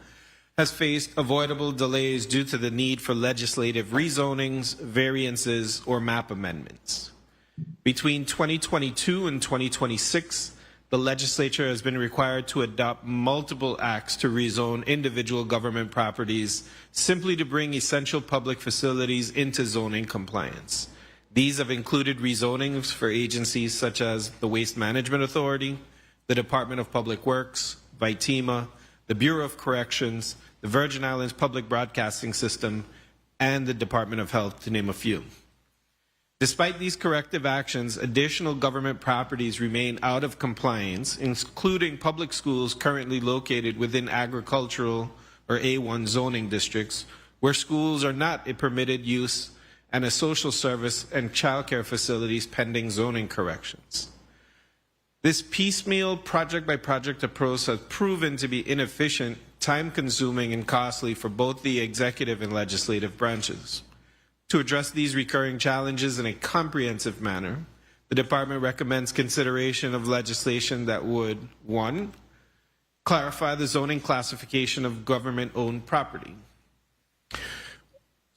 has faced avoidable delays due to the need for legislative rezonings, variances, or map amendments. Between 2022 and 2026, the legislature has been required to adopt multiple acts to rezone individual government properties simply to bring essential public facilities into zoning compliance. These have included rezonings for agencies such as the Waste Management Authority, the Department of Public Works, VITEMA, the Bureau of Corrections, the Virgin Islands Public Broadcasting System, and the Department of Health, to name a few. Despite these corrective actions, additional government properties remain out of compliance, including public schools currently located within agricultural or A1 zoning districts, where schools are not a permitted use, and a social service and childcare facilities pending zoning corrections. This piecemeal project-by-project approach has proven to be inefficient, time-consuming, and costly for both the executive and legislative branches. To address these recurring challenges in a comprehensive manner, the department recommends consideration of legislation that would, 1, clarify the zoning classification of government-owned property,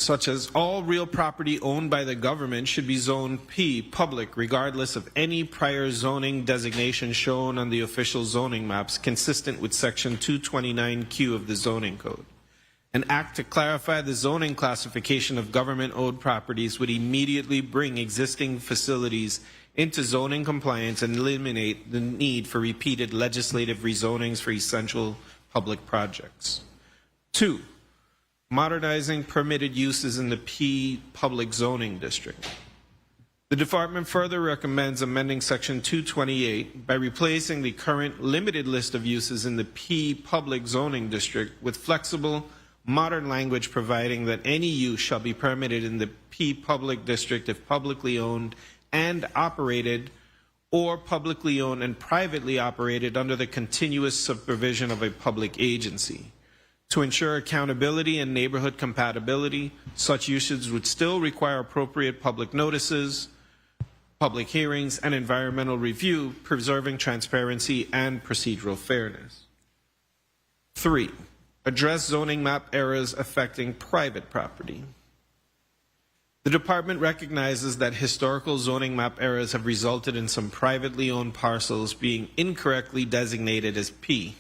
such as all real property owned by the government should be zoned P, public, regardless of any prior zoning designation shown on the official zoning maps, consistent with Section 229Q of the Zoning Code. An act to clarify the zoning classification of government-owned properties would immediately bring existing facilities into zoning compliance and eliminate the need for repeated legislative rezonings for essential public projects. 2, modernizing permitted uses in the P public zoning district. The department further recommends amending Section 228 by replacing the current limited list of uses in the P public zoning district with flexible, modern language providing that any use shall be permitted in the P public district if publicly owned and operated, or publicly owned and privately operated under the continuous supervision of a public agency. To ensure accountability and neighborhood compatibility, such uses would still require appropriate public notices, public hearings, and environmental review, preserving transparency and procedural fairness. 3, address zoning map errors affecting private property. The department recognizes that historical zoning map errors have resulted in some privately owned parcels being incorrectly designated as P.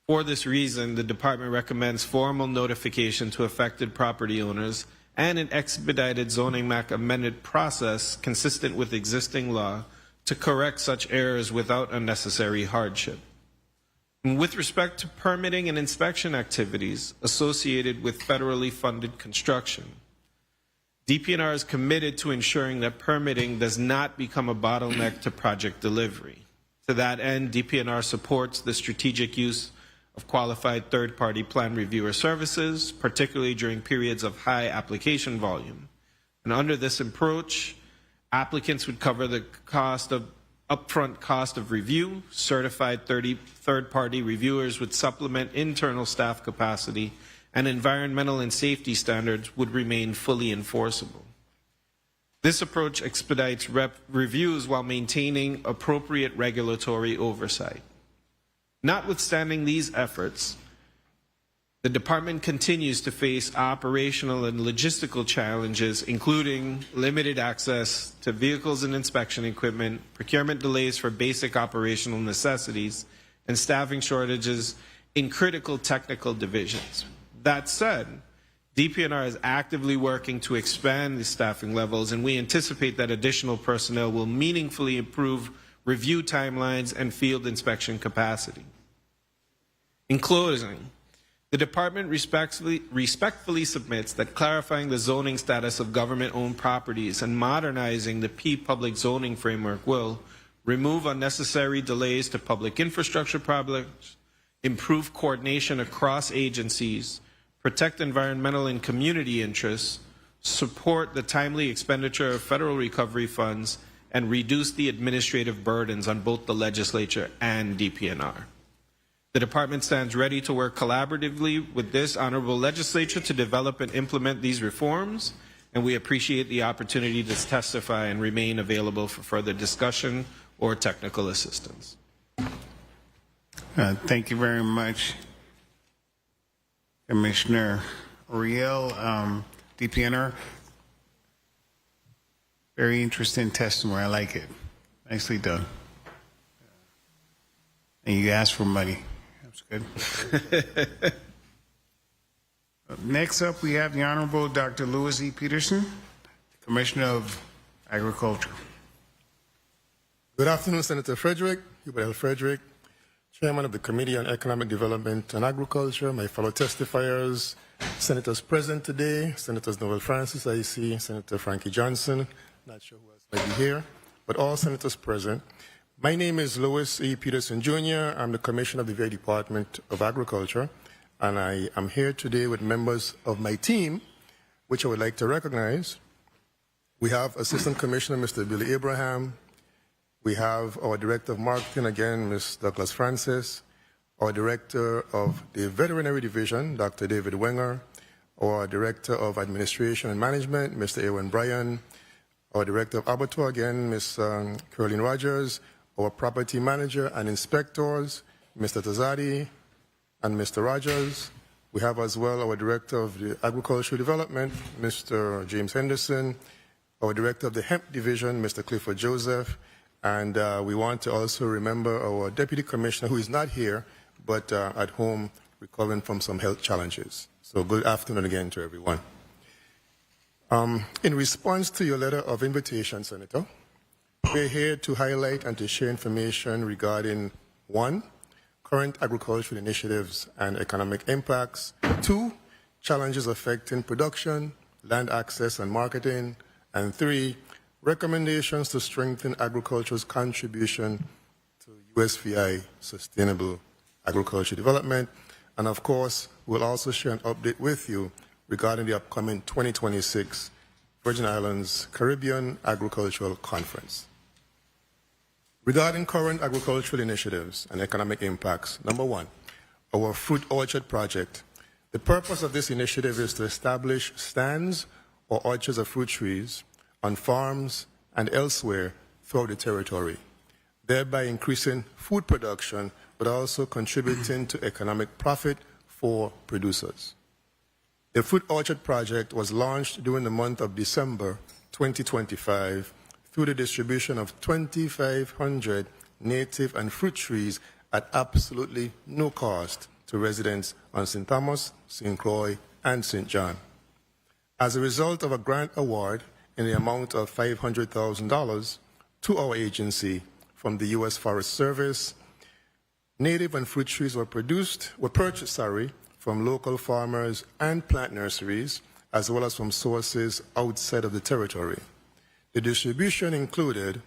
For this reason, the department recommends formal notification to affected property owners and an expedited zoning map amended process consistent with existing law to correct such errors without unnecessary hardship. And with respect to permitting and inspection activities associated with federally funded construction, DPNR is committed to ensuring that permitting does not become a bottleneck to project delivery. To that end, DPNR supports the strategic use of qualified third-party plan reviewer services, particularly during periods of high application volume. And under this approach, applicants would cover the upfront cost of review. Certified third-party reviewers would supplement internal staff capacity, and environmental and safety standards would remain fully enforceable. This approach expedites reviews while maintaining appropriate regulatory oversight. Notwithstanding these efforts, the department continues to face operational and logistical challenges, including limited access to vehicles and inspection equipment, procurement delays for basic operational necessities, and staffing shortages in critical technical divisions. That said, DPNR is actively working to expand the staffing levels, and we anticipate that additional personnel will meaningfully improve review timelines and field inspection capacity. In closing, the department respectfully submits that clarifying the zoning status of government-owned properties and modernizing the P public zoning framework will remove unnecessary delays to public infrastructure projects, improve coordination across agencies, protect environmental and community interests, support the timely expenditure of federal recovery funds, and reduce the administrative burdens on both the legislature and DPNR. The department stands ready to work collaboratively with this honorable legislature to develop and implement these reforms, and we appreciate the opportunity to testify and remain available for further discussion or technical assistance. Thank you very much, Commissioner Riel, DPNR. Very interesting testimony. I like it. Nicely done. And you asked for money. That's good. Next up, we have the Honorable Dr. Louis E. Peterson, Commissioner of Agriculture. Good afternoon, Senator Frederick, Hubert L. Frederick, Chairman of the Committee on Economic Development and Agriculture, my fellow testifiers, Senators present today, Senators Noel Francis, I see, Senator Frankie Johnson, not sure who else might be here, but all Senators present. My name is Louis E. Peterson, Jr. I'm the Commissioner of the VA Department of Agriculture, and I am here today with members of my team, which I would like to recognize. We have Assistant Commissioner Mr. Billy Abraham. We have our Director of Marketing, again, Ms. Douglas Francis, our Director of the Veterinary Division, Dr. David Wenger, our Director of Administration and Management, Mr. Ewan Bryan, our Director of Abattoir, again, Ms. Caroline Rogers, our Property Manager and Inspectors, Mr. Tazadi and Mr. Rogers. We have as well our Director of the Agricultural Development, Mr. James Henderson, our Director of the Hemp Division, Mr. Clifford Joseph, and we want to also remember our Deputy Commissioner, who is not here, but at home recovering from some health challenges. So good afternoon again to everyone. In response to your letter of invitation, Senator, we're here to highlight and to share information regarding 1, current agricultural initiatives and economic impacts, 2, challenges affecting production, land access and marketing, and 3, recommendations to strengthen agriculture's contribution to USVI sustainable agriculture development. And of course, we'll also share an update with you regarding the upcoming 2026 Virgin Islands Caribbean Agricultural Conference. Regarding current agricultural initiatives and economic impacts, number 1, our fruit orchard project. The purpose of this initiative is to establish stands or orchards of fruit trees on farms and elsewhere throughout the territory, thereby increasing food production, but also contributing to economic profit for producers. The fruit orchard project was launched during the month of December 2025 through the distribution of 2,500 native and fruit trees at absolutely no cost to residents on St. Thomas, St. Croix, and St. John. As a result of a grant award in the amount of $500,000 to our agency from the U.S. Forest Service, native and fruit trees were purchased from local farmers and plant nurseries, as well as from sources outside of the territory. The distribution included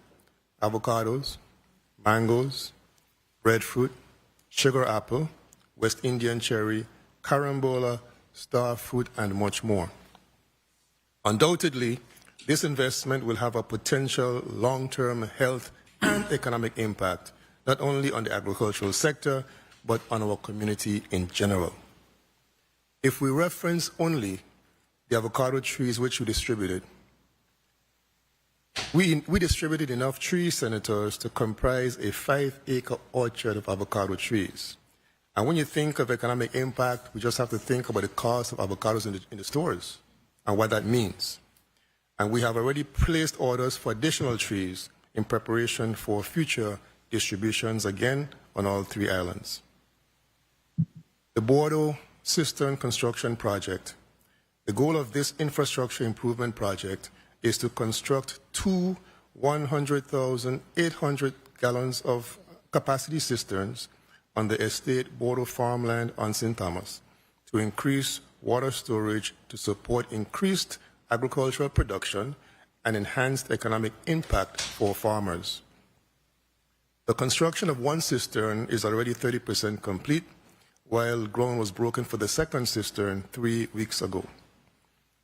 avocados, mangoes, breadfruit, sugar apple, West Indian cherry, carambola, star fruit, and much more. Undoubtedly, this investment will have a potential long-term health and economic impact, not only on the agricultural sector, but on our community in general. If we reference only the avocado trees which we distributed, we distributed enough trees, Senators, to comprise a 5-acre orchard of avocado trees. And when you think of economic impact, we just have to think about the cost of avocados in the stores and what that means. And we have already placed orders for additional trees in preparation for future distributions, again, on all 3 islands. The Bordeaux Cistern Construction Project. The goal of this infrastructure improvement project is to construct 2 100,800 gallons of capacity cisterns on the estate Bordeaux farmland on St. Thomas to increase water storage to support increased agricultural production and enhanced economic impact for farmers. The construction of 1 cistern is already 30% complete, while ground was broken for the second cistern 3 weeks ago.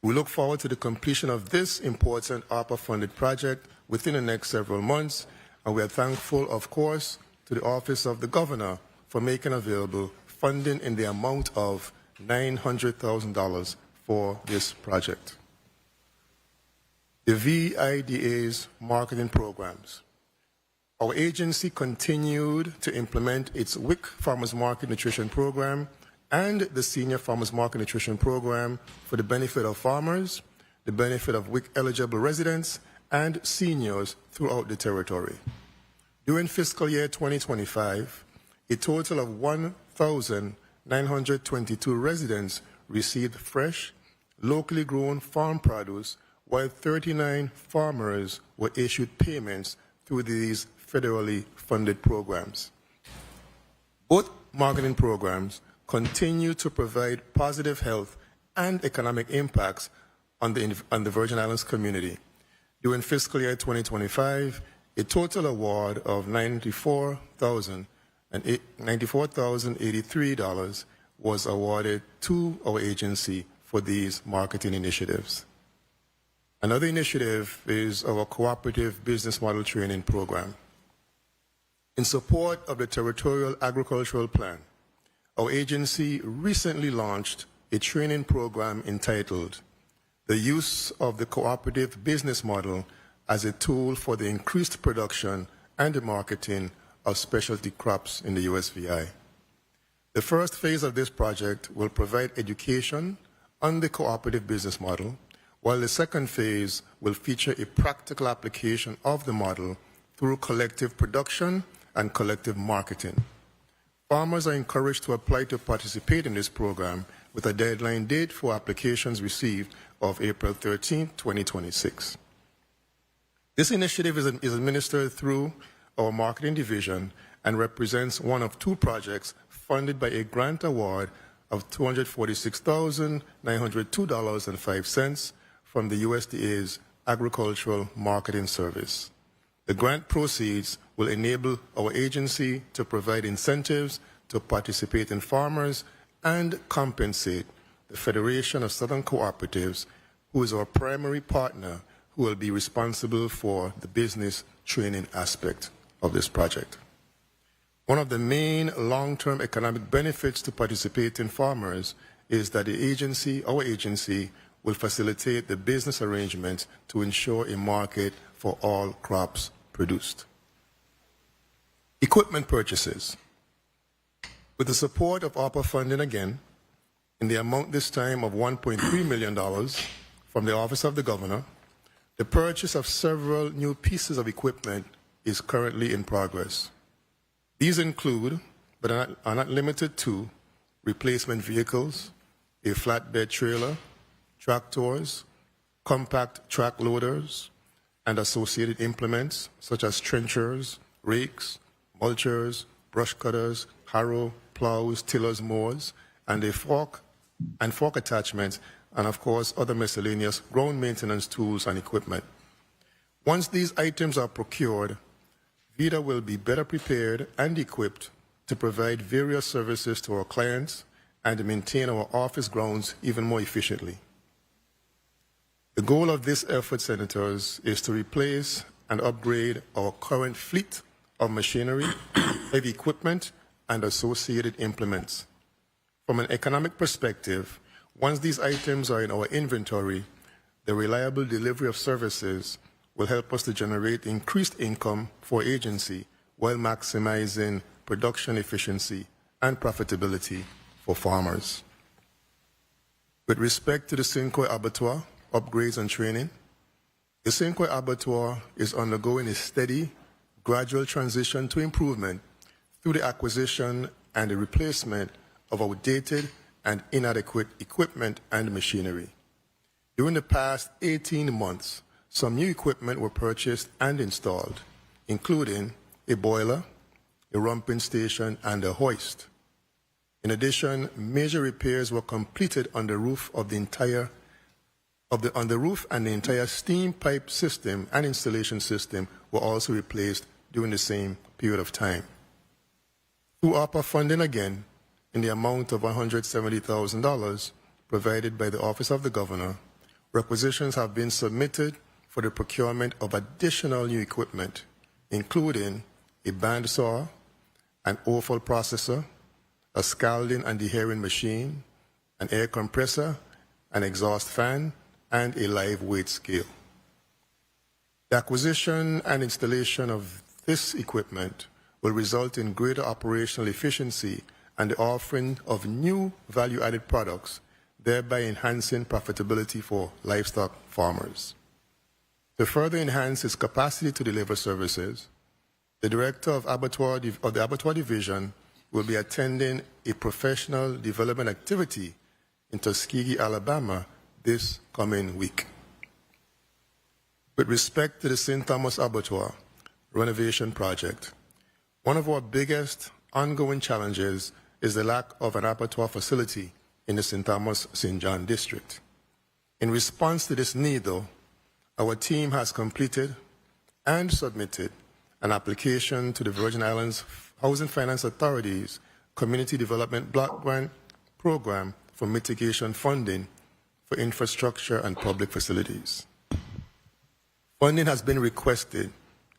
We look forward to the completion of this important ARPA-funded project within the next several months, and we are thankful, of course, to the Office of the Governor for making available funding in the amount of $900,000 for this project. The VIDA's marketing programs. Our agency continued to implement its WIC Farmers Market Nutrition Program and the Senior Farmers Market Nutrition Program for the benefit of farmers, the benefit of WIC-eligible residents, and seniors throughout the territory. During fiscal year 2025, a total of 1,922 residents received fresh, locally grown farm produce, while 39 farmers were issued payments through these federally funded programs. Both marketing programs continue to provide positive health and economic impacts on the Virgin Islands community. During fiscal year 2025, a total award of $94,083 was awarded to our agency for these marketing initiatives. Another initiative is our Cooperative Business Model Training Program. In support of the Territorial Agricultural Plan, our agency recently launched a training program entitled The Use of the Cooperative Business Model as a Tool for the Increased Production and the Marketing of Specialty Crops in the USVI. The first phase of this project will provide education on the cooperative business model, while the second phase will feature a practical application of the model through collective production and collective marketing. Farmers are encouraged to apply to participate in this program with a deadline date for applications received of April 13, 2026. This initiative is administered through our marketing division and represents one of 2 projects funded by a grant award of $246,902.05 from the USDA's Agricultural Marketing Service. The grant proceeds will enable our agency to provide incentives to participate in farmers and compensate the Federation of Southern Cooperatives, who is our primary partner, who will be responsible for the business training aspect of this project. One of the main long-term economic benefits to participating farmers is that our agency, will facilitate the business arrangement to ensure a market for all crops produced. Equipment purchases. With the support of ARPA funding again, in the amount this time of $1.3 million from the Office of the Governor. The purchase of several new pieces of equipment is currently in progress. These include, but are not limited to, replacement vehicles, a flatbed trailer, tractors, compact track loaders, and associated implements such as trenchers, rakes, mulchers, brush cutters, harrow, plows, tillers, mowers, and fork attachments, and of course other miscellaneous ground maintenance tools and equipment. Once these items are procured, VITA will be better prepared and equipped to provide various services to our clients and to maintain our office grounds even more efficiently. The goal of this effort, Senators, is to replace and upgrade our current fleet of machinery, heavy equipment, and associated implements. From an economic perspective, once these items are in our inventory, the reliable delivery of services will help us to generate increased income for agency while maximizing production efficiency and profitability for farmers. With respect to the Cinco Abattoir upgrades and training, the Cinco Abattoir is undergoing a steady, gradual transition to improvement through the acquisition and the replacement of outdated and inadequate equipment and machinery. During the past 18 months, some new equipment were purchased and installed, including a boiler, a rumping station, and a hoist. In addition, major repairs were completed on the roof and the entire steam pipe system and installation system were also replaced during the same period of time. Through ARPA funding again, in the amount of $170,000 provided by the Office of the Governor, requisitions have been submitted for the procurement of additional new equipment, including a bandsaw, an offal processor, a scalding and deherring machine, an air compressor, an exhaust fan, and a live weight scale. The acquisition and installation of this equipment will result in greater operational efficiency and the offering of new value-added products, thereby enhancing profitability for livestock farmers. To further enhance its capacity to deliver services, the director of the Abattoir Division will be attending a professional development activity in Tuskegee, Alabama this coming week. With respect to the St. Thomas Abattoir renovation project, one of our biggest ongoing challenges is the lack of an abattoir facility in the St. Thomas-St. John district. In response to this need, though, our team has completed and submitted an application to the Virgin Islands Housing Finance Authority's Community Development Block Grant Program for mitigation funding for infrastructure and public facilities. Funding has been requested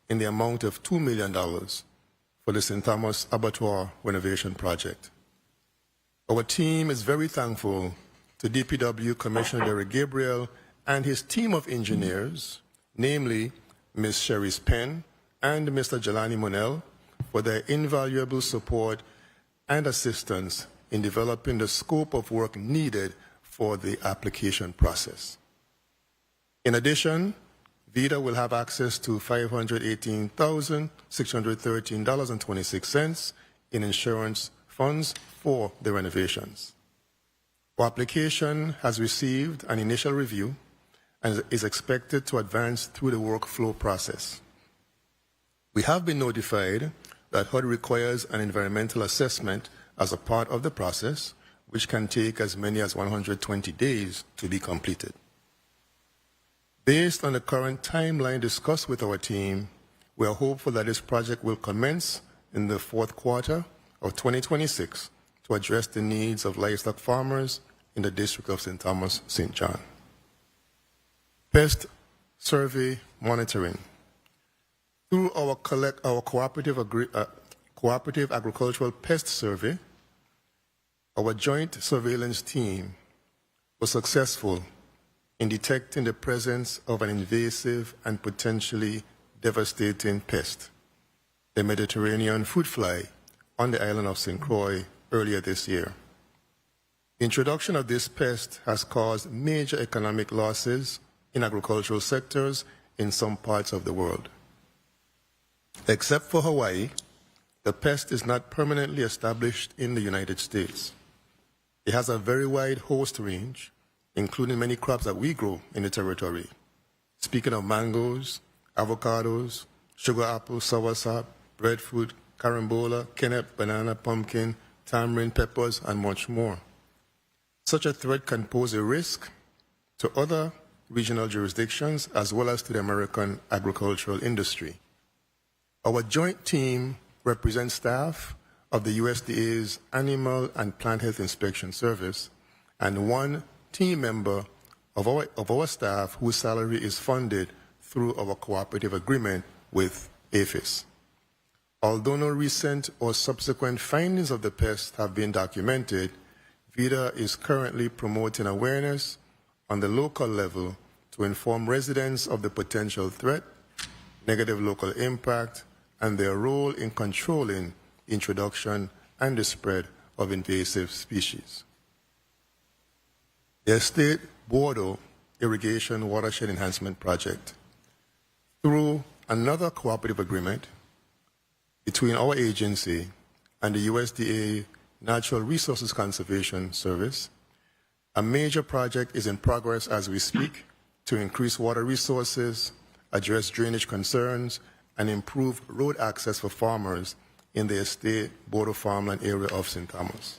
in the amount of $2 million for the St. Thomas Abattoir renovation project. Our team is very thankful to DPW Commissioner Derek Gabriel and his team of engineers, namely Ms. Cherise Penn and Mr. Jelani Monell, for their invaluable support and assistance in developing the scope of work needed for the application process. In addition, VITA will have access to $518,613.26 in insurance funds for the renovations. Our application has received an initial review and is expected to advance through the workflow process. We have been notified that HUD requires an environmental assessment as a part of the process, which can take as many as 120 days to be completed. Based on the current timeline discussed with our team, we are hopeful that this project will commence in the fourth quarter of 2026 to address the needs of livestock farmers in the District of St. Thomas, St. John. Pest survey monitoring. Through our cooperative agricultural pest survey, our joint surveillance team was successful in detecting the presence of an invasive and potentially devastating pest, the Mediterranean fruit fly, on the island of St. Croix earlier this year. Introduction of this pest has caused major economic losses in agricultural sectors in some parts of the world. Except for Hawaii, the pest is not permanently established in the United States. It has a very wide host range, including many crops that we grow in the territory. Speaking of mangoes, avocados, sugar apple, soursop, breadfruit, carambola, kenep, banana, pumpkin, tamarind, peppers, and much more. Such a threat can pose a risk to other regional jurisdictions as well as to the American agricultural industry. Our joint team represents staff of the USDA's Animal and Plant Health Inspection Service and one team member of our staff whose salary is funded through our cooperative agreement with APHIS. Although no recent or subsequent findings of the pest have been documented, VIDA is currently promoting awareness on the local level to inform residents of the potential threat, negative local impact, and their role in controlling the introduction and the spread of invasive species. The Estate Bordeaux Irrigation Watershed Enhancement Project, through another cooperative agreement between our agency and the USDA Natural Resources Conservation Service, a major project is in progress as we speak to increase water resources, address drainage concerns, and improve road access for farmers in the Estate Bordeaux farmland area of St. Thomas.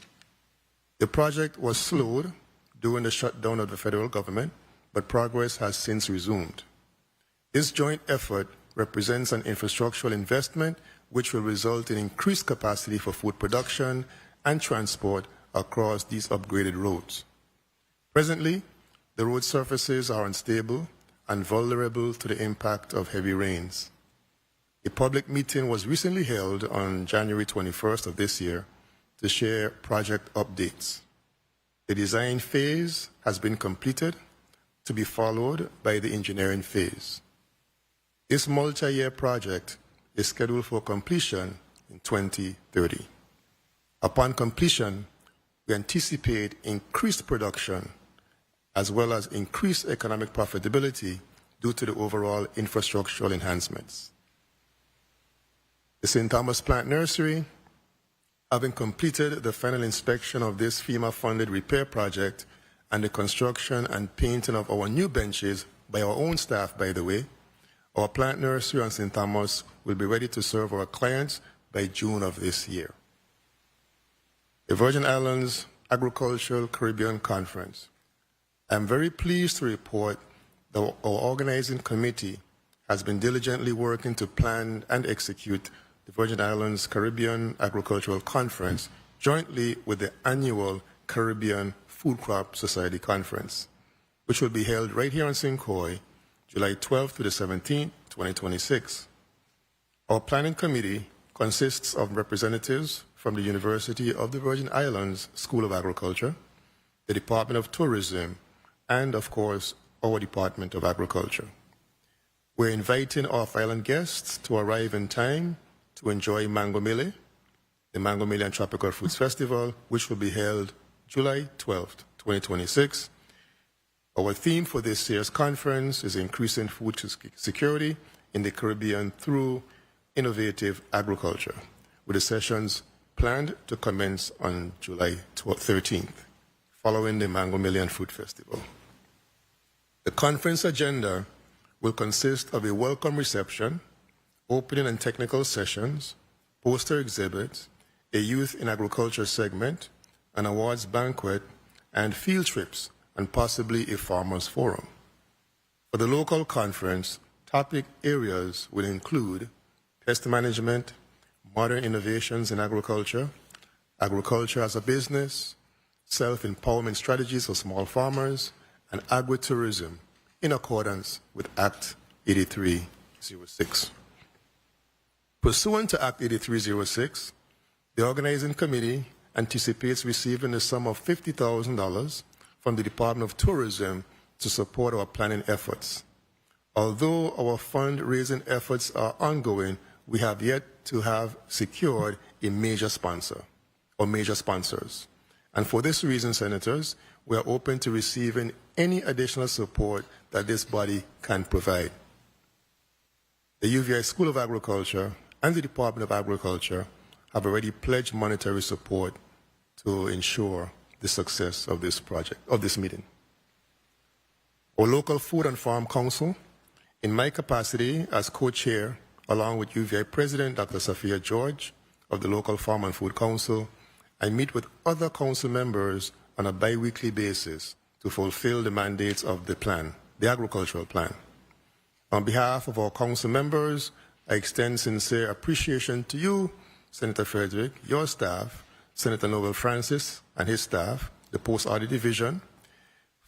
The project was slowed during the shutdown of the federal government, but progress has since resumed. This joint effort represents an infrastructural investment which will result in increased capacity for food production and transport across these upgraded roads. Presently, the road surfaces are unstable and vulnerable to the impact of heavy rains. A public meeting was recently held on January 21st of this year to share project updates. The design phase has been completed, to be followed by the engineering phase. This multi-year project is scheduled for completion in 2030. Upon completion, we anticipate increased production as well as increased economic profitability due to the overall infrastructural enhancements. The St. Thomas Plant Nursery, having completed the final inspection of this FEMA-funded repair project and the construction and painting of our new benches by our own staff, by the way, our plant nursery on St. Thomas will be ready to serve our clients by June of this year. The Virgin Islands Agricultural Caribbean Conference. I'm very pleased to report that our organizing committee has been diligently working to plan and execute the Virgin Islands Caribbean Agricultural Conference jointly with the annual Caribbean Food Crop Society Conference, which will be held right here on St. Croix, July 12th to the 17th, 2026. Our planning committee consists of representatives from the University of the Virgin Islands School of Agriculture, the Department of Tourism, and, of course, our Department of Agriculture. We're inviting off-island guests to arrive in time to enjoy Mango Mele, the Mango Mele and Tropical Fruits Festival, which will be held July 12th, 2026. Our theme for this year's conference is increasing food security in the Caribbean through innovative agriculture, with the sessions planned to commence on July 13th, following the Mango Mele and Fruit Festival. The conference agenda will consist of a welcome reception, opening and technical sessions, poster exhibits, a youth in agriculture segment, an awards banquet, and field trips, and possibly a farmers forum. For the local conference, topic areas will include pest management, modern innovations in agriculture, agriculture as a business, self-empowerment strategies for small farmers, and agritourism in accordance with Act 8306. Pursuant to Act 8306, the organizing committee anticipates receiving a sum of $50,000 from the Department of Tourism to support our planning efforts. Although our fundraising efforts are ongoing, we have yet to have secured a major sponsor or major sponsors. And for this reason, Senators, we are open to receiving any additional support that this body can provide. The UVI School of Agriculture and the Department of Agriculture have already pledged monetary support to ensure the success of this project, of this meeting. Our local Food and Farm Council, in my capacity as co-chair, along with UVI President Dr. Sophia George of the local Farm and Food Council, I meet with other council members on a bi-weekly basis to fulfill the mandates of the plan, the agricultural plan. On behalf of our council members, I extend sincere appreciation to you, Senator Frederick, your staff, Senator Noel Francis and his staff, the Post-Audit Division,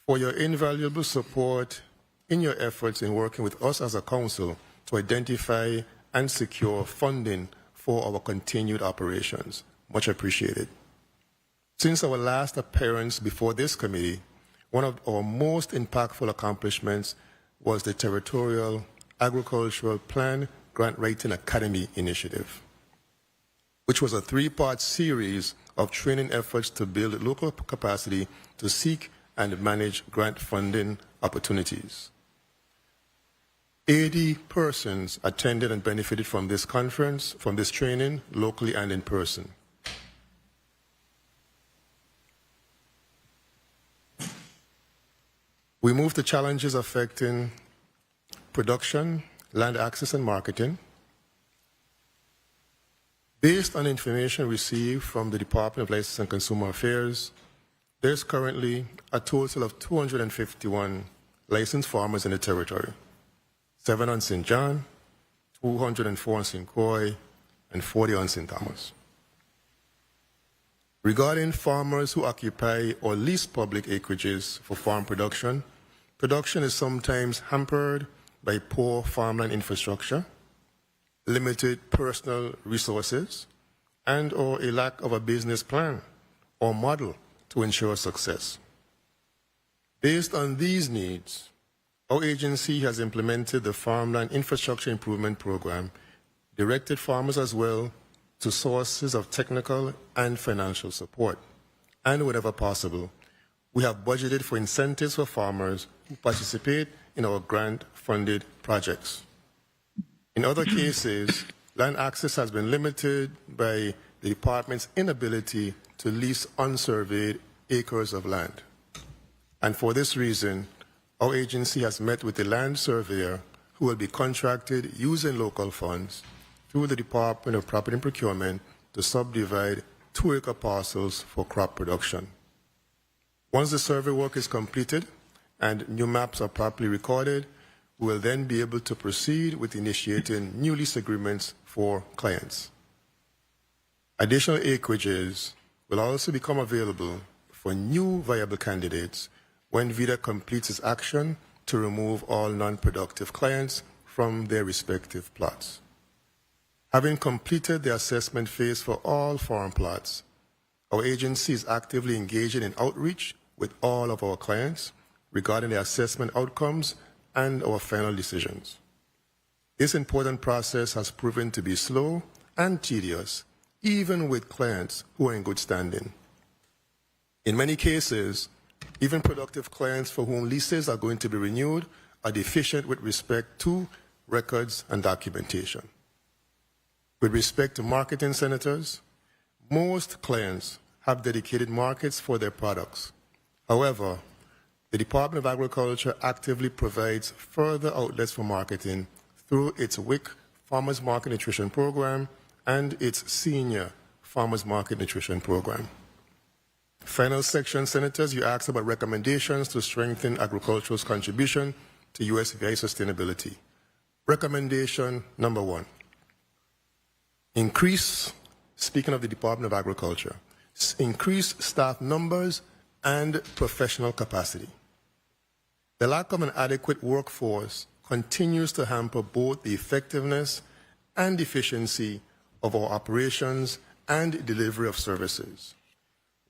for your invaluable support in your efforts in working with us as a council to identify and secure funding for our continued operations. Much appreciated. Since our last appearance before this committee, one of our most impactful accomplishments was the Territorial Agricultural Plan Grant Writing Academy initiative, which was a three-part series of training efforts to build local capacity to seek and manage grant funding opportunities. 80 persons attended and benefited from this conference, from this training, locally and in person. We moved to challenges affecting production, land access, and marketing. Based on information received from the Department of License and Consumer Affairs, there's currently a total of 251 licensed farmers in the territory, 7 on St. John, 204 on St. Croix, and 40 on St. Thomas. Regarding farmers who occupy or lease public acreages for farm production, production is sometimes hampered by poor farmland infrastructure, limited personal resources, and or a lack of a business plan or model to ensure success. Based on these needs, our agency has implemented the Farmland Infrastructure Improvement Program, directed farmers as well to sources of technical and financial support. And whenever possible, we have budgeted for incentives for farmers who participate in our grant-funded projects. In other cases, land access has been limited by the department's inability to lease unsurveyed acres of land. And for this reason, our agency has met with the land surveyor who will be contracted using local funds through the Department of Property and Procurement to subdivide 2-acre parcels for crop production. Once the survey work is completed and new maps are properly recorded, we will then be able to proceed with initiating new lease agreements for clients. Additional acreages will also become available for new viable candidates when VIDA completes its action to remove all non-productive clients from their respective plots. Having completed the assessment phase for all farm plots, our agency is actively engaging in outreach with all of our clients regarding the assessment outcomes and our final decisions. This important process has proven to be slow and tedious, even with clients who are in good standing. In many cases, even productive clients for whom leases are going to be renewed are deficient with respect to records and documentation. With respect to marketing, Senators, most clients have dedicated markets for their products. However, the Department of Agriculture actively provides further outlets for marketing through its WIC Farmers Market Nutrition Program and its Senior Farmers Market Nutrition Program. Final section, Senators, you asked about recommendations to strengthen agriculture's contribution to USVI sustainability. Recommendation number 1. Increase, speaking of the Department of Agriculture, increase staff numbers and professional capacity. The lack of an adequate workforce continues to hamper both the effectiveness and efficiency of our operations and delivery of services.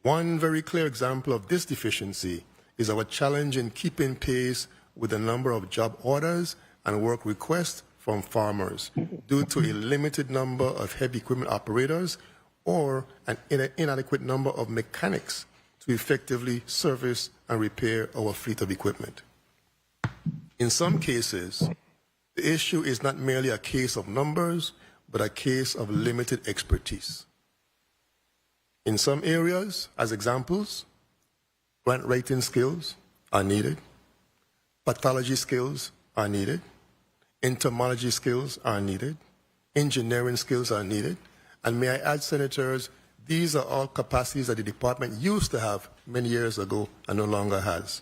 One very clear example of this deficiency is our challenge in keeping pace with the number of job orders and work requests from farmers due to a limited number of heavy equipment operators or an inadequate number of mechanics to effectively service and repair our fleet of equipment. In some cases, the issue is not merely a case of numbers, but a case of limited expertise. In some areas, as examples, grant writing skills are needed, pathology skills are needed, entomology skills are needed, engineering skills are needed, and may I add, Senators, these are all capacities that the department used to have many years ago and no longer has.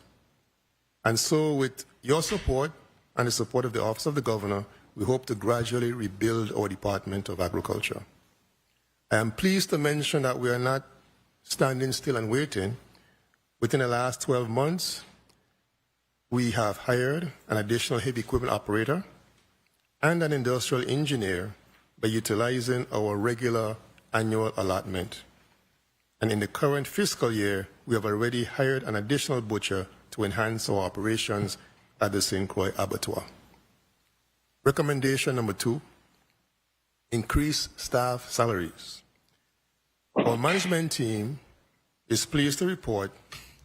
And so with your support and the support of the Office of the Governor, we hope to gradually rebuild our Department of Agriculture. I am pleased to mention that we are not standing still and waiting. Within the last 12 months, we have hired an additional heavy equipment operator and an industrial engineer by utilizing our regular annual allotment. And in the current fiscal year, we have already hired an additional butcher to enhance our operations at the St. Croix Abattoir. Recommendation number 2, increase staff salaries. Our management team is pleased to report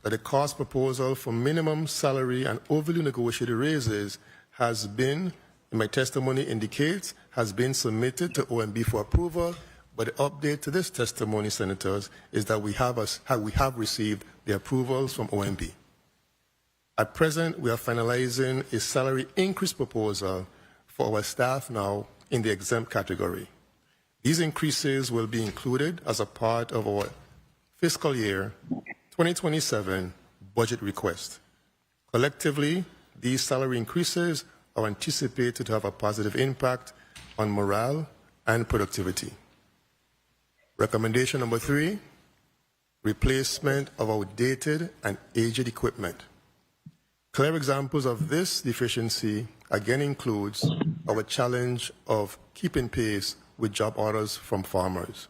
that the cost proposal for minimum salary and overly negotiated raises has been, in my testimony indicates, has been submitted to OMB for approval, but the update to this testimony, Senators, is that we have received the approvals from OMB. At present, we are finalizing a salary increase proposal for our staff now in the exempt category. These increases will be included as a part of our fiscal year 2027 budget request. Collectively, these salary increases are anticipated to have a positive impact on morale and productivity. Recommendation number 3, replacement of outdated and aged equipment. Clear examples of this deficiency again includes our challenge of keeping pace with job orders from farmers.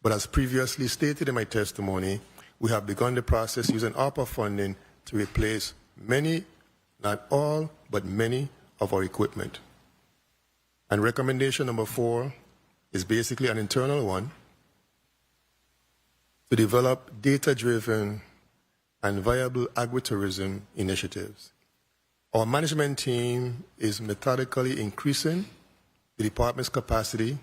But as previously stated in my testimony, we have begun the process using ARPA funding to replace many, not all, but many of our equipment. And recommendation number 4 is basically an internal one, to develop data-driven and viable agritourism initiatives. Our management team is methodically increasing the department's capacity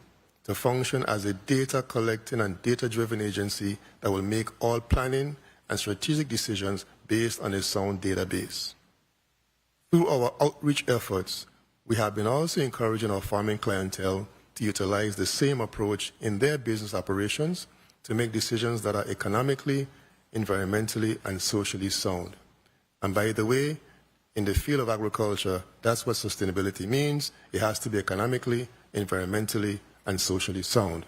to function as a data collecting and data-driven agency that will make all planning and strategic decisions based on a sound database. Through our outreach efforts, we have been also encouraging our farming clientele to utilize the same approach in their business operations to make decisions that are economically, environmentally, and socially sound. And by the way, in the field of agriculture, that's what sustainability means. It has to be economically, environmentally, and socially sound.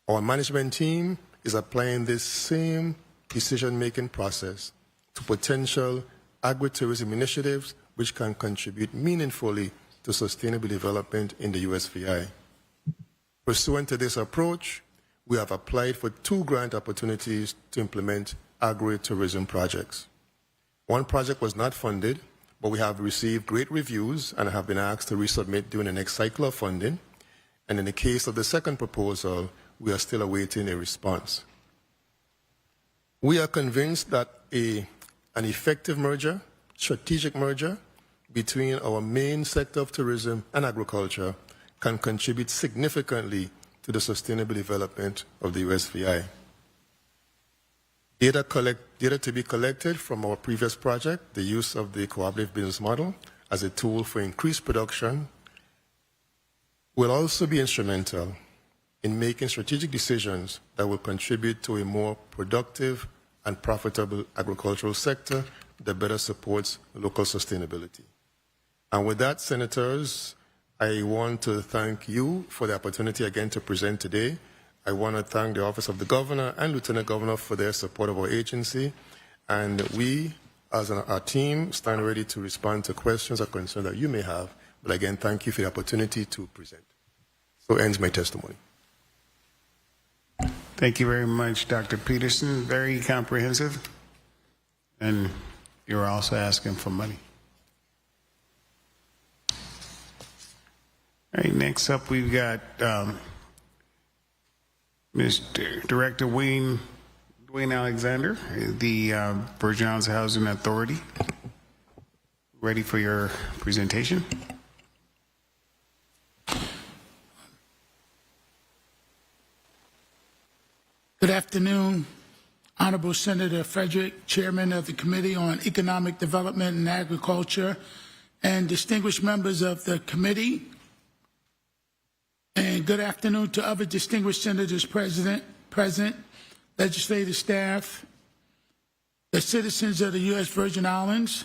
Our management team is applying this same decision-making process to potential agritourism initiatives which can contribute meaningfully to sustainable development in the USVI. Pursuant to this approach, we have applied for 2 grant opportunities to implement agritourism projects. One project was not funded, but we have received great reviews and have been asked to resubmit during the next cycle of funding. And in the case of the second proposal, we are still awaiting a response. We are convinced that an effective merger, strategic merger, between our main sector of tourism and agriculture can contribute significantly to the sustainable development of the USVI. Data to be collected from our previous project, the use of the cooperative business model as a tool for increased production, will also be instrumental in making strategic decisions that will contribute to a more productive and profitable agricultural sector that better supports local sustainability. And with that, Senators, I want to thank you for the opportunity again to present today. I want to thank the Office of the Governor and Lieutenant Governor for their support of our agency. And we, as our team, stand ready to respond to questions or concerns that you may have. But again, thank you for the opportunity to present. So ends my testimony. Thank you very much, Dr. Peterson. Very comprehensive. And you're also asking for money. All right, next up we've got Mr. Director Wayne Dwayne Alexander, the Virgin Islands Housing Authority. Ready for your presentation? Good afternoon, Honorable Senator Frederick, Chairman of the Committee on Economic Development and Agriculture, and distinguished members of the committee. And good afternoon to other distinguished senators present, legislative staff, the citizens of the U.S. Virgin Islands,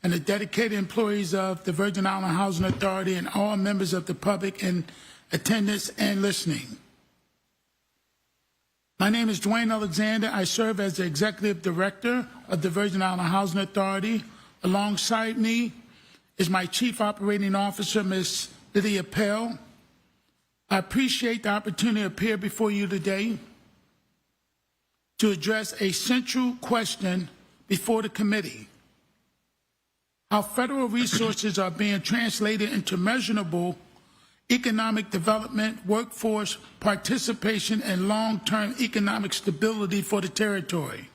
and the dedicated employees of the Virgin Island Housing Authority, and all members of the public in attendance and listening. My name is Dwayne Alexander. I serve as the Executive Director of the Virgin Island Housing Authority. Alongside me is my Chief Operating Officer, Ms. Lydia Pell. I appreciate the opportunity to appear before you today to address a central question before the committee: how federal resources are being translated into measurable economic development, workforce participation, and long-term economic stability for the territory.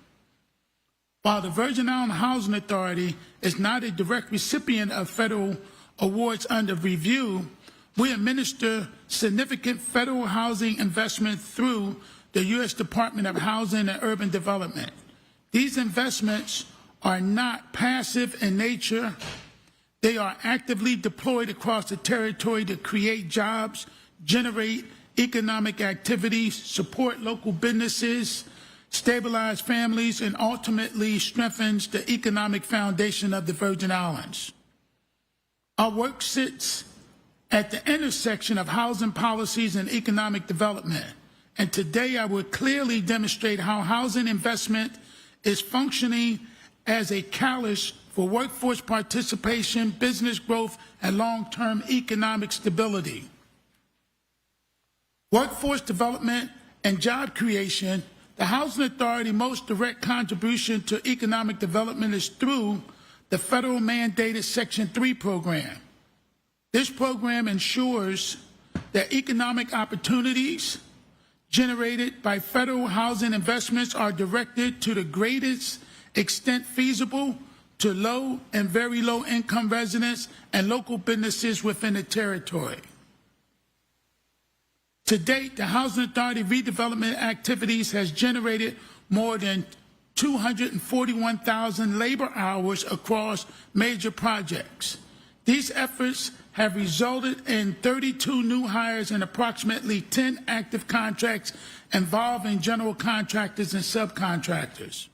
While the Virgin Island Housing Authority is not a direct recipient of federal awards under review, we administer significant federal housing investment through the U.S. Department of Housing and Urban Development. These investments are not passive in nature. They are actively deployed across the territory to create jobs, generate economic activities, support local businesses, stabilize families, and ultimately strengthens the economic foundation of the Virgin Islands. Our work sits at the intersection of housing policies and economic development, and today I will clearly demonstrate how housing investment is functioning as a catalyst for workforce participation, business growth, and long-term economic stability. Workforce development and job creation, the Housing Authority's most direct contribution to economic development is through the federal mandated Section 3 program. This program ensures that economic opportunities generated by federal housing investments are directed to the greatest extent feasible to low and very low income residents and local businesses within the territory. To date, the Housing Authority redevelopment activities has generated more than 241,000 labor hours across major projects. These efforts have resulted in 32 new hires and approximately 10 active contracts involving general contractors and subcontractors.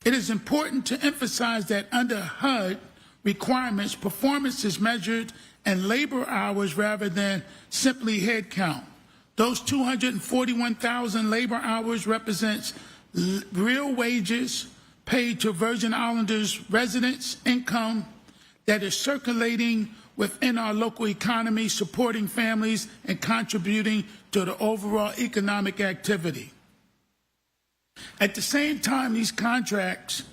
It is important to emphasize that under HUD requirements, performance is measured in labor hours rather than simply head count. Those 241,000 labor hours represents real wages paid to Virgin Islanders residents, income that is circulating within our local economy, supporting families and contributing to the overall economic activity. At the same time, these contracts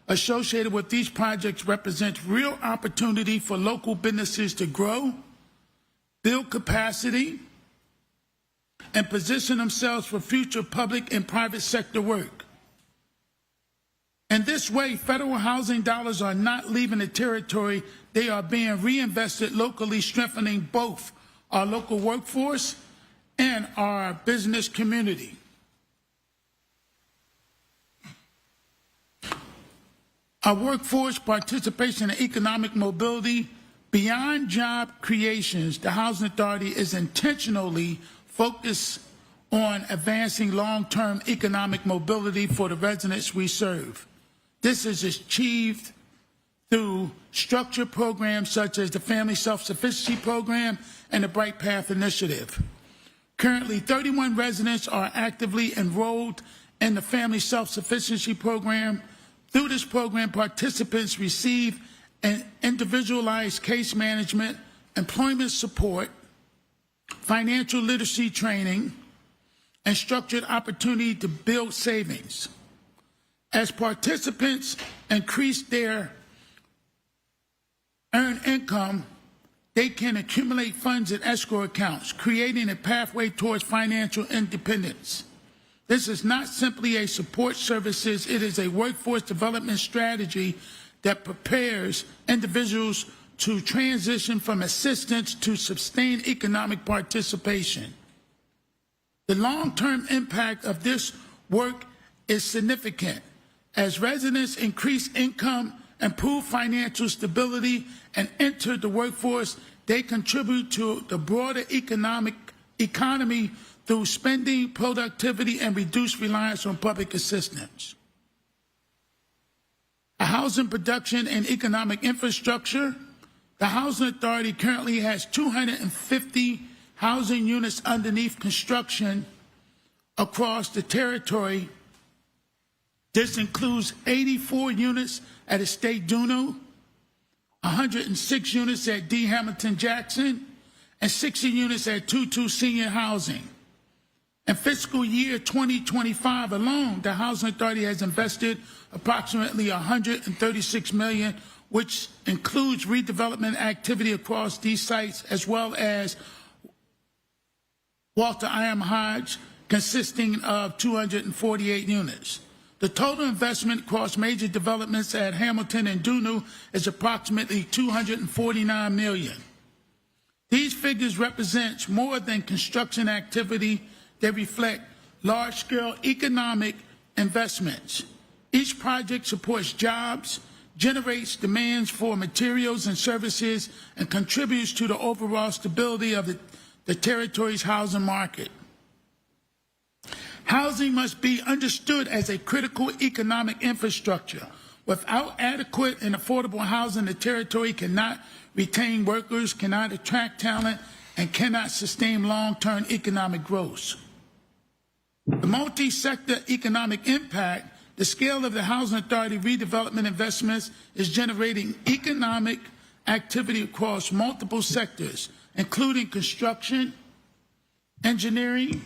associated with these projects represent real opportunity for local businesses to grow, build capacity, and position themselves for future public and private sector work. In this way, federal housing dollars are not leaving the territory, they are being reinvested locally, strengthening both our local workforce and our business community. Our workforce participation and economic mobility, beyond job creations, the Housing Authority is intentionally focused on advancing long-term economic mobility for the residents we serve. This is achieved through structured programs such as the Family Self-Sufficiency Program and the Bright Path Initiative. Currently, 31 residents are actively enrolled in the Family Self-Sufficiency Program. Through this program, participants receive an individualized case management, employment support, financial literacy training, and structured opportunity to build savings. As participants increase their earned income, they can accumulate funds in escrow accounts, creating a pathway towards financial independence. This is not simply a support services, it is a workforce development strategy that prepares individuals to transition from assistance to sustained economic participation. The long-term impact of this work is significant. As residents increase income, improve financial stability, and enter the workforce, they contribute to the broader economy through spending, productivity, and reduced reliance on public assistance. A housing production and economic infrastructure. The Housing Authority currently has 250 housing units underneath construction across the territory. This includes 84 units at Estate Duno, 106 units at D. Hamilton Jackson, and 60 units at Tutu Senior Housing. In fiscal year 2025 alone, the Housing Authority has invested approximately $136 million, which includes redevelopment activity across these sites, as well as Walter I. M. Hodge, consisting of 248 units. The total investment across major developments at Hamilton and Duno is approximately $249 million. These figures represent more than construction activity. They reflect large-scale economic investments. Each project supports jobs, generates demands for materials and services, and contributes to the overall stability of the territory's housing market. Housing must be understood as a critical economic infrastructure. Without adequate and affordable housing, the territory cannot retain workers, cannot attract talent, and cannot sustain long-term economic growth. The multi-sector economic impact, the scale of the Housing Authority redevelopment investments is generating economic activity across multiple sectors, including construction, engineering,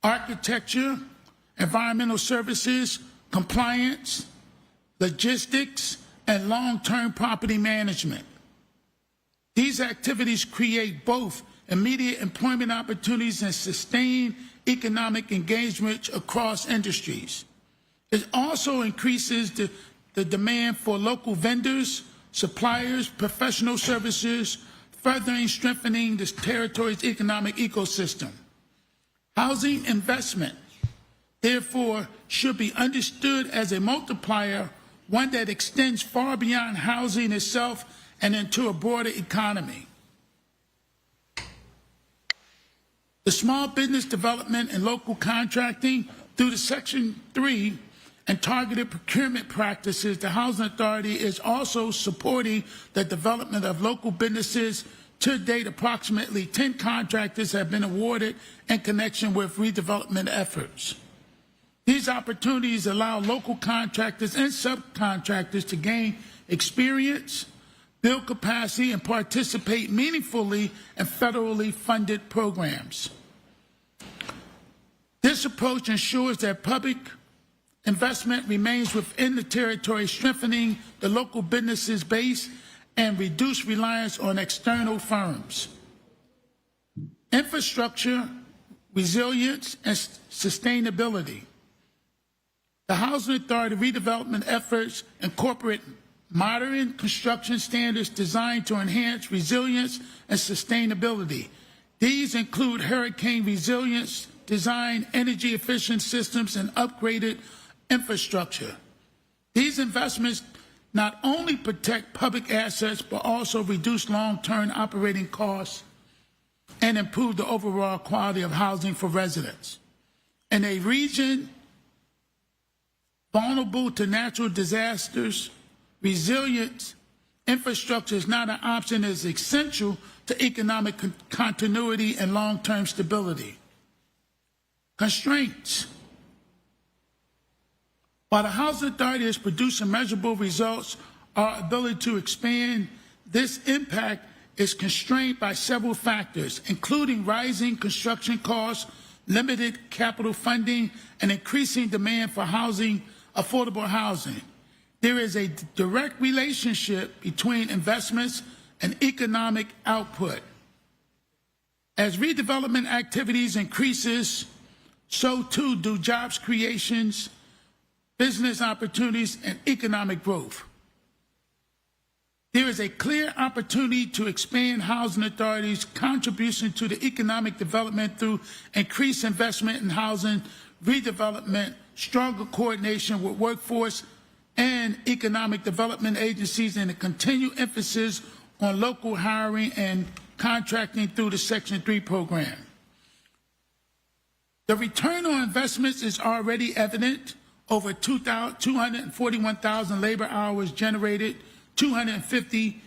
architecture, environmental services, compliance, logistics, and long-term property management. These activities create both immediate employment opportunities and sustained economic engagement across industries. It also increases the demand for local vendors, suppliers, professional services, furthering strengthening the territory's economic ecosystem. Housing investment, therefore, should be understood as a multiplier, one that extends far beyond housing itself and into a broader economy. The small business development and local contracting through the Section 3 and targeted procurement practices, the Housing Authority is also supporting the development of local businesses. To date, approximately 10 contractors have been awarded in connection with redevelopment efforts. These opportunities allow local contractors and subcontractors to gain experience, build capacity, and participate meaningfully in federally funded programs. This approach ensures that public investment remains within the territory, strengthening the local businesses base and reduce reliance on external firms. Infrastructure, resilience, and sustainability. The Housing Authority redevelopment efforts incorporate modern construction standards designed to enhance resilience and sustainability. These include hurricane resilience design, energy efficient systems, and upgraded infrastructure. These investments not only protect public assets, but also reduce long-term operating costs and improve the overall quality of housing for residents. In a region vulnerable to natural disasters, resilient infrastructure is not an option, it is essential to economic continuity and long-term stability. Constraints. While the Housing Authority is producing measurable results, our ability to expand this impact is constrained by several factors, including rising construction costs, limited capital funding, and increasing demand for housing, affordable housing. There is a direct relationship between investments and economic output. As redevelopment activities increases, so too do jobs creations, business opportunities, and economic growth. There is a clear opportunity to expand housing authorities' contribution to the economic development through increased investment in housing, redevelopment, stronger coordination with workforce and economic development agencies, and a continued emphasis on local hiring and contracting through the Section 3 program. The return on investments is already evident. Over 241,000 labor hours generated, 250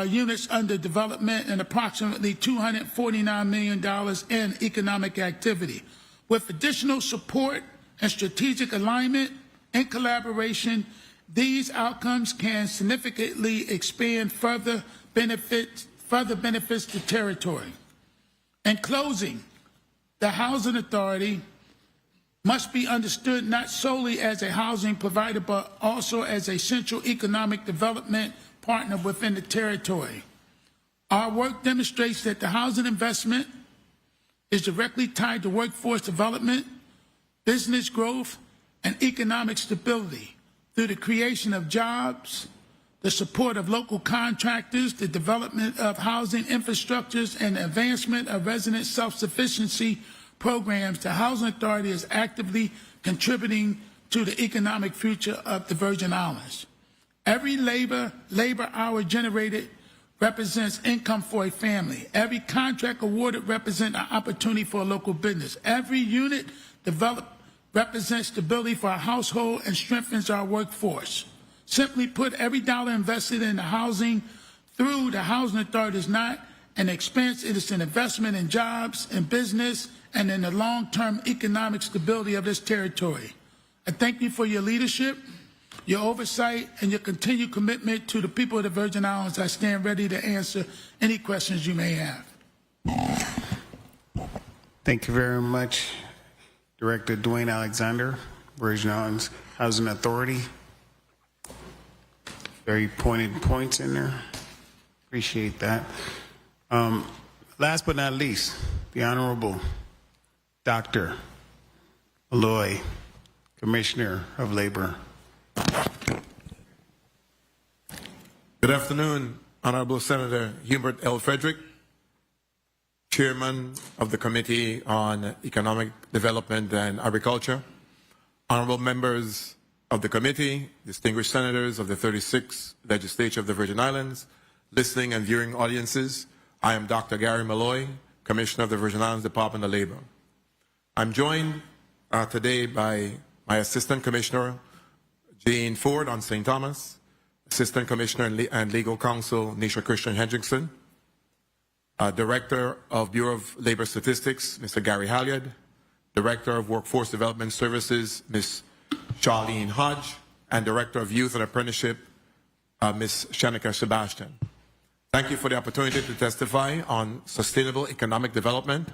units under development, and approximately $249 million in economic activity. With additional support and strategic alignment and collaboration, these outcomes can significantly expand further benefits to territory. In closing, the Housing Authority must be understood not solely as a housing provider, but also as a central economic development partner within the territory. Our work demonstrates that the housing investment is directly tied to workforce development, business growth, and economic stability through the creation of jobs, the support of local contractors, the development of housing infrastructures, and the advancement of resident self-sufficiency programs. The Housing Authority is actively contributing to the economic future of the Virgin Islands. Every labor hour generated represents income for a family. Every contract awarded represents an opportunity for a local business. Every unit developed represents stability for our household and strengthens our workforce. Simply put, every dollar invested in the housing through the Housing Authority is not an expense. It is an investment in jobs and business and in the long-term economic stability of this territory. I thank you for your leadership, your oversight, and your continued commitment to the people of the Virgin Islands. I stand ready to answer any questions you may have. Thank you very much, Director Dwayne Alexander, Virgin Islands Housing Authority. Very pointed points in there. Appreciate that. Last but not least, the Honorable Dr. Malloy, Commissioner of Labor. Good afternoon, Honorable Senator Hubert L. Frederick, Chairman of the Committee on Economic Development and Agriculture, honorable members of the committee, distinguished senators of the 36th Legislature of the Virgin Islands, listening and viewing audiences. I am Dr. Gary Malloy, Commissioner of the Virgin Islands Department of Labor. I'm joined today by my Assistant Commissioner, Jane Ford on St. Thomas, Assistant Commissioner and Legal Counsel, Nisha Christian Hendrickson, Director of Bureau of Labor Statistics, Mr. Gary Halyard, Director of Workforce Development Services, Ms. Charlene Hodge, and Director of Youth and Apprenticeship, Ms. Shanika Sebastian. Thank you for the opportunity to testify on sustainable economic development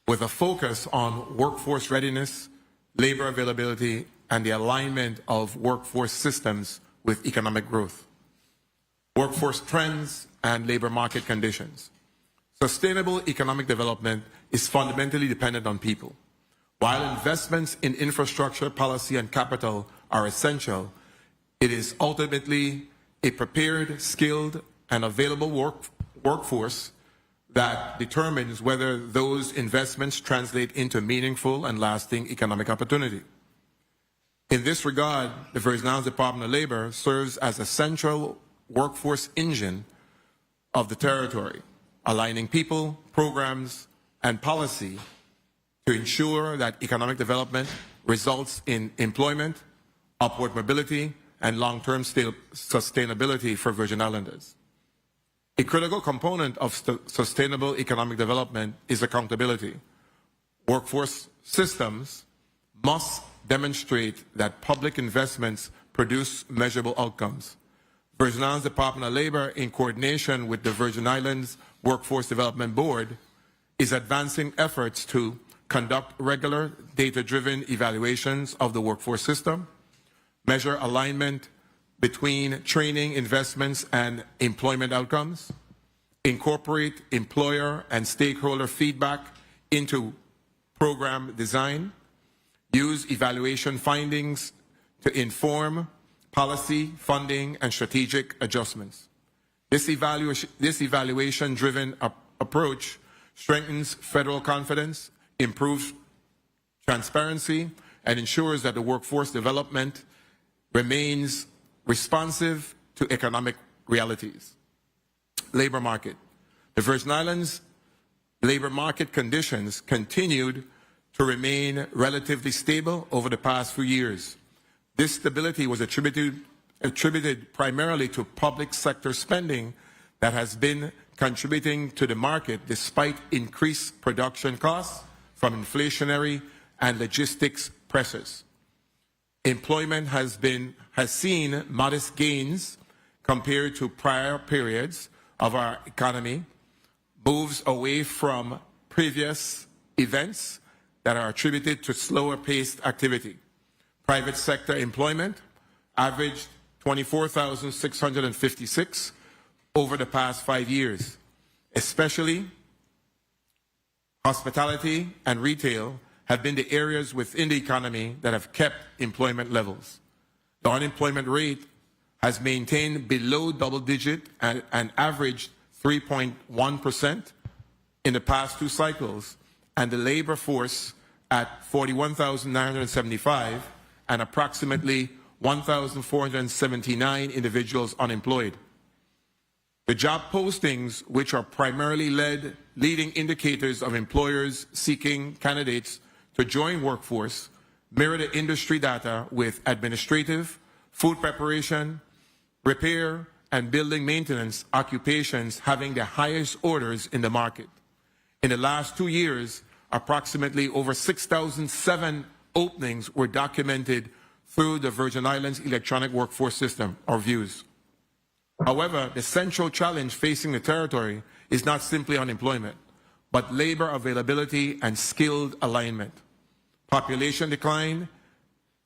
with a focus on workforce readiness, labor availability, and the alignment of workforce systems with economic growth, workforce trends, and labor market conditions. Sustainable economic development is fundamentally dependent on people. While investments in infrastructure, policy, and capital are essential, it is ultimately a prepared, skilled, and available workforce that determines whether those investments translate into meaningful and lasting economic opportunity. In this regard, the Virgin Islands Department of Labor serves as a central workforce engine of the territory, aligning people, programs, and policy to ensure that economic development results in employment, upward mobility, and long-term sustainability for Virgin Islanders. A critical component of sustainable economic development is accountability. Workforce systems must demonstrate that public investments produce measurable outcomes. Virgin Islands Department of Labor, in coordination with the Virgin Islands Workforce Development Board, is advancing efforts to conduct regular data-driven evaluations of the workforce system, measure alignment between training investments and employment outcomes, incorporate employer and stakeholder feedback into program design, use evaluation findings to inform policy, funding, and strategic adjustments. This evaluation-driven approach strengthens federal confidence, improves transparency, and ensures that the workforce development remains responsive to economic realities. Labor market. The Virgin Islands labor market conditions continued to remain relatively stable over the past few years. This stability was attributed primarily to public sector spending that has been contributing to the market despite increased production costs from inflationary and logistics pressures. Employment has seen modest gains compared to prior periods of our economy, moves away from previous events that are attributed to slower paced activity. Private sector employment averaged 24,656 over the past 5 years. Especially hospitality and retail have been the areas within the economy that have kept employment levels. The unemployment rate has maintained below double digit and averaged 3.1% in the past 2 cycles, and the labor force at 41,975 and approximately 1,479 individuals unemployed. The job postings, which are primarily leading indicators of employers seeking candidates to join workforce, mirror the industry data with administrative, food preparation, repair, and building maintenance occupations having the highest orders in the market. In the last 2 years, approximately over 6,007 openings were documented through the Virgin Islands Electronic Workforce System, or VIEWS. However, the central challenge facing the territory is not simply unemployment, but labor availability and skilled alignment. Population decline,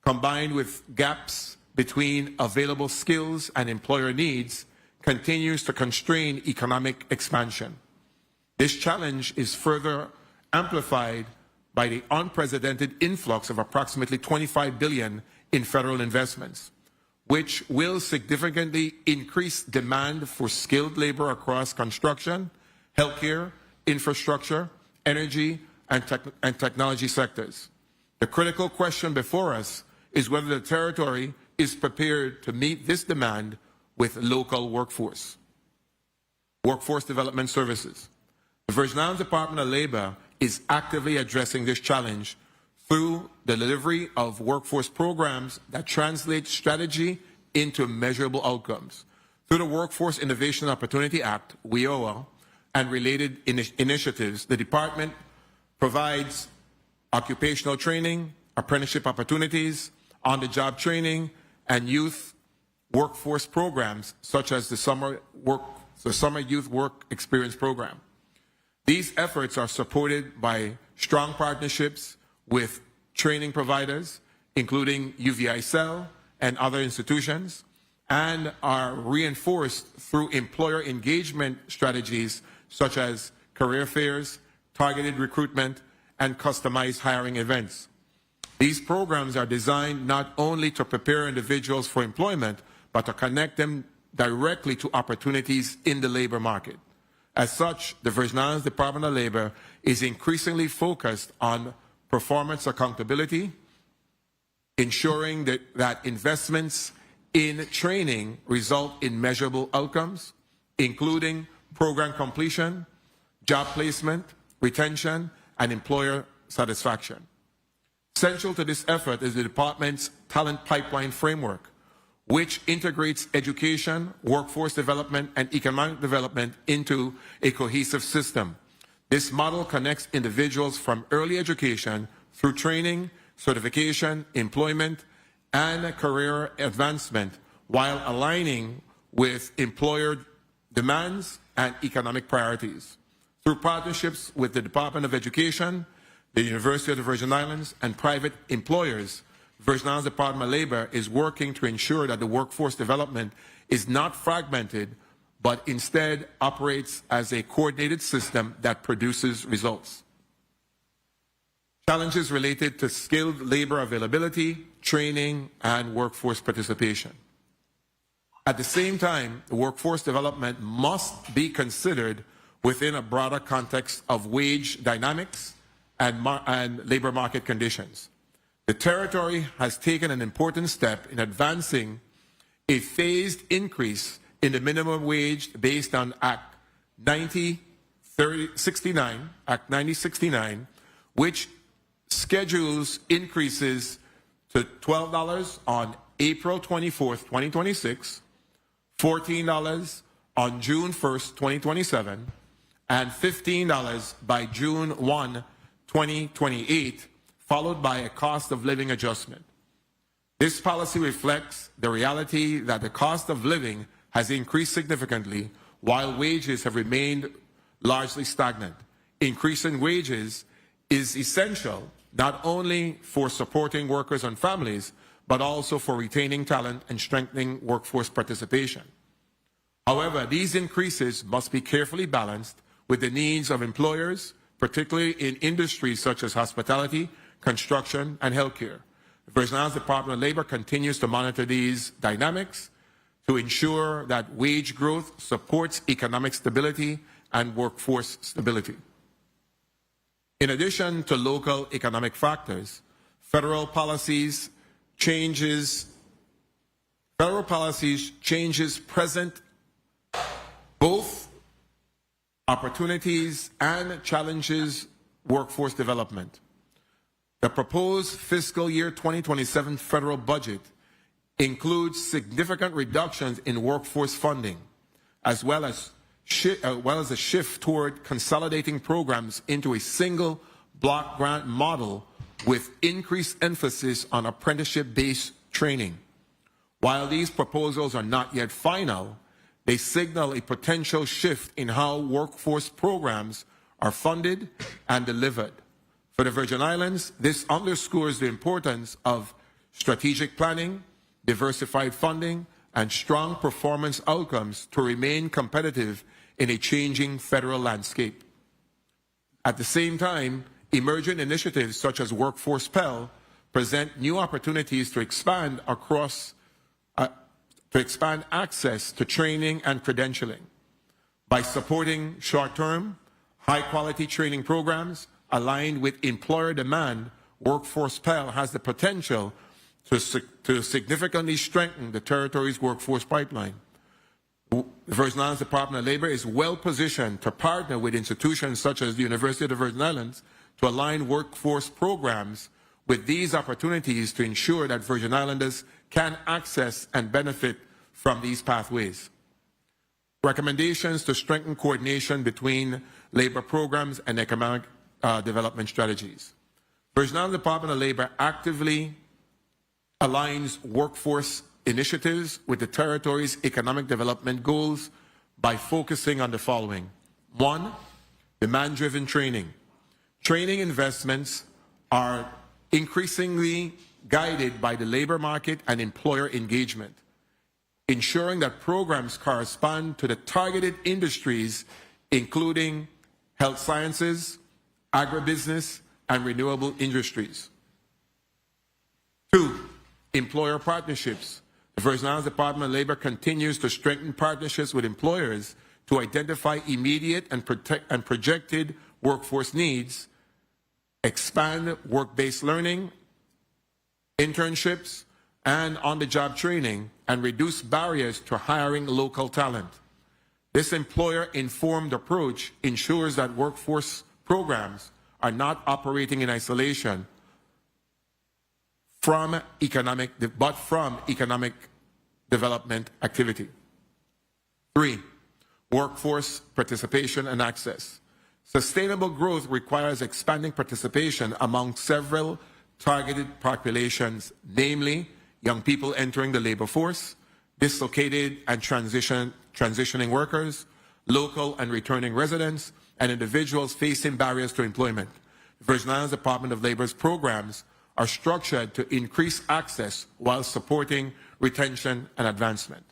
combined with gaps between available skills and employer needs, continues to constrain economic expansion. This challenge is further amplified by the unprecedented influx of approximately $25 billion in federal investments, which will significantly increase demand for skilled labor across construction, healthcare, infrastructure, energy, and technology sectors. The critical question before us is whether the territory is prepared to meet this demand with local workforce. Workforce Development Services. The Virgin Islands Department of Labor is actively addressing this challenge through the delivery of workforce programs that translate strategy into measurable outcomes. Through the Workforce Innovation Opportunity Act, WIOA, and related initiatives, the department provides occupational training, apprenticeship opportunities, on-the-job training, and youth workforce programs such as the Summer Youth Work Experience Program. These efforts are supported by strong partnerships with training providers, including UVI-CEL and other institutions, and are reinforced through employer engagement strategies such as career fairs, targeted recruitment, and customized hiring events. These programs are designed not only to prepare individuals for employment, but to connect them directly to opportunities in the labor market. As such, the Virgin Islands Department of Labor is increasingly focused on performance accountability, ensuring that investments in training result in measurable outcomes, including program completion, job placement, retention, and employer satisfaction. Central to this effort is the department's talent pipeline framework, which integrates education, workforce development, and economic development into a cohesive system. This model connects individuals from early education through training, certification, employment, and career advancement while aligning with employer demands and economic priorities. Through partnerships with the Department of Education, the University of the Virgin Islands, and private employers, Virgin Islands Department of Labor is working to ensure that the workforce development is not fragmented, but instead operates as a coordinated system that produces results. challenges related to skilled labor availability, training, and workforce participation. At the same time, the workforce development must be considered within a broader context of wage dynamics and labor market conditions. The territory has taken an important step in advancing a phased increase in the minimum wage based on Act 9069, which schedules increases to $12 on April 24th, 2026, $14 on June 1st, 2027, and $15 by June 1, 2028, followed by a cost of living adjustment. This policy reflects the reality that the cost of living has increased significantly while wages have remained largely stagnant. Increasing wages is essential not only for supporting workers and families, but also for retaining talent and strengthening workforce participation. However, these increases must be carefully balanced with the needs of employers, particularly in industries such as hospitality, construction, and healthcare. The Virgin Islands Department of Labor continues to monitor these dynamics to ensure that wage growth supports economic stability and workforce stability. In addition to local economic factors, federal policies changes present both opportunities and challenges workforce development. The proposed fiscal year 2027 federal budget includes significant reductions in workforce funding, as well as a shift toward consolidating programs into a single block grant model with increased emphasis on apprenticeship-based training. While these proposals are not yet final, they signal a potential shift in how workforce programs are funded and delivered. For the Virgin Islands, this underscores the importance of strategic planning, diversified funding, and strong performance outcomes to remain competitive in a changing federal landscape. At the same time, emerging initiatives such as Workforce Pell present new opportunities to expand access to training and credentialing. By supporting short-term, high-quality training programs aligned with employer demand, Workforce Pell has the potential to significantly strengthen the territory's workforce pipeline. The Virgin Islands Department of Labor is well positioned to partner with institutions such as the University of the Virgin Islands to align workforce programs with these opportunities to ensure that Virgin Islanders can access and benefit from these pathways. Recommendations to strengthen coordination between labor programs and economic development strategies. Virgin Islands Department of Labor actively aligns workforce initiatives with the territory's economic development goals by focusing on the following. 1, demand-driven training. Training investments are increasingly guided by the labor market and employer engagement, ensuring that programs correspond to the targeted industries, including health sciences, agribusiness, and renewable industries. 2, employer partnerships. The Virgin Islands Department of Labor continues to strengthen partnerships with employers to identify immediate and projected workforce needs, expand work-based learning, internships, and on-the-job training, and reduce barriers to hiring local talent. This employer-informed approach ensures that workforce programs are not operating in isolation from economic development activity. 3, workforce participation and access. Sustainable growth requires expanding participation among several targeted populations, namely young people entering the labor force, dislocated and transitioning workers, local and returning residents, and individuals facing barriers to employment. The Virgin Islands Department of Labor's programs are structured to increase access while supporting retention and advancement.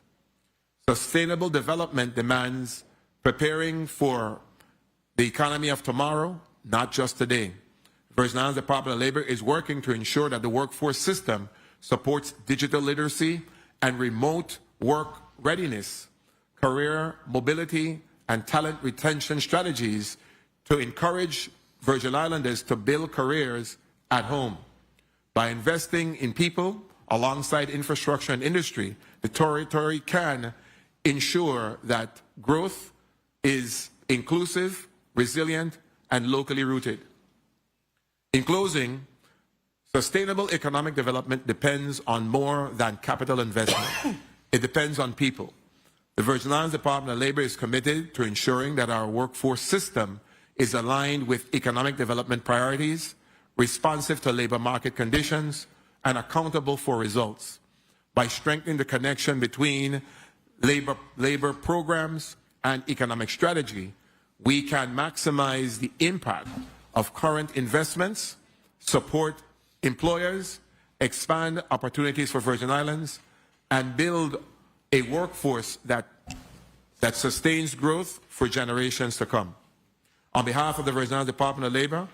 Sustainable development demands preparing for the economy of tomorrow, not just today. Virgin Islands Department of Labor is working to ensure that the workforce system supports digital literacy and remote work readiness, career mobility, and talent retention strategies to encourage Virgin Islanders to build careers at home. By investing in people alongside infrastructure and industry, the territory can ensure that growth is inclusive, resilient, and locally rooted. In closing, sustainable economic development depends on more than capital investment. It depends on people. The Virgin Islands Department of Labor is committed to ensuring that our workforce system is aligned with economic development priorities, responsive to labor market conditions, and accountable for results. By strengthening the connection between labor programs and economic strategy, we can maximize the impact of current investments, support employers, expand opportunities for Virgin Islands, and build a workforce that sustains growth for generations to come. On behalf of the Virgin Islands Department of Labor,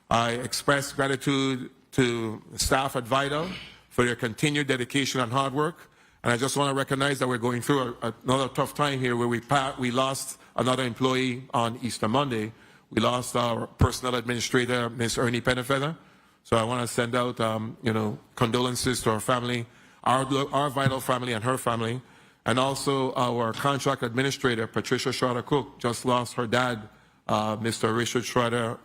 I express gratitude to the staff at Vital for their continued dedication and hard work. And I just want to recognize that we're going through another tough time here where we lost another employee on Easter Monday. We lost our personnel administrator, Ms. Ernie Pennefeller. So I want to send out, condolences to our family, our Vital family and her family. And also our contract administrator, Patricia Schroeder-Cook, just lost her dad, Mr. Richard Schroeder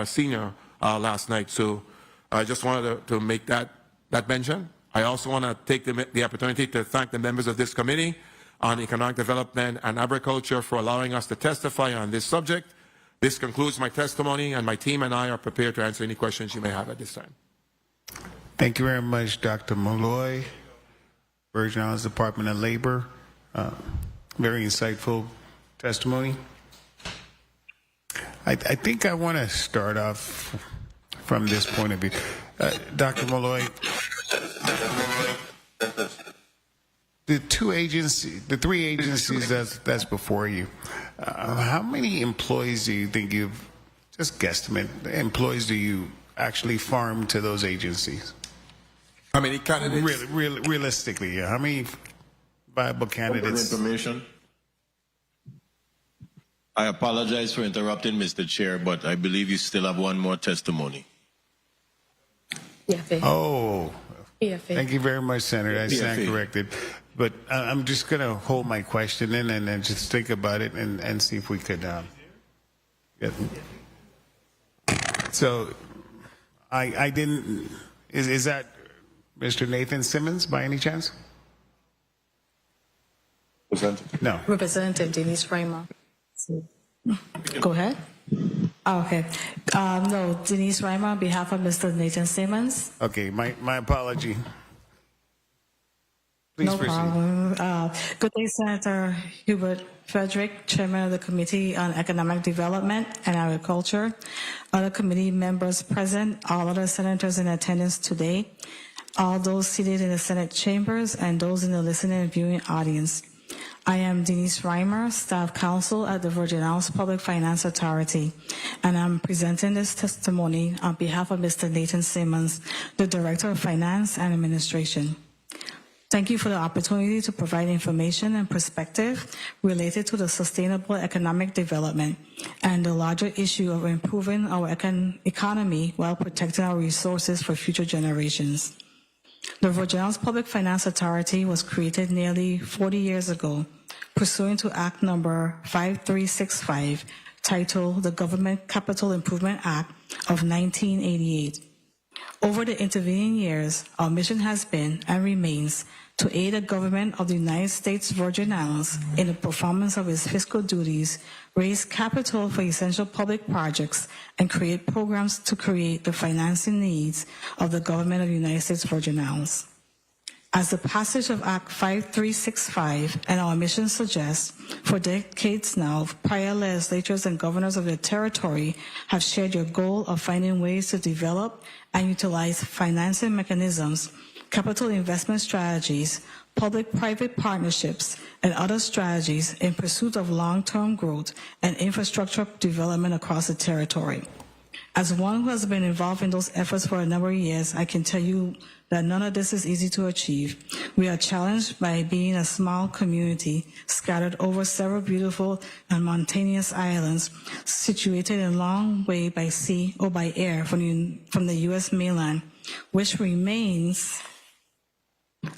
Sr. Last night. So I just wanted to make that mention. I also want to take the opportunity to thank the members of this committee on economic development and agriculture for allowing us to testify on this subject. This concludes my testimony, and my team and I are prepared to answer any questions you may have at this time. Thank you very much, Dr. Malloy, Virgin Islands Department of Labor. Very insightful testimony. I think I want to start off from this point of view. Dr. Malloy, the three agencies that's before you, how many employees do you think just guesstimate, employees do you actually farm to those agencies? How many candidates? Realistically, yeah. How many viable candidates? Information. I apologize for interrupting, Mr. Chair, but I believe you still have one more testimony. Oh, thank you very much, Senator. I stand corrected. But I'm just going to hold my question in and then just think about it and see if we could. So I didn't. Is that Mr. Nathan Simmons by any chance? No. Representative Denise Reimer. Go ahead. Oh, okay. No, Denise Reimer on behalf of Mr. Nathan Simmons. Okay, my apology. Please no proceed. problem. Good day, Senator Hubert Frederick, Chairman of the Committee on Economic Development and Agriculture, other committee members present, all other senators in attendance today, all those seated in the Senate chambers, and those in the listening and viewing audience. I am Denise Reimer, Staff Counsel at the Virgin Islands Public Finance Authority, and I'm presenting this testimony on behalf of Mr. Nathan Simmons, the Director of Finance and Administration. Thank you for the opportunity to provide information and perspective related to the sustainable economic development and the larger issue of improving our economy while protecting our resources for future generations. The Virgin Islands Public Finance Authority was created nearly 40 years ago, pursuant to Act Number 5365, titled the Government Capital Improvement Act of 1988. Over the intervening years, our mission has been and remains to aid the government of the United States Virgin Islands in the performance of its fiscal duties, raise capital for essential public projects, and create programs to create the financing needs of the government of the United States Virgin Islands. As the passage of Act 5365 and our mission suggests, for decades now, prior legislatures and governors of the territory have shared your goal of finding ways to develop and utilize financing mechanisms, capital investment strategies, public-private partnerships, and other strategies in pursuit of long-term growth and infrastructure development across the territory. As one who has been involved in those efforts for a number of years, I can tell you that none of this is easy to achieve. We are challenged by being a small community scattered over several beautiful and mountainous islands situated a long way by sea or by air from the U.S. mainland, which remains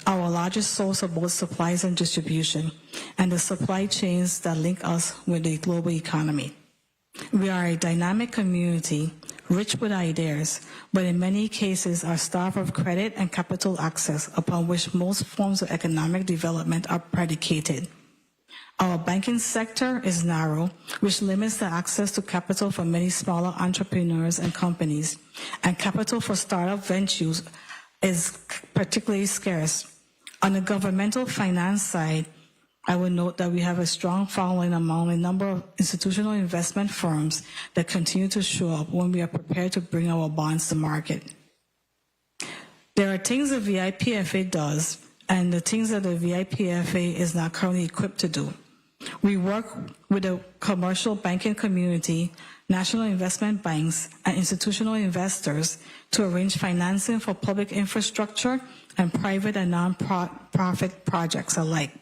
our largest source of both supplies and distribution, and the supply chains that link us with the global economy. We are a dynamic community, rich with ideas, but in many cases are starved of credit and capital access upon which most forms of economic development are predicated. Our banking sector is narrow, which limits the access to capital for many smaller entrepreneurs and companies, and capital for startup ventures is particularly scarce. On the governmental finance side, I would note that we have a strong following among a number of institutional investment firms that continue to show up when we are prepared to bring our bonds to market. There are things the VIPFA does and the things that the VIPFA is not currently equipped to do. We work with the commercial banking community, national investment banks, and institutional investors to arrange financing for public infrastructure and private and non-profit projects alike.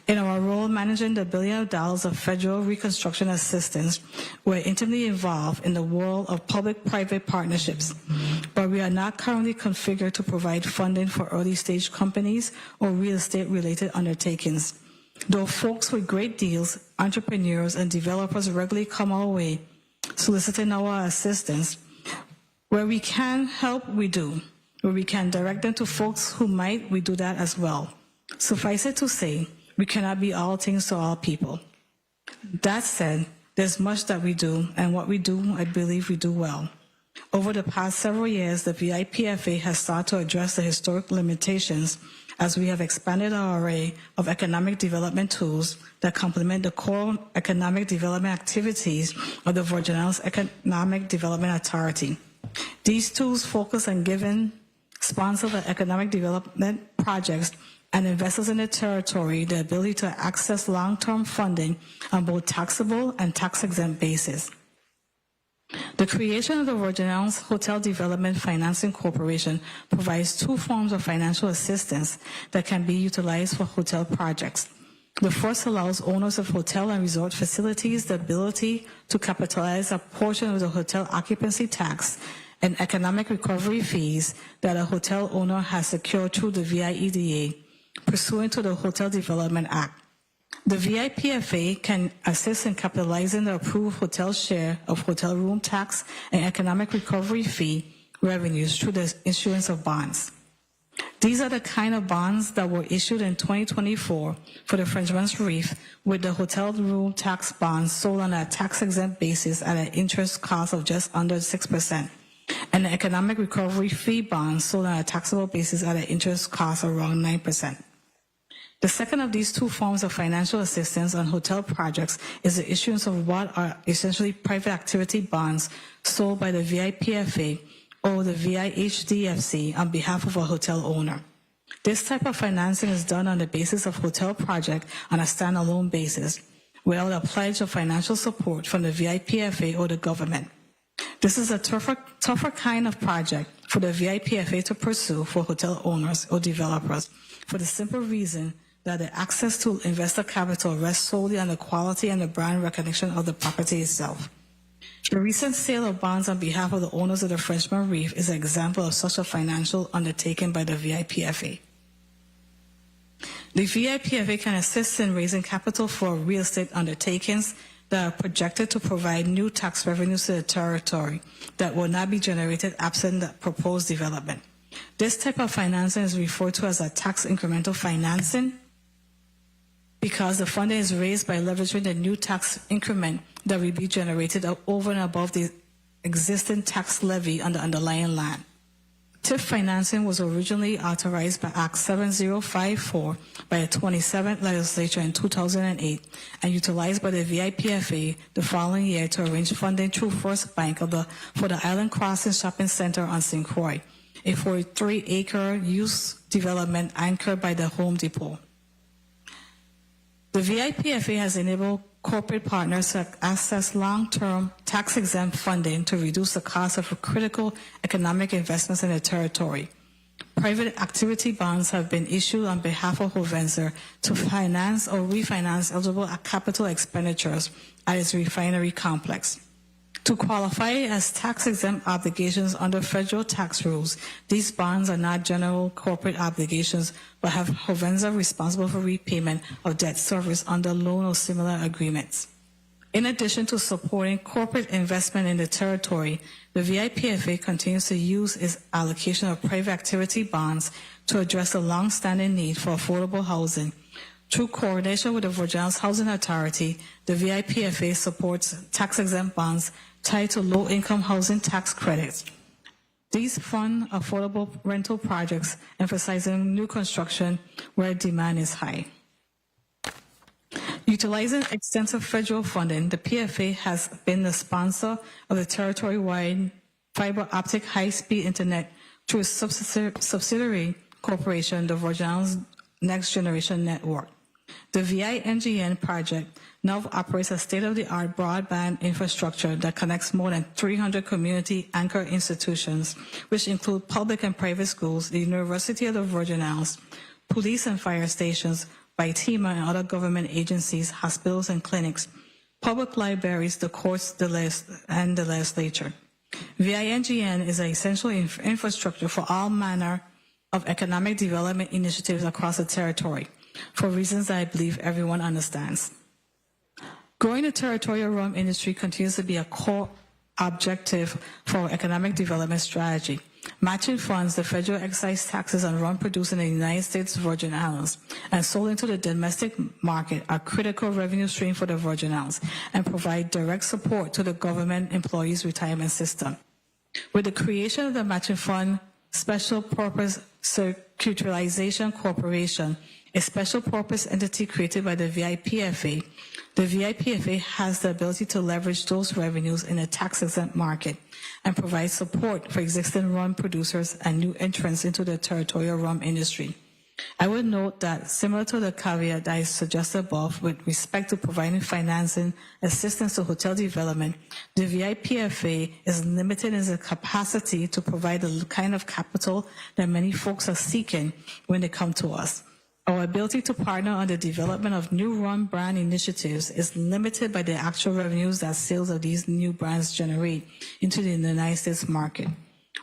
In our role managing the $1 billion of federal reconstruction assistance, we're intimately involved in the world of public-private partnerships, but we are not currently configured to provide funding for early-stage companies or real estate-related undertakings. Though folks with great deals, entrepreneurs, and developers regularly come our way, soliciting our assistance, where we can help, we do. Where we can direct them to folks who might, we do that as well. Suffice it to say, we cannot be all things to all people. That said, there's much that we do, and what we do, I believe we do well. Over the past several years, the VIPFA has started to address the historic limitations as we have expanded our array of economic development tools that complement the core economic development activities of the Virgin Islands Economic Development Authority. These tools focus on giving sponsors of economic development projects and investors in the territory the ability to access long-term funding on both taxable and tax-exempt basis. The creation of the Virgin Islands Hotel Development Financing Corporation provides two forms of financial assistance that can be utilized for hotel projects. The first allows owners of hotel and resort facilities the ability to capitalize a portion of the hotel occupancy tax and economic recovery fees that a hotel owner has secured through the VIEDA, pursuant to the Hotel Development Act. The VIPFA can assist in capitalizing the approved hotel share of hotel room tax and economic recovery fee revenues through the issuance of bonds. These are the kind of bonds that were issued in 2024 for the Frenchman's Reef, with the hotel room tax bonds sold on a tax-exempt basis at an interest cost of just under 6%, and the economic recovery fee bonds sold on a taxable basis at an interest cost of around 9%. The second of these two forms of financial assistance on hotel projects is the issuance of what are essentially private activity bonds sold by the VIPFA or the VIHDFC on behalf of a hotel owner. This type of financing is done on the basis of hotel project on a standalone basis, without a pledge of financial support from the VIPFA or the government. This is a tougher kind of project for the VIPFA to pursue for hotel owners or developers, for the simple reason that the access to investor capital rests solely on the quality and the brand recognition of the property itself. The recent sale of bonds on behalf of the owners of the Frenchman Reef is an example of such a financial undertaking by the VIPFA. The VIPFA can assist in raising capital for real estate undertakings that are projected to provide new tax revenues to the territory that will not be generated absent the proposed development. This type of financing is referred to as a tax incremental financing, because the funding is raised by leveraging the new tax increment that will be generated over and above the existing tax levy on the underlying land. TIF financing was originally authorized by Act 7054 by the 27th legislature in 2008 and utilized by the VIPFA the following year to arrange funding through First Bank for the Island Crossing Shopping Center on St. Croix, a 43-acre use development anchored by the Home Depot. The VIPFA has enabled corporate partners to access long-term tax-exempt funding to reduce the cost of critical economic investments in the territory. Private activity bonds have been issued on behalf of Hovenza to finance or refinance eligible capital expenditures at its refinery complex. To qualify as tax-exempt obligations under federal tax rules, these bonds are not general corporate obligations, but have Hovenza responsible for repayment of debt service under loan or similar agreements. In addition to supporting corporate investment in the territory, the VIPFA continues to use its allocation of private activity bonds to address the long-standing need for affordable housing. Through coordination with the Virgin Islands Housing Authority, the VIPFA supports tax-exempt bonds tied to low-income housing tax credits. These fund affordable rental projects, emphasizing new construction where demand is high. Utilizing extensive federal funding, the PFA has been the sponsor of the territory-wide fiber optic high-speed internet through its subsidiary corporation, the Virgin Islands Next Generation Network. The VINGN project now operates a state-of-the-art broadband infrastructure that connects more than 300 community anchor institutions, which include public and private schools, the University of the Virgin Islands, police and fire stations, BITEMA and other government agencies, hospitals and clinics, public libraries, the courts, and the legislature. VINGN is an essential infrastructure for all manner of economic development initiatives across the territory, for reasons that I believe everyone understands. Growing the territorial rum industry continues to be a core objective for our economic development strategy. Matching funds the federal excise taxes on rum produced in the United States Virgin Islands and sold into the domestic market are critical revenue stream for the Virgin Islands and provide direct support to the government employees' retirement system. With the creation of the Matching Fund Special Purpose Securitization Corporation, a special purpose entity created by the VIPFA, the VIPFA has the ability to leverage those revenues in a tax-exempt market and provide support for existing rum producers and new entrants into the territorial rum industry. I would note that, similar to the caveat that I suggested above with respect to providing financing assistance to hotel development, the VIPFA is limited in its capacity to provide the kind of capital that many folks are seeking when they come to us. Our ability to partner on the development of new rum brand initiatives is limited by the actual revenues that sales of these new brands generate into the United States market.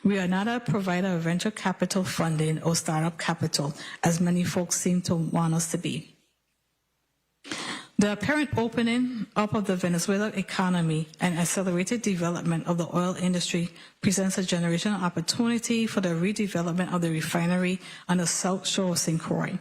We are not a provider of venture capital funding or startup capital, as many folks seem to want us to be. The apparent opening up of the Venezuelan economy and accelerated development of the oil industry presents a generational opportunity for the redevelopment of the refinery on the south shore of St. Croix.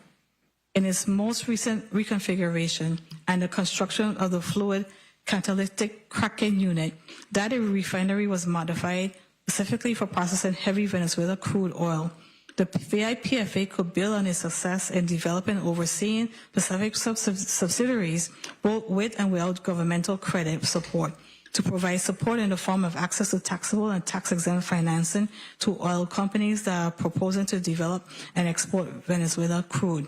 In its most recent reconfiguration and the construction of the fluid catalytic cracking unit, that refinery was modified specifically for processing heavy Venezuelan crude oil. The VIPFA could build on its success in developing and overseeing specific subsidiaries, both with and without governmental credit support, to provide support in the form of access to taxable and tax-exempt financing to oil companies that are proposing to develop and export Venezuela crude.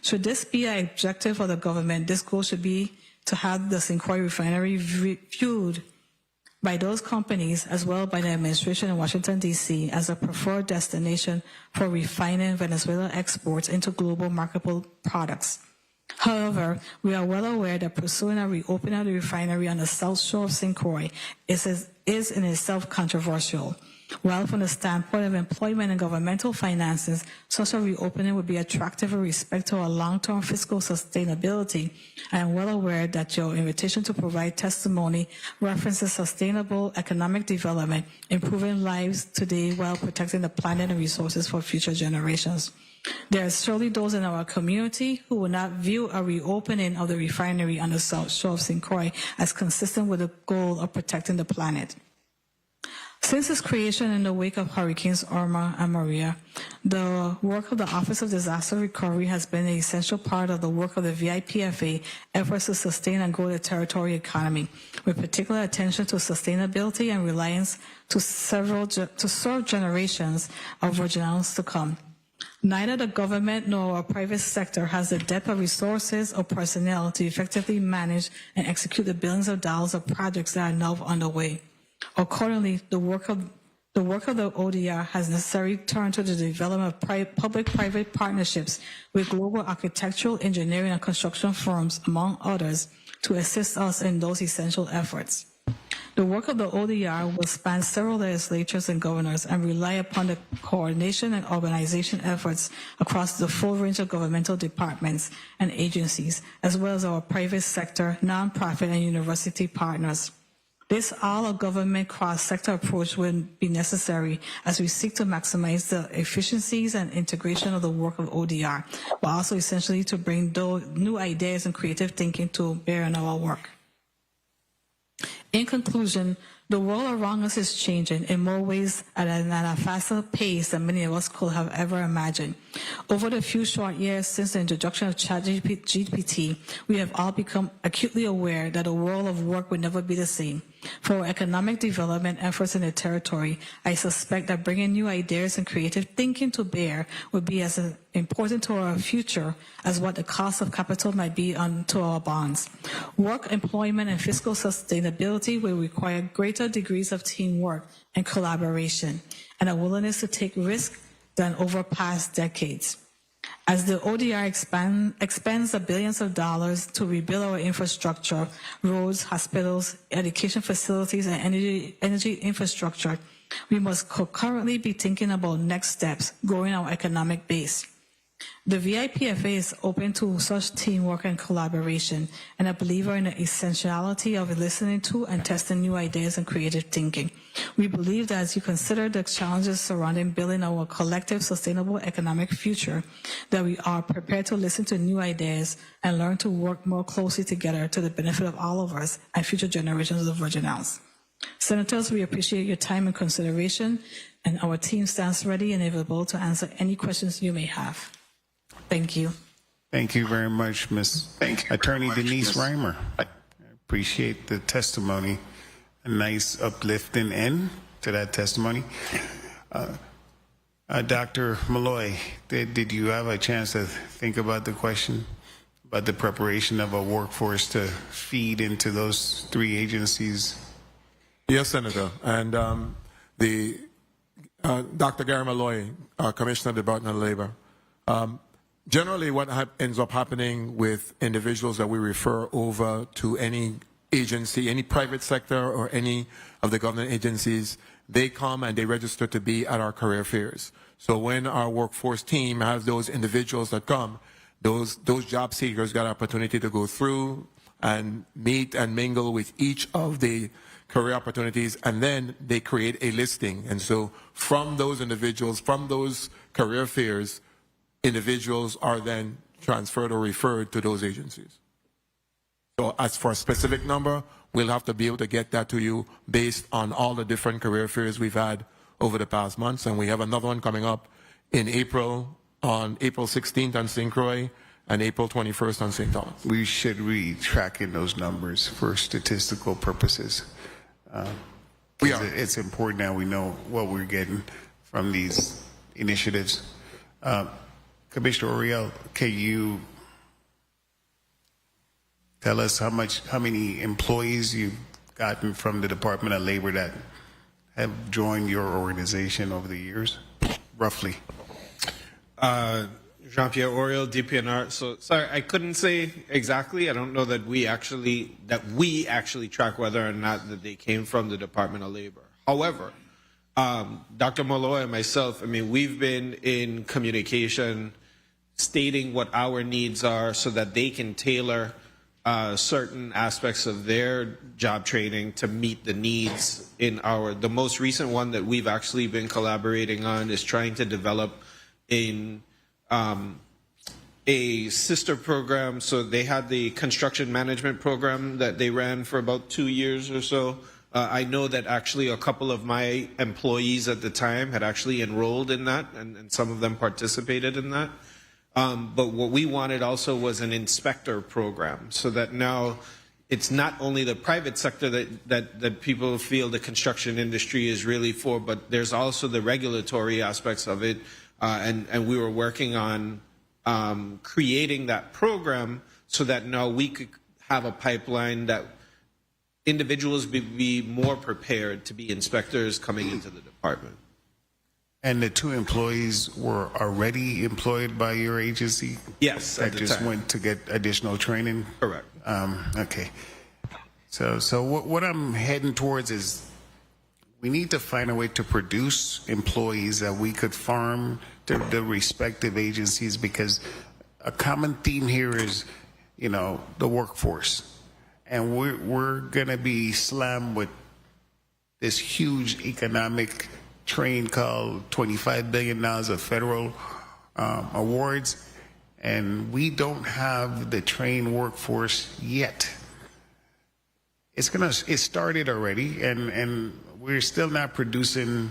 Should this be an objective of the government, this goal should be to have the St. Croix refinery viewed by those companies as well by the administration in Washington, D.C. as a preferred destination for refining Venezuela exports into global marketable products. However, we are well aware that pursuing a reopening of the refinery on the south shore of St. Croix is in itself controversial. While from the standpoint of employment and governmental finances, such a reopening would be attractive with respect to our long-term fiscal sustainability, I am well aware that your invitation to provide testimony references sustainable economic development, improving lives today while protecting the planet and resources for future generations. There are surely those in our community who will not view a reopening of the refinery on the south shore of St. Croix as consistent with the goal of protecting the planet. Since its creation in the wake of Hurricanes Irma and Maria, the work of the Office of Disaster Recovery has been an essential part of the work of the VIPFA efforts to sustain and grow the territorial economy, with particular attention to sustainability and reliance to serve generations of Virgin Islands to come. Neither the government nor our private sector has the depth of resources or personnel to effectively manage and execute the billions of dollars of projects that are now underway. Accordingly, the work of the ODR has necessarily turned to the development of public-private partnerships with global architectural, engineering, and construction firms, among others, to assist us in those essential efforts. The work of the ODR will span several legislatures and governors and rely upon the coordination and organization efforts across the full range of governmental departments and agencies, as well as our private sector, nonprofit, and university partners. This all-of-government cross-sector approach will be necessary as we seek to maximize the efficiencies and integration of the work of ODR, but also essentially to bring new ideas and creative thinking to bear on our work. In conclusion, the world around us is changing in more ways at a faster pace than many of us could have ever imagined. Over the few short years since the introduction of ChatGPT, we have all become acutely aware that the world of work will never be the same. For our economic development efforts in the territory, I suspect that bringing new ideas and creative thinking to bear will be as important to our future as what the cost of capital might be to our bonds. Work, employment, and fiscal sustainability will require greater degrees of teamwork and collaboration, and a willingness to take risks than over past decades. As the ODR expends the billions of dollars to rebuild our infrastructure, roads, hospitals, education facilities, and energy infrastructure, we must concurrently be thinking about next steps, growing our economic base. The VIPFA is open to such teamwork and collaboration, and a believer in the essentiality of listening to and testing new ideas and creative thinking. We believe that as you consider the challenges surrounding building our collective sustainable economic future, that we are prepared to listen to new ideas and learn to work more closely together to the benefit of all of us and future generations of the Virgin Islands. Senators, we appreciate your time and consideration, and our team stands ready and available to answer any questions you may have. Thank you. Thank you very much, Ms. Attorney Denise Reimer. I appreciate the testimony. A nice uplifting end to that testimony. Dr. Malloy, did you have a chance to think about the question about the preparation of a workforce to feed into those three agencies? Yes, Senator. And Dr. Gary Malloy, Commissioner of the Department of Labor. Generally, what ends up happening with individuals that we refer over to any agency, any private sector or any of the government agencies, they come and they register to be at our career fairs. So when our workforce team has those individuals that come, those job seekers got an opportunity to go through and meet and mingle with each of the career opportunities, and then they create a listing. And so from those individuals, from those career fairs, individuals are then transferred or referred to those agencies. So as for a specific number, we'll have to be able to get that to you based on all the different career fairs we've had over the past months. And we have another one coming up in April, on April 16th on St. Croix and April 21st on St. Thomas. We should be tracking those numbers for statistical purposes. It's important that we know what we're getting from these initiatives. Commissioner Oriel, can you tell us how many employees you've gotten from the Department of Labor that have joined your organization over the years, roughly? Jean-Pierre Oriel, DPNR. So sorry, I couldn't say exactly. I don't know that we actually track whether or not that they came from the Department of Labor. However, Dr. Malloy and myself, I mean, we've been in communication stating what our needs are so that they can tailor certain aspects of their job training to meet the needs in the most recent one that we've actually been collaborating on is trying to develop a sister program. So they had the construction management program that they ran for about 2 years or so. I know that actually a couple of my employees at the time had actually enrolled in that, and some of them participated in that. But what we wanted also was an inspector program, so that now it's not only the private sector that people feel the construction industry is really for, but there's also the regulatory aspects of it. and we were working on creating that program so that now we could have a pipeline that individuals be more prepared to be inspectors coming into the department. And the 2 employees were already employed by your agency? Yes, that at the just time. went to get additional training? Correct. Okay. So what I'm heading towards is we need to find a way to produce employees that we could farm to the respective agencies, because a common theme here is, the workforce. And we're going to be slammed with this huge economic train called $25 billion of federal awards, and we don't have the trained workforce yet. It started already, and we're still not producing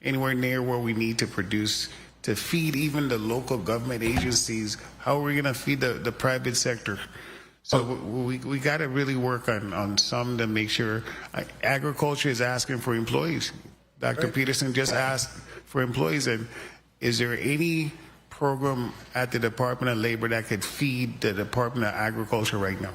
anywhere near where we need to produce to feed even the local government agencies. How are we going to feed the private sector? So we got to really work on some to make sure. Agriculture is asking for employees. Dr. Peterson just asked for employees, and is there any program at the Department of Labor that could feed the Department of Agriculture right now?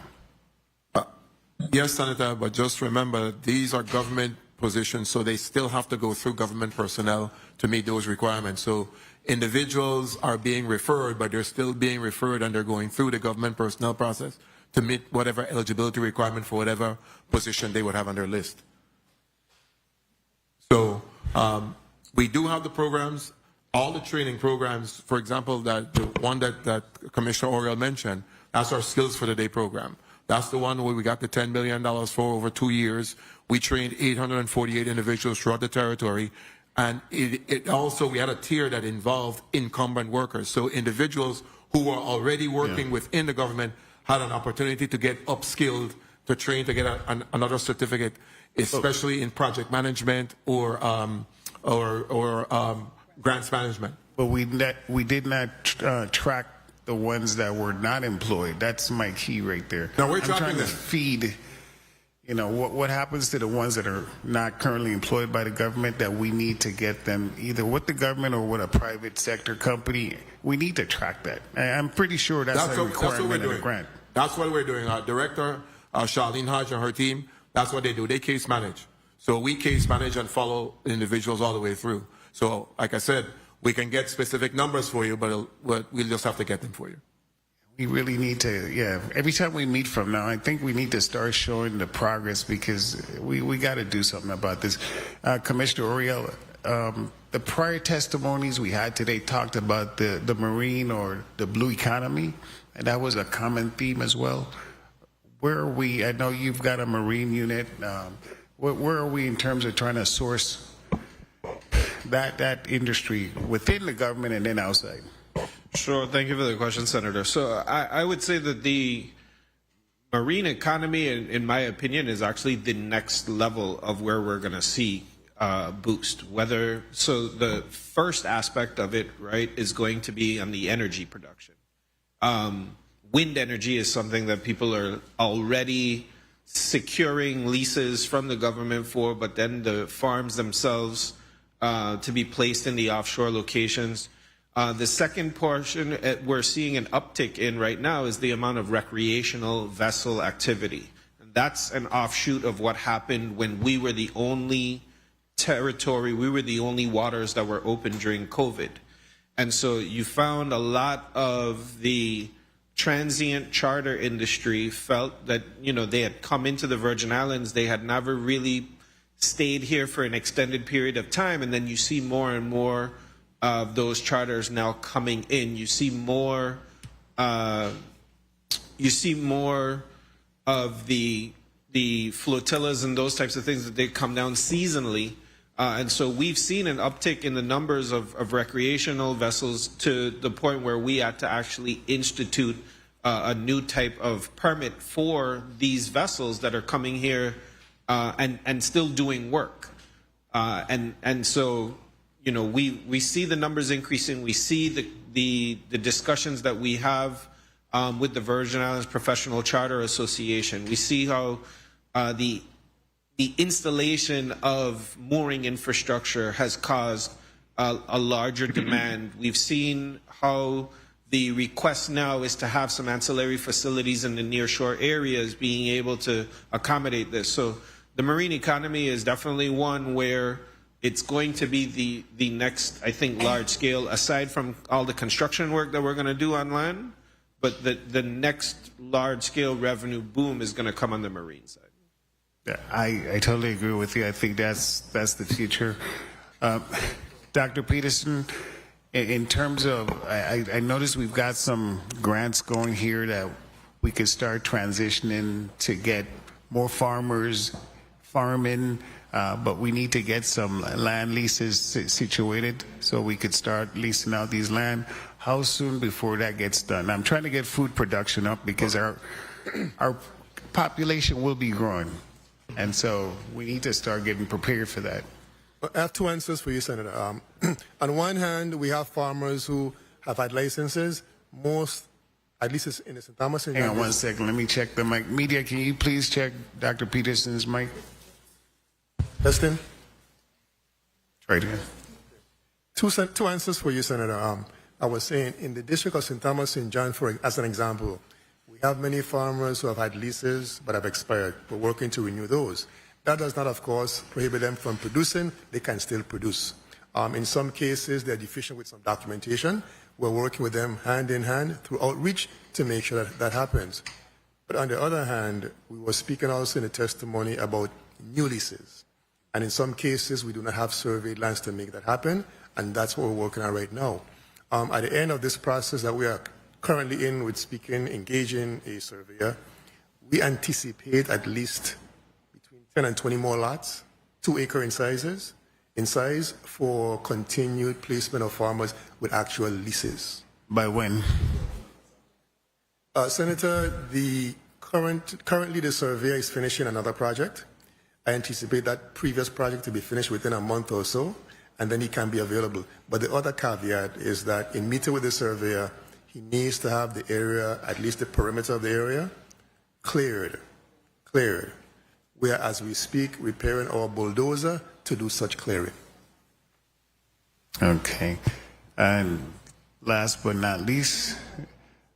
Yes, Senator, but just remember, these are government positions, so they still have to go through government personnel to meet those requirements. So individuals are being referred, but they're still being referred, and they're going through the government personnel process to meet whatever eligibility requirement for whatever position they would have on their list. So we do have the programs, all the training programs. For example, the one that Commissioner Oriel mentioned, that's our Skills for the Day program. That's the one where we got the $10 million for over 2 years. We trained 848 individuals throughout the territory. And it also, we had a tier that involved incumbent workers. So individuals who were already working within the government had an opportunity to get upskilled, to train, to get another certificate, especially in project management or grants management. But we did not track the ones that were not employed. That's my key right there. Now we're I'm trying tracking to them. feed, what happens to the ones that are not currently employed by the government, that we need to get them either with the government or with a private sector company. We need to track that. I'm pretty sure that's a requirement of the grant. That's what we're doing. Our director, Charlene Hodge, and her team, that's what they do. They case manage. So we case manage and follow individuals all the way through. So, like I said, we can get specific numbers for you, but we'll just have to get them for you. We really need to, every time we meet from now, I think we need to start showing the progress, because we got to do something about this. Commissioner Oriel, the prior testimonies we had today talked about the marine or the blue economy, and that was a common theme as well. Where are we? I know you've got a marine unit. Where are we in terms of trying to source that industry within the government and then outside? Sure. Thank you for the question, Senator. So I would say that the marine economy, in my opinion, is actually the next level of where we're going to see boost. So the first aspect of it, right, is going to be on the energy production. Wind energy is something that people are already securing leases from the government for, but then the farms themselves to be placed in the offshore locations. The second portion we're seeing an uptick in right now is the amount of recreational vessel activity. And that's an offshoot of what happened when we were the only territory, we were the only waters that were open during COVID. And so you found a lot of the transient charter industry felt that, they had come into the Virgin Islands, they had never really stayed here for an extended period of time, and then you see more and more of those charters now coming in. You see more of the flotillas and those types of things that they come down seasonally. And so we've seen an uptick in the numbers of recreational vessels to the point where we had to actually institute a new type of permit for these vessels that are coming here and still doing work. And so, we see the numbers increasing. We see the discussions that we have with the Virgin Islands Professional Charter Association. We see how the installation of mooring infrastructure has caused a larger demand. We've seen how the request now is to have some ancillary facilities in the nearshore areas being able to accommodate this. So the marine economy is definitely one where it's going to be the next, I think, large scale, aside from all the construction work that we're going to do on land, but the next large scale revenue boom is going to come on the marine side. Yeah, I totally agree with you. I think that's the future. Dr. Peterson, in terms of, I noticed we've got some grants going here that we could start transitioning to get more farmers farming, but we need to get some land leases situated so we could start leasing out these land. How soon before that gets done? I'm trying to get food production up because our population will be growing, and so we need to start getting prepared for that. I have two answers for you, Senator. On one hand, we have farmers who have had licenses. Most, at least in the St. Thomas. Hang on one second. Let me check the mic. Media, can you please check Dr. Peterson's mic? Testing. Right here. Two answers for you, Senator. I was saying in the district of St. Thomas St. John, as an example, we have many farmers who have had leases but have expired. We're working to renew those. That does not, of course, prohibit them from producing. They can still produce. In some cases, they're deficient with some documentation. We're working with them hand in hand through outreach to make sure that happens. But on the other hand, we were speaking also in the testimony about new leases. And in some cases, we do not have surveyed lands to make that happen, and that's what we're working on right now. At the end of this process that we are currently in with engaging a surveyor, we anticipate at least 10 and 20 more lots, 2 acre in size for continued placement of farmers with actual leases. By when? Senator, currently the surveyor is finishing another project. I anticipate that previous project to be finished within a month or so, and then he can be available. But the other caveat is that in meeting with the surveyor, he needs to have the area, at least the perimeter of the area, cleared. We are, as we speak, repairing our bulldozer to do such clearing. Okay. And last but not least,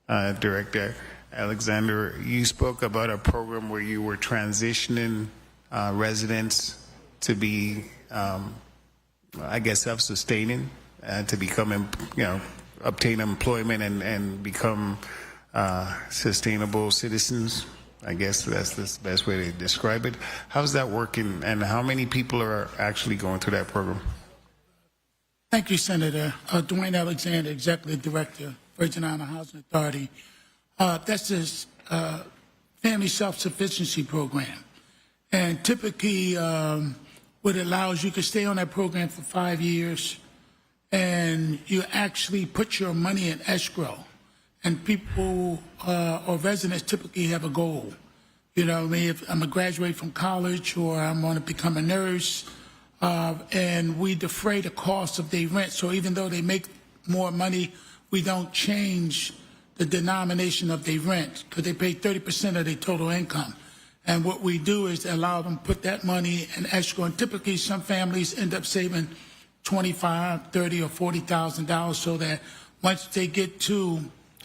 Director Alexander, you spoke about a program where you were transitioning residents to be, I guess, self-sustaining, to become, obtain employment and become sustainable citizens. I guess that's the best way to describe it. How's that working, and how many people are actually going through that program? Thank you, Senator. Dwayne Alexander, Executive Director, Virgin Island Housing Authority. That's this family self-sufficiency program. And typically, what it allows, you can stay on that program for 5 years, and you actually put your money in escrow. And people or residents typically have a goal. You know, if I'm going to graduate from college or I'm going to become a nurse, and we defray the cost of their rent. So even though they make more money, we don't change the denomination of their rent because they pay 30% of their total income. And what we do is allow them to put that money in escrow. And typically some families end up saving $25,000, $30,000, or $40,000 so that once they get to,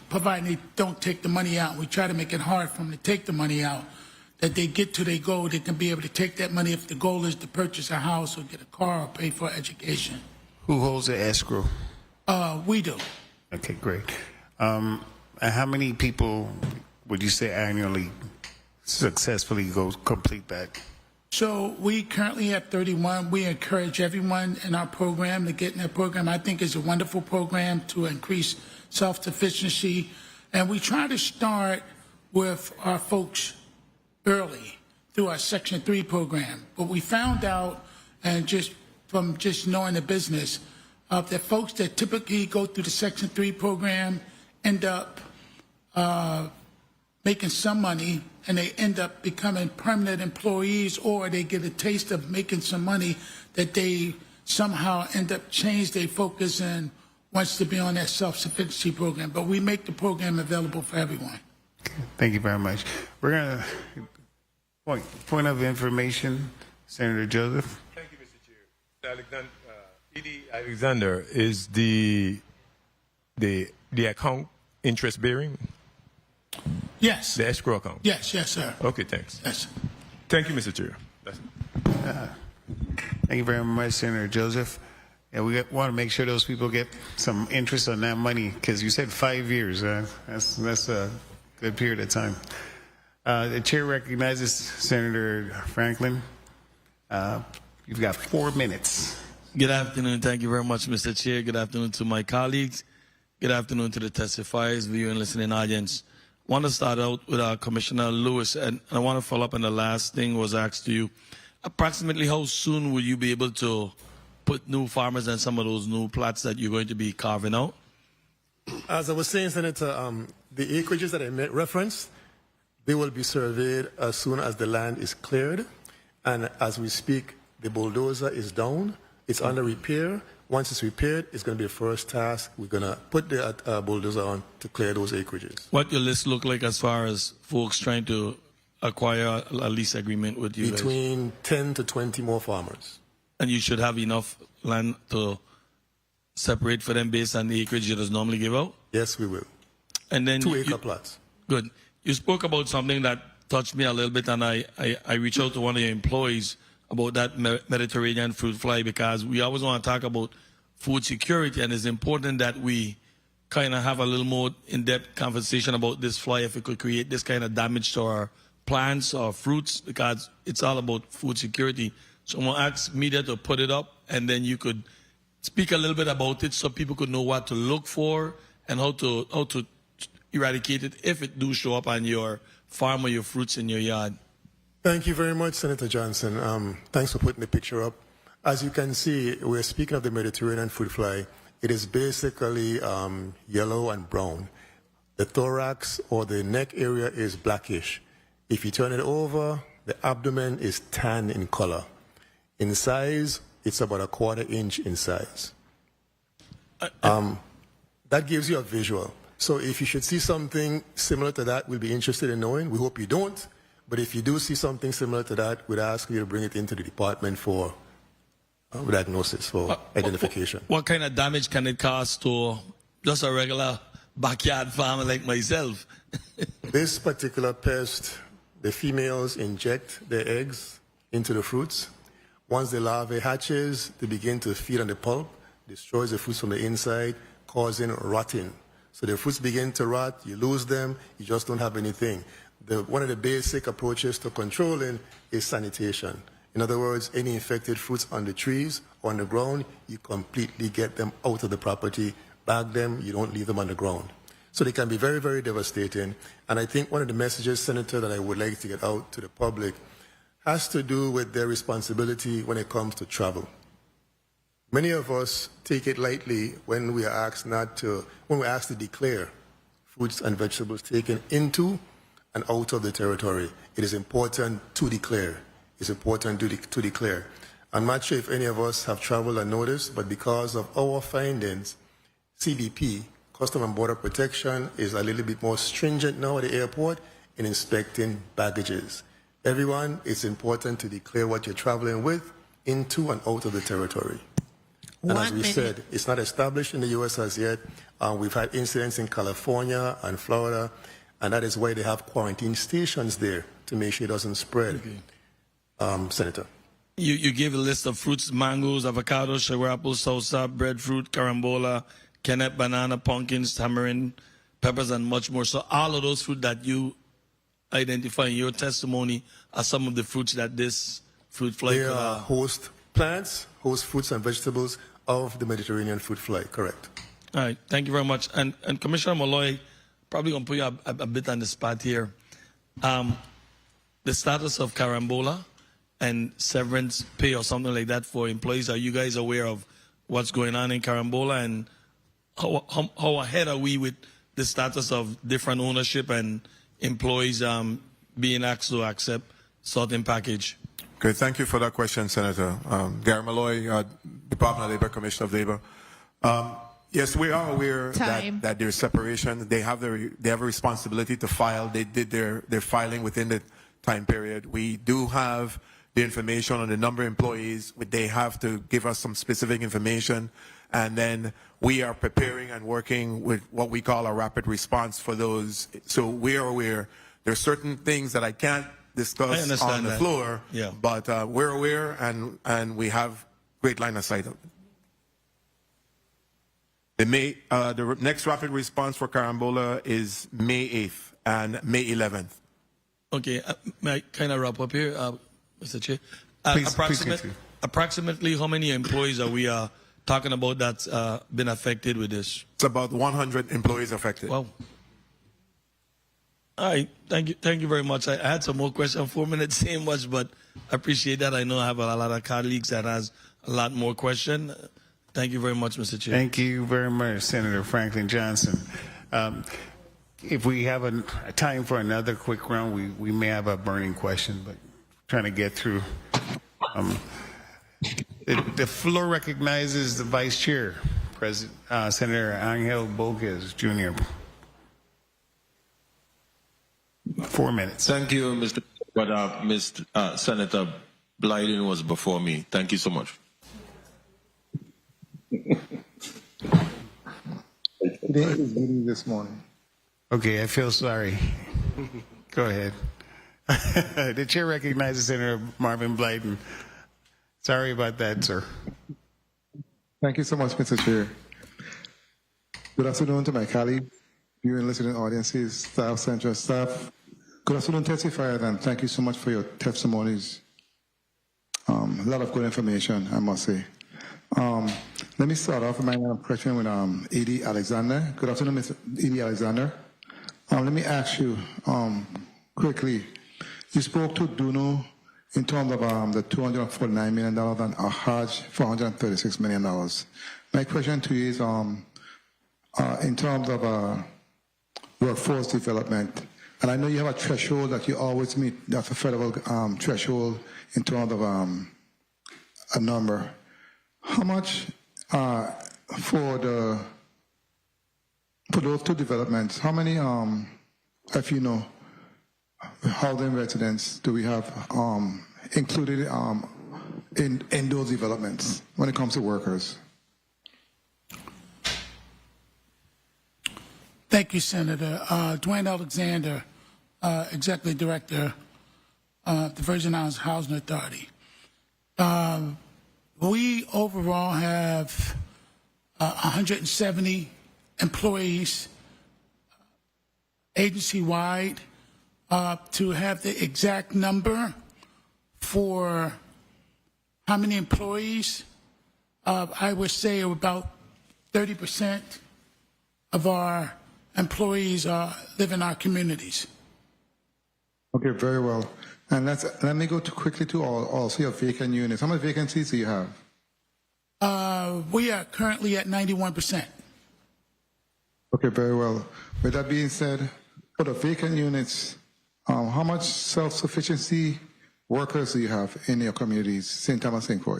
providing they don't take the money out, we try to make it hard for them to take the money out, that they get to their goal, they can be able to take that money if the goal is to purchase a house or get a car or pay for education. Who holds the escrow? We do. Okay, great. And how many people would you say annually successfully complete that? So we currently have 31. We encourage everyone in our program to get in that program. I think it's a wonderful program to increase self-sufficiency. And we try to start with our folks early through our Section 3 program. But we found out, and from knowing the business, that folks that typically go through the Section 3 program end up making some money, and they end up becoming permanent employees, or they get a taste of making some money that they somehow end up change their focus and wants to be on that self-sufficiency program. But we make the program available for everyone. Thank you very much. We're going to point of information, Senator Joseph. Thank you, Mr. Chair. Alexander, is the account interest bearing? Yes. The escrow account? Yes, sir. Okay, thanks. Yes. Thank you, Mr. Chair. Thank you very much, Senator Joseph. And we want to make sure those people get some interest on that money, because you said 5 years. That's a good period of time. The chair recognizes Senator Franklin. You've got 4 minutes. Good afternoon. Thank you very much, Mr. Chair. Good afternoon to my colleagues. Good afternoon to the testifiers, viewing and listening audience. I want to start out with Commissioner Lewis, and I want to follow up on the last thing was asked to you. Approximately how soon will you be able to put new farmers in some of those new plots that you're going to be carving out? As I was saying, Senator, the acreages that I made reference, they will be surveyed as soon as the land is cleared. And as we speak, the bulldozer is down. It's under repair. Once it's repaired, it's going to be a first task. We're going to put the bulldozer on to clear those acreages. What your list look like as far as folks trying to acquire a lease agreement with you Between 10 to 20 more farmers. And you should have enough land to separate for them based on the acreage you just normally give out? Yes, we will. And then 2-acre plots. Good. You spoke about something that touched me a little bit, and I reached out to one of your employees about that Mediterranean fruit fly, because we always want to talk about food security, and it's important that we kind of have a little more in-depth conversation about this fly, if it could create this kind of damage to our plants or fruits, because it's all about food security. So I'm going to ask media to put it up, and then you could speak a little bit about it so people could know what to look for and how to eradicate it if it do show up on your farm or your fruits in your yard. Thank you very much, Senator Johnson. Thanks for putting the picture up. As you can see, we're speaking of the Mediterranean fruit fly. It is basically yellow and brown. The thorax or the neck area is blackish. If you turn it over, the abdomen is tan in color. In size, it's about a 1/4 inch in size. That gives you a visual. So if you should see something similar to that, we'll be interested in knowing. We hope you don't. But if you do see something similar to that, we'd ask you to bring it into the department for diagnosis, for identification. What kind of damage can it cause to just a regular backyard farmer like myself? This particular pest, the females inject their eggs into the fruits. Once the larvae hatches, they begin to feed on the pulp, destroys the fruits from the inside, causing rotting. So the fruits begin to rot, you lose them, you just don't have anything. One of the basic approaches to controlling is sanitation. In other words, any infected fruits on the trees or on the ground, you completely get them out of the property, bag them, you don't leave them on the ground. So they can be very, very devastating. And I think one of the messages, Senator, that I would like to get out to the public has to do with their responsibility when it comes to travel. Many of us take it lightly when we are asked when we're asked to declare fruits and vegetables taken into and out of the territory. It is important to declare. It's important to declare. I'm not sure if any of us have traveled and noticed, but because of our findings, CBP, Custom and Border Protection, is a little bit more stringent now at the airport in inspecting baggages. Everyone, it's important to declare what you're traveling with into and out of the territory. And as we said, it's not established in the U.S. as yet. We've had incidents in California and Florida, and that is why they have quarantine stations there to make sure it doesn't spread. Okay. Senator. You gave a list of fruits: mangoes, avocados, sugar apples, salsa, breadfruit, carambola, kennet, banana, pumpkins, tamarind, peppers, and much more. So all of those fruit that you identify in your testimony are some of the fruits that this fruit fly could have. Host plants, host fruits and vegetables of the Mediterranean fruit fly, correct. All right, thank you very much. And Commissioner Malloy, probably going to put you a bit on the spot here. The status of carambola and severance pay or something like that for employees, are you guys aware of what's going on in carambola, and how ahead are we with the status of different ownership and employees being asked to accept certain package? Okay, thank you for that question, Senator. Gary Malloy, Department of Labor, Commissioner of Labor. Yes, we are aware that there's separation. They have a responsibility to file. They did their filing within the time period. We do have the information on the number of employees. They have to give us some specific information. And then we are preparing and working with what we call a rapid response for those. So we are aware. There are certain things that I can't discuss on the floor, but we're aware and we have great line of sight of it. The next rapid response for Carambola is May 8th and May 11th. Okay, may I kind of wrap up here, Mr. Chair? Please Approximately how many employees are we talking about that's been affected with this? It's about 100 employees affected. Wow. All right, thank you very much. I had some more questions, 4 minutes, same much, but I appreciate that. I know I have a lot of colleagues that has a lot more questions. Thank you very much, Mr. Chair. Thank you very much, Senator Franklin Johnson. If we have a time for another quick round, we may have a burning question, but trying to get through. The floor recognizes the Vice Chair, Senator Angel Bogues Jr. 4 minutes. Thank you, Mr. But Senator Blyden was before me. Thank you so much. Today is meeting this morning. Okay, I feel sorry. Go ahead. The chair recognizes Senator Marvin Blyden. Sorry about that, sir. Thank you so much, Mr. Chair. Good afternoon to my colleagues, viewing, listening audiences, staff, central staff. Good afternoon, testifiers, and thank you so much for your testimonies. A lot of good information, I must say. Let me start off with my question with Edie Alexander. Good afternoon, Mr. Edie Alexander. Let me ask you quickly. You spoke to Duno in terms of the $249 million and Hajj $436 million. My question to you is in terms of workforce development, and I know you have a threshold that you always meet, that's a federal threshold in terms of a number. How much for those two developments, how many, if you know, housing residents do we have included in those developments when it comes to workers? Thank you, Senator. Dwayne Alexander, Executive Director of the Virgin Islands Housing Authority. We overall have 170 employees agency-wide. To have the exact number for how many employees, I would say about 30% of our employees live in our communities. Okay, very well. And let me go quickly to also your vacant units. How many vacancies do you have? We are currently at 91%. Okay, very well. With that being said, for the vacant units, how much self-sufficiency workers do you have in your communities, St. Thomas, St. Croix?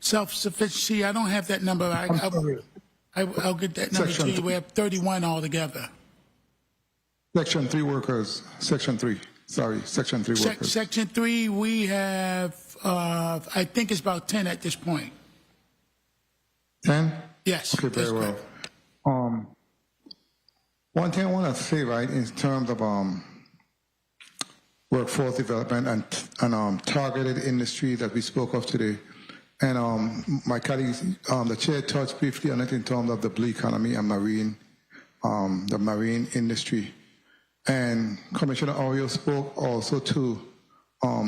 Self-sufficiency, I don't have that number. I'll get that number to you. We have 31 altogether. Section 3 workers. Section 3. Sorry, Section 3 workers. Section 3, we have, I think it's about 10 at this point. 10? Yes. Okay, very well. One thing I want to say, right, in terms of workforce development and targeted industry that we spoke of today, and my colleagues, the chair touched briefly on it in terms of the blue economy and the marine industry. And Commissioner Oreo spoke also to,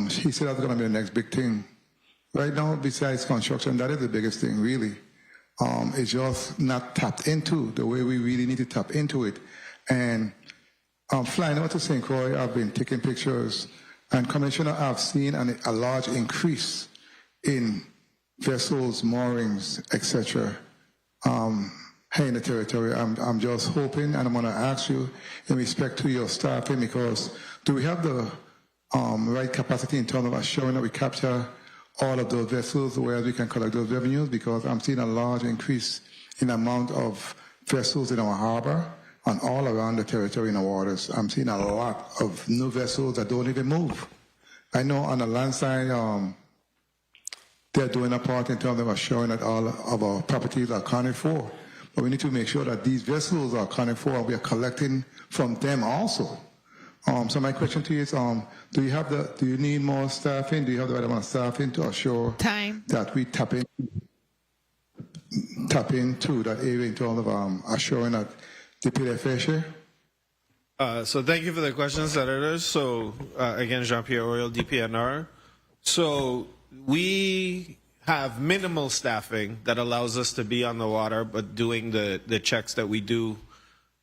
he said that's going to be the next big thing. Right now, besides construction, that is the biggest thing, really. It's just not tapped into the way we really need to tap into it. And flying over to St. Croix, I've been taking pictures, and Commissioner, I've seen a large increase in vessels, moorings, etc. Here in the territory. I'm just hoping, and I'm going to ask you in respect to your staffing, because do we have the right capacity in terms of assuring that we capture all of those vessels where we can collect those revenues? Because I'm seeing a large increase in the amount of vessels in our harbor and all around the territory in the waters. I'm seeing a lot of new vessels that don't even move. I know on the land side, they're doing a part in terms of assuring that all of our properties are accounted for. But we need to make sure that these vessels are accounted for and we are collecting from them also. So my question to you is, do you need more staffing? Do you have the right amount of staffing to assure that we tap into that area in terms of assuring that they pay their fair share? So thank you for the question, Senators. So again, Jean-Pierre Oriol, DPNR. So we have minimal staffing that allows us to be on the water, but doing the checks that we do,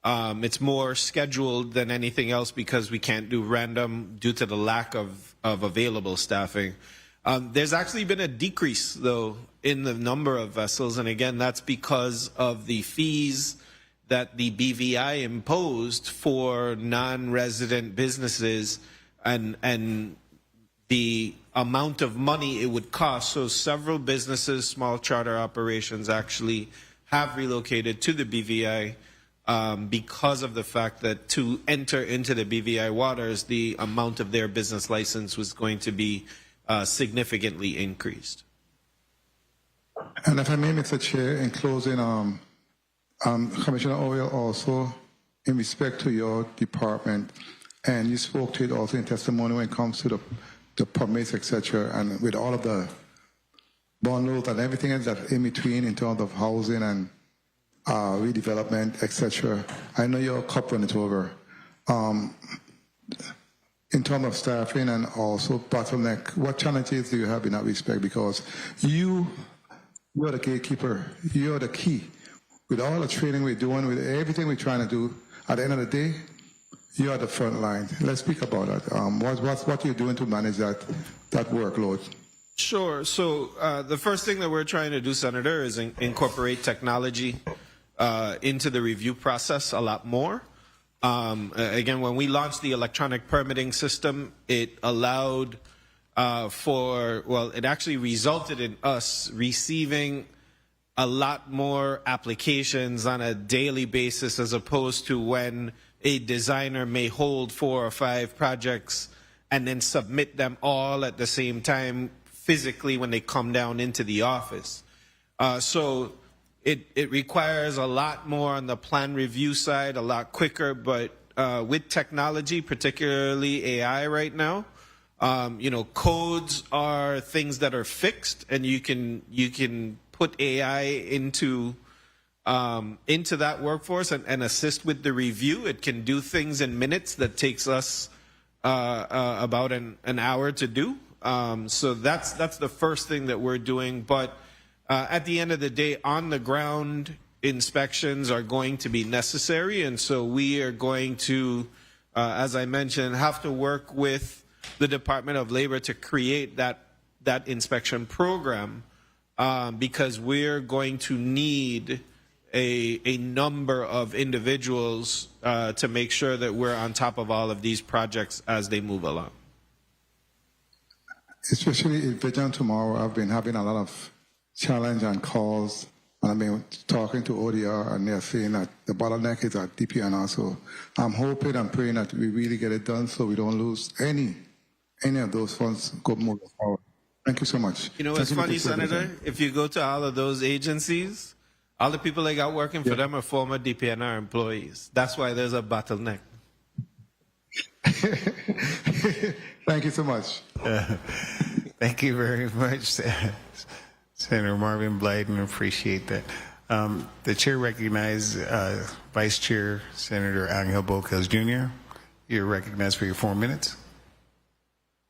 it's more scheduled than anything else because we can't do random due to the lack of available staffing. There's actually been a decrease, though, in the number of vessels, and again, that's because of the fees that the BVI imposed for non-resident businesses and the amount of money it would cost. So several businesses, small charter operations actually have relocated to the BVI because of the fact that to enter into the BVI waters, the amount of their business license was going to be significantly increased. And if I may, Mr. Chair, in closing, Commissioner Oriol, also in respect to your department, and you spoke to it also in testimony when it comes to the permits, etc., and with all of the bundles and everything else that in between in terms of housing and redevelopment, etc. I know you're coupling it over. In terms of staffing and also bottleneck, what challenges do you have in that respect? Because you're the gatekeeper, you're the key. With all the training we're doing, with everything we're trying to do, at the end of the day, you're at the front line. Let's speak about that. What you're doing to manage that workload? Sure. So the first thing that we're trying to do, Senator, is incorporate technology into the review process a lot more. Again, when we launched the electronic permitting system, it allowed it actually resulted in us receiving a lot more applications on a daily basis as opposed to when a designer may hold 4 or 5 projects and then submit them all at the same time physically when they come down into the office. So it requires a lot more on the plan review side, a lot quicker, but with technology, particularly AI right now, codes are things that are fixed, and you can put AI into that workforce and assist with the review. It can do things in minutes that takes us about an hour to do. So that's the first thing that we're doing. But at the end of the day, on the ground inspections are going to be necessary, and so we are going to, as I mentioned, have to work with the Department of Labor to create that inspection program. Because we're going to need a number of individuals to make sure that we're on top of all of these projects as they move along. Especially in Vision tomorrow, I've been having a lot of challenge and calls, and I've been talking to ODR, and they're saying that the bottleneck is at DPNR. So I'm hoping and praying that we really get it done so we don't lose any of those funds moving forward. Thank you so much. You know what's funny, Senator? If you go to all of those agencies, all the people they got working for them are former DPNR employees. That's why there's a bottleneck. Thank you so much. Thank you very much, Senator Marvin Blyden. Appreciate that. The chair recognizes Vice Chair Senator Angel Bocas Jr. You're recognized for your 4 minutes.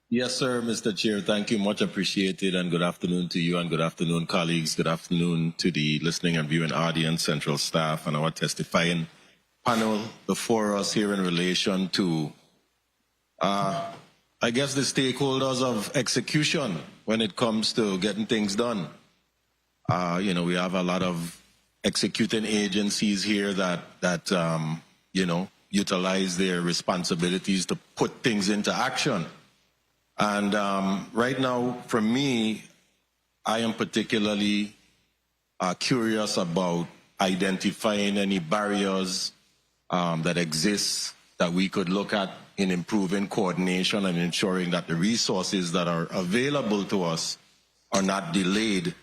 Yes, sir, Mr. Chair. Thank you. Much appreciated. And good afternoon to you, and good afternoon, colleagues. Good afternoon to the listening and viewing audience, central staff, and our testifying panel before us here in relation to, I guess, the stakeholders of execution when it comes to getting things done. We have a lot of executing agencies here that utilize their responsibilities to put things into action. And right now, for me, I am particularly curious about identifying any barriers that exist that we could look at in improving coordination and ensuring that the resources that are available to us are not delayed,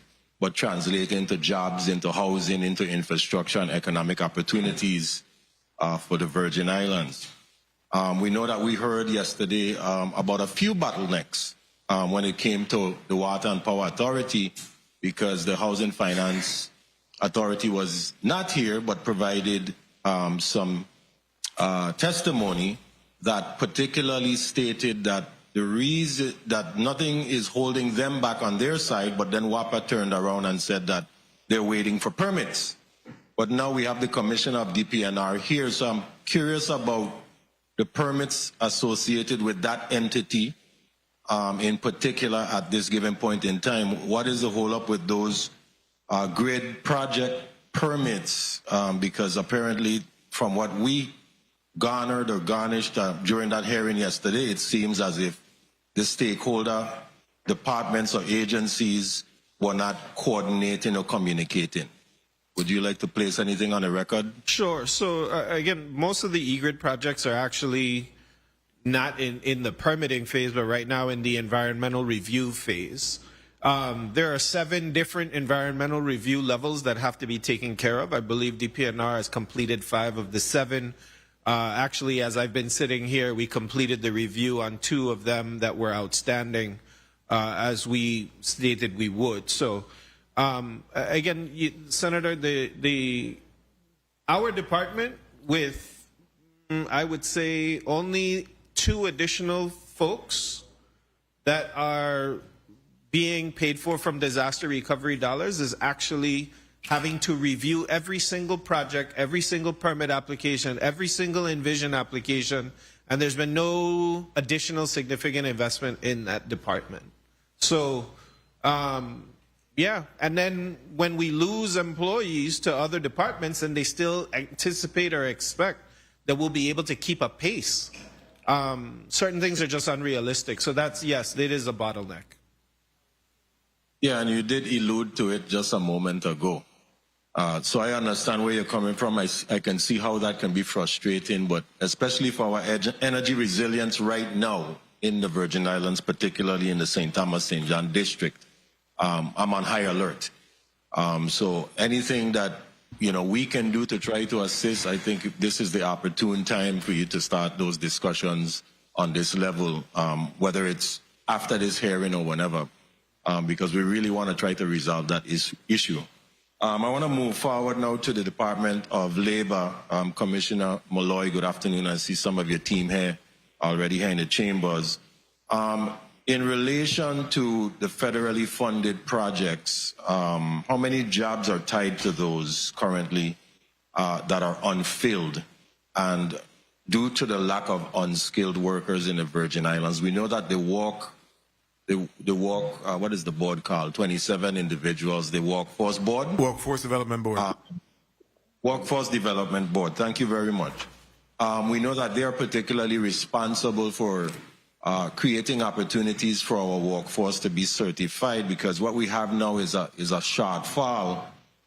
but translate into jobs, into housing, into infrastructure and economic opportunities for the Virgin Islands. We know that we heard yesterday about a few bottlenecks when it came to the Water and Power Authority, because the Housing Finance Authority was not here, but provided some testimony that particularly stated that the reason that nothing is holding them back on their side, but then WAPA turned around and said that they're waiting for permits. But now we have the Commissioner of DPNR here, so I'm curious about the permits associated with that entity in particular at this given point in time. What is the hold up with those grid project permits? Because apparently from what we garnered or garnished during that hearing yesterday, it seems as if the stakeholder departments or agencies were not coordinating or communicating. Would you like to place anything on the record? Sure. So again, most of the e-grid projects are actually not in the permitting phase, but right now in the environmental review phase. There are 7 different environmental review levels that have to be taken care of. I believe DPNR has completed 5 of the 7. Actually, as I've been sitting here, we completed the review on 2 of them that were outstanding, as we stated we would. So, again, Senator, our department with, I would say, only 2 additional folks that are being paid for from disaster recovery dollars is actually having to review every single project, every single permit application, every single Envision application, and there's been no additional significant investment in that department. So, yeah, and then when we lose employees to other departments and they still anticipate or expect that we'll be able to keep a pace, certain things are just unrealistic. So that's, yes, it is a bottleneck. Yeah, and you did allude to it just a moment ago. So I understand where you're coming from. I can see how that can be frustrating, but especially for our energy resilience right now in the Virgin Islands, particularly in the St. Thomas, St. John district, I'm on high alert. So anything that we can do to try to assist, I think this is the opportune time for you to start those discussions on this level, whether it's after this hearing or whenever, because we really want to try to resolve that issue. I want to move forward now to the Department of Labor. Commissioner Malloy, good afternoon. I see some of your team here already here in the chambers. In relation to the federally funded projects, how many jobs are tied to those currently that are unfilled? And due to the lack of unskilled workers in the Virgin Islands, we know that what is the board called? 27 individuals, the Workforce Board? Workforce Development Board. Workforce Development Board, thank you very much. We know that they are particularly responsible for creating opportunities for our workforce to be certified, because what we have now is a shortfall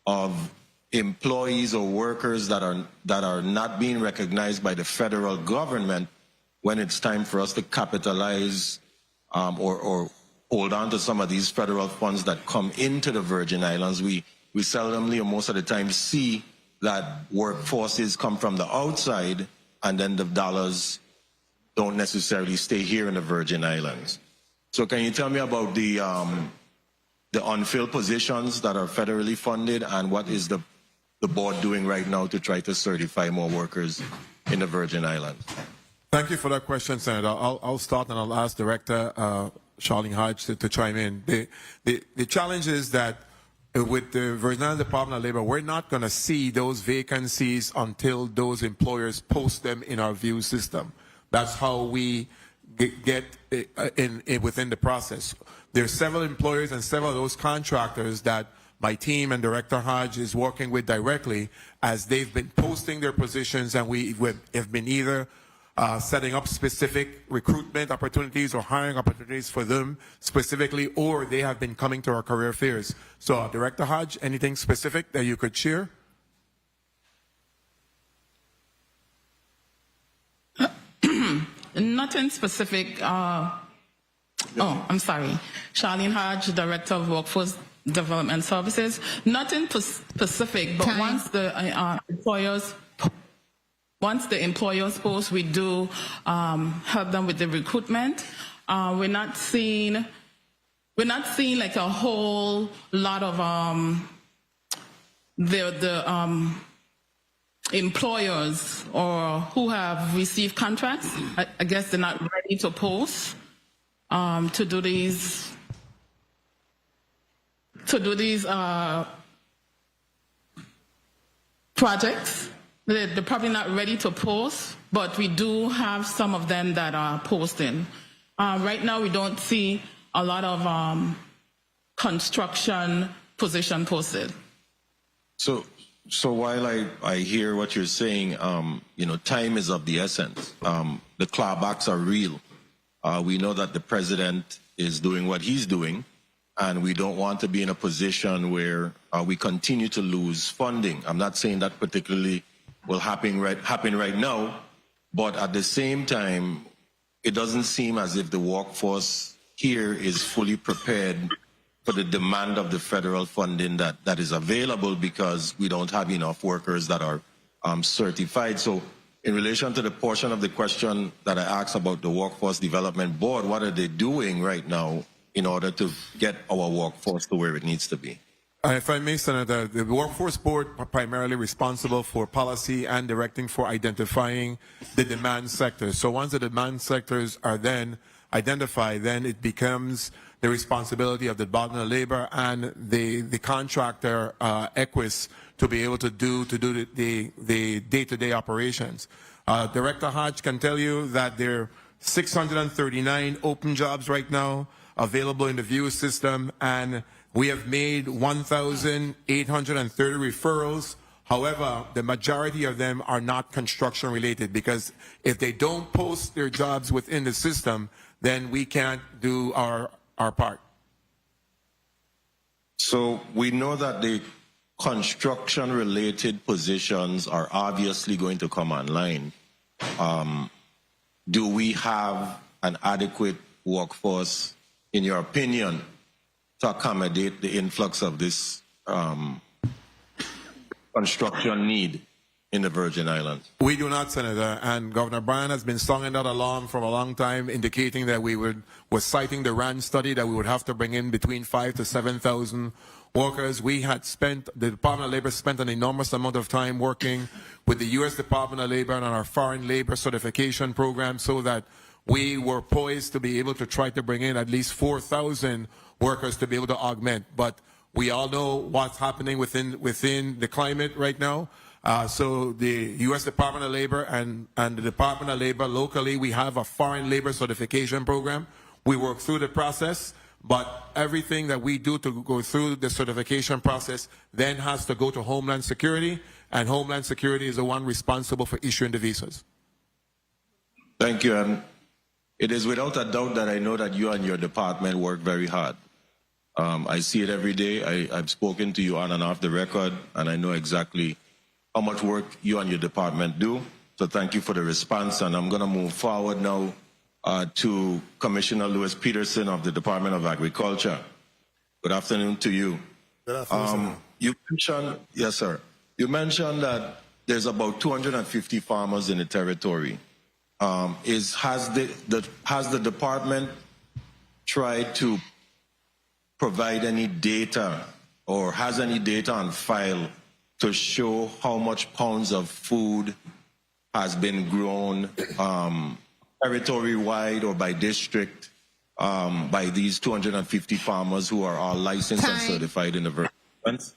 of employees or workers that are not being recognized by the federal government when it's time for us to capitalize or hold on to some of these federal funds that come into the Virgin Islands. We seldomly or most of the time see that workforces come from the outside and then the dollars don't necessarily stay here in the Virgin Islands. So can you tell me about the unfilled positions that are federally funded, and what is the board doing right now to try to certify more workers in the Virgin Islands? Thank you for that question, Senator. I'll start and I'll ask Director Charlene Hodge to chime in. The challenge is that with the Virgin Islands Department of Labor, we're not going to see those vacancies until those employers post them in our view system. That's how we get within the process. There's several employers and several of those contractors that my team and Director Hodge is working with directly, as they've been posting their positions, and we have been either setting up specific recruitment opportunities or hiring opportunities for them specifically, or they have been coming to our career fairs. So, Director Hodge, anything specific that you could share? nothing specific. I'm sorry. Charlene Hodge, Director of Workforce Development Services. Nothing specific, but once the employers post, we do help them with the recruitment. We're not seeing like a whole lot of the employers or who have received contracts. I guess they're not ready to post to do these projects. They're probably not ready to post, but we do have some of them that are posting. Right now, we don't see a lot of construction position posted. So while I hear what you're saying, time is of the essence. The clawbacks are real. We know that the president is doing what he's doing, and we don't want to be in a position where we continue to lose funding. I'm not saying that particularly will happen right now, but at the same time, it doesn't seem as if the workforce here is fully prepared for the demand of the federal funding that is available, because we don't have enough workers that are certified. So in relation to the portion of the question that I asked about the Workforce Development Board, what are they doing right now in order to get our workforce to where it needs to be? If I may, Senator, the Workforce Board are primarily responsible for policy and directing for identifying the demand sectors. So once the demand sectors are then identified, then it becomes the responsibility of the Department of Labor and the contractor, Equus, to be able to do the day-to-day operations. Director Hodge can tell you that there are 639 open jobs right now available in the VIEW system, and we have made 1,830 referrals. However, the majority of them are not construction related, because if they don't post their jobs within the system, then we can't do our part. So we know that the construction related positions are obviously going to come online. Do we have an adequate workforce, in your opinion, to accommodate the influx of this construction need in the Virgin Islands? We do not, Senator, and Governor Bryan has been sounding that alarm for a long time, indicating that was citing the RAND study that we would have to bring in between 5,000 to 7,000 workers. The Department of Labor spent an enormous amount of time working with the U.S. Department of Labor on our foreign labor certification program, so that we were poised to be able to try to bring in at least 4,000 workers to be able to augment. But we all know what's happening within the climate right now. So the U.S. Department of Labor and the Department of Labor locally, we have a foreign labor certification program. We work through the process, but everything that we do to go through the certification process then has to go to Homeland Security, and Homeland Security is the one responsible for issuing the visas. Thank you. And it is without a doubt that I know that you and your department work very hard. I see it every day. I've spoken to you on and off the record, and I know exactly how much work you and your department do. So thank you for the response. And I'm going to move forward now to Commissioner Lewis Peterson of the Department of Agriculture. Good afternoon to you. Good afternoon, you mentioned, yes, sir. You mentioned that there's about 250 farmers in the territory. Has the department tried to provide any data, or has any data on file to show how much pounds of food has been grown territory-wide or by district by these 250 farmers who are all licensed and certified in the Virgin Islands?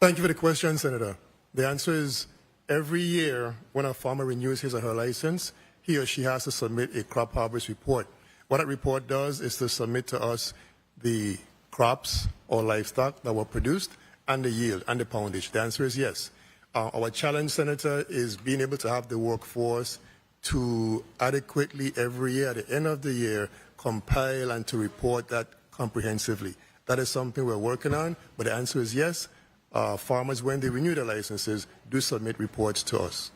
Thank you for the question, Senator. The answer is every year when a farmer renews his or her license, he or she has to submit a crop harvest report. What that report does is to submit to us the crops or livestock that were produced and the yield and the poundage. The answer is yes. Our challenge, Senator, is being able to have the workforce to adequately every year, at the end of the year, compile and to report that comprehensively. That is something we're working on, but the answer is yes. Farmers, when they renew their licenses, do submit reports to us.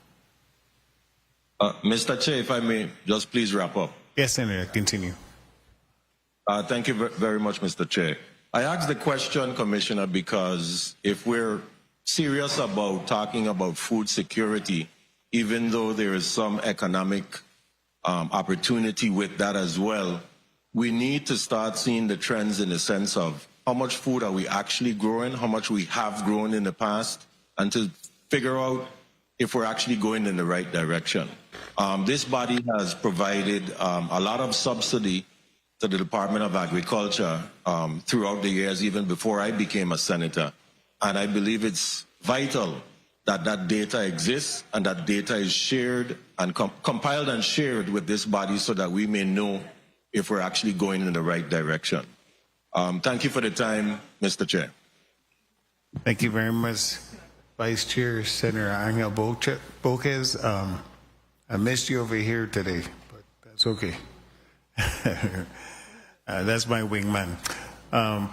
Mr. Chair, if I may, just please wrap up. Yes, Senator, continue. Thank you very much, Mr. Chair. I asked the question, Commissioner, because if we're serious about talking about food security, even though there is some economic opportunity with that as well, we need to start seeing the trends in the sense of how much food are we actually growing, how much we have grown in the past, and to figure out if we're actually going in the right direction. This body has provided a lot of subsidy to the Department of Agriculture throughout the years, even before I became a senator. And I believe it's vital that that data exists and that data is shared and compiled and shared with this body so that we may know if we're actually going in the right direction. Thank you for the time, Mr. Chair. Thank you very much, Vice Chair Senator Angel Boquez. I missed you over here today, but that's okay. That's my wingman.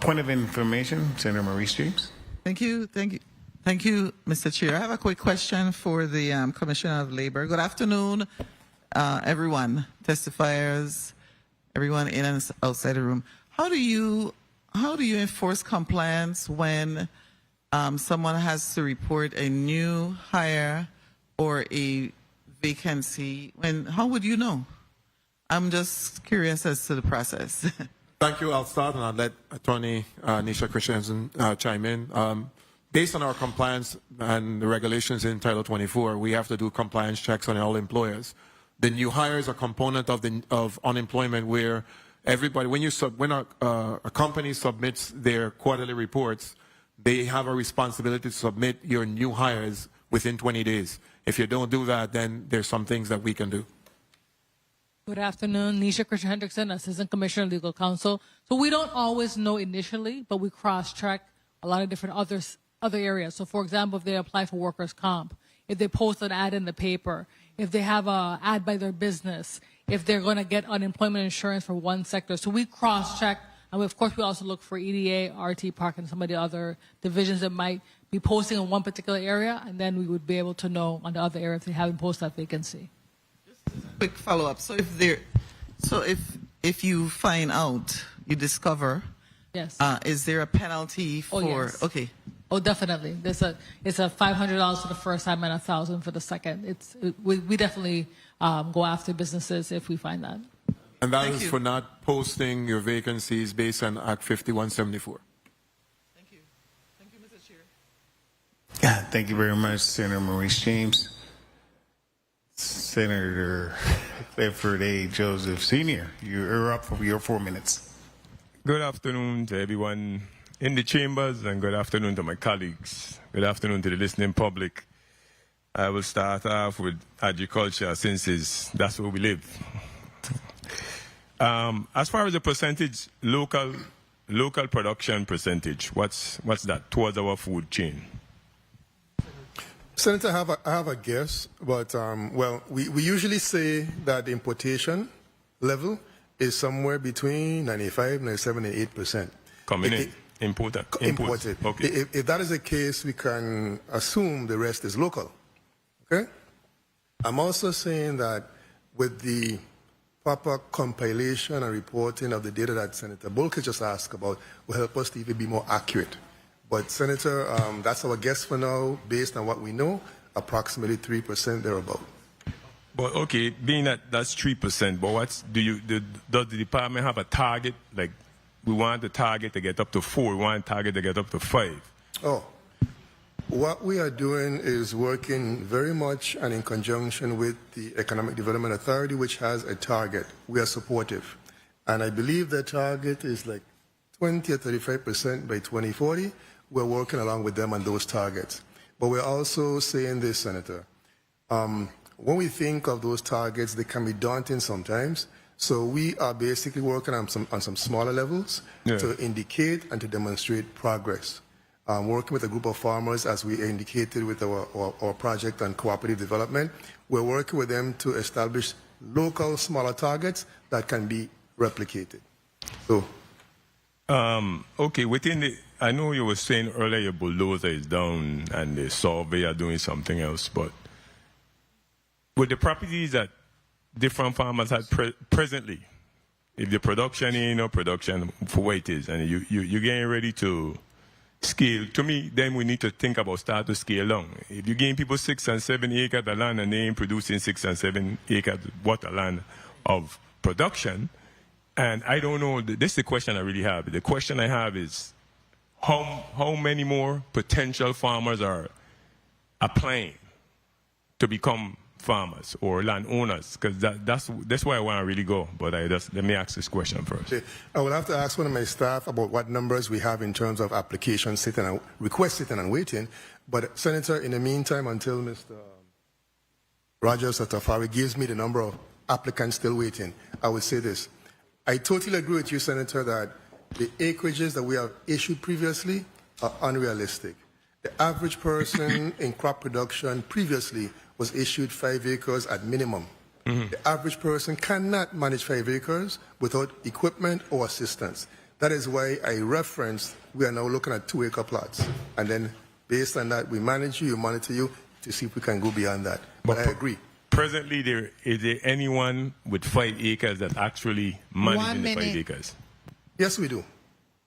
Point of information, Senator Maurice James. Thank you, Mr. Chair. I have a quick question for the Commissioner of Labor. Good afternoon, everyone, testifiers, everyone in and outside the room. How do you enforce compliance when someone has to report a new hire or a vacancy? How would you know? I'm just curious as to the process. Thank you. I'll start and I'll let Attorney Nisha Christensen chime in. Based on our compliance and the regulations in Title 24, we have to do compliance checks on all employers. The new hire is a component of unemployment where everybody, when a company submits their quarterly reports, they have a responsibility to submit your new hires within 20 days. If you don't do that, then there's some things that we can do. Good afternoon, Nisha Christian Hendrickson, Assistant Commissioner, Legal Counsel. So we don't always know initially, but we cross-check a lot of different other areas. So for example, if they apply for workers' comp, if they post an ad in the paper, if they have an ad by their business, if they're going to get unemployment insurance for one sector. So we cross-check, and of course we also look for EDA, RT Park, and some of the other divisions that might be posting in one particular area, and then we would be able to know on the other area if they haven't posted that vacancy. Quick follow-up. So if you find out, you discover, yes, is there a penalty for? Oh, yes. Okay. Oh, definitely. It's a $500 for the first time and $1,000 for the second. We definitely go after businesses if we find that. And that is for not posting your vacancies based on Act 5174. Thank you. Thank you, Mr. Chair. Yeah, thank you very much, Senator Maurice James. Senator Clifford A. Joseph Sr., you're up for your 4 minutes. Good afternoon to everyone in the chambers, and good afternoon to my colleagues. Good afternoon to the listening public. I will start off with agriculture since that's where we live. As far as the percentage, local production percentage, what's that towards our food chain? Senator, I have a guess, but we usually say that the importation level is somewhere between 95, 97, and 8%. Coming in, imported. Okay. If that is the case, we can assume the rest is local. Okay. I'm also saying that with the proper compilation and reporting of the data that Senator Bulke just asked about, will help us to even be more accurate. But Senator, that's our guess for now, based on what we know, approximately 3% thereabout. But okay, being that that's 3%, but does the department have a target? Like, we want the target to get up to 4, we want the target to get up to 5. Oh, what we are doing is working very much and in conjunction with the Economic Development Authority, which has a target. We are supportive. And I believe the target is like 20 or 35% by 2040. We're working along with them on those targets. But we're also saying this, Senator. When we think of those targets, they can be daunting sometimes. So we are basically working on some smaller levels to indicate and to demonstrate progress. Working with a group of farmers, as we indicated with our project on cooperative development, we're working with them to establish local smaller targets that can be replicated. So. Okay, I know you were saying earlier your bulldozer is down and the survey are doing something else, but with the properties that different farmers had presently, if the production ain't no production for what it is, and you're getting ready to scale, to me, then we need to think about start to scale down. If you're giving people 6 and 7 acres of land and they ain't producing 6 and 7 acres worth of land of production, and I don't know, this is the question I really have. The question I have is, how many more potential farmers are applying to become farmers or landowners? Because that's where I want to really go. But let me ask this question first. Okay. I will have to ask one of my staff about what numbers we have in terms of applications sitting and requests sitting and waiting. But Senator, in the meantime, until Mr. Rogers or Tafari gives me the number of applicants still waiting, I will say this. I totally agree with you, Senator, that the acreages that we have issued previously are unrealistic. The average person in crop production previously was issued 5 acres at minimum. Mm-hmm. The average person cannot manage 5 acres without equipment or assistance. That is why I referenced we are now looking at 2-acre plots. And then based on that, we manage you, monitor you to see if we can go beyond that. But I agree. Presently, is there anyone with 5 acres that actually managing the 5 acres? Yes, we do.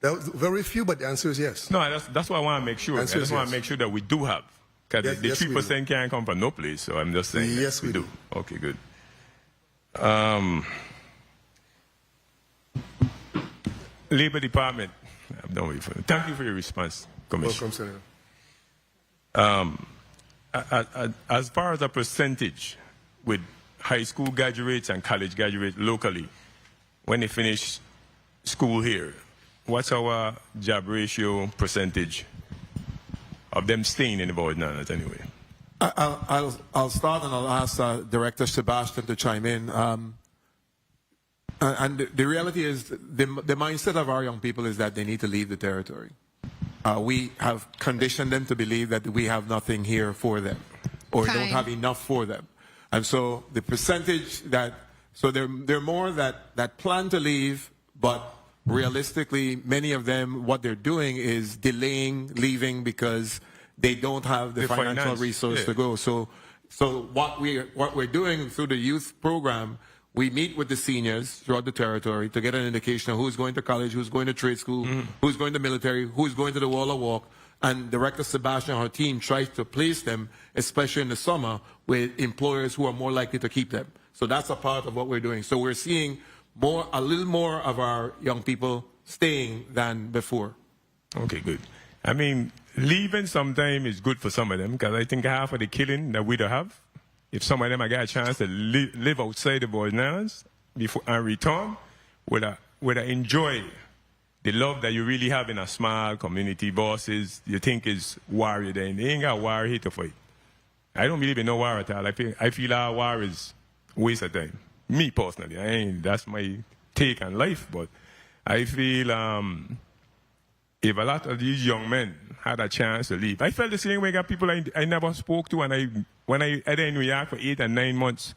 There was very few, but the answer is yes. No, that's what I want to make sure. I just want to make sure that we do have. Because the 3% can't come from no place, so I'm just saying. Yes, we do. Okay, good. Labor Department, I'm done with you. Thank you for your response, Commissioner. Welcome, Senator. As far as a percentage with high school graduates and college graduates locally, when they finish school here, what's our job ratio percentage of them staying in the Virgin Islands anyway? I'll start and I'll ask Director Sebastian to chime in. And the reality is, the mindset of our young people is that they need to leave the territory. We have conditioned them to believe that we have nothing here for them, or don't have enough for them. And so the percentage so there are more that plan to leave, but realistically, many of them, what they're doing is delaying leaving because they don't have the financial resource to go. So what we're doing through the youth program, we meet with the seniors throughout the territory to get an indication of who's going to college, who's going to trade school, who's going to military, who's going to the Wall of Walk. And Director Sebastian and her team tries to place them, especially in the summer, with employers who are more likely to keep them. So that's a part of what we're doing. So we're seeing a little more of our young people staying than before. Okay, good. I mean, leaving sometime is good for some of them, because I think half of the killing that we don't have, if some of them I got a chance to live outside the Virgin Islands before and return, would I enjoy the love that you really have in a small community versus you think is warrior then. They ain't got war here to fight. I don't believe in no war at all. I feel our war is waste of time. Me personally, that's my take on life, but I feel if a lot of these young men had a chance to leave, I felt the same way. I got people I never spoke to, and when I was in New York for 8 and 9 months,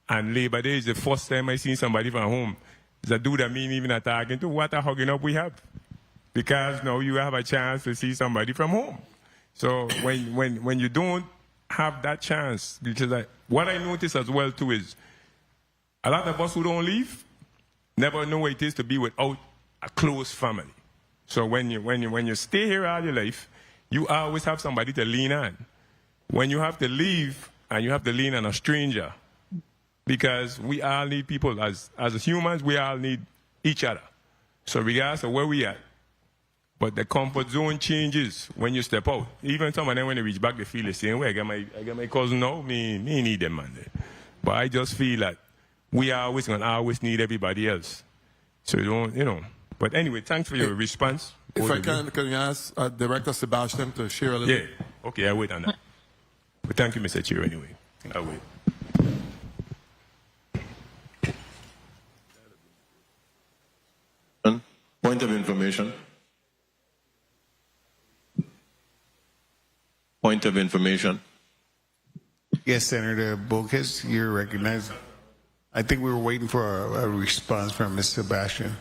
and Labor Day is the first time I seen somebody from home. It's a dude that me even a talking to, what a hugging up we have. Because now you have a chance to see somebody from home. So when you don't have that chance, because what I notice as well too is a lot of us who don't leave never know what it is to be without a close family. So when you stay here all your life, you always have somebody to lean on. When you have to leave and you have to lean on a stranger, because we all need people. As humans, we all need each other. So regardless of where we at, but the comfort zone changes when you step out. Even some of them, when they reach back, they feel the same way. I got my cousin now, me need them, man. But I just feel that we are always going to always need everybody else. So you don't. But anyway, thanks for your response. If I can you ask Director Sebastian to share a little bit? Yeah, okay, I'll wait on that. But thank you, Mr. Chair, anyway. I'll wait. Point of information. Point of information. Yes, Senator Bogus, you're recognized. I think we were waiting for a response from Mr. Sebastian.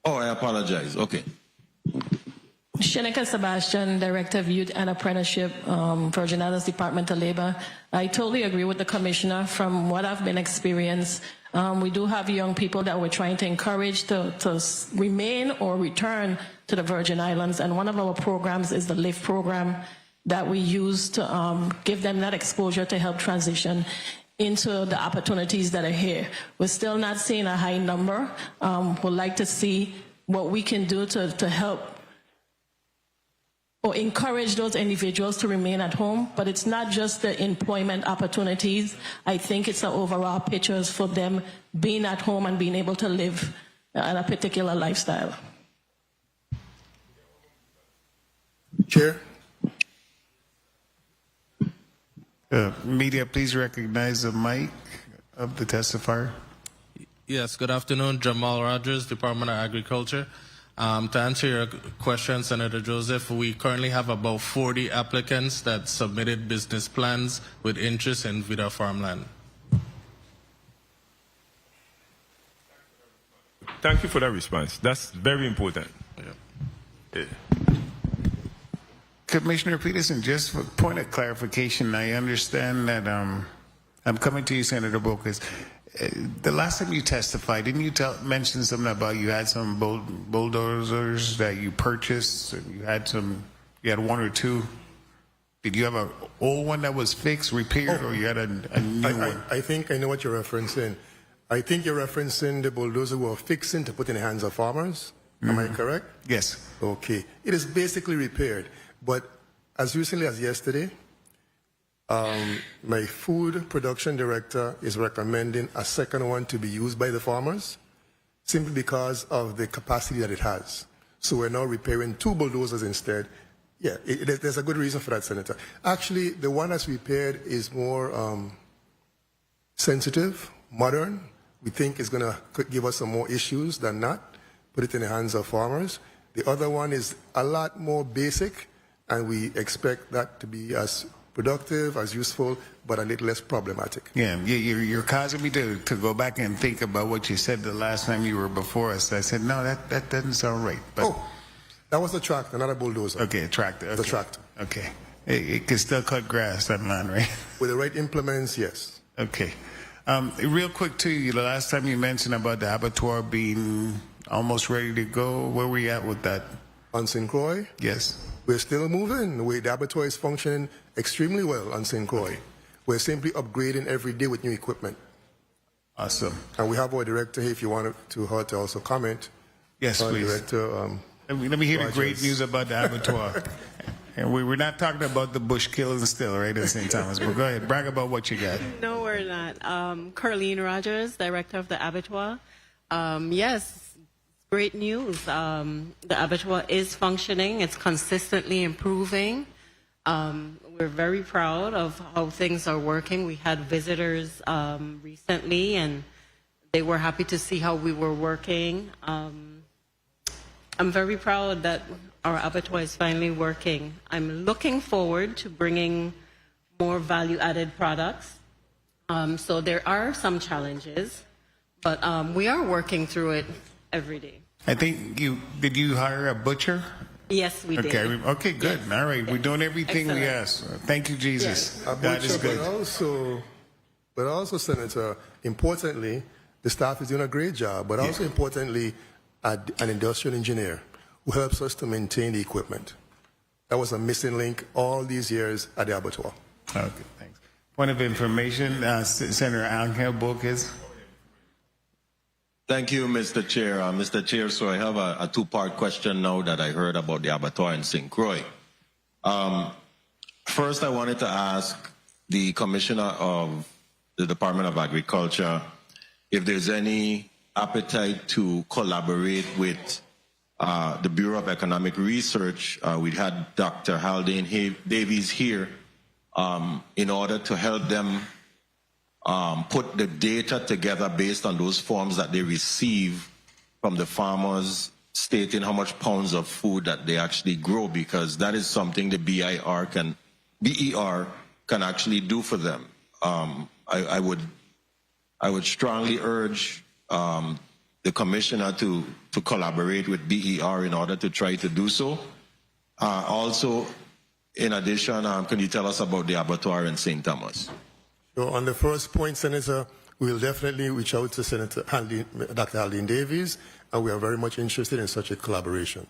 Oh, I apologize. Okay. Sheneka Sebastian, Director of Youth and Apprenticeship, Virgin Islands Department of Labor. I totally agree with the Commissioner. From what I've been experienced, we do have young people that we're trying to encourage to remain or return to the Virgin Islands. And one of our programs is the LIFT program that we use to give them that exposure to help transition into the opportunities that are here. We're still not seeing a high number. We'd like to see what we can do to help or encourage those individuals to remain at home, but it's not just the employment opportunities. I think it's the overall pictures for them being at home and being able to live a particular lifestyle. Chair. Media, please recognize the mic of the testifier. Yes, good afternoon. Jamal Rogers, Department of Agriculture. To answer your question, Senator Joseph, we currently have about 40 applicants that submitted business plans with interest in Vida farmland. Thank you for that response. That's very important. Yeah. Commissioner Peterson, just for point of clarification, I understand that I'm coming to you, Senator Bocas. The last time you testified, didn't you mention something about you had some bulldozers that you purchased? And you had one or two. Did you have an old one that was fixed, repaired, or you had a new one? I think I know what you're referencing. I think you're referencing the bulldozer we were fixing to put in the hands of farmers. Am I correct? Yes. Okay. It is basically repaired. But as recently as yesterday, my food production director is recommending a second one to be used by the farmers simply because of the capacity that it has. So we're now repairing 2 bulldozers instead. Yeah, there's a good reason for that, Senator. Actually, the one that's repaired is more sensitive, modern. We think it's going to give us some more issues than not. Put it in the hands of farmers. The other one is a lot more basic, and we expect that to be as productive, as useful, but a little less problematic. Yeah, you're causing me to go back and think about what you said the last time you were before us. I said, no, that doesn't sound right. But that was a tractor, not a bulldozer. Okay, a tractor. Okay. The tractor. Okay. It can still cut grass, that man, right? With the right implements, yes. Okay. Real quick, too, the last time you mentioned about the abattoir being almost ready to go, where were you at with that? On St. Croix? Yes. We're still moving. The abattoir is functioning extremely well on St. Croix. Okay. We're simply upgrading every day with new equipment. Awesome. And we have our director here if you want her to also comment. Yes, please. Director, let me hear the great news about the abattoir. And we're not talking about the bush killing still, right, at St. Thomas. But go ahead, brag about what you got. No, we're not. Carleen Rogers, Director of the Abattoir. Yes. Great news. The abattoir is functioning. It's consistently improving. We're very proud of how things are working. We had visitors recently, and they were happy to see how we were working. I'm very proud that our abattoir is finally working. I'm looking forward to bringing more value-added products. So there are some challenges, but we are working through it every day. I think did you hire a butcher? Yes, we did. Okay, good. Yes. All right, we're doing everything we asked. Thank you, Jesus. Yes. God is good. But also, Senator, importantly, the staff is doing a great job. But also importantly, an industrial engineer who helps us to maintain the equipment. That was a missing link all these years at the abattoir. Okay, thanks. Point of information, Senator Angel Bocas. Thank you, Mr. Chair. Mr. Chair, so I have a two-part question now that I heard about the abattoir in St. Croix. First, I wanted to ask the Commissioner of the Department of Agriculture if there's any appetite to collaborate with the Bureau of Economic Research. We had Dr. Haldane Davies here in order to help them put the data together based on those forms that they receive from the farmers stating how much pounds of food that they actually grow, because that is something the BER can actually do for them. I would strongly urge the Commissioner to collaborate with BER in order to try to do so. Also, in addition, can you tell us about the abattoir in St. Thomas? So on the first point, Senator, we will definitely reach out to Dr. Haldane Davies, and we are very much interested in such a collaboration.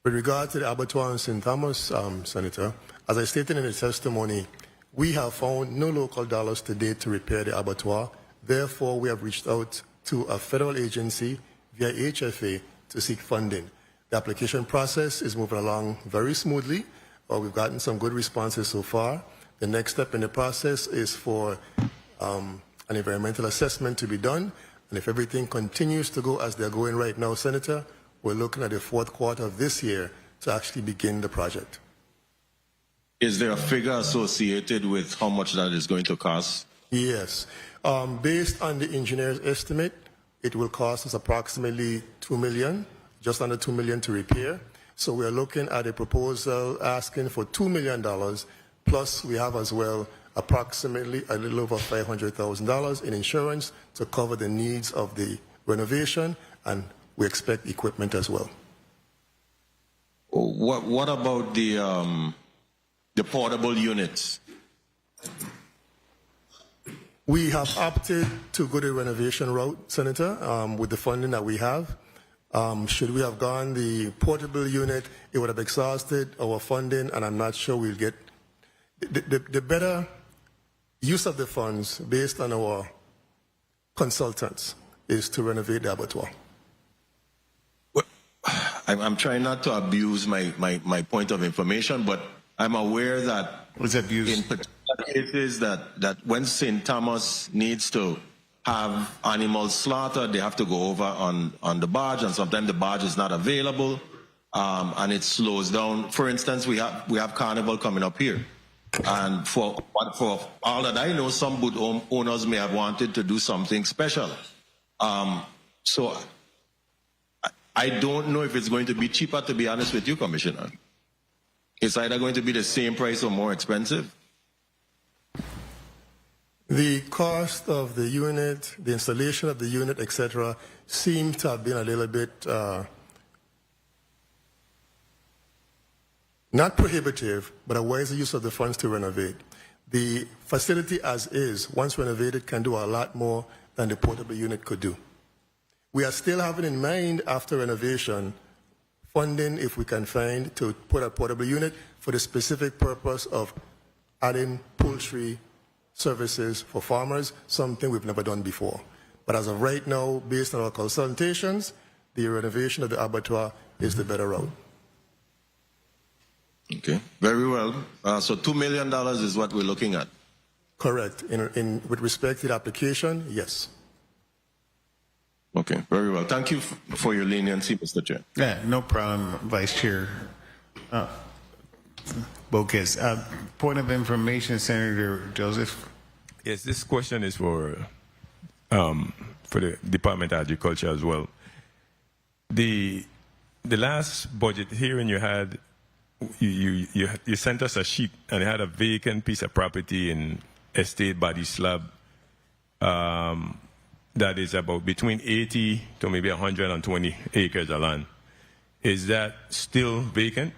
With regard to the abattoir in St. Thomas, Senator, as I stated in the testimony, we have found no local dollars to date to repair the abattoir. Therefore, we have reached out to a federal agency via HFA to seek funding. The application process is moving along very smoothly. We've gotten some good responses so far. The next step in the process is for an environmental assessment to be done. And if everything continues to go as they're going right now, Senator, we're looking at the fourth quarter of this year to actually begin the project. Is there a figure associated with how much that is going to cost? Yes. Based on the engineer's estimate, it will cost us approximately $2 million, just under $2 million to repair. So we are looking at a proposal asking for $2 million, plus we have as well approximately a little over $500,000 in insurance to cover the needs of the renovation, and we expect equipment as well. What about the portable units? We have opted to go the renovation route, Senator, with the funding that we have. Should we have gone the portable unit, it would have exhausted our funding, and I'm not sure we'll get the better use of the funds based on our consultants is to renovate the abattoir. I'm trying not to abuse my point of information, but I'm aware that in particular cases that when St. Thomas needs to have animals slaughtered, they have to go over on the barge, and sometimes the barge is not available, and it slows down. For instance, we have Carnival coming up here, and for all that I know, some boat owners may have wanted to do something special. So I don't know if it's going to be cheaper, to be honest with you, Commissioner. It's either going to be the same price or more expensive. The cost of the unit, the installation of the unit, etc., seem to have been a little bit not prohibitive, but a wiser use of the funds to renovate. The facility as is, once renovated, can do a lot more than the portable unit could do. We are still having in mind, after renovation, funding, if we can find, to put a portable unit for the specific purpose of adding poultry services for farmers, something we've never done before. But as of right now, based on our consultations, the renovation of the abattoir is the better route. Okay, very well. So $2 million is what we're looking at. Correct. With respect to the application, yes. Okay, very well. Thank you for your leniency, Mr. Chair. Yeah, no problem, Vice Chair Bocas. Point of information, Senator Joseph. Yes, this question is for the Department of Agriculture as well. The last budget hearing you had, you sent us a sheet, and it had a vacant piece of property in Estate Body Slab that is about between 80 to maybe 120 acres of land. Is that still vacant?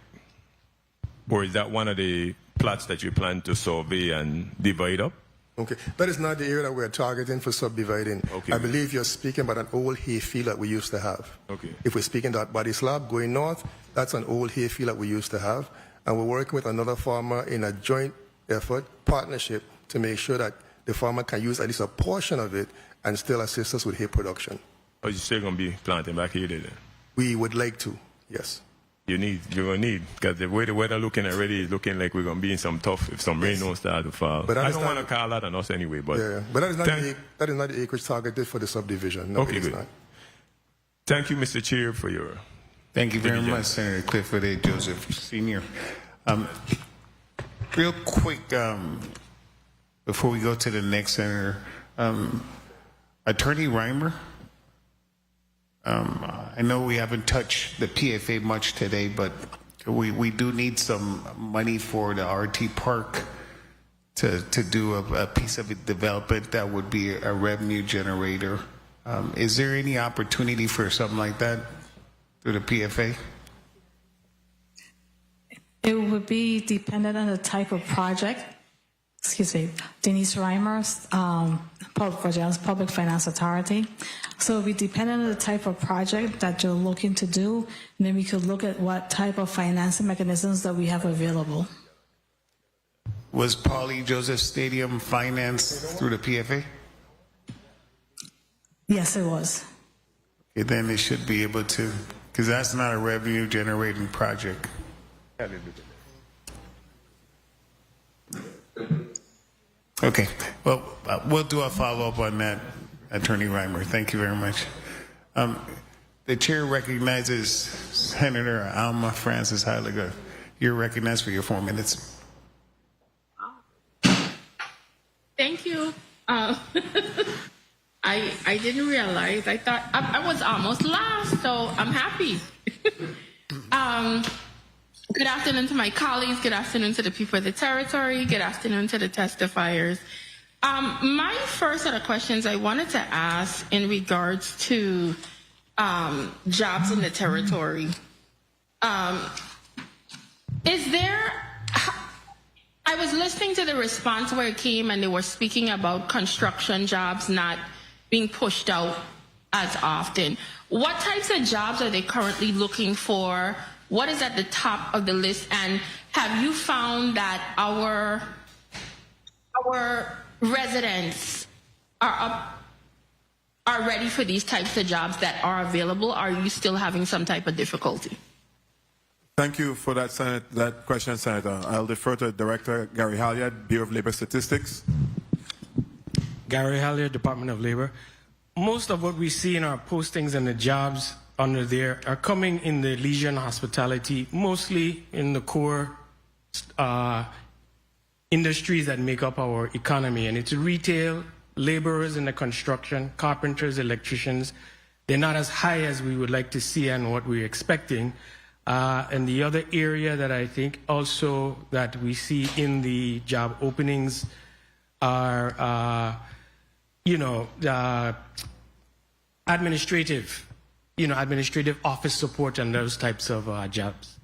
Or is that one of the plots that you plan to survey and divide up? Okay, that is not the area that we're targeting for subdividing. Okay. I believe you're speaking about an old hayfield that we used to have. Okay. If we're speaking that body slab going north, that's an old hayfield that we used to have. And we're working with another farmer in a joint effort, partnership, to make sure that the farmer can use at least a portion of it and still assist us with hay production. Or you still going to be planting back here then? We would like to, yes. You're going to need, because the way the weather looking already is looking like we're going to be in some tough, if some rain don't start to fall. But I don't want to call that on us anyway, but... Yeah, but that is not the acreage targeted for the subdivision. No, okay, it is good. not. Thank you, Mr. Chair, for your... Thank you very much, Senator Clifford A. Joseph, Sr. Real quick, before we go to the next senator, Attorney Reimer, I know we haven't touched the PFA much today, but we do need some money for the RT Park to do a piece of development that would be a revenue generator. Is there any opportunity for something like that through the PFA? It would be dependent on the type of project. Excuse me, Denise Reimers, Virginia's Public Finance Authority. So it would be dependent on the type of project that you're looking to do, and then we could look at what type of financing mechanisms that we have available. Was Pauli Joseph Stadium financed through the PFA? Yes, it was. Okay, then they should be able to, because that's not a revenue generating project. Okay, well, we'll do a follow-up on that, Attorney Reimer. Thank you very much. The chair recognizes Senator Alma Francis Heiliger. You're recognized for your 4 minutes. Thank you. I didn't realize. I thought I was almost last, so I'm happy. Good afternoon to my colleagues. Good afternoon to the people of the territory. Good afternoon to the testifiers. My first set of questions I wanted to ask in regards to jobs in the territory. Is there... I was listening to the response where it came and they were speaking about construction jobs not being pushed out as often. What types of jobs are they currently looking for? What is at the top of the list? And have you found that our residents are ready for these types of jobs that are available? Are you still having some type of difficulty? Thank you for that question, Senator. I'll defer to Director Gary Halyard, Bureau of Labor Statistics. Gary Halyard, Department of Labor. Most of what we see in our postings and the jobs under there are coming in the leisure and hospitality, mostly in the core industries that make up our economy. And it's retail, laborers in the construction, carpenters, electricians. They're not as high as we would like to see and what we're expecting. And the other area that I think also that we see in the job openings are, administrative office support and those types of jobs.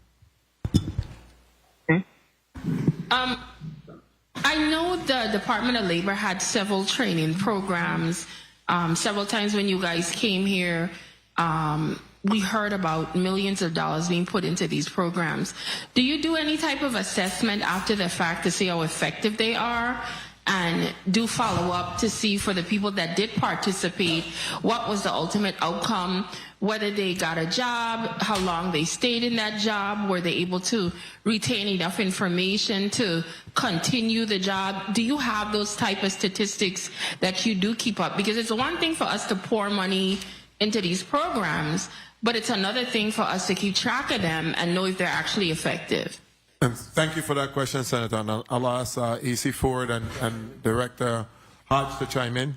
I know the Department of Labor had several training programs. Several times when you guys came here, we heard about millions of dollars being put into these programs. Do you do any type of assessment after the fact to see how effective they are? And do follow up to see for the people that did participate, what was the ultimate outcome, whether they got a job, how long they stayed in that job, were they able to retain enough information to continue the job? Do you have those type of statistics that you do keep up? Because it's one thing for us to pour money into these programs, but it's another thing for us to keep track of them and know if they're actually effective. And thank you for that question, Senator. And I'll ask E.C. Ford and Director Hodge to chime in.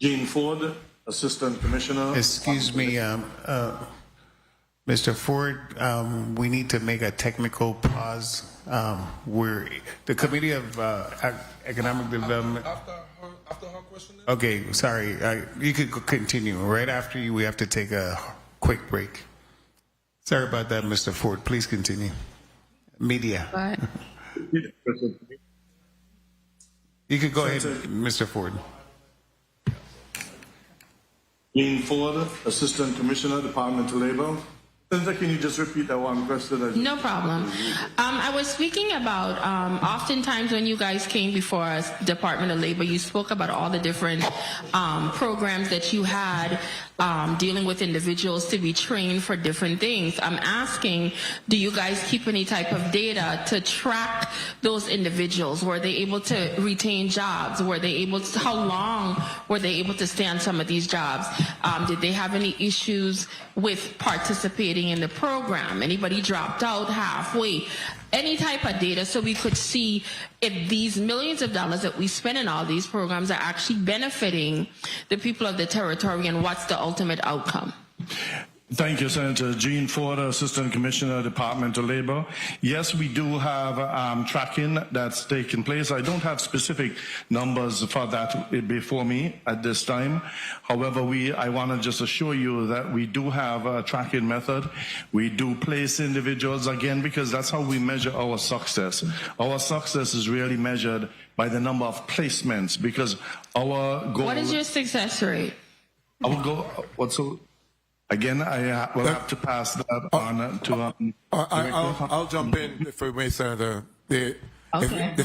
Gene Ford, Assistant Commissioner. Excuse me, Mr. Ford, we need to make a technical pause. We're the Committee of Economic Development. After her question? Okay, sorry. You could continue. Right after you, we have to take a quick break. Sorry about that, Mr. Ford. Please continue. Media. You could go ahead, Mr. Ford. Gene Ford, Assistant Commissioner, Department of Labor. Senator, can you just repeat that one question? No problem. I was speaking about oftentimes when you guys came before us, Department of Labor, you spoke about all the different programs that you had dealing with individuals to be trained for different things. I'm asking, do you guys keep any type of data to track those individuals? Were they able to retain jobs? Were they able to, how long were they able to stay on some of these jobs? Did they have any issues with participating in the program? Anybody dropped out halfway? Any type of data so we could see if these millions of dollars that we spend in all these programs are actually benefiting the people of the territory and what's the ultimate outcome? Thank you, Senator. Gene Ford, Assistant Commissioner, Department of Labor. Yes, we do have tracking that's taking place. I don't have specific numbers for that before me at this time. However, I want to just assure you that we do have a tracking method. We do place individuals, again, because that's how we measure our success. Our success is really measured by the number of placements, because our goal... What is your success rate? Our goal... Again, I will have to pass that on to... I'll jump in, if I may, Senator. The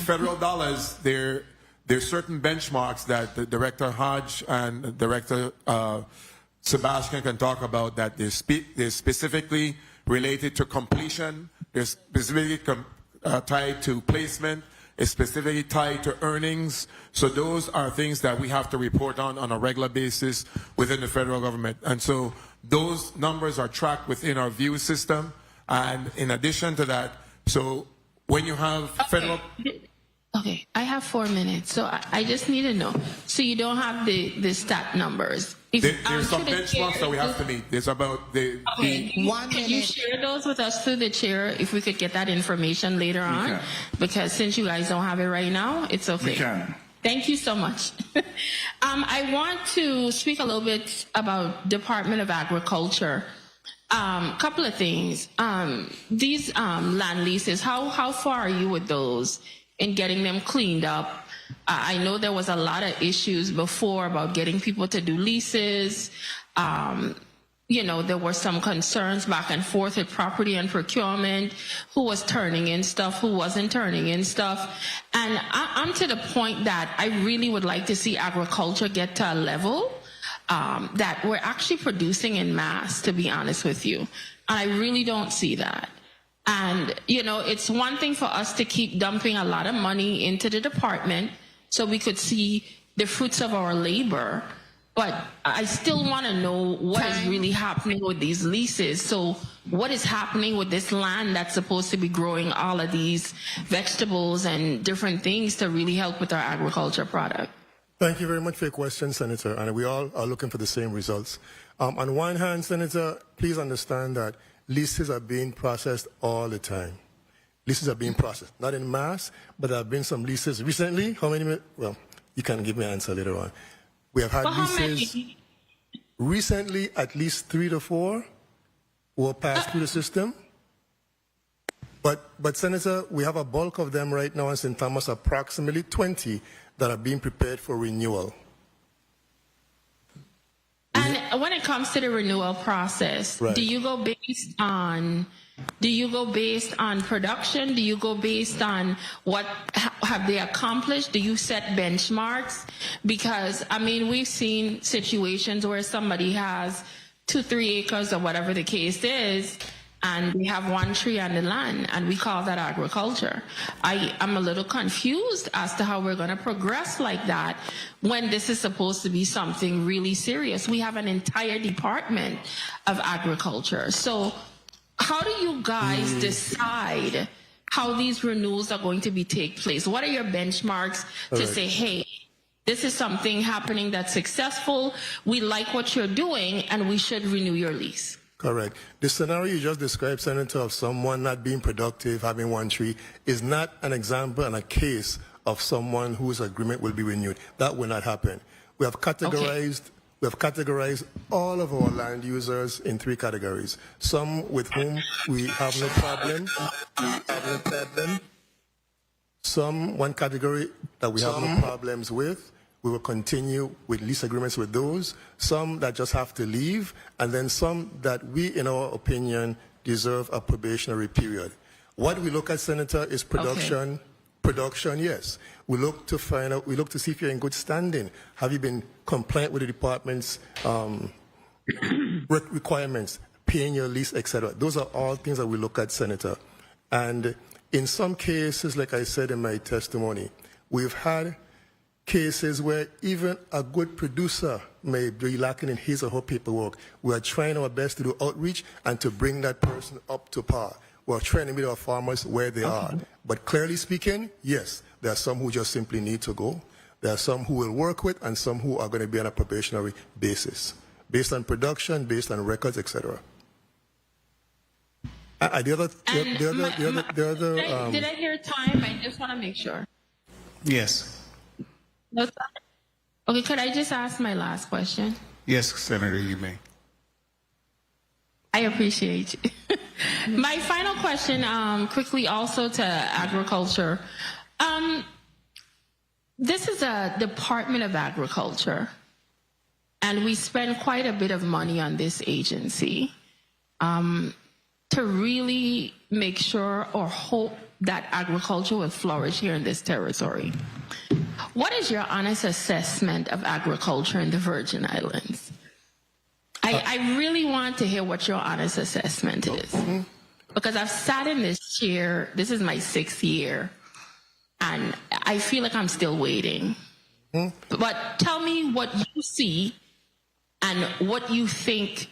federal dollars, there's certain benchmarks that the Director Hodge and Director Sebastian can talk about that they're specifically related to completion, they're specifically tied to placement, it's specifically tied to earnings. So those are things that we have to report on a regular basis within the federal government. And so those numbers are tracked within our view system. And in addition to that, so when you have federal... Okay, I have 4 minutes, so I just need to know. So you don't have the stat numbers. There's some benchmarks that we have to meet. There's about the 1 minute. Can you share those with us through the chair if we could get that information later on? Because since you guys don't have it right now, it's okay. We can. Thank you so much. I want to speak a little bit about Department of Agriculture. Couple of things. These land leases, how far are you with those in getting them cleaned up? I know there was a lot of issues before about getting people to do leases. You know, there were some concerns back and forth with property and procurement, who was turning in stuff, who wasn't turning in stuff. And I'm to the point that I really would like to see agriculture get to a level that we're actually producing in mass, to be honest with you. And I really don't see that. And, you know, it's one thing for us to keep dumping a lot of money into the department so we could see the fruits of our labor. But I still want to know what is really happening with these leases. So what is happening with this land that's supposed to be growing all of these vegetables and different things to really help with our agriculture product? Thank you very much for your question, Senator. And we all are looking for the same results. On one hand, Senator, please understand that leases are being processed all the time. Leases are being processed, not in mass, but there have been some leases recently. How many? Well, you can give me an answer later on. We have had leases recently, at least 3 to 4 were passed through the system. But Senator, we have a bulk of them right now in St. Thomas, approximately 20 that are being prepared for renewal. And when it comes to the renewal process, right. do you go based on production? Do you go based on what have they accomplished? Do you set benchmarks? Because I mean, we've seen situations where somebody has 2-3 acres or whatever the case is, and we have 1 tree on the land, and we call that agriculture. I'm a little confused as to how we're going to progress like that when this is supposed to be something really serious. We have an entire department of agriculture. So how do you guys decide how these renewals are going to take place? What are your benchmarks to say, hey, this is something happening that's successful, we like what you're doing, and we should renew your lease? Correct. The scenario you just described, Senator, of someone not being productive, having 1 tree, is not an example and a case of someone whose agreement will be renewed. That will not happen. We have categorized all of our land users in 3 categories. Some with whom we have no problem. Some, one category that we have no problems with. We will continue with lease agreements with those. Some that just have to leave, and then some that we, in our opinion, deserve a probationary period. What we look at, Senator, is production. Okay. Production, yes. We look to find out. We look to see if you're in good standing. Have you been compliant with the department's requirements, paying your lease, etc. Those are all things that we look at, Senator. And in some cases, like I said in my testimony, we've had cases where even a good producer may be lacking in his or her paperwork. We are trying our best to do outreach and to bring that person up to par. We're trying to meet our farmers where they are. But clearly speaking, yes, there are some who just simply need to go. There are some who will work with, and some who are going to be on a probationary basis, based on production, based on records, etc. Did I hear time? I just want to make sure. Yes. No time? Okay, could I just ask my last question? Yes, Senator, you may. I appreciate you. My final question, quickly also to agriculture. This is a Department of Agriculture, and we spend quite a bit of money on this agency to really make sure or hope that agriculture will flourish here in this territory. What is your honest assessment of agriculture in the Virgin Islands? I really want to hear what your honest assessment is. Because I've sat in this chair, this is my 6th year, and I feel like I'm still waiting. But tell me what you see and what you think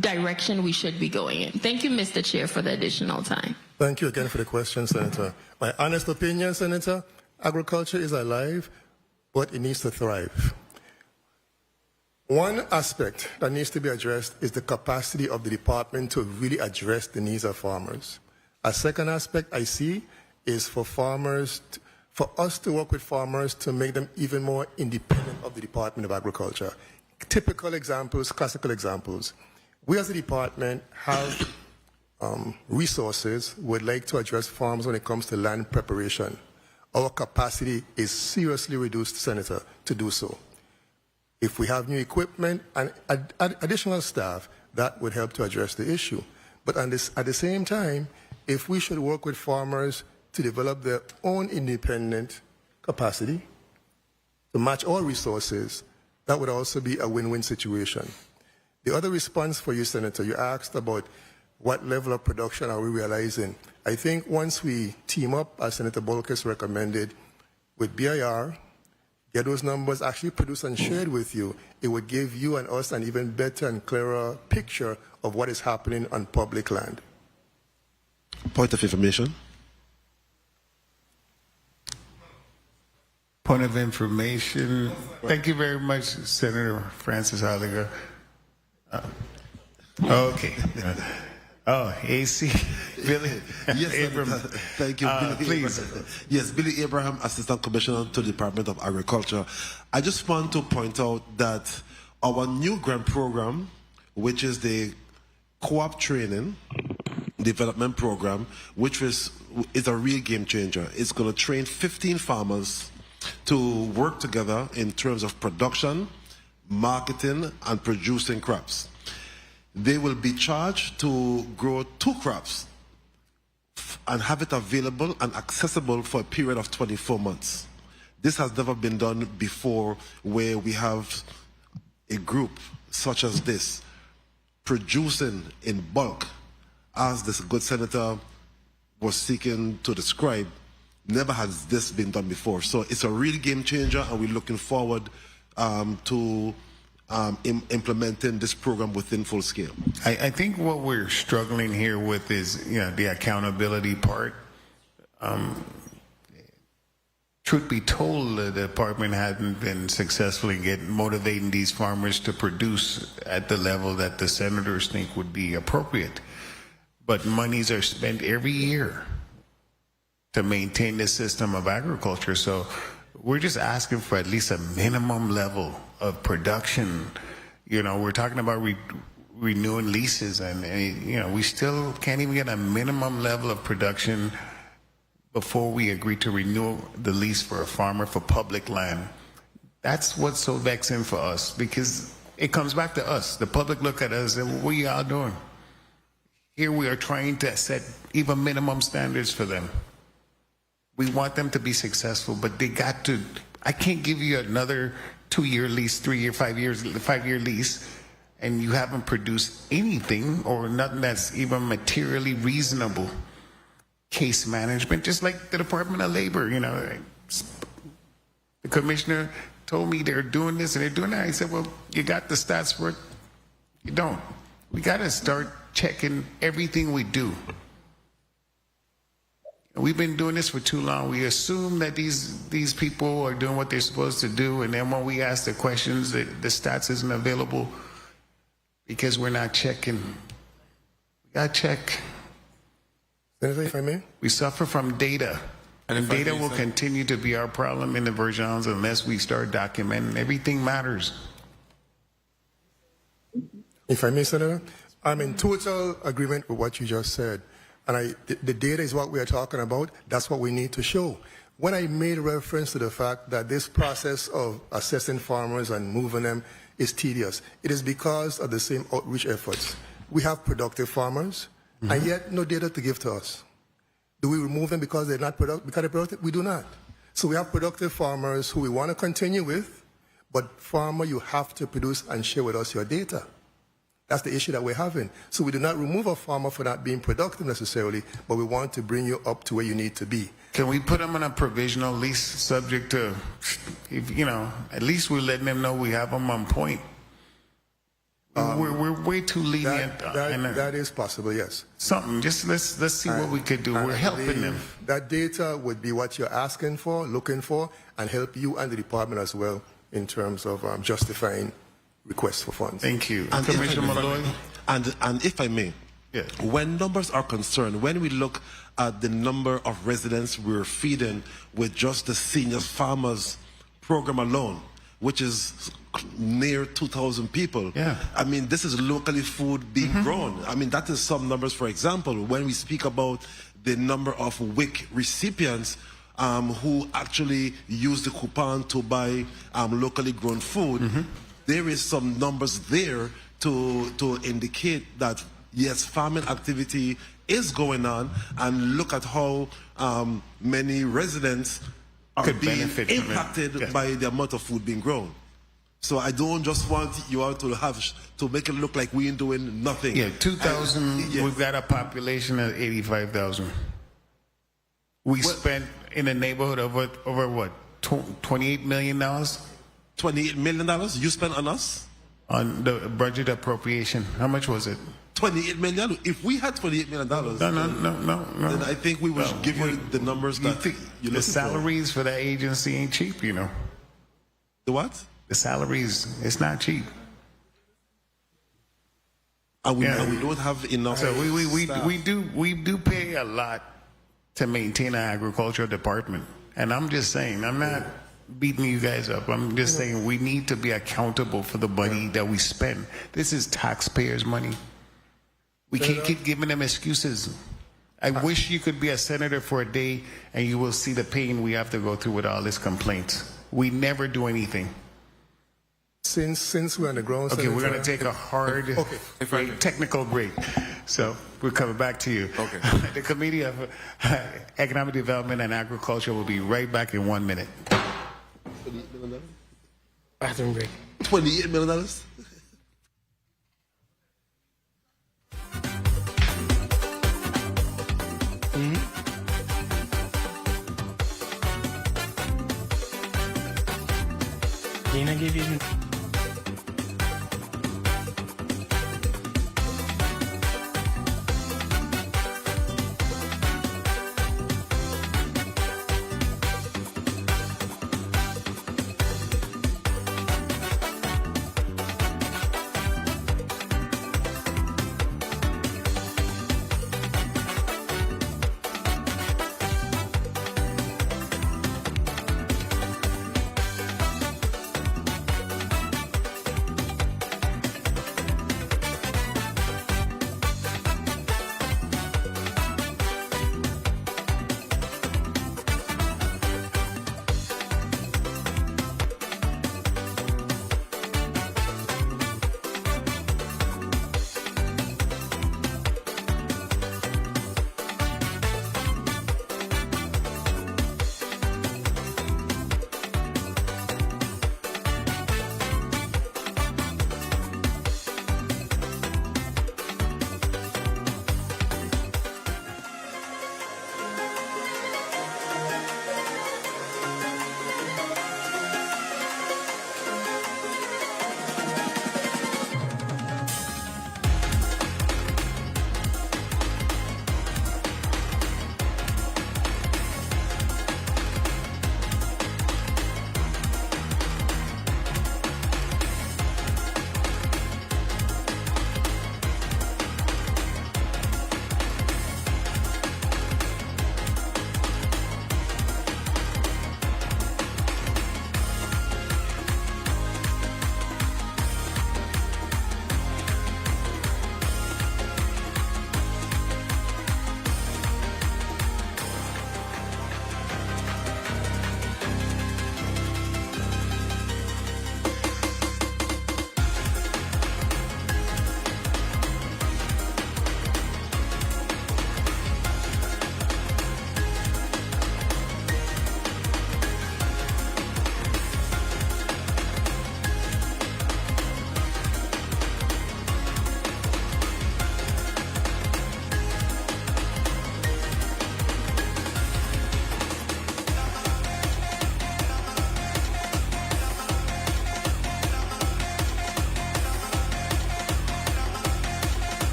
direction we should be going in. Thank you, Mr. Chair, for the additional time. Thank you again for the question, Senator. My honest opinion, Senator, agriculture is alive, but it needs to thrive. One aspect that needs to be addressed is the capacity of the department to really address the needs of farmers. A second aspect I see is for us to work with farmers to make them even more independent of the Department of Agriculture. Typical examples, classical examples. We as a department have resources would like to address farms when it comes to land preparation. Our capacity is seriously reduced, Senator, to do so. If we have new equipment and additional staff, that would help to address the issue. But at the same time, if we should work with farmers to develop their own independent capacity to match our resources, that would also be a win-win situation. The other response for you, Senator, you asked about what level of production are we realizing. I think once we team up, as Senator Bolkes recommended, with BIR, get those numbers actually produced and shared with you, it would give you and us an even better and clearer picture of what is happening on public land. Point of information. Point of information. Thank you very much, Senator Francis Holliger. Okay. Oh, AC. Billy. Yes, Abraham. Thank you, Billy. Please. Yes, Billy Abraham, Assistant Commissioner to the Department of Agriculture. I just want to point out that our new grant program, which is the Co-op Training Development Program, which is a real game changer. It's going to train 15 farmers to work together in terms of production, marketing, and producing crops. They will be charged to grow 2 crops and have it available and accessible for a period of 24 months. This has never been done before, where we have a group such as this producing in bulk, as this good senator was seeking to describe. Never has this been done before. So it's a real game changer, and we're looking forward to implementing this program within full scale. I think what we're struggling here with is, the accountability part. Truth be told, the department hasn't been successfully motivating these farmers to produce at the level that the senators think would be appropriate. But monies are spent every year to maintain the system of agriculture. So we're just asking for at least a minimum level of production. We're talking about renewing leases, and we still can't even get a minimum level of production before we agree to renew the lease for a farmer for public land. That's what's so vexing for us, because it comes back to us. The public look at us and what are y'all doing? Here we are trying to set even minimum standards for them. We want them to be successful, but they got to. I can't give you another 2-year lease, 3-year, 5-year lease, and you haven't produced anything or nothing that's even materially reasonable. Case management, just like the Department of Labor. The commissioner told me they're doing this and they're doing that. I said, well, you got the stats for it? You don't. We got to start checking everything we do. We've been doing this for too long. We assume that these people are doing what they're supposed to do, and then when we ask the questions, the stats isn't available because we're not checking. We got to check. Senator, if I may? We suffer from data. And if I data may will say- continue to be our problem in the Virgins unless we start documenting. Everything matters. If I may, Senator, I'm in total agreement with what you just said. And the data is what we are talking about. That's what we need to show. When I made reference to the fact that this process of assessing farmers and moving them is tedious, it is because of the same outreach efforts. We have productive farmers, and yet no data to give to us. Do we remove them because they're not productive? We do not. So we have productive farmers who we want to continue with, but farmer, you have to produce and share with us your data. That's the issue that we're having. So we do not remove a farmer for not being productive necessarily, but we want to bring you up to where you need to be. Can we put them on a provisional lease subject to, if, you know, at least we're letting them know we have them on point. We're way too lenient. That is possible, yes. Something, just let's see what we could do. We're helping them. That data would be what you're asking for, looking for, and help you and the department as well in terms of justifying requests for funds. Thank you. And Commissioner Malloy? And if I may, when numbers are concerned, when we look at the number of residents we're feeding with just the seniors farmers program alone, which is near 2,000 people. Yeah. I mean, this is locally food being grown. I mean, that is some numbers. For example, when we speak about the number of WIC recipients who actually use the coupon to buy locally grown food, there is some numbers there to indicate that, yes, farming activity is going on, and look at how many residents are being impacted by the amount of food being grown. So I don't just want you all to to make it look like we ain't doing nothing. Yeah, 2,000, we've got a population of 85,000. We spent in the neighborhood of over what, $28 million? $28 million you spent on us? On the budget appropriation. How much was it? $28 million? If we had $28 million, no. Then I think we would give you the numbers that you're the salaries for that agency ain't cheap, you know. The what? The salaries, it's not cheap. And we don't have enough. So we do pay a lot to maintain our agricultural department. And I'm just saying, I'm not beating you guys up. I'm just saying we need to be accountable for the money that we spend. This is taxpayers' money. We can't keep giving them excuses. I wish you could be a senator for a day and you will see the pain we have to go through with all this complaints. We never do anything. Since we're on the ground, okay, we're going to take a hard technical break. So we're coming back to you. Okay. The Committee of Economic Development and Agriculture will be right back in 1 minute. Bathroom break. $28 million? Dina gave you.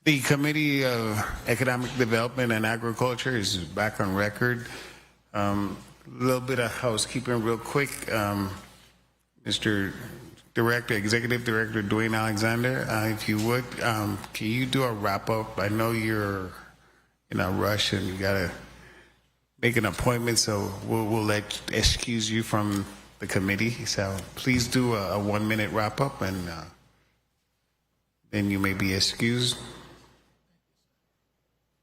The Committee of Economic Development and Agriculture is back on record. A little bit of housekeeping real quick. Mr. Director, Executive Director Dwayne Alexander, if you would, can you do a wrap-up? I know you're in a rush and you got to make an appointment, so we'll excuse you from the committee. So please do a 1-minute wrap-up, and then you may be excused.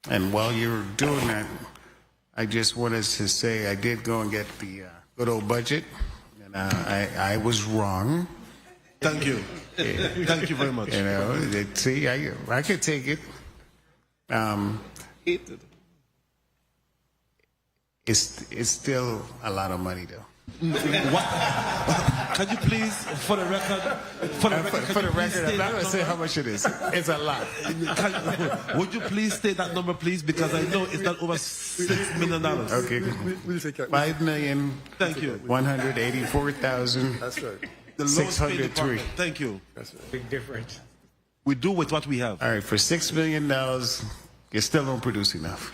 And while you're doing that, I just wanted to say I did go and get the good old budget, and I was wrong. Thank you. Thank you very much. You know, see, I could take it. It's still a lot of money, though. What? Can you please, for the record, I'm not going to say how much it is. It's a lot. Would you please state that number, please? Because I know it's not over $6 million. Okay. We'll take it. Thank you. $5,184,000. That's right. The lowest paid department. Thank you. That's right. Big difference. We do with what we have. All right, for $6 million, you still don't produce enough.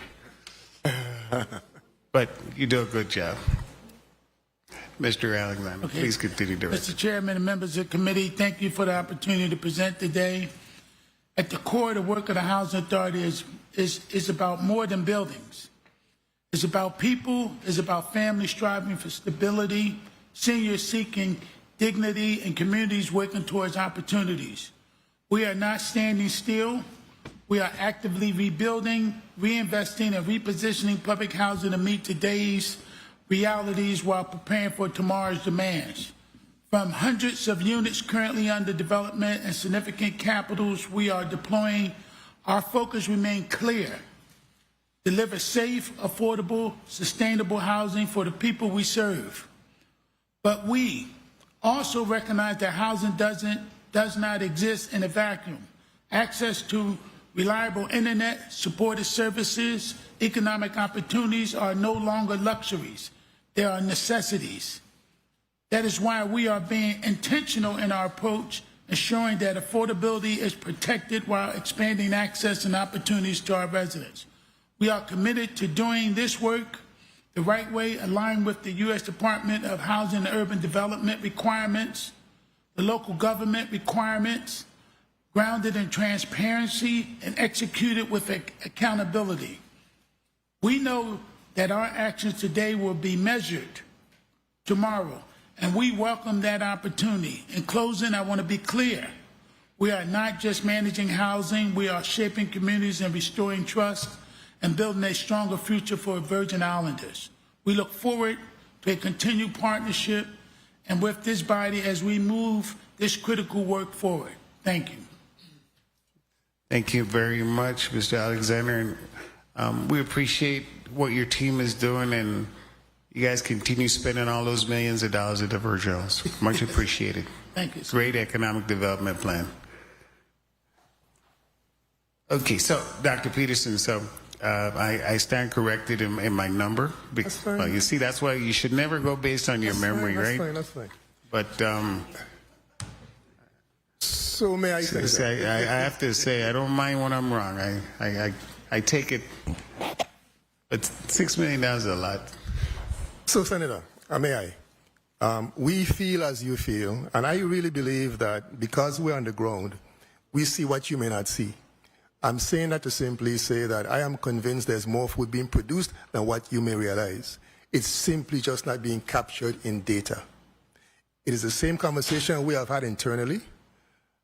But you do a good job. Mr. Alexander, please continue, Director. Mr. Chairman and members of the committee, thank you for the opportunity to present today. At the core of the work of the Housing Authority is about more than buildings. It's about people, it's about families striving for stability, seniors seeking dignity, and communities working towards opportunities. We are not standing still. We are actively rebuilding, reinvesting, and repositioning public housing to meet today's realities while preparing for tomorrow's demands. From hundreds of units currently under development and significant capitals we are deploying, our focus remains clear. Deliver safe, affordable, sustainable housing for the people we serve. But we also recognize that housing does not exist in a vacuum. Access to reliable internet, supported services, economic opportunities are no longer luxuries. They are necessities. That is why we are being intentional in our approach, ensuring that affordability is protected while expanding access and opportunities to our residents. We are committed to doing this work the right way, aligned with the U.S. Department of Housing and Urban Development requirements, the local government requirements, grounded in transparency and executed with accountability. We know that our actions today will be measured tomorrow, and we welcome that opportunity. In closing, I want to be clear. We are not just managing housing, we are shaping communities and restoring trust and building a stronger future for Virgin Islanders. We look forward to a continued partnership and with this body as we move this critical work forward. Thank you. Thank you very much, Mr. Alexander. And we appreciate what your team is doing, and you guys continue spending all those millions of dollars at the Virgin Islands. Much appreciated. Thank you. Great economic development plan. Okay, so Dr. Peterson, I stand corrected in my number. That's fine. You see, that's why you should never go based on your memory, right? That's fine. But so may I say I have to say, I don't mind when I'm wrong. I take it, but $6 million is a lot. So, Senator, may I? We feel as you feel, and I really believe that because we're on the ground, we see what you may not see. I'm saying that to simply say that I am convinced there's more food being produced than what you may realize. It's simply just not being captured in data. It is the same conversation we have had internally.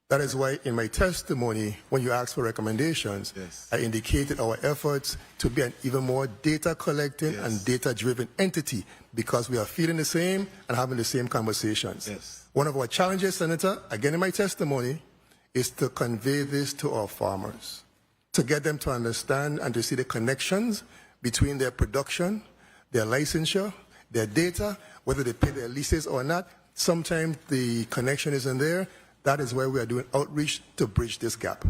That is why in my testimony, when you asked for recommendations, I indicated our efforts to be an even more data collecting and data driven entity because we are feeling the same and having the same conversations. One of our challenges, Senator, again in my testimony, is to convey this to our farmers, to get them to understand and to see the connections between their production, their licensure, their data, whether they pay their leases or not. Sometimes the connection isn't there. That is why we are doing outreach to bridge this gap.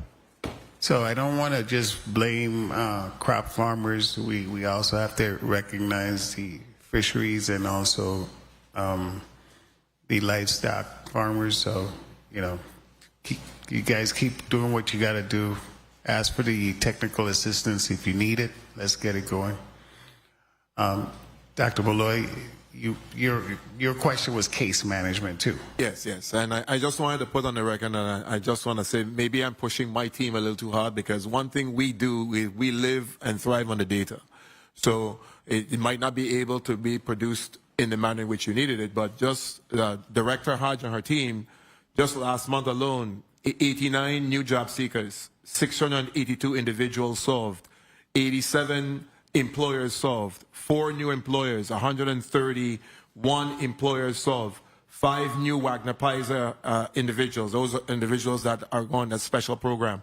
So I don't want to just blame crop farmers. We also have to recognize the fisheries and also the livestock farmers. So, you know, you guys keep doing what you got to do. ask for the technical assistance if you need it. Let's get it going. Dr. Beloy, your question was case management too. Yes, yes. And I just wanted to put on the record, and I just want to say maybe I'm pushing my team a little too hard, because one thing we do, we live and thrive on the data. So it might not be able to be produced in the manner in which you needed it, but just Director Hodge and her team, just last month alone, 89 new job seekers, 682 individuals solved, 87 employers solved, 4 new employers, 131 employers solved, 5 new Wagner Pfizer individuals, those are individuals that are on a special program,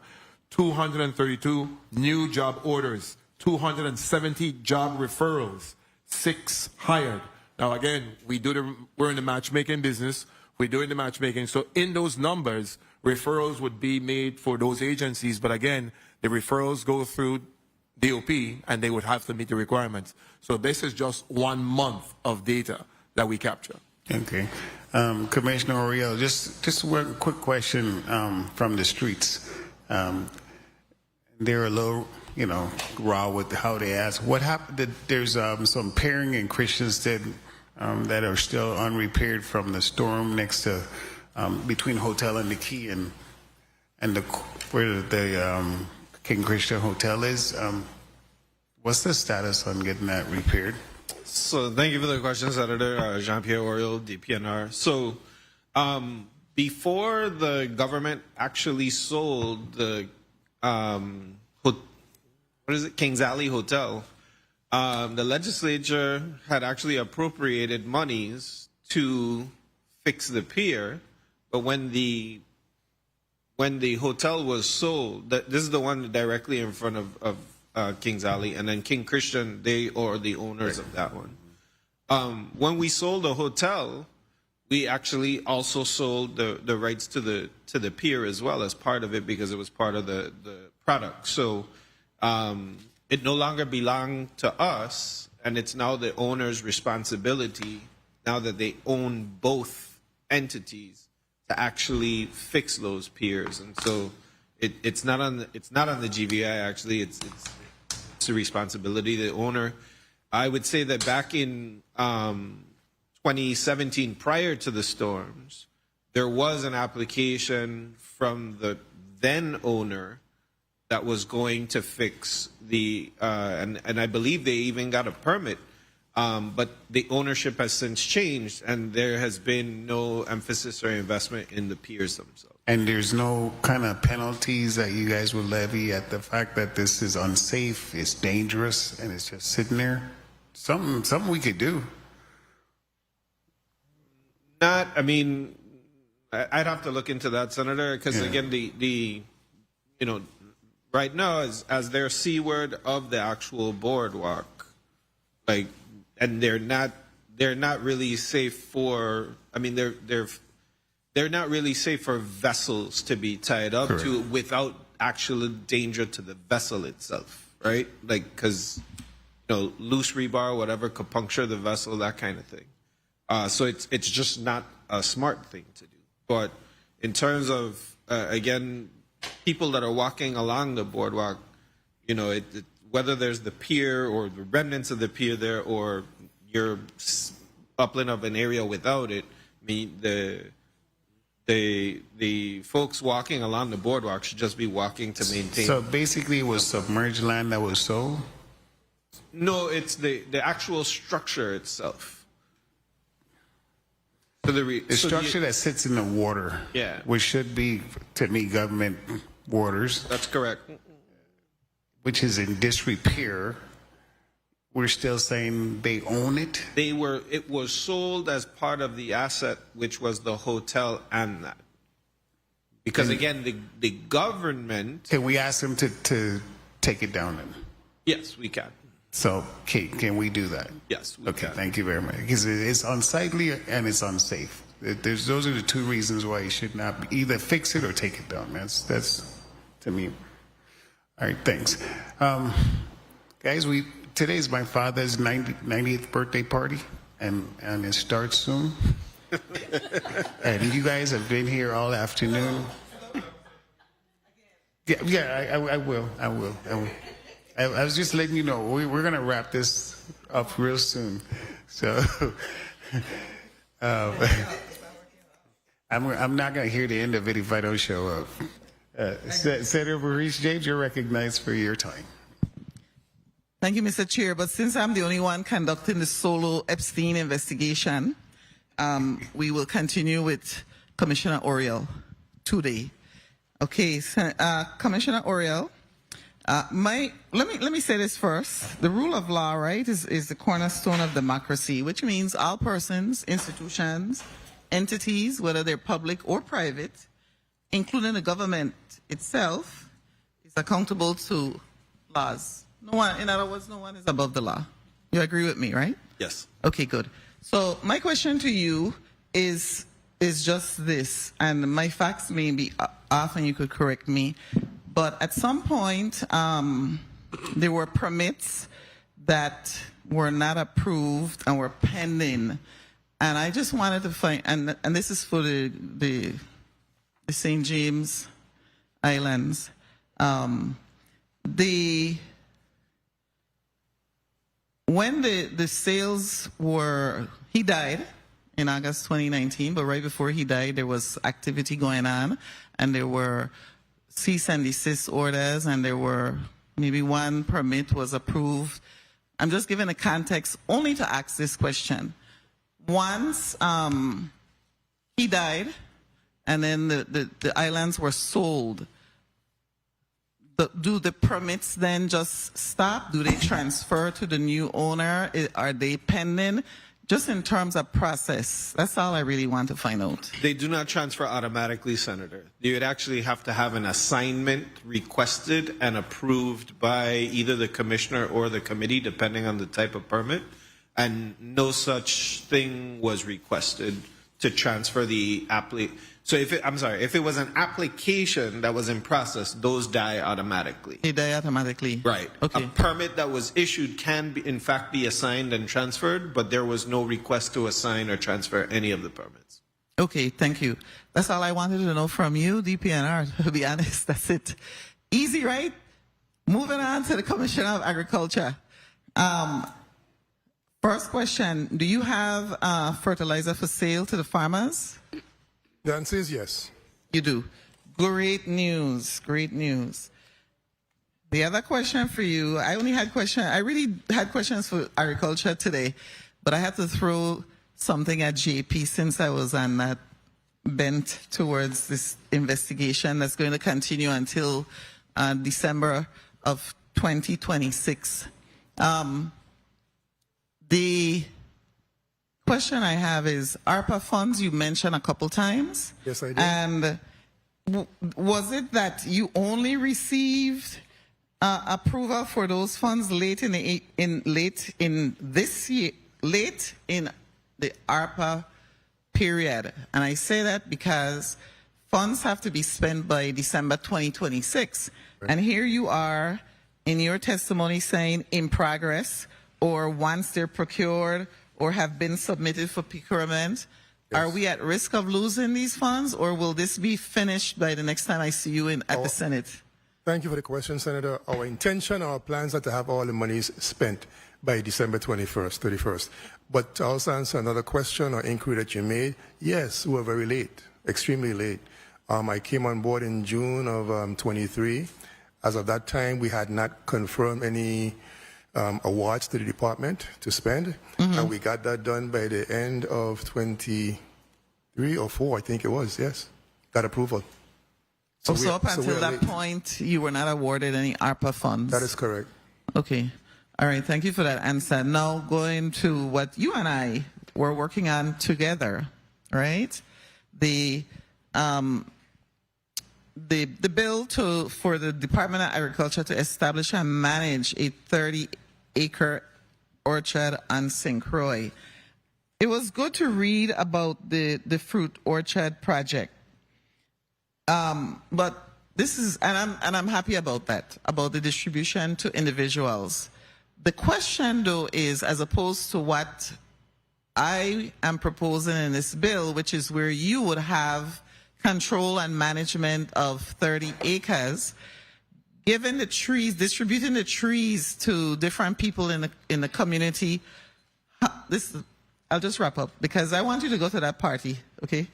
232 new job orders, 270 job referrals, 6 hired. Now again, we're in the matchmaking business. We're doing the matchmaking. So in those numbers, referrals would be made for those agencies. But again, the referrals go through DOP, and they would have to meet the requirements. So this is just 1 month of data that we capture. Okay. Commissioner Oriel, just one quick question from the streets. They're a little, raw with how they ask. What happened? There's some pairing in Christiansted that are still unrepaired from the storm next to between Hotel and the Key and where the King Christian Hotel is. What's the status on getting that repaired? So thank you for the question, Senator Jean-Pierre Oriol, DPNR. So before the government actually sold the Kings Alley Hotel, the legislature had actually appropriated monies to fix the pier, but when the hotel was sold, this is the one directly in front of Kings Alley, and then King Christian, they are the owners of that one. When we sold the hotel, we actually also sold the rights to the pier as well as part of it, because it was part of the product. So it no longer belonged to us, and it's now the owner's responsibility, now that they own both entities, to actually fix those piers. And so it's not on the GVI, actually. It's a responsibility of the owner. I would say that back in 2017, prior to the storms, there was an application from the then owner that was going to fix the, and I believe they even got a permit, but the ownership has since changed, and there has been no emphasis or investment in the piers themselves. And there's no kind of penalties that you guys will levy at the fact that this is unsafe, it's dangerous, and it's just sitting there? Something we could do. I'd have to look into that, Senator, because again, right now, as they're seaward of the actual boardwalk, and they're not really safe for. They're not really safe for vessels to be tied up to without actual danger to the vessel itself, right? Because loose rebar, whatever, could puncture the vessel, that kind of thing. So it's just not a smart thing to do. But in terms of again, people that are walking along the boardwalk, whether there's the pier or the remnants of the pier there, or you're upland of an area without it, the folks walking along the boardwalk should just be walking to maintain. So basically, it was submerged land that was sold? No, it's the actual structure itself. So the structure that sits in the water, which should be, to me, government waters. That's correct. Which is in disrepair. We're still saying they own it? It was sold as part of the asset, which was the hotel and that. Because again, the government... Can we ask them to take it down then? Yes, we can. So can we do that? Yes, we can. Thank you very much. Because it's unsightly and it's unsafe. Those are the two reasons why you should not be, either fix it or take it down. That's to me. All right, thanks. Guys, today's my father's 90th birthday party, and it starts soon. And you guys have been here all afternoon. I will. I was just letting you know we're going to wrap this up real soon. So I'm not going to hear the end of it if I don't show up. Senator Maurice James, you're recognized for your time. Thank you, Mr. Chair. But since I'm the only one conducting the solo Epstein investigation, we will continue with Commissioner Oriel today. Okay, so, Commissioner Oriel, let me say this first. The rule of law, right, is the cornerstone of democracy, which means all persons, institutions, entities, whether they're public or private, including the government itself, is accountable to laws. No one, in other words, no one is above the law. You agree with me, right? Yes. Okay, good. So my question to you is just this, and my facts may be off and you could correct me, but at some point there were permits that were not approved and were pending, and I just wanted to find, and this is for the St. James Islands, when the sales were, he died in August 2019, but right before he died, there was activity going on, and there were cease and desist orders, and there were maybe one permit was approved. I'm just giving a context only to ask this question. Once he died, and then the islands were sold, do the permits then just stop? Do they transfer to the new owner? Are they pending? Just in terms of process, that's all I really want to find out. They do not transfer automatically, Senator. You would actually have to have an assignment requested and approved by either the commissioner or the committee, depending on the type of permit. And no such thing was requested to transfer the application. So if it was an application that was in process, those die automatically. They die automatically. Right. Okay. A permit that was issued can be, in fact, be assigned and transferred, but there was no request to assign or transfer any of the permits. Okay, thank you. That's all I wanted to know from you, DPNR, to be honest. That's it. Easy, right? Moving on to the Commissioner of Agriculture. First question, do you have fertilizer for sale to the farmers? The answer is yes. You do. Great news. Great news. The other question for you, I really had questions for agriculture today, but I had to throw something at JP since I was on that bent towards this investigation that's going to continue until December of 2026. The question I have is ARPA funds you mentioned a couple times. Yes, I did. And was it that you only received approval for those funds late in the ARPA period? And I say that because funds have to be spent by December 2026. Right. And here you are in your testimony saying in progress, or once they're procured, or have been submitted for procurement. Yes. Are we at risk of losing these funds, or will this be finished by the next time I see you at the Senate? Thank you for the question, Senator. Our intention, our plans are to have all the monies spent by December 31st. But to also answer another question or inquiry that you made, yes, we were very late, extremely late. I came on board in June of 23. As of that time, we had not confirmed any awards to the department to spend, and we got that done by the end of 23 or 4, I think it was, yes. Got approval. So up until that point, you were not awarded any ARPA funds? That is correct. Okay. All right, thank you for that answer. Now going to what you and I were working on together, right? The bill for the Department of Agriculture to establish and manage a 30-acre orchard on St. Croix. It was good to read about the fruit orchard project. But this is, and I'm happy about that, about the distribution to individuals. The question, though, is, as opposed to what I am proposing in this bill, which is where you would have control and management of 30 acres, giving the trees, distributing the trees to different people in the community. I'll just wrap up because I want you to go to that party. Okay.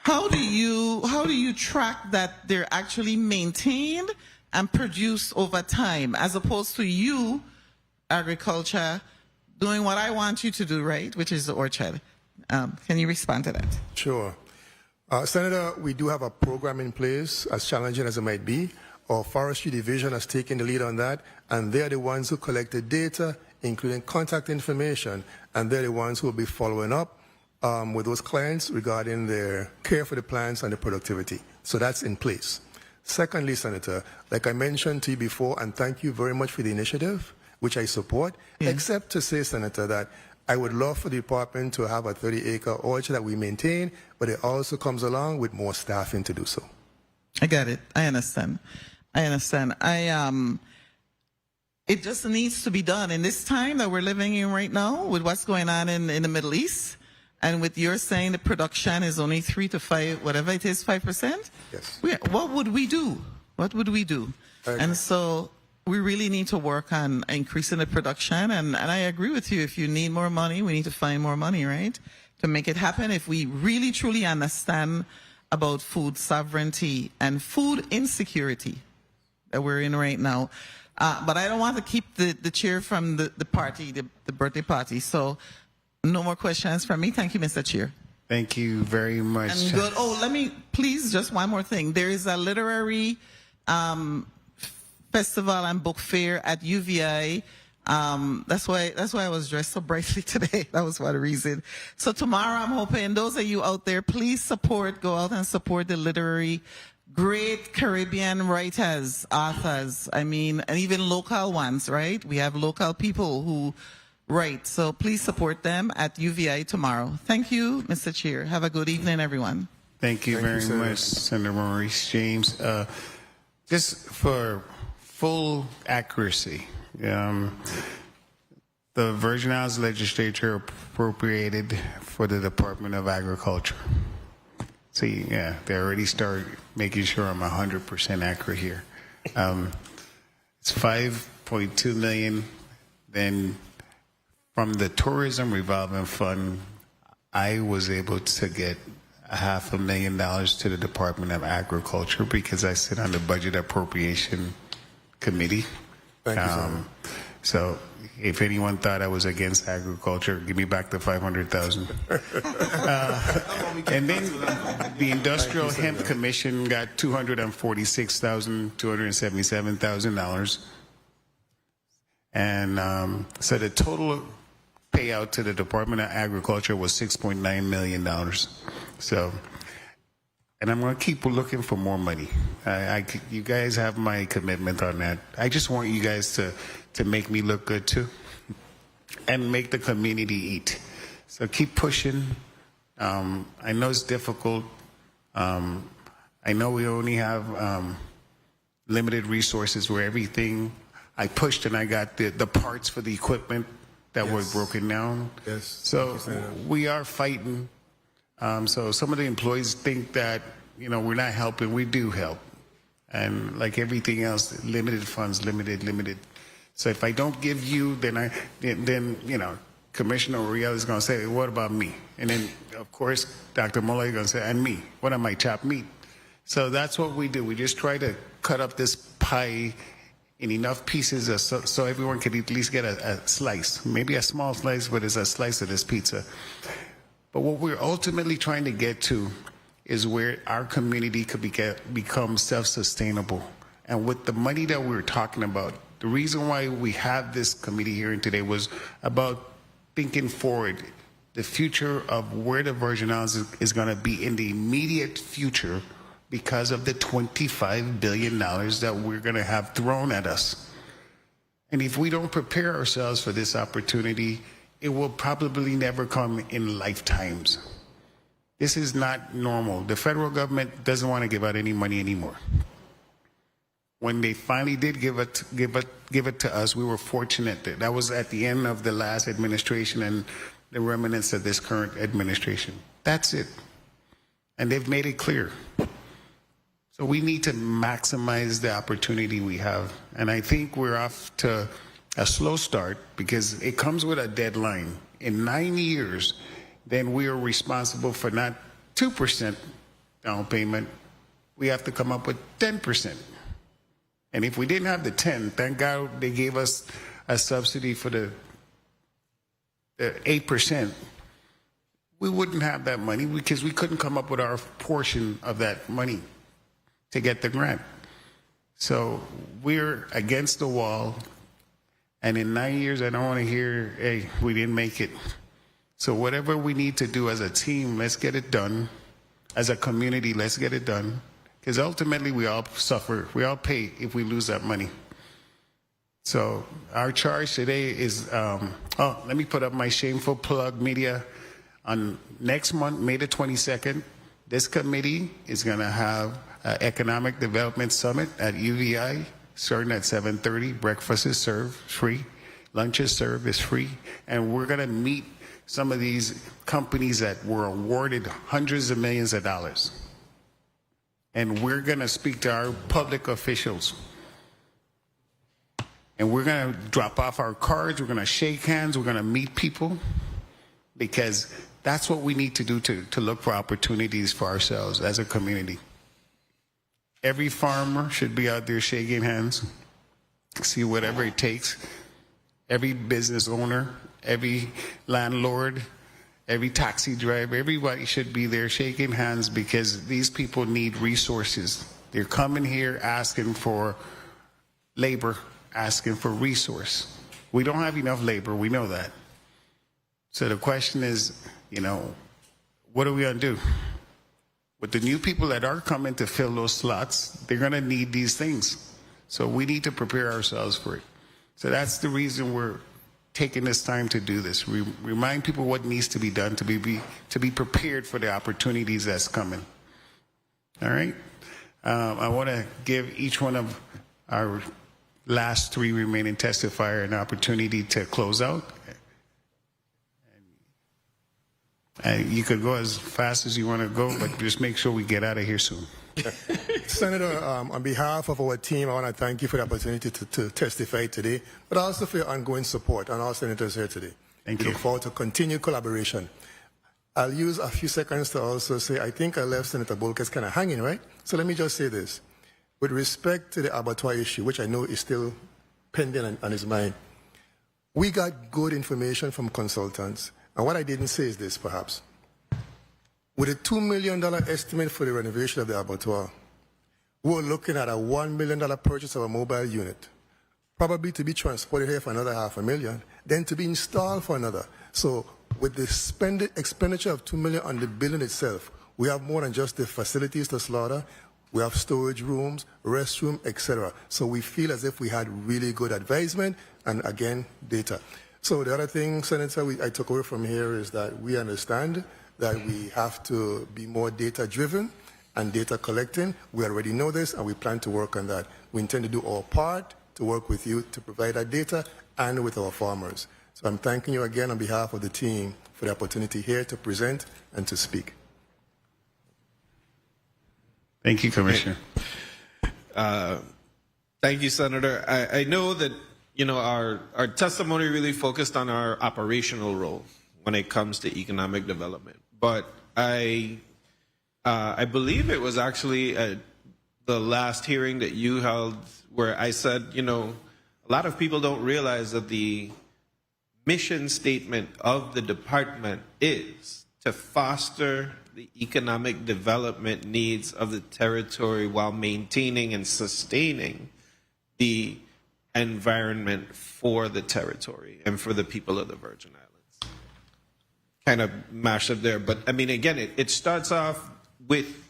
How do you track that they're actually maintained and produced over time, as opposed to you, agriculture, doing what I want you to do, right, which is the orchard? Can you respond to that? Sure. Senator, we do have a program in place, as challenging as it might be. Our forestry division has taken the lead on that, and they're the ones who collect the data, including contact information, and they're the ones who will be following up with those clients regarding their care for the plants and the productivity. So that's in place. Secondly, Senator, like I mentioned to you before, and thank you very much for the initiative, which I support, except to say, Senator, that I would love for the department to have a 30-acre orchard that we maintain, but it also comes along with more staffing to do so. I get it. I understand. It just needs to be done in this time that we're living in right now with what's going on in the Middle East. And with your saying the production is only 3 to 5, whatever it is, 5%? Yes. What would we do? What would we do? And so we really need to work on increasing the production. And I agree with you. If you need more money, we need to find more money, right? To make it happen. If we really, truly understand about food sovereignty and food insecurity that we're in right now. But I don't want to keep the chair from the party, the birthday party. So no more questions from me. Thank you, Mr. Chair. Thank you very much. And good. Oh, let me, please, just one more thing. There is a literary festival and book fair at UVI. That's why I was dressed so brightly today. That was one reason. So tomorrow, I'm hoping those of you out there, please go out and support the literary great Caribbean writers, authors, and even local ones, right? We have local people who write. So please support them at UVI tomorrow. Thank you, Mr. Chair. Have a good evening, everyone. Thank you very much, Senator Maurice James. Just for full accuracy, the Virgin Islands Legislature appropriated for the Department of Agriculture. See, yeah, they already started making sure I'm 100% accurate here. It's $5.2 million. Then from the Tourism Revolving Fund, I was able to get $500,000 to the Department of Agriculture because I sit on the Budget Appropriation Committee. Thank you, sir. So if anyone thought I was against agriculture, give me back the 500,000. And then the Industrial Hemp Commission got $246,277,000. And so the total payout to the Department of Agriculture was $6.9 million. So, and I'm going to keep looking for more money. You guys have my commitment on that. I just want you guys to make me look good too and make the community eat. So keep pushing. I know it's difficult. I know we only have limited resources where everything I pushed and I got the parts for the equipment that were broken down. Yes. So we are fighting. So some of the employees think that, we're not helping. We do help. And like everything else, limited funds, limited. So if I don't give you, then Commissioner Uriel is going to say, what about me? And then, of course, Dr. Muller is going to say, and me? What am I, chopped meat? So that's what we do. We just try to cut up this pie in enough pieces so everyone can at least get a slice. Maybe a small slice, but it's a slice of this pizza. But what we're ultimately trying to get to is where our community could become self-sustainable. And with the money that we're talking about, the reason why we have this committee hearing today was about thinking forward, the future of where the Virgin Islands is going to be in the immediate future because of the $25 billion that we're going to have thrown at us. And if we don't prepare ourselves for this opportunity, it will probably never come in lifetimes. This is not normal. The federal government doesn't want to give out any money anymore. When they finally did give it to us, we were fortunate. That was at the end of the last administration and the remnants of this current administration. That's it. And they've made it clear. So we need to maximize the opportunity we have. And I think we're off to a slow start because it comes with a deadline. In 9 years, then we are responsible for not 2% down payment. We have to come up with 10%. And if we didn't have the 10, thank God they gave us a subsidy for the 8%. We wouldn't have that money because we couldn't come up with our portion of that money to get the grant. So we're against the wall. And in 9 years, I don't want to hear, hey, we didn't make it. So whatever we need to do as a team, let's get it done. As a community, let's get it done. Because ultimately, we all suffer. We all pay if we lose that money. So our charge today is, let me put up my shameful plug, media. On next month, May the 22nd, this committee is going to have an Economic Development Summit at UVI, starting at 7:30. Breakfast is served, free. Lunch is served, is free. And we're going to meet some of these companies that were awarded hundreds of millions of dollars. And we're going to speak to our public officials. And we're going to drop off our cards. We're going to shake hands. We're going to meet people. Because that's what we need to do to look for opportunities for ourselves as a community. Every farmer should be out there shaking hands. See whatever it takes. Every business owner, every landlord, every taxi driver, everybody should be there shaking hands because these people need resources. They're coming here asking for labor, asking for resource. We don't have enough labor, we know that. So the question is, what are we going to do? With the new people that are coming to fill those slots, they're going to need these things. So we need to prepare ourselves for it. So that's the reason we're taking this time to do this. Remind people what needs to be done to be prepared for the opportunities that's coming. All right? I want to give each one of our last 3 remaining testifiers an opportunity to close out. You could go as fast as you want to go, but just make sure we get out of here soon. Senator, on behalf of our team, I want to thank you for the opportunity to testify today, but also for your ongoing support and our senators here today. Thank we you. Look forward to continued collaboration. I'll use a few seconds to also say, I think I left Senator Bolkes kind of hanging, right? So let me just say this. With respect to the abattoir issue, which I know is still pending on his mind, we got good information from consultants. And what I didn't say is this, perhaps. With a $2 million estimate for the renovation of the abattoir, we're looking at a $1 million purchase of a mobile unit, probably to be transported here for another $500,000, then to be installed for another. So with the expenditure of $2 million on the building itself, we have more than just the facilities to slaughter. We have storage rooms, restroom, etc. So we feel as if we had really good advisement and, again, data. So the other thing, Senator, I took away from here is that we understand that we have to be more data-driven and data collecting. We already know this, and we plan to work on that. We intend to do our part to work with you to provide that data and with our farmers. So I'm thanking you again on behalf of the team for the opportunity here to present and to speak. Thank you, Commissioner. Thank you, Senator. I know that our testimony really focused on our operational role when it comes to economic development. But I believe it was actually the last hearing that you held where I said, a lot of people don't realize that the mission statement of the department is to foster the economic development needs of the territory while maintaining and sustaining the environment for the territory and for the people of the Virgin Islands. Kind of mashed up there. But I mean, again, it starts off with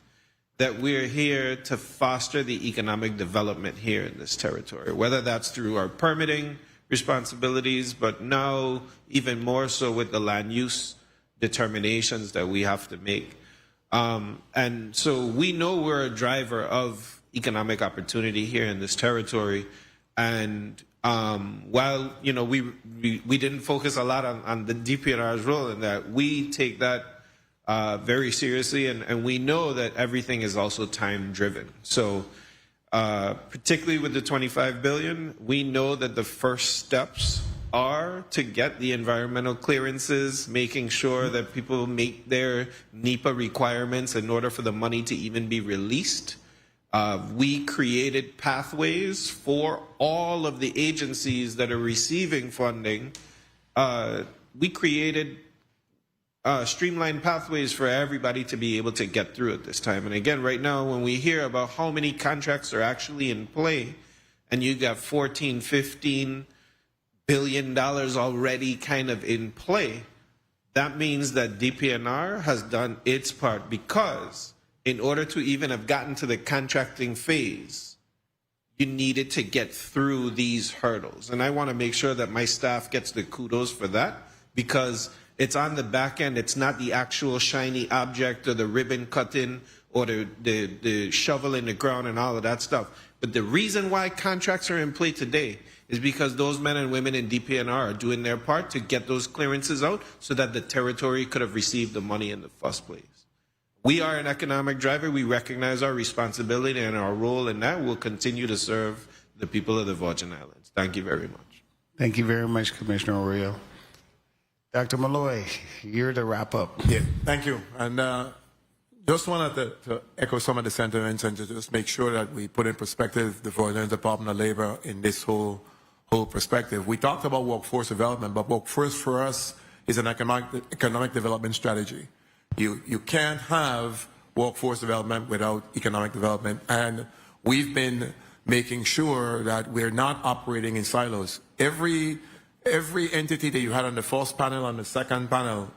that we're here to foster the economic development here in this territory, whether that's through our permitting responsibilities, but now even more so with the land use determinations that we have to make. And so we know we're a driver of economic opportunity here in this territory. And while, we didn't focus a lot on the DPNR's role in that, we take that very seriously, and we know that everything is also time driven. So particularly with the 25 billion, we know that the first steps are to get the environmental clearances, making sure that people meet their NEPA requirements in order for the money to even be released. We created pathways for all of the agencies that are receiving funding. We created streamlined pathways for everybody to be able to get through at this time. And again, right now, when we hear about how many contracts are actually in play, and you got 14, 15 billion dollars already kind of in play, that means that DPNR has done its part, because in order to even have gotten to the contracting phase, you needed to get through these hurdles. And I want to make sure that my staff gets the kudos for that, because it's on the back end. It's not the actual shiny object or the ribbon cutting or the shovel in the ground and all of that stuff. But the reason why contracts are in play today is because those men and women in DPNR are doing their part to get those clearances out so that the territory could have received the money in the first place. We are an economic driver. We recognize our responsibility and our role in that. We'll continue to serve the people of the Virgin Islands. Thank you very much. Thank you very much, Commissioner Oriol. Dr. Malloy, you're the wrap up. Yeah, thank you. And just wanted to echo some of the sentiments and to just make sure that we put in perspective the Virgin Department of Labor in this whole perspective. We talked about workforce development, but workforce for us is an economic development strategy. You can't have workforce development without economic development. And we've been making sure that we're not operating in silos. Every entity that you had on the first panel, on the second panel,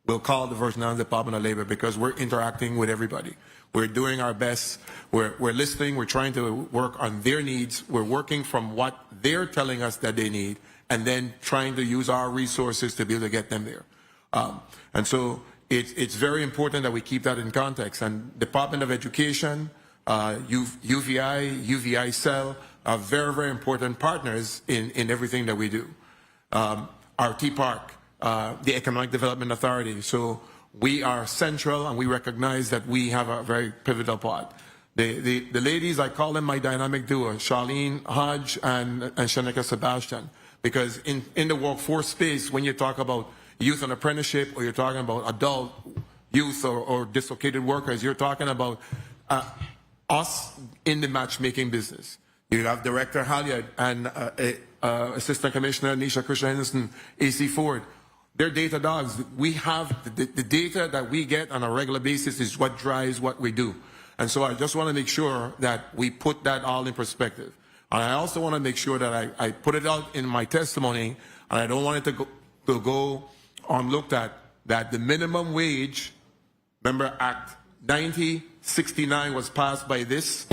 will call the Virgin Islands Department of Labor, because we're interacting with everybody. We're doing our best. We're listening. We're trying to work on their needs. We're working from what they're telling us that they need, and then trying to use our resources to be able to get them there. And so it's very important that we keep that in context. And Department of Education, UVI Cell are very, very important partners in everything that we do. RT Park, the Economic Development Authority. So we are central, and we recognize that we have a very pivotal part. The ladies, I call them my dynamic duo, Charlene Hodge and Shanika Sebastian, because in the workforce space, when you talk about youth and apprenticeship, or you're talking about adult youth or dislocated workers, you're talking about us in the matchmaking business. You have Director Halyard and Assistant Commissioner Nisha Krishna Henderson, AC Ford. They're data dogs. We have the data that we get on a regular basis is what drives what we do. And so I just want to make sure that we put that all in perspective. And I also want to make sure that I put it out in my testimony, and I don't want it to go unlooked at, that the minimum wage, remember Act 9069 was passed by this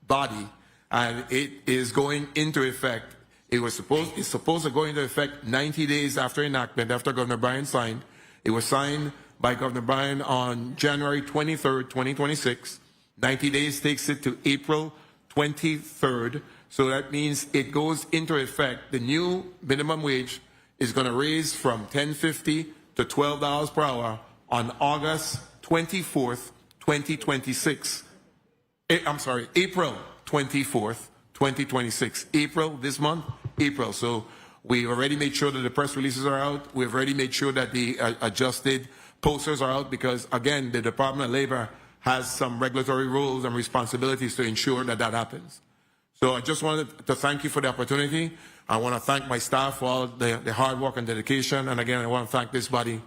body, and it is going into effect. It's supposed to go into effect 90 days after enactment, after Governor Bryan signed. It was signed by Governor Bryan on January 23rd, 2026. 90 days takes it to April 23rd. So that means it goes into effect. The new minimum wage is going to raise from $10.50 to $12 per hour on August 24th, 2026. April 24th, 2026. April, this month, April. So we already made sure that the press releases are out. We've already made sure that the adjusted posters are out, because, again, the Department of Labor has some regulatory rules and responsibilities to ensure that that happens. So I just wanted to thank you for the opportunity. I want to thank my staff for all the hard work and dedication. And again, I want to thank this body.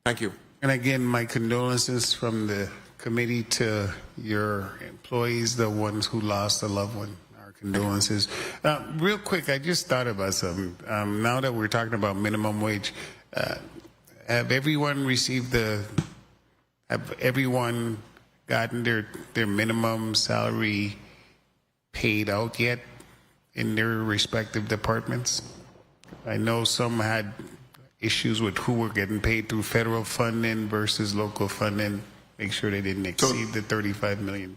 Thank you. And again, my condolences from the committee to your employees, the ones who lost a loved one. Our condolences. Real quick, I just thought about something. Now that we're talking about minimum wage, have everyone received have everyone gotten their minimum salary paid out yet in their respective departments? I know some had issues with who were getting paid through federal funding versus local funding. Make sure they didn't exceed the $35 million.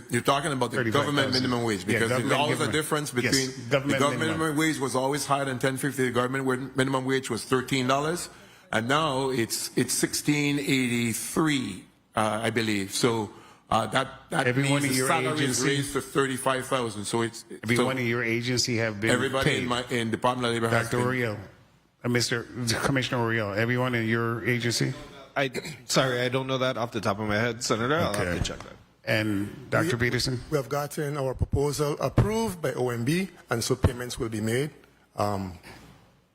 You're talking about the government minimum wage, because there's always a difference between the government minimum wage was always higher than $10.50. The government minimum wage was $13, and now it's 1683, I believe. So that Everyone means in the your salary is agency- raised to 35,000. So it's Everyone so in your agency have been everybody paid. in Department of Labor has Dr. been. Oriel, Commissioner Oriel, everyone in your agency? Sorry, I don't know that off the top of my head, Senator. I'll have to check that. And Dr. Peterson? We have gotten our proposal approved by OMB, and so payments will be made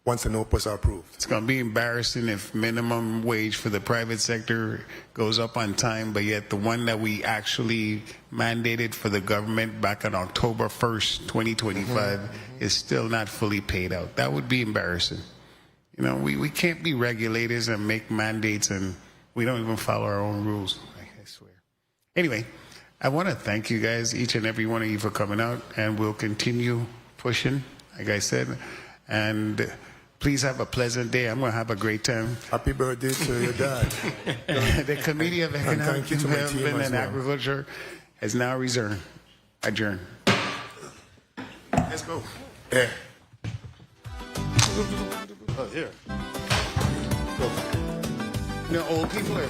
once the NOPAs are approved. It's going to be embarrassing if minimum wage for the private sector goes up on time, but yet the one that we actually mandated for the government back on October 1st, 2025 is still not fully paid out. That would be embarrassing. You know, we can't be regulators and make mandates and we don't even follow our own rules. I swear. Anyway, I want to thank you guys, each and every one of you, for coming out, and we'll continue pushing, like I said. And please have a pleasant day. I'm going to have a great time. Happy birthday to your dad. The Committee of Economic thank you to my team Development as and well. Agriculture has now adjourned. Let's go. Yeah. Oh, here. You know, old people are...